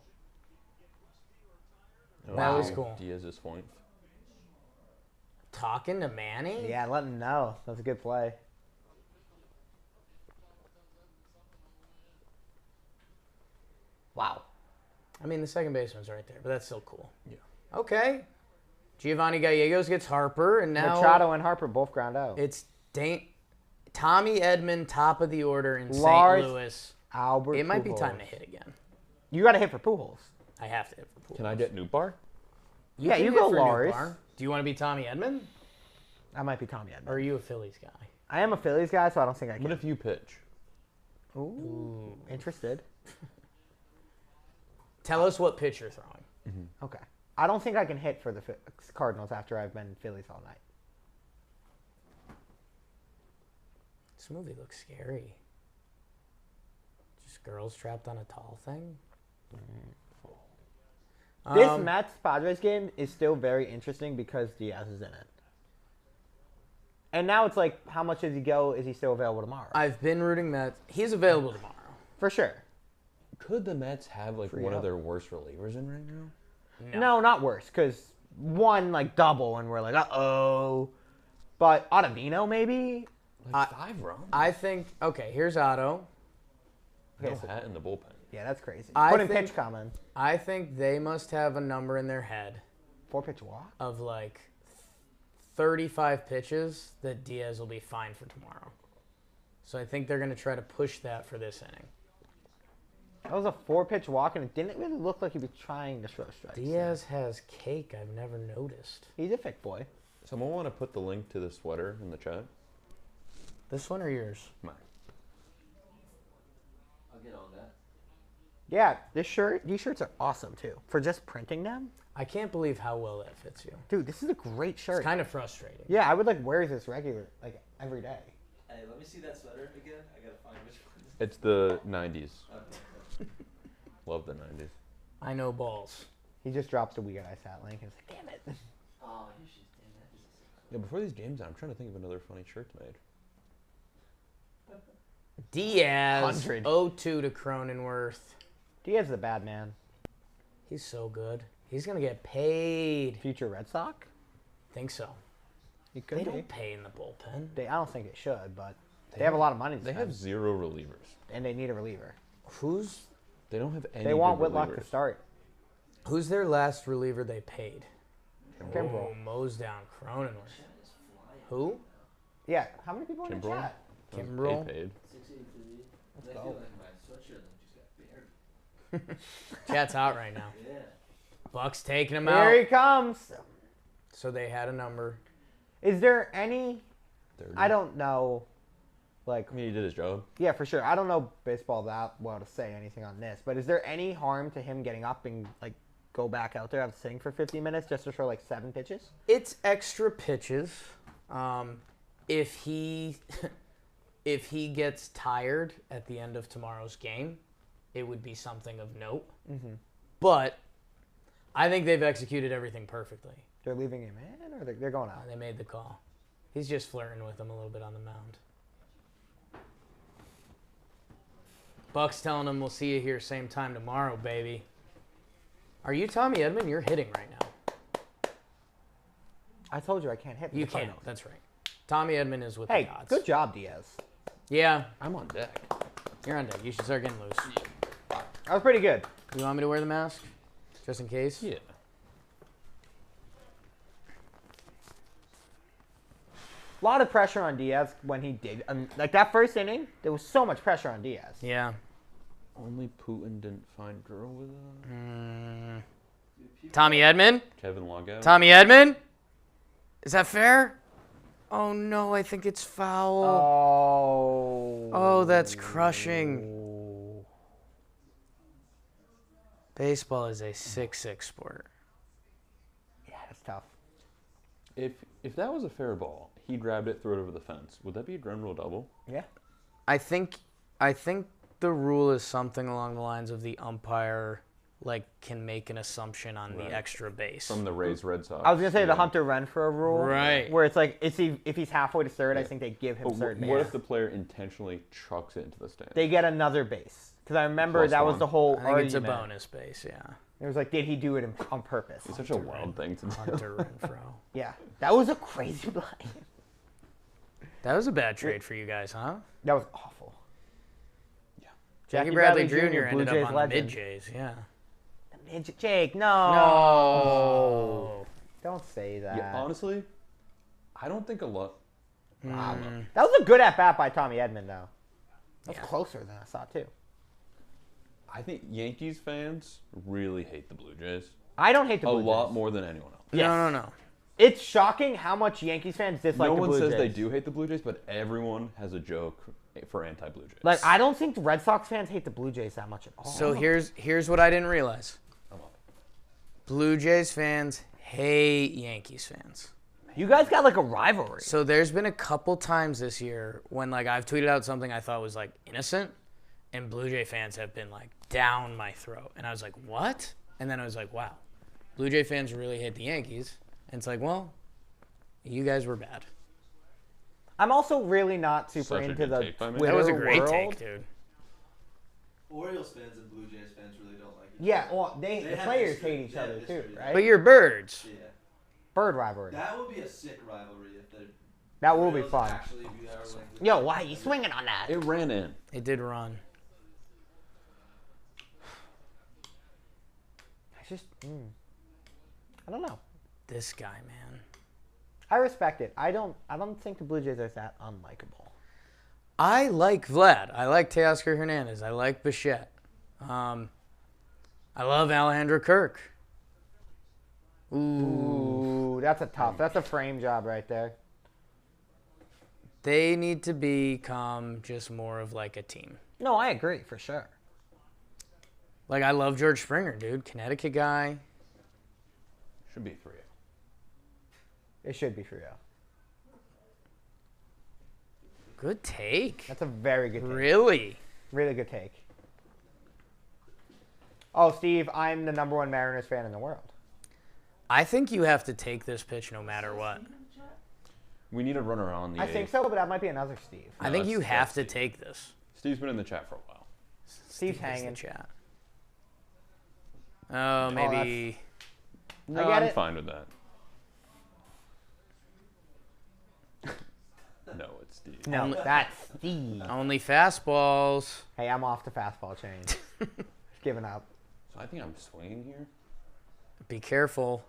That was Wow. cool. Diaz's point. Talking to Manny? Yeah, let him know. That was a good play. Wow. I mean, the second baseman's right there, but that's still cool. Yeah. Okay. Giovanni Gallegos gets Harper, and now Machado and Harper both ground out. it's Tommy Edman, top of the order in Lars St. Louis. Albert It might be Pujols. time to hit again. You got to hit for Pujols. I have to hit for Pujols. Can I get Newbar? Yeah, can you hit go for Lars. Nootbaar. Do you want to be Tommy Edman? I might be Tommy Edman. Or are you a Phillies guy? I am a Phillies guy, so I don't think I What can. if you pitch? Ooh, interested. Tell us what pitch you're throwing. Okay. I don't think I can hit for the Cardinals after I've been Phillies all night. This movie looks scary. Just girls trapped on a tall thing. This Mets Padres game is still very interesting because Diaz is in it. And now it's like, how much does he go? Is he still available tomorrow? I've been rooting Mets. He's available tomorrow. For sure. Could the Mets have Free one up. of their worst relievers in right now? No, not worse, because one, double, and we're like, uh-oh. But Ottavino, maybe? 5 runs. I think, okay, here's Otto. No Okay, so- hat in the bullpen. Yeah, that's crazy. I Put in think- pitch comment. I think they must have a number in their head 4-pitch walk? of 35 pitches that Diaz will be fine for tomorrow. So I think they're going to try to push that for this inning. That was a 4-pitch walk, and it didn't really look like he was trying to throw strikes. Diaz has cake I've never noticed. He's a thick boy. Someone want to put the link to the sweater in the chat? This one or yours? Mine. I'll get on that. Yeah, these shirts are awesome, too. For just printing them? I can't believe how well that fits you. Dude, this is a great shirt. It's kind of frustrating. Yeah, I would wear this every day. Hey, let me see that sweater again. I gotta find which one. It's the 90s. Okay. Love the 90s. I know balls. He just drops the We Got Ice Hat link. It's like, damn it. Oh, you should damn that. Yeah, before these games, I'm trying to think of another funny shirt made. Diaz, 100. 0-2 to Cronenworth. Diaz is a bad man. He's so good. He's going to get paid. Future Red Sox? Think so. He could They be. don't pay in the bullpen. I don't think it should, but they have a lot of money to They spend, have 0 relievers. and they need a reliever. They don't have any. They want good Whitlock relievers. to start. Who's their last reliever they paid? Kimbrel. Oh, mows down Cronenworth. Who? Yeah, how many people in the Kimbrel? chat? Kimbrel. They paid. 683. I go. feel like my sweatshirt just got buried. Chat's out right now. Yeah. Buck's taking him Here out. he comes. So they had a number. Is there any? 30. I don't know. I mean, he did his job. Yeah, for sure. I don't know baseball that well to say anything on this, but is there any harm to him getting up and go back out there after sitting for 50 minutes just to throw 7 pitches? It's extra pitches. If he if he gets tired at the end of tomorrow's game, it would be something of note. Mm-hmm. But I think they've executed everything perfectly. They're leaving him in, or they're going out? They made the call. He's just flirting with him a little bit on the mound. Buck's telling him we'll see you here same time tomorrow, baby. Are you Tommy Edman? You're hitting right now. I told you I can't hit. You the can't. Cardinals. That's right. Tommy Edman is with Hey, the odds. good job, Diaz. Yeah, I'm on deck. you're on deck. You should start getting loose. That was pretty good. You want me to wear the mask? Just in case? Yeah. A lot of pressure on Diaz when he did. Like that first inning, there was so much pressure on Diaz. Yeah. Only Putin didn't find girl with Tommy Edman? Kevin Logout. Tommy Edman? Is that fair? Oh no, I think it's foul. Oh, that's crushing. Baseball is a 6-6 sport. Yeah, that's tough. If that was a fair ball, he grabbed it, threw it over the fence. Would that be a ground rule double? Yeah. I think the rule is something along the lines of the umpire can make an assumption on Right. the extra base. From the Rays Red Sox. I was gonna say the Yeah. Hunter Renfroe rule, Right. Where it's like if he's halfway to third, I Yeah. think they give him But third base. what if the player intentionally chucks it into the stand? They get another base? Because I remember Plus that was one. the whole I think it's a argument. bonus base, yeah. It was like, did he do it on purpose? It's such a wild thing to do. Hunter Renfroe. Yeah, that was a crazy play. That was a bad trade for you guys, huh? That was awful. Yeah. Jackie Bradley Jr. Blue ended Jays up on the legend. mid-Jays, yeah. Jake, no. No. Don't say that. Yeah, honestly, I don't think a lot. That was a good at bat by Tommy Edman, though. That was Yeah. closer than I thought too. I think Yankees fans really hate the Blue Jays. I don't hate the A Blue lot Jays. more than anyone else. Yes. No. It's shocking how much Yankees fans dislike No the one Blue says Jays. they do hate the Blue Jays, but everyone has a joke for anti-Blue Jays. Like, I don't think the Red Sox fans hate the Blue Jays that much at all. So here's what I didn't realize. I'm on it. Blue Jays fans hate Yankees fans. You guys got like a rivalry. So there's been a couple times this year when I've tweeted out something I thought was innocent, and Blue Jay fans have been down my throat, and I was like, what? And then I was like, wow, Blue Jay fans really hate the Yankees, and it's like, well, you guys were bad. I'm also really not super Such a into good the take by me. Twitter That was a great world. take, dude. Orioles fans and Blue Jays fans really don't like each Yeah, other. well, the have players history. hate each They have other too, history. right? But you're birds. Yeah. Bird rivalry. That would be a sick rivalry if the That will be Orioles fun. actually be our, Yo, why are you swinging on that? It ran in. It did run. It's just, I don't know. This guy, man. I respect it. I don't think the Blue Jays are that unlikable. I like Vlad. I like Teoscar Hernandez. I like Bichette. I love Alejandro Kirk. Ooh, that's a frame job right there. They need to become just more of a team. No, I agree for sure. I love George Springer, dude. Connecticut guy. Should be 3-0. It should be for you. Good take. That's a very good take. Really? Really good take. Oh, Steve, I'm the #1 Mariners fan in the world. I think you have to take this pitch no matter what. We need a runner on the I think eighth. so, but that might be another Steve. I think that's- you have that's to Steve. take this. Steve's been in the chat for a while. Steve's Steve is the hanging. chat. Oh, maybe. No, get I'm it. fine with that. No, it's Steve. No, that's Steve. Only fastballs. Hey, I'm off the fastball chain. Giving up. So I think I'm swinging here. Be careful.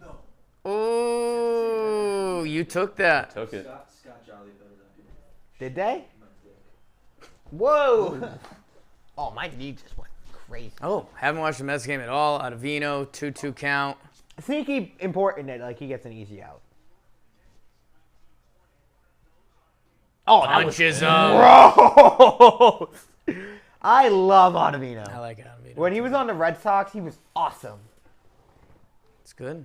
No. Oh, you took that. Took it. Scott Jolly better than you. Did they? Whoa! Oh, my knee just went crazy. Oh, haven't watched the Mets game at all. Ottavino, 2-2 count. Sneaky important that he gets an easy out. Oh, that was Punches up. gross. I love Ottavino. I like Ottavino. When he was on the Red Sox, he was awesome. It's good.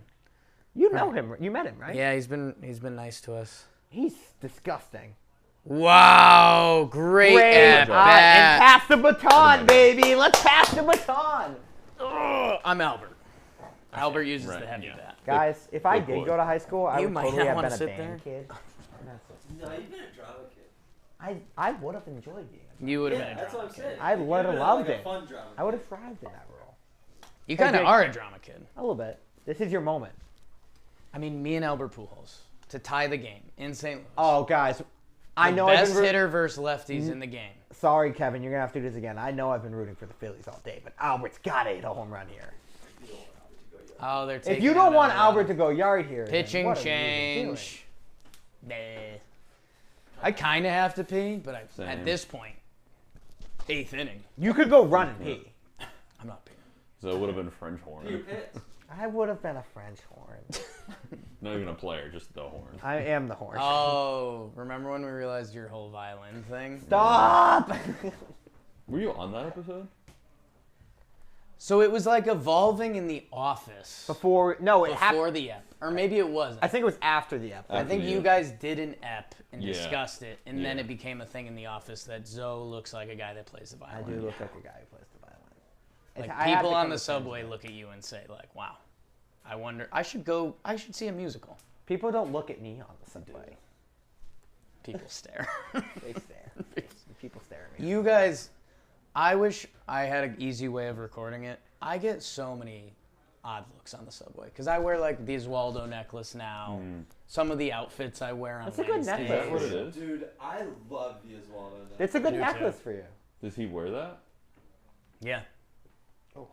You know him. You met him, right? Yeah, he's been nice to us. He's disgusting. Wow, great at And bat. pass the baton, baby. Let's pass the baton. I'm Albert. Albert uses Right, the heavy yeah. bat. Guys, if I Good did boy. go to high school, I You would might totally not have wanna been a sit band kid. No, you've been a drama kid. I would have enjoyed being. You would have Yeah, been a that's drama what I'm kid. saying. I You would have been loved like it. A fun drama I would have thrived in that role. You kind of Jake. are a drama kid. A little bit. This is your moment. I mean, me and Albert Pujols to tie the game in St. Louis. Oh, guys, I The know I've best been hitter versus lefties in the game. Sorry, Kevin, you're gonna have to do this again. I know I've been rooting for the Phillies all day, but Albert's gotta hit a home run here. Oh, they're taking If you don't out want a, Albert to go yard here, then pitching what are you even doing? change. Nah. I kind of have to pee, but at Same. this point, 8th inning, You could go run and pee. I'm not peeing. So it would have been French You horn. pissed. I would have been a French horn. Not even a player, just the horn. I am the horn. Oh, remember when we realized your whole violin thing? Stop! Were you on that episode? So it was like evolving in the office Before it happened. before the ep, or maybe it wasn't. I think it was after the episode. I think After the you ep. guys did an ep and Yeah. discussed it, and then Yeah. it became a thing in the office that Zoe looks like a guy that plays the I violin. do look like a guy who plays the violin. Like I have people to on come the to terms subway with it. look at you and say, like, "Wow, I wonder. I should see a musical." People don't look at me on the subway. People stare. They stare. People stare at me. You guys, I wish I had an easy way of recording it. I get so many odd looks on the subway because I wear like the Oswaldo necklace now. Some of the outfits I wear on That's a good Wednesdays. necklace. What it is? Dude, I love the Oswaldo. It's a good I do too. necklace for you. Does he wear that? Yeah. Oh.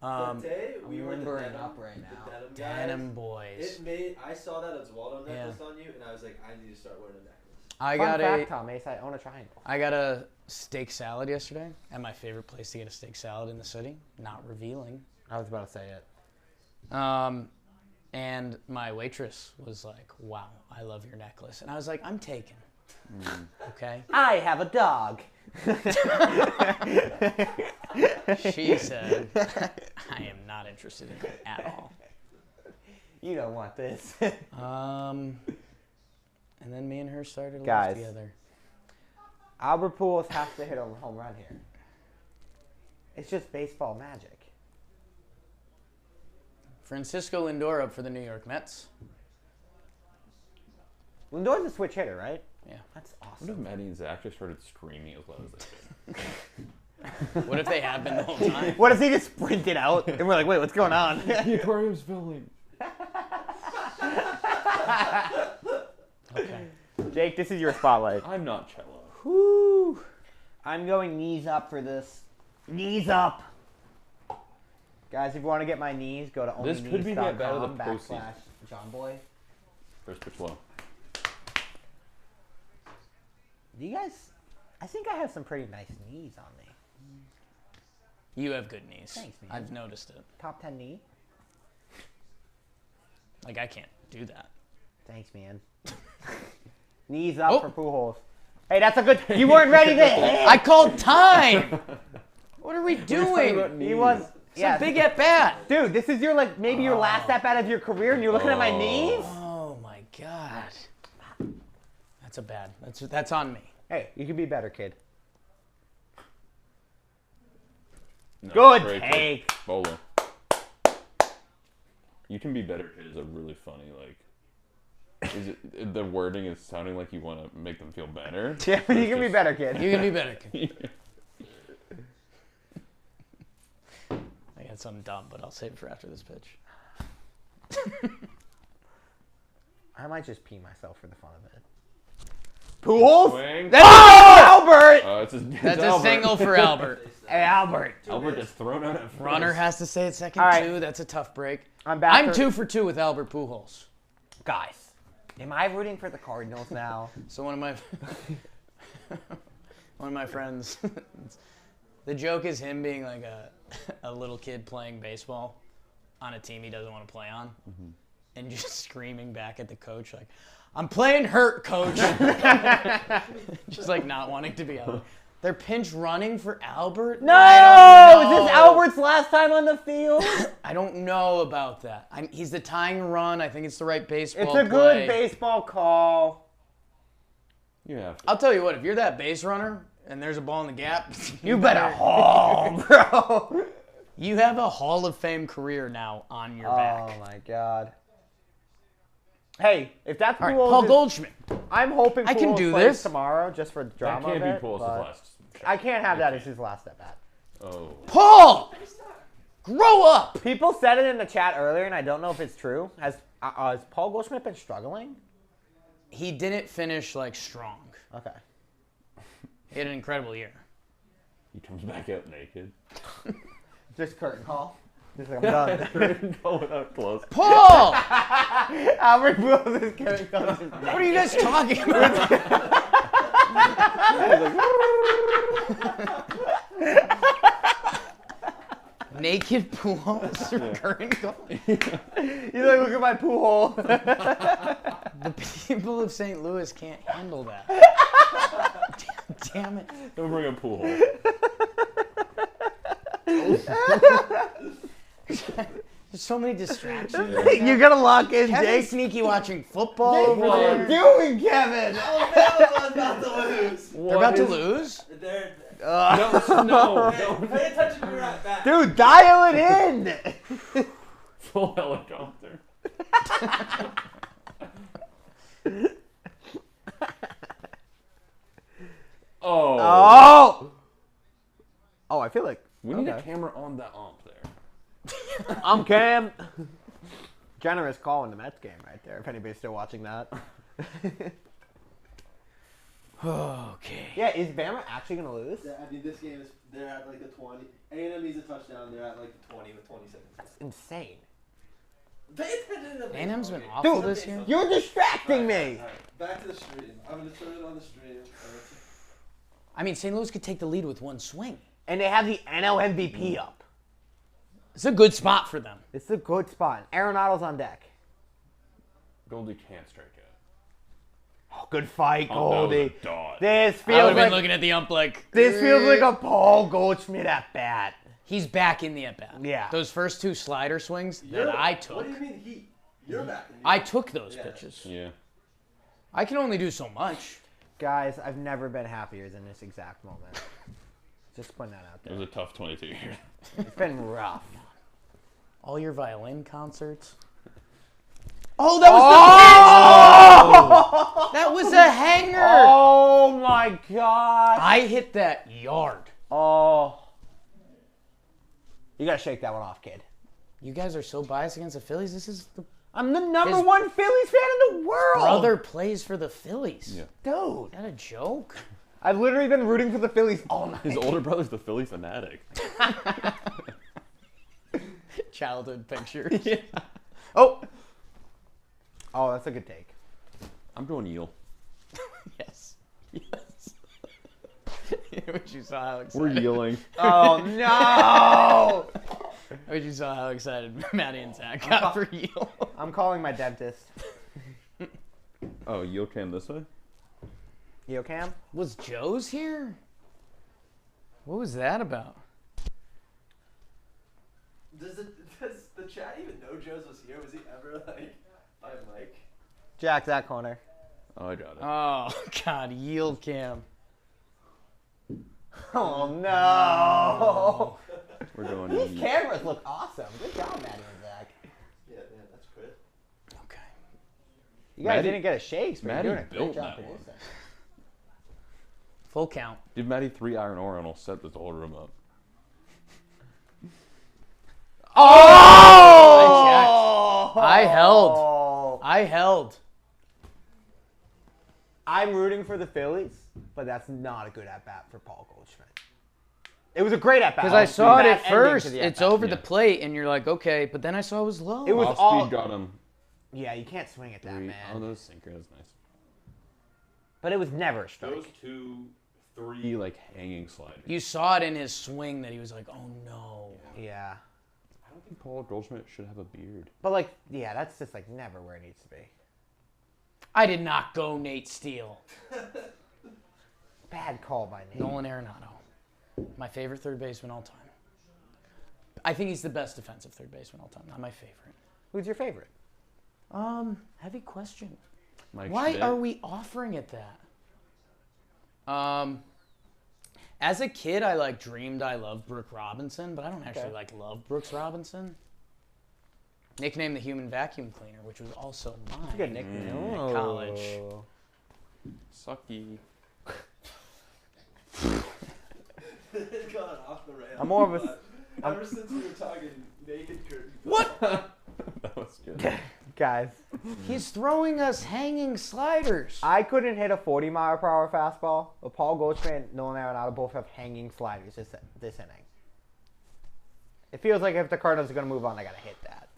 Um, the day we were limbering the denim, up right now. The denim, guys, Denim boys. I saw that Oswaldo Yeah. necklace on you, and I was like, I need to start wearing a necklace. I Fun got fact, Tom Ace, I own a triangle. I got a steak salad yesterday at my favorite place to get a steak salad in the city. Not revealing. I was about to say it. And my waitress was like, "Wow, I love your necklace," and I was like, "I'm taken." Okay. I have a dog. She said, "I am not interested in it at all." You don't want this. And then me and her started a Guys. life together. Albert Pujols has to hit a home run here. It's just baseball magic. Francisco Lindor up for the New York Mets. Lindor's a switch hitter, right? Yeah. That's What if awesome. Maddie and Zach just started screaming as loud as they could? What if they have been the whole time? What if he just sprinted out and we're like, wait, what's going on? The aquarium's filling. Okay. Jake, this is your spotlight. I'm not cello. Whoo! I'm going knees up for this. Knees up. Guys, if you want to get my knees, go to This could be the at bat of the onlyknees.com postseason. /JohnBoy. First pitch low. Do you guys? I think I have some pretty nice knees on me. You have good knees. Thanks, man. I've noticed it. Top 10 knee. Like, I can't do that. Thanks, man. Knees up Oh. for Pujols. Hey, that's a good. You weren't ready to hit. I called time! What are we doing? He was. It's Yeah, a big at bat. dude. This is your maybe your last at bat of your career, and you're looking at my knees. Oh my god. That's a bad. That's on me. Hey, you can be better, kid. No, Good great take. pitch. Bolo. You can be better is a really funny, like, is it, the wording is sounding like you want to make them feel better. Yeah, but you can be better, kid. You can be better. I got something dumb, but I'll save it for after this pitch. I might just pee myself for the fun of it. Pujols? Swing. That's Albert! That's a single for Albert. Hey, Albert. Albert gets thrown out at first. Runner has to say it second All right. two. That's a tough break. I'm back. I'm for- 2 for 2 with Albert Pujols. Guys, am I rooting for the Cardinals now? So one of my friends, the joke is him being like a little kid playing baseball on a team he doesn't want to play on, and just screaming back at the coach like, "I'm playing hurt, coach." Just like not wanting to be out. They're pinch running for Albert? No! I don't Is this know. Albert's last time on the field? I don't know about that. He's the tying run. I think it's the right baseball It's a play. good baseball call. Yeah. I'll tell you what, if you're that base runner and there's a ball in the gap, You better haul, bro. You have a Hall of Fame career now on your back. Oh my God. Hey, if that's All right, Pujols, Paul Goldschmidt. I'm hoping I can Pujols do plays this. tomorrow just for the That drama can't of be it, Pujols' but last shot. I can't have that as his last at bat. Oh. Paul! Grow up! People said it in the chat earlier, and I don't know if it's true. Has Paul Goldschmidt been struggling? He didn't finish, like, strong. Okay. He had an incredible year. He comes back out naked. Just curtain call. Just like, I'm done. Going up close. Paul! Albert Pujols is curtain call. What are you guys talking about? Naked Pujols recurring goal. He's like, look at my poo hole. The people of St. Louis can't handle that. Damn it. Don't bring a pool hole. There's so many distractions. You gotta lock in, Kevin's Jake. sneaky watching football Jake, over what are there. you doing, Kevin? Alabama's about to lose. They're about to lose? They're, No. pay attention to your at bat. Dude, dial it in. Full helicopter. Oh. Oh, I feel like We need a okay. camera on that ump there. I'm Cam. Generous call in the Mets game right there, if anybody's still watching that. Okay. Yeah, is Bama actually going to lose? I mean, this game is, they're at like the 20. A&M needs a touchdown. They're at like the 20 with 20 seconds. That's insane. Pay attention to the A&M's been baseball awful Dude, this year. You're distracting me. All right, back to the stream. I'm going to turn it on the stream. I mean, St. Louis could take the lead with one swing. And they have the NL MVP up. It's a good spot for them. It's a good spot. Arenado's on deck. Goldie can't strike out. Oh, good fight, Oh, that was a Goldie. dot. This I would feels have been like looking at the ump like, this feels like a Paul Goldschmidt at bat. he's back in the at-bat. Yeah. Those first two slider swings You're- that I took, What do you mean he? You're back. I took those Yeah. pitches. Yeah. I can only do so much. Guys, I've never been happier than this exact moment. Just putting that out It there. was a tough 22 years. It's been rough. All your violin concerts. Oh, that was the pitch! That was a hanger! Oh my gosh. I hit that yard. Oh. You gotta shake that one off, kid. You guys are so biased against the Phillies. This is the I'm the number His one Phillies fan in the world. brother plays for the Phillies. Yeah. Dude. Is that a joke? I've literally been rooting for the Phillies all night. His older brother's the Philly fanatic. Childhood pictures. Oh. Oh, that's a good take. I'm going Yale. Yes. Yes. Which you saw how We're excited. yelling. Oh no! Which you saw how excited Maddie and Zach got for Yale. I'm calling my dentist. Oh, Yale came this way? You Cam? Was Joe's here? What was that about? Does the chat even know Joe's was here? Was he ever like by a mic? Jack, that corner. Oh, I got it. Oh, God, yield cam. Oh no! We're going These Yale. cameras look awesome. Good job, Maddie and Zach. Yeah, man, that's great. Okay. You guys Maddie- didn't get a shakes, but Maddie you're doing a great built job that one. producing. Full count. Give Maddie 3 iron ore and I'll set this whole room up. Oh! I held. I held. I'm rooting for the Phillies, but that's not a good at bat for Paul Goldschmidt. It was a great at bat. Because I saw it Bad at ending first. to the It's at-bat. over Yeah. the plate, and you're like, okay. But then I saw it was low. It was Off all. speed got him. Yeah, you can't swing at that, 3. man. Oh, those sinker. That's nice. But it was never a strike. Those 2, 3 like hanging sliders. You saw it in his swing that he was like, oh, no. Yeah. I don't think Paul Goldschmidt should have a beard. But, like, yeah, that's just, like, never where it needs to be. I did not go Nate Steele. Bad call by Nate. Nolan Arenado. My favorite third baseman all time. I think he's the best defensive third baseman all time. Not my favorite. Who's your favorite? Heavy question. Mike Why Schmidt. are we offering it that? As a kid, I dreamed I loved Brooke Robinson, but I don't actually love Brooks Robinson. Nicknamed the human vacuum cleaner, which was also mine. Good nickname. in college. Sucky. It's gone off the rails. I'm more of a. but Ever since we were talking naked curtain. What? That was good. Guys, He's throwing us hanging sliders. I couldn't hit a 40-mile-per-hour fastball, but Paul Goldschmidt and Nolan Arenado both have hanging sliders this inning. It feels like if the Cardinals are going to move on, they got to hit that.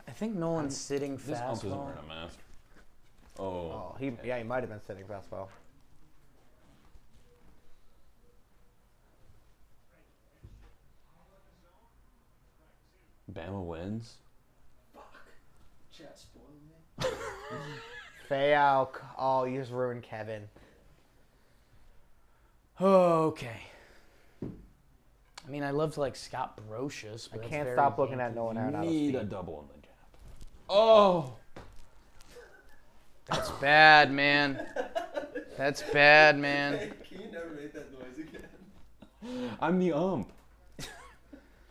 I think Nolan's sitting This ump isn't fastball. wearing a mask. Oh. Oh, he might have been sitting fastball. Bama wins. Chat spoiled me. Fayal. Oh, you just ruined Kevin. Okay. I mean, I loved like Scott Brocious, I but that's can't very stop looking Yankee. at Nolan Arenado's Need a feet. double in the jab. Oh. That's bad, man. That's bad, man. Hey, can you never make that noise again? I'm the ump.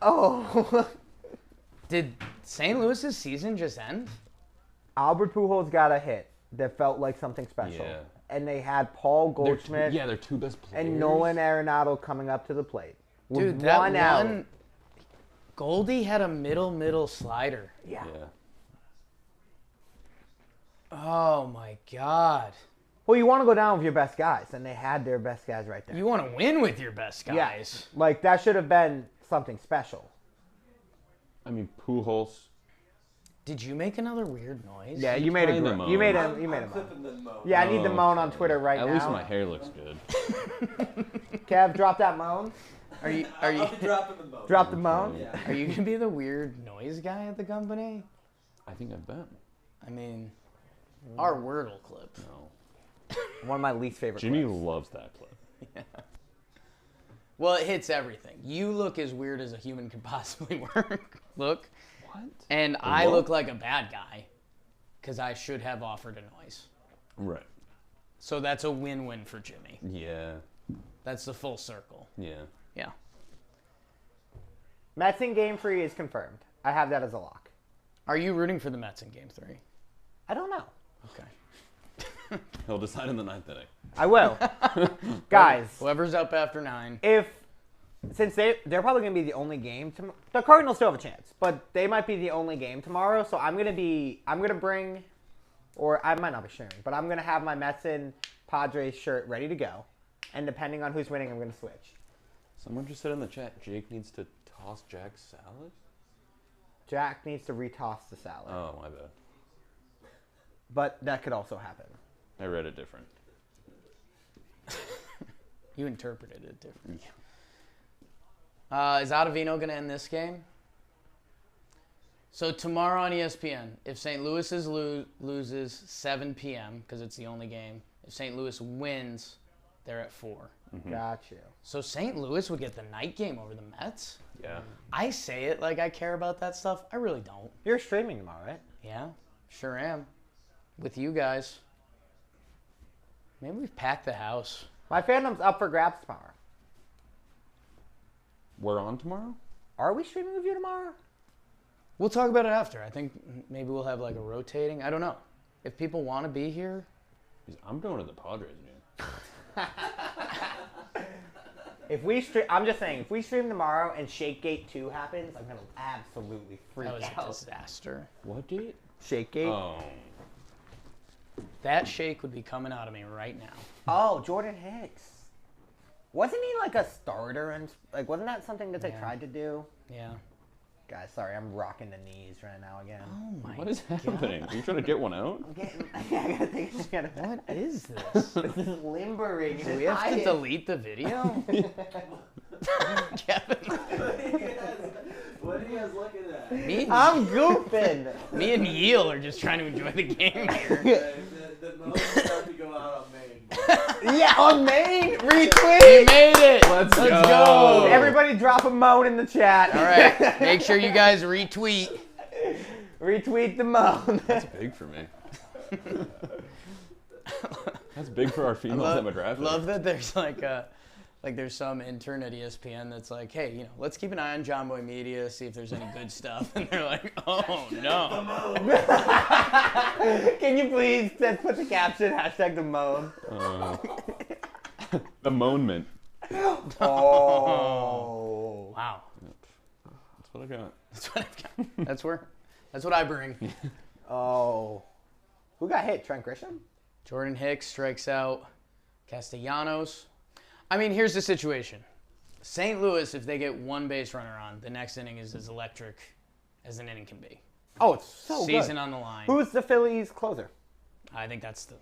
Oh. Did St. Louis's season just end? Albert Pujols got a hit that felt like something special. Yeah. And they had Paul Goldschmidt They're two best players. and Nolan Arenado coming up to the plate. With Dude, that one out. one, Goldie had a middle slider. Yeah. Yeah. Oh my God. Well, you want to go down with your best guys, and they had their best guys right there. You want to win with your best guys. Yeah. Like, that should have been something special. I mean, Pujols. Did you make another weird noise? Yeah, you made a Kinda gr- moan. you made a I'm you made a moan. clipping the moan. Yeah, I need the Oh, moan on okay. Twitter right At now. least my hair looks good. Kev, drop that moan. Are you I'll be dropping the moan. Drop the moan. Yeah. are you gonna be the weird noise guy at the company? I think I've been. I mean, our Wordle clip. No. One of my least favorite. Jimmy clips. loves that clip. Well, it hits everything. You look as weird as a human could possibly look, What? and I What? look like a bad guy, because I should have offered a noise. Right. So that's a win-win for Jimmy. Yeah. That's the full circle. Yeah. Yeah. Mets in Game 3 is confirmed. I have that as a lock. Are you rooting for the Mets in Game 3? I don't know. Okay. He'll decide in the ninth inning. I will. Guys, Whoever's up after 9. since they're probably going to be the only game tomorrow. The Cardinals still have a chance, but they might be the only game tomorrow. So I'm going to bring, or I might not be sharing, but I'm going to have my Mets and Padres shirt ready to go. And depending on who's winning, I'm going to switch. Someone just said in the chat, Jake needs to toss Jack's salad? Jack needs to retoss the salad. Oh, my bad. But that could also happen. I read it different. You interpreted it different. Is Ottavino going to end this game? So tomorrow on ESPN, if St. Louis loses 7 p.m., because it's the only game, if St. Louis wins, they're at 4. Got you. So St. Louis would get the night game over the Mets? Yeah. I say it like I care about that stuff. I really don't. You're streaming tomorrow, right? Yeah, sure am. With you guys. Maybe we've packed the house. My fandom's up for grabs tomorrow. We're on tomorrow? Are we streaming with you tomorrow? We'll talk about it after. I think maybe we'll have like a rotating. I don't know. If people want to be here. I'm going to the Padres game. I'm just saying, if we stream tomorrow and Shakegate 2 happens, I'm gonna absolutely freak That was a out. disaster. What date? Shakegate. Oh. That shake would be coming out of me right now. Oh, Jordan Hicks. Wasn't he like a starter and like wasn't that something that they Yeah. tried to do? Yeah. Guys, sorry, I'm rocking the knees right now again. Oh my. What is happening? Are you trying to get one out? I'm getting, I gotta take a shit. What is this? This is limbering. Do we have to delete the video? Kevin. What are you guys looking at? I'm goofing. Me and Yeel are just trying to enjoy the game here. The moans start to go out on Maine. Yeah, on Maine, We retweet. made it. Let's go. Everybody drop a moan in the chat. All right. Make sure you guys retweet. Retweet the moan. That's big for me. That's big for our females that were drafted. Love that there's like a Like there's some intern at ESPN that's like, hey, you know, let's keep an eye on John Boy Media, see if there's any good stuff. And they're like, oh no. Can you please just put the caption, hashtag the moan? The monement. Oh. Wow. That's what I got. That's what I've got. That's what I bring. Oh. Who got hit? Trent Grisham? Jordan Hicks strikes out Castellanos. I mean, here's the situation. St. Louis, if they get one base runner on, the next inning is as electric as an inning can be. Oh, it's so Season good. on the line. Who's the Phillies closer? I think that's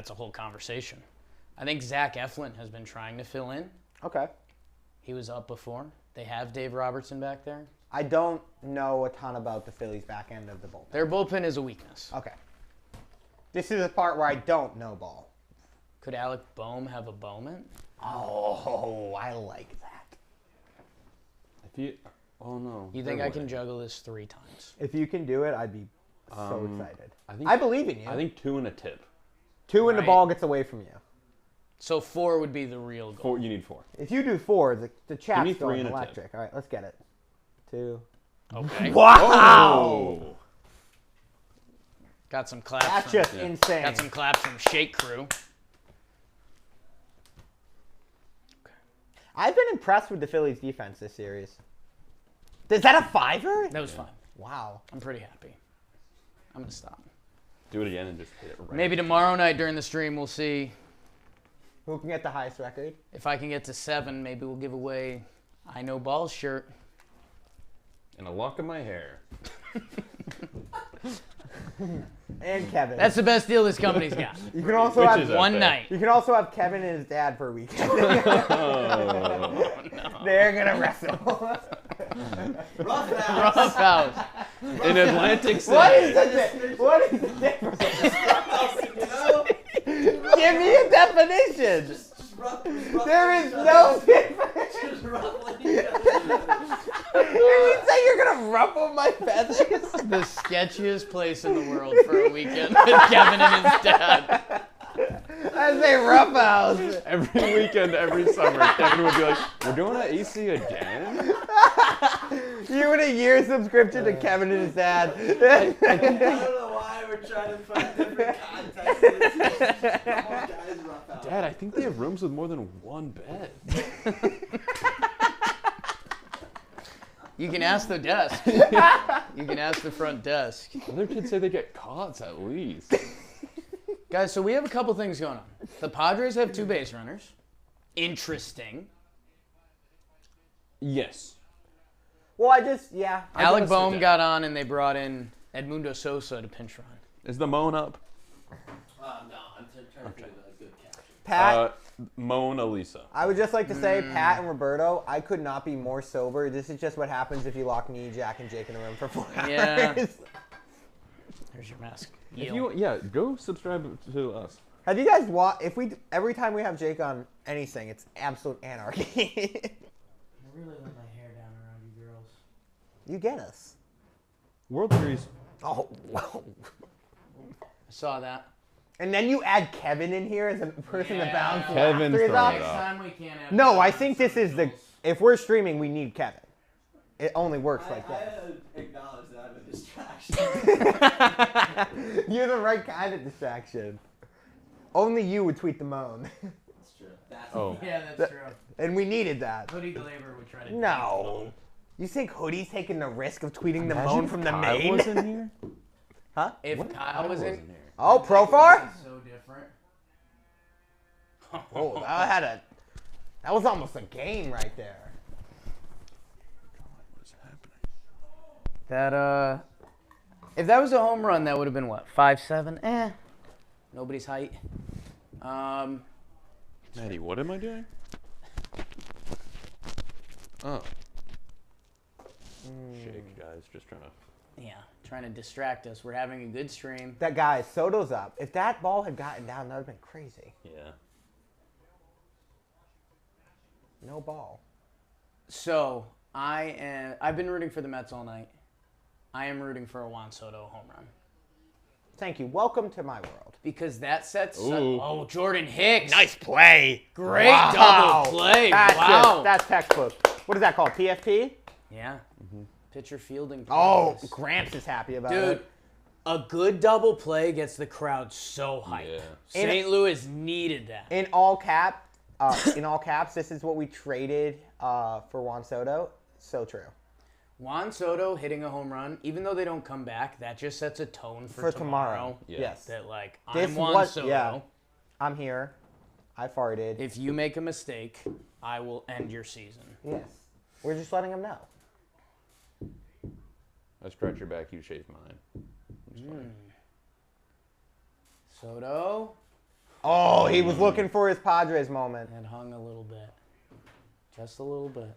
a whole conversation. I think Zach Eflin has been trying to fill in. Okay. He was up before. They have Dave Robertson back there. I don't know a ton about the Phillies back end of the bullpen. Their bullpen is a weakness. Okay. This is the part where I don't know ball. Could Alec Boehm have a Bowman? Oh, I like that. Oh no. You think I can juggle this 3 times? If you can do it, I'd be so excited. I I believe in you. I think 2 and a tip. 2 and the Right. ball gets away from you. So 4 would be the real goal. 4. You need 4. If you do 4, the chat's me 3 going and a tip. electric. All right, let's get it. 2. Okay. Wow! Got some claps. That's from, just insane. Got some claps from Shake Crew. I've been impressed with the Phillies defense this series. Is that a 5er? That was fun. Wow. I'm pretty happy. I'm gonna stop. Do it again and just hit it right. Maybe tomorrow night during the stream we'll see Who can get the highest record? if I can get to 7. Maybe we'll give away I Know Ball's shirt. And a lock of my hair. And Kevin. That's the best deal this company's got. You can also Which have is One epic. night. You can also have Kevin and his dad for a weekend. They're gonna wrestle. Rough house. Rough house. In Atlantic City. What is the difference? You know? Give me a definition. Just rough. There is no difference. Just ruffling each other. You say you're gonna ruffle my feathers? The sketchiest place in the world for a weekend with Kevin and his dad. I say rough house. Every weekend, every summer, Kevin would be like, "We're doing that AC again?" You and a year subscription to Kevin and his dad. I don't know why we're trying to find different context. It's just, come on, guys, rough house. Dad, I think they have rooms with more than one bed. You can ask the desk. You can ask the front desk. Other kids say they get cots at least. Guys, so we have a couple things going on. The Padres have 2 base runners. Interesting. Yes. Well, I Alec guess Boehm so. got on and they brought in Edmundo Sosa to pinch run. Is the moan up? No, I'm trying to think of a good caption. Pat, Mona Lisa. I would just like to say, Pat and Roberto, I could not be more sober. This is just what happens if you lock me, Jack, and Jake in a room for 4 hours. Yeah. Here's your mask. If Yield. go subscribe to us. Have you guys watched? Every time we have Jake on anything, it's absolute anarchy. I really let my hair down around you girls. You get us. World Series. Oh, wow. I saw that. And then you add Kevin in here as a person to Yeah. bounce Kevin's laughters throwing off. it Next off. time we can't have. No, I think this is the. If we're streaming, we need Kevin. It only works like that. I acknowledge that I'm a distraction. You're the right kind of distraction. Only you would tweet the moan. That's true. That's Oh. Yeah, that's true. And we needed that. Hoodie Glaber would try to. No. You think Hoodie's taking the risk of tweeting the Imagine moan if from the Kyle main? was in here. If What if Kyle was in. here? Oh, Profar? So different. Oh, that was almost a game right there. What's happening? That if that was a home run, that would have been what, 5'7"? Nobody's height. Maddie, what am I doing? Oh. Shake, guys. Just trying to. Yeah, trying to distract us. We're having a good stream. That guy, Soto's up. If that ball had gotten down, that would have been crazy. Yeah. No ball. So I've been rooting for the Mets all night. I am rooting for a Juan Soto home run. Thank you. Welcome to my world. Because that sets. Ooh. Oh, Jordan Hicks. play. Great double play. Wow. That's textbook. What is that called? PFP? Yeah. Pitcher fielding. Oh, practice. Gramps is happy about Dude, it. a good double play gets the crowd so hyped. Yeah. St. Louis needed that. In all caps, this is what we traded for Juan Soto. So true. Juan Soto hitting a home run, even though they don't come back, that just sets a tone for tomorrow. Yeah. Yes. That, like, This I'm Juan was- Soto. yeah. I'm here. I farted. If you make a mistake, I will end your season. Yes. We're just letting him know. I scratch your back, you shave mine. It's fine. Soto Oh, he was looking for his Padres moment. had hung a little bit. Just a little bit.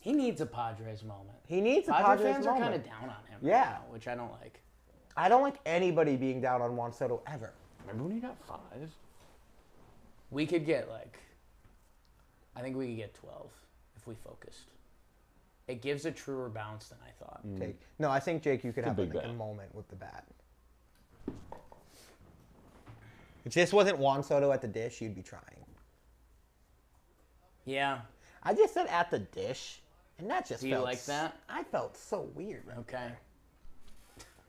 He needs a Padres moment. He needs a Padres Padres fans are moment. kind of down on him. Yeah. Right now, which I don't like. I don't like anybody being down on Juan Soto ever. Remember when he got 5? We could get, like, I think we could get 12 if we focused. It gives a truer bounce than I thought. No, I think, Jake, you could a have big like, a bat. moment with the bat. If this wasn't Juan Soto at the dish, you'd be trying. Yeah. I just said at the dish, and that just Do you felt like that? I felt so weird. Right Okay.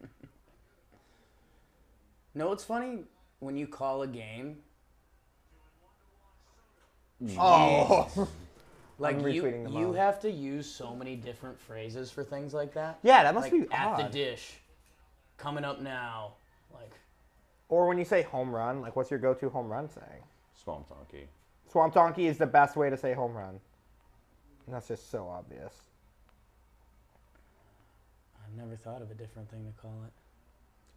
there. No, it's funny when you call a game. Oh. Like I'm retweeting them you all. have to use so many different phrases for things like that. Yeah, that must Like be at odd. the dish, coming up now. Like Or when you say home run, like what's your go-to home run saying? Swamp Donkey. Swamp Donkey is the best way to say home run. And that's just so obvious. I've never thought of a different thing to call it.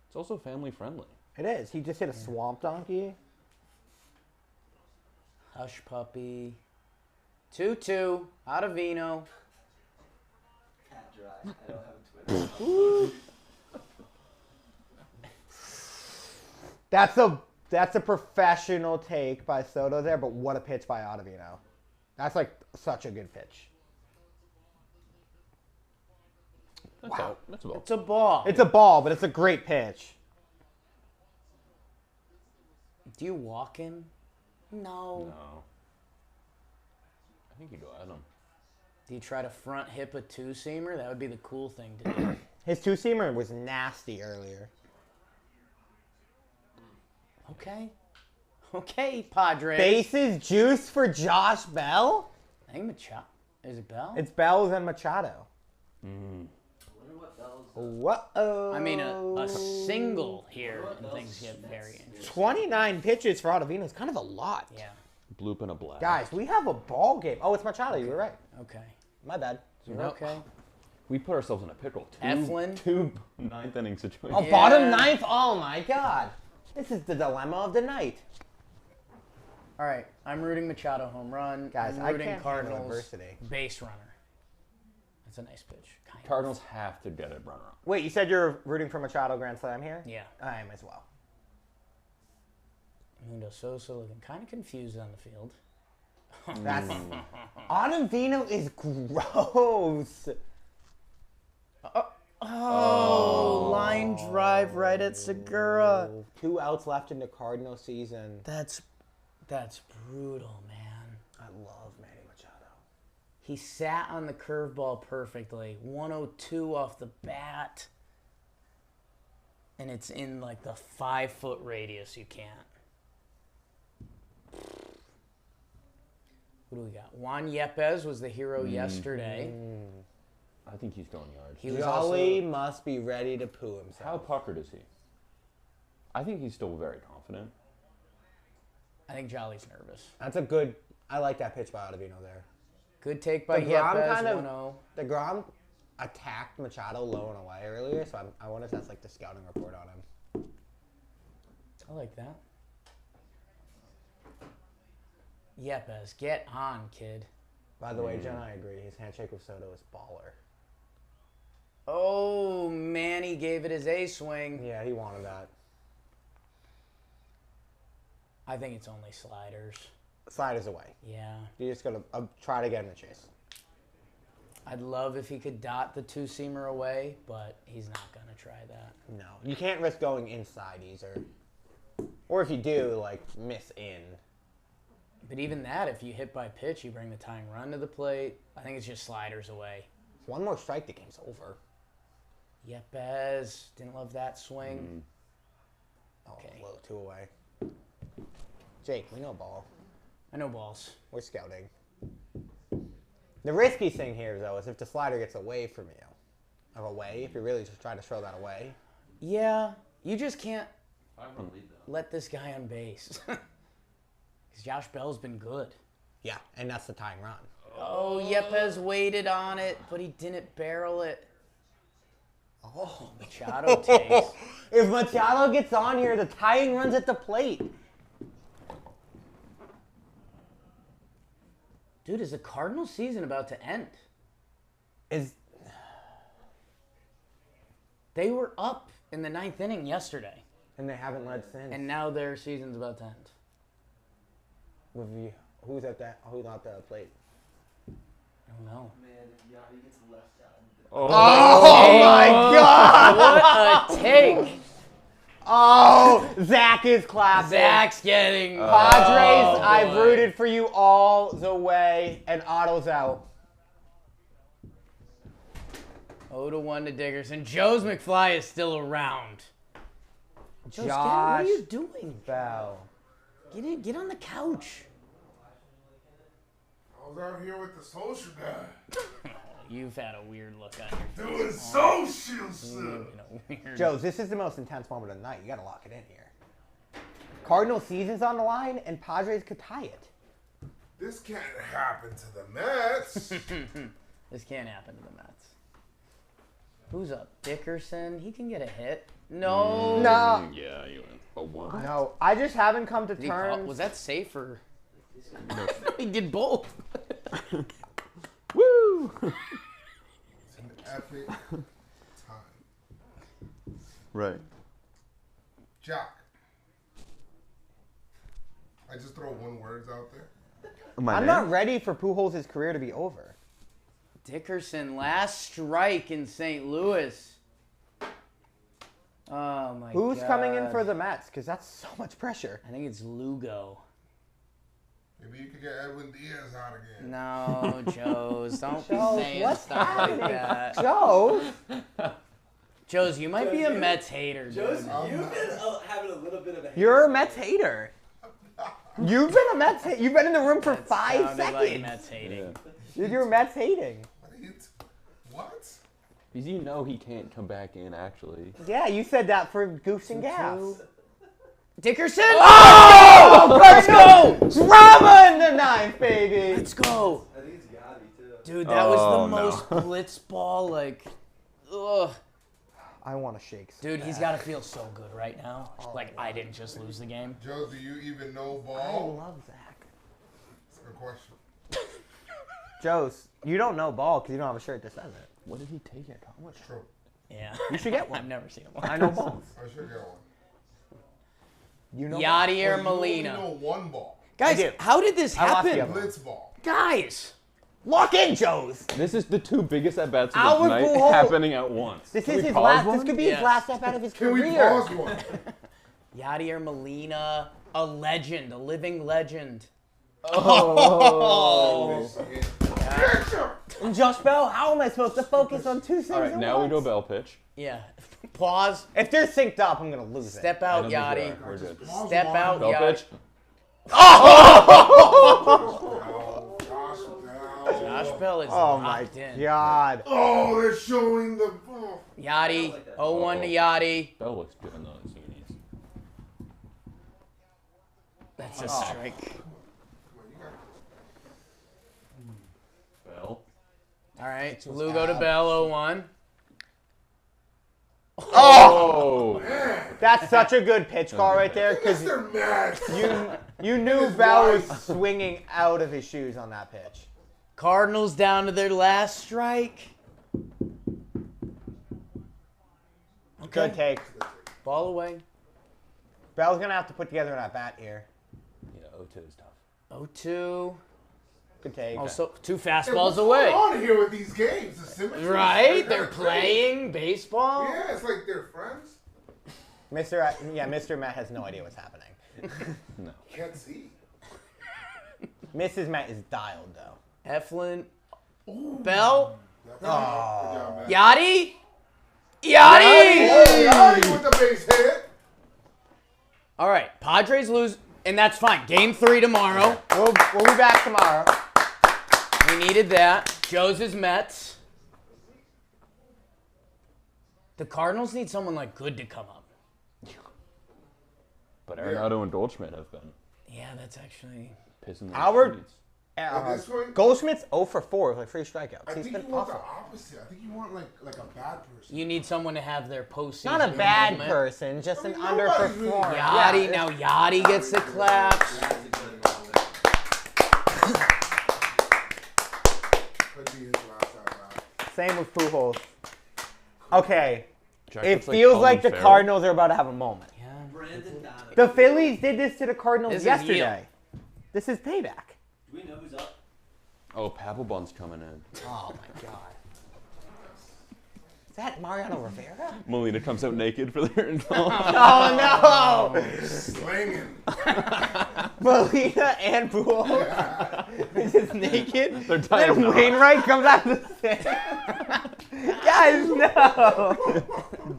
It's also family friendly. It is. He just hit a Swamp Donkey. Hush puppy. 2-2. Ottavino. Cat dry. I don't have a Twitter. That's a professional take by Soto there, but what a pitch by Ottavino. That's like such a good pitch. That's Wow. out. That's a ball. It's a ball. It's a ball, but it's a great pitch. Do you walk him? No. No. I think you go at him. Do you try to front hip a two-seamer? That would be the cool thing to do. His two-seamer was nasty earlier. Okay. Okay, Padres. Bases juice for Josh Bell? I think Machado. Is it Bell? It's Bells and Machado. I wonder what Bell's. Whoa. I mean, a single here and things get very interesting. 29 pitches for Ottavino is kind of a lot. Yeah. Bloop and a blast. Guys, we have a ball game. Oh, it's Machado. You were right. Okay. My bad. Okay. We put ourselves in a pickle. Eflin? Two ninth inning situations. Oh, Yeah. bottom ninth? Oh, my God. This is the dilemma of the night. All right. I'm rooting Machado home run. Guys, I'm I rooting can't handle Cardinals adversity. base runner. That's a nice pitch. Kind of. Cardinals have to get it runner up. Wait, you said you're rooting for Machado Grand Slam here? Yeah. I am as well. Mundo Sosa looking kind of confused on the field. That's Ottavino is gross. Oh, line drive right at Segura. 2 outs left in the Cardinal season. That's brutal, man. I love Manny Machado. He sat on the curveball perfectly. 102 off the bat. And it's in like the 5-foot radius. You can't. Who do we got? Juan Yepes was the hero yesterday. I think he's going yards. He was Jolly also must be ready to poo How himself. puckered is he? I think he's still very confident. I think Jolly's nervous. That's a good. I like that pitch by Ottavino there. Good take by DeGrom Yepes. kind of- 1-0. DeGrom attacked Machado low and away earlier, so I wonder if that's like the scouting report on him. I like that. Yepes, get on, kid. By the way, Jen, I agree. His handshake with Soto is baller. Oh, Manny gave it his A swing. Yeah, he wanted that. I think it's only sliders. Sliders away. Yeah. You just gotta try to get in the chase. I'd love if he could dot the two-seamer away, but he's not going to try that. No, you can't risk going inside either. Or if you do, like, miss in. But even that, if you hit by pitch, you bring the tying run to the plate. I think it's just sliders away. One more strike, the game's over. Yepes, didn't love that swing. Okay. Low, 2 away. Jake, we know ball. I know balls. We're scouting. The risky thing here, though, is if the slider gets away from you. If you're really just trying to throw that away. Yeah, you just can't let this guy on base. Because Josh Bell's been good. Yeah, and that's the tying run. Oh, Yepes waited on it, but he didn't barrel it. Oh, Machado takes. If Machado gets on here, the tying run's at the plate. Dude, is the Cardinals season about to end? They were up in the 9th inning yesterday. And they haven't led since. And now their season's about to end. Who's at the plate? I don't know. Man, Yachty gets left out. Oh my God! What a take! Oh, Zach is clapping. Zach's getting... Padres, Oh, I've boy. rooted for you all the way, and Otto's out. 0-1 to Dickerson. Joe's McFly is still around. Joe's, what Josh are you doing? Bell. Get on the couch. I was out here with the social guy. You've had a weird look on your face. Doing social stuff. You know, weird. Joe, this is the most intense moment of the night. You got to lock it in here. Cardinal season's on the line, and Padres could tie it. This can't happen to the Mets. This can't happen to the Mets. Who's up? Dickerson. He can get a hit. No. No. Yeah, you went. But what? No, I just haven't come to Did he call- terms. was that safe or? He did both. Woo! It's an epic time. Right. Jack. I just throw one words out there. I'm not ready for Pujols' career to be over. Dickerson, last strike in St. Louis. Oh my God. Who's coming in for the Mets? Because that's so much pressure. I think it's Lugo. Maybe you could get Edwin Diaz out again. No, Joe's. Don't be Joe's, saying what's stuff happening? like that. Joe, Joe's, you might be a Joe's, Mets hater, dude. Joe's, you've been having a little bit of a hate. you're a Mets hater. You've been a Mets hater. You've been in the room for That 5 sounded seconds. like Mets hating. Dude, you're Mets hating. What? Because you know he can't come back in, actually. Yeah, you said that for goose and gas. Dickerson! Oh! Let's go! Drama in the ninth, baby. Let's go! I think it's Yachty too. Dude, that was Oh, the no. most blitz ball, like, ugh. I want to shake. Dude, he's got to feel so good right now. Like, I didn't just lose the game. Joe, do you even know I ball? love Zach. That's a good question. Joe's, you don't know ball because you don't have a shirt that says it. What did he take at college? True. Yeah. You should get I've one. never seen him. I know balls. I should get one. You know Yachty or Well, you Molina. only know one ball. Guys, I do. how did this I lost the happen? other one. Blitz ball. Guys! Lock in, Joe's. This is the two biggest at bats of Albert the night Pujols. happening at once. This Can is we his pause last. one? This could be Yes. his last step out of his Can we career. pause one? Yachty or Molina, a legend, a living legend. Oh. Picture! And Josh Bell, how am I supposed to focus on two things All right, at now we once? do a bell pitch. Yeah. Pause. If they're synced up, I'm gonna lose it. Step I out, don't think we Yachty. are. We're good. Pause Step one. out, Bell Yachty. pitch. Oh, gosh, now. Josh Bell is Oh my locked in. God. Oh, they're showing the. Oh. Yachty, 0-1 to Yachty. Bell looks good on those unis. That's a strike. Bell. All right, Lugo to Bell, 0-1. Oh! That's such a good pitch call right there because Mr. Matt. you knew Bell was swinging out of his shoes on that pitch. Cardinals down to their last strike. Good take. Ball away. Bell's gonna have to put together that bat here. Yeah, 0-2 is tough. 0-2. Good take. Also, 2 Hey, fastballs what's away. going on here with these games? The symmetry is Right? kinda They're crazy. playing baseball. Yeah, it's like they're friends. Mr. Matt has no idea what's happening. No. Can't see. Mrs. Matt is dialed though. Eflin. Bell. Good job, man. Yachty. Yachty. Oh, Yachty with the base hit. All right. Padres lose, and that's fine. Game 3 tomorrow. We'll be back tomorrow. We needed that. Joe's is Mets. The Cardinals need someone like good to come up. But Arenado and Goldschmidt have been Yeah, that's actually. pissing the Howard- streets. At this point, Goldschmidt's 0 for 4 with like 3 strikeouts. I He's think been you want the awful. opposite. I think you want like a bad person. You need someone to have their postseason. Not a bad moment. person, just an I mean, nobody's really underperformer. Yachty. Yeah, Now Yachty gets the claps. Could be his last at bat. Same with Pujols. Okay, Jack it looks like feels Colin like the Farrell. Cardinals are about to have a moment. Yeah. Brandon Donovan. The Phillies did this to the Cardinals This is yesterday. This is payback. Do we know who's up? Oh, Papelbon's coming in. Oh my god. Is that Mariano Rivera? Molina comes out naked for their Oh no! Slinging. Molina and Pujols is just naked. They're tied Then up. Wainwright comes out of the sand. Guys, no!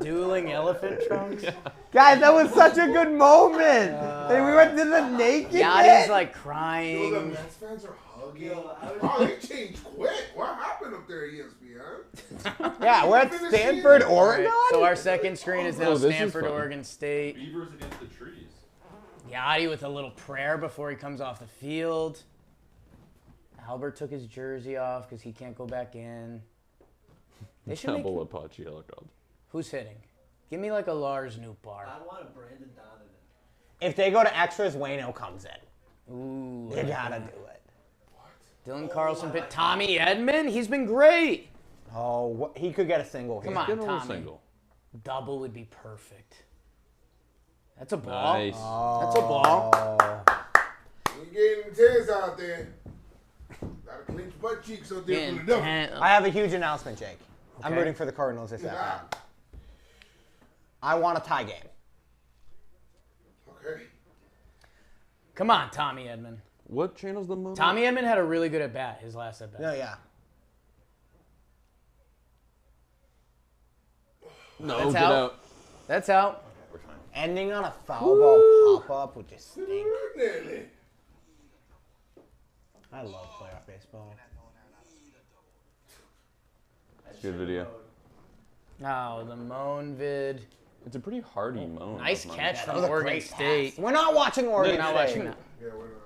Dueling elephant trunks. Guys, that was such a good moment. And we went to the naked Yachty's bit. like Yo, the crying. Mets fans are hugging. Yo, I was- Oh, they changed quick. What happened up there, ESPN? Yeah, we're at Stanford, Oregon. So our second screen is now Oh, this is Stanford, fun. Oregon State. Beavers against the trees. Yachty with a little prayer before he comes off the field. Albert took his jersey off because he can't go back in. They should make, Temple Apache called. who's hitting? Give me like a Lars Nootbaar. I want a Brandon Donovan. If they go to extras, Wayno comes in. Ooh. They gotta do it. Dylan Carlson pit. Tommy Edman? He's been great. Oh, he could get a single here. Come on, Get a little Tommy. single. Double would be perfect. That's a ball. Nice. That's a ball. You getting tears out there. Gotta clench butt cheeks out there for the double. I have a huge announcement, Jake. I'm Okay. rooting for the Cardinals this Yeah. at I want a tie game. Okay. Come on, Tommy Edman. What channel's the movie? Tommy Edman had a really good at bat, his last at bat. No, yeah. No, That's get out. out. That's out. We're fine. Ending on a foul ball pop-up would just stink. Nearly. I love playoff baseball. Good video. Oh, the moan vid. It's a pretty hearty moan. Nice of mine. catch That from was a Oregon great State. pass. We're not watching Oregon We're not State. watching that. Yeah, we're not.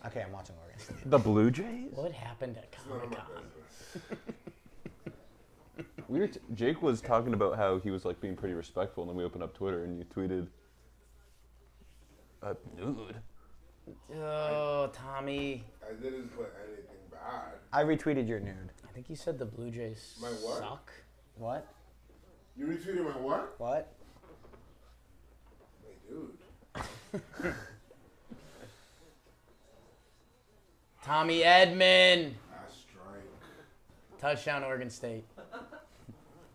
Okay, I'm watching Oregon State. The Blue Jays? What happened at None of my Comic-Con? business. Jake was talking about how he was like being pretty respectful, and then we opened up Twitter, and you tweeted, "Nude." Oh, Tommy. I didn't put anything bad. I retweeted your nude. I think you said the Blue Jays My what? suck. What? You retweeted my what? What? My dude. Tommy Edman. Last strike. Touchdown, Oregon State.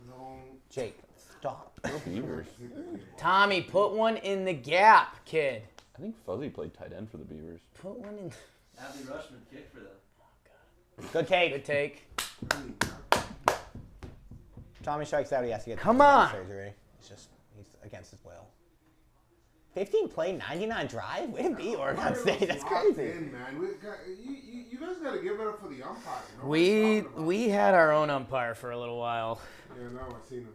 No. Jake, stop. Beavers. Tommy, put one in the gap, kid. I think Fuzzy played tight end for the Beavers. Put one in. Abby Rushman kicked for them. Good take. Good take. Tommy strikes out. He has to get Come the on. surgery. He's against his will. 15 play, 99 drive. Way to beat Oregon State. That's Locked crazy. in, man. You guys gotta give it up for the umpire. You know what We I'm talking about. we had our own umpire for a little while. Yeah, no, I've seen him.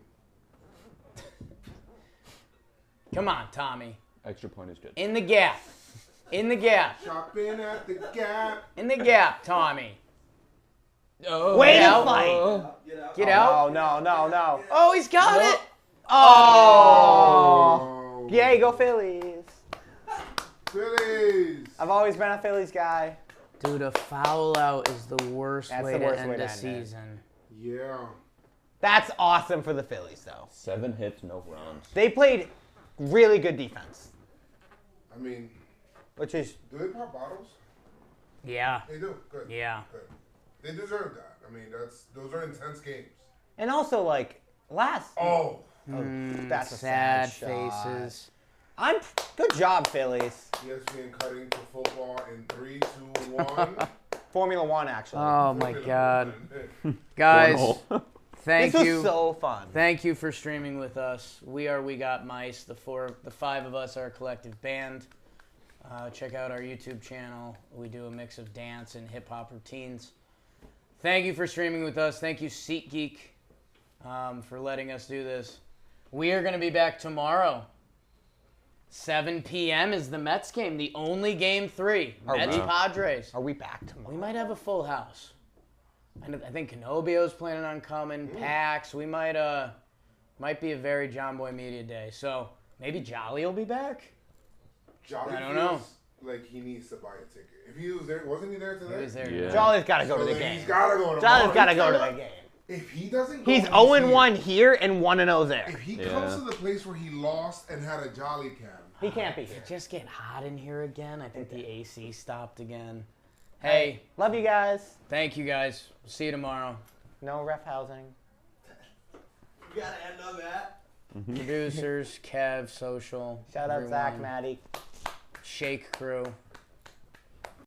Come on, Tommy. Extra point is good. In the gap. In the gap. Shopping at the Gap. In the gap, Tommy. Oh, Way get to out. fight. Get out. Get out. No. Oh, he's got it. Oh. Yay, go Phillies. Phillies. I've always been a Phillies guy. Dude, a foul out is the worst That's way the to worst end way to a end it. season. Yeah. That's awesome for the Phillies, though. 7 hits, no runs. They played really good defense. I mean, which is Do they pop bottles? Yeah. They do. Good. Yeah. Good. They deserve that. I mean, those are intense games. and also like last. Oh. That's a sad sad shot. faces. Good job, Phillies. ESPN cutting to football in 3, 2, 1. Formula One, actually. Oh my God, guys! Cornhole. Thank this was you. so fun. Thank you for streaming with us. We Got Mice. The 5 of us are a collective band. Check out our YouTube channel. We do a mix of dance and hip hop routines. Thank you for streaming with us. Thank you, SeatGeek, for letting us do this. We are going to be back tomorrow. 7 p.m. is the Mets game, the only game 3. Mets Padres. Are we back tomorrow? We might have a full house. I think Canobio's planning on coming. Pax. We might be a very John Boy Media day. So maybe Jolly will be back. Jolly I don't know. feels like he needs to buy a ticket. If he was there, wasn't he there today? He was there. Yeah. Jolly's got to go to the then game. He's gotta go to Jolly's got to go to the game. If he doesn't go, He's 0-1 here and 1-0 there. If he comes to the place where he lost and had a Jolly cam, He can't be here. Just get hot in here again. I think the AC stopped again. Hey, Love you guys. thank you guys. See you tomorrow. No ref housing. You gotta end on that. Producers, Kev, Social. Shout out Zach, everyone. Maddie. Shake Crew.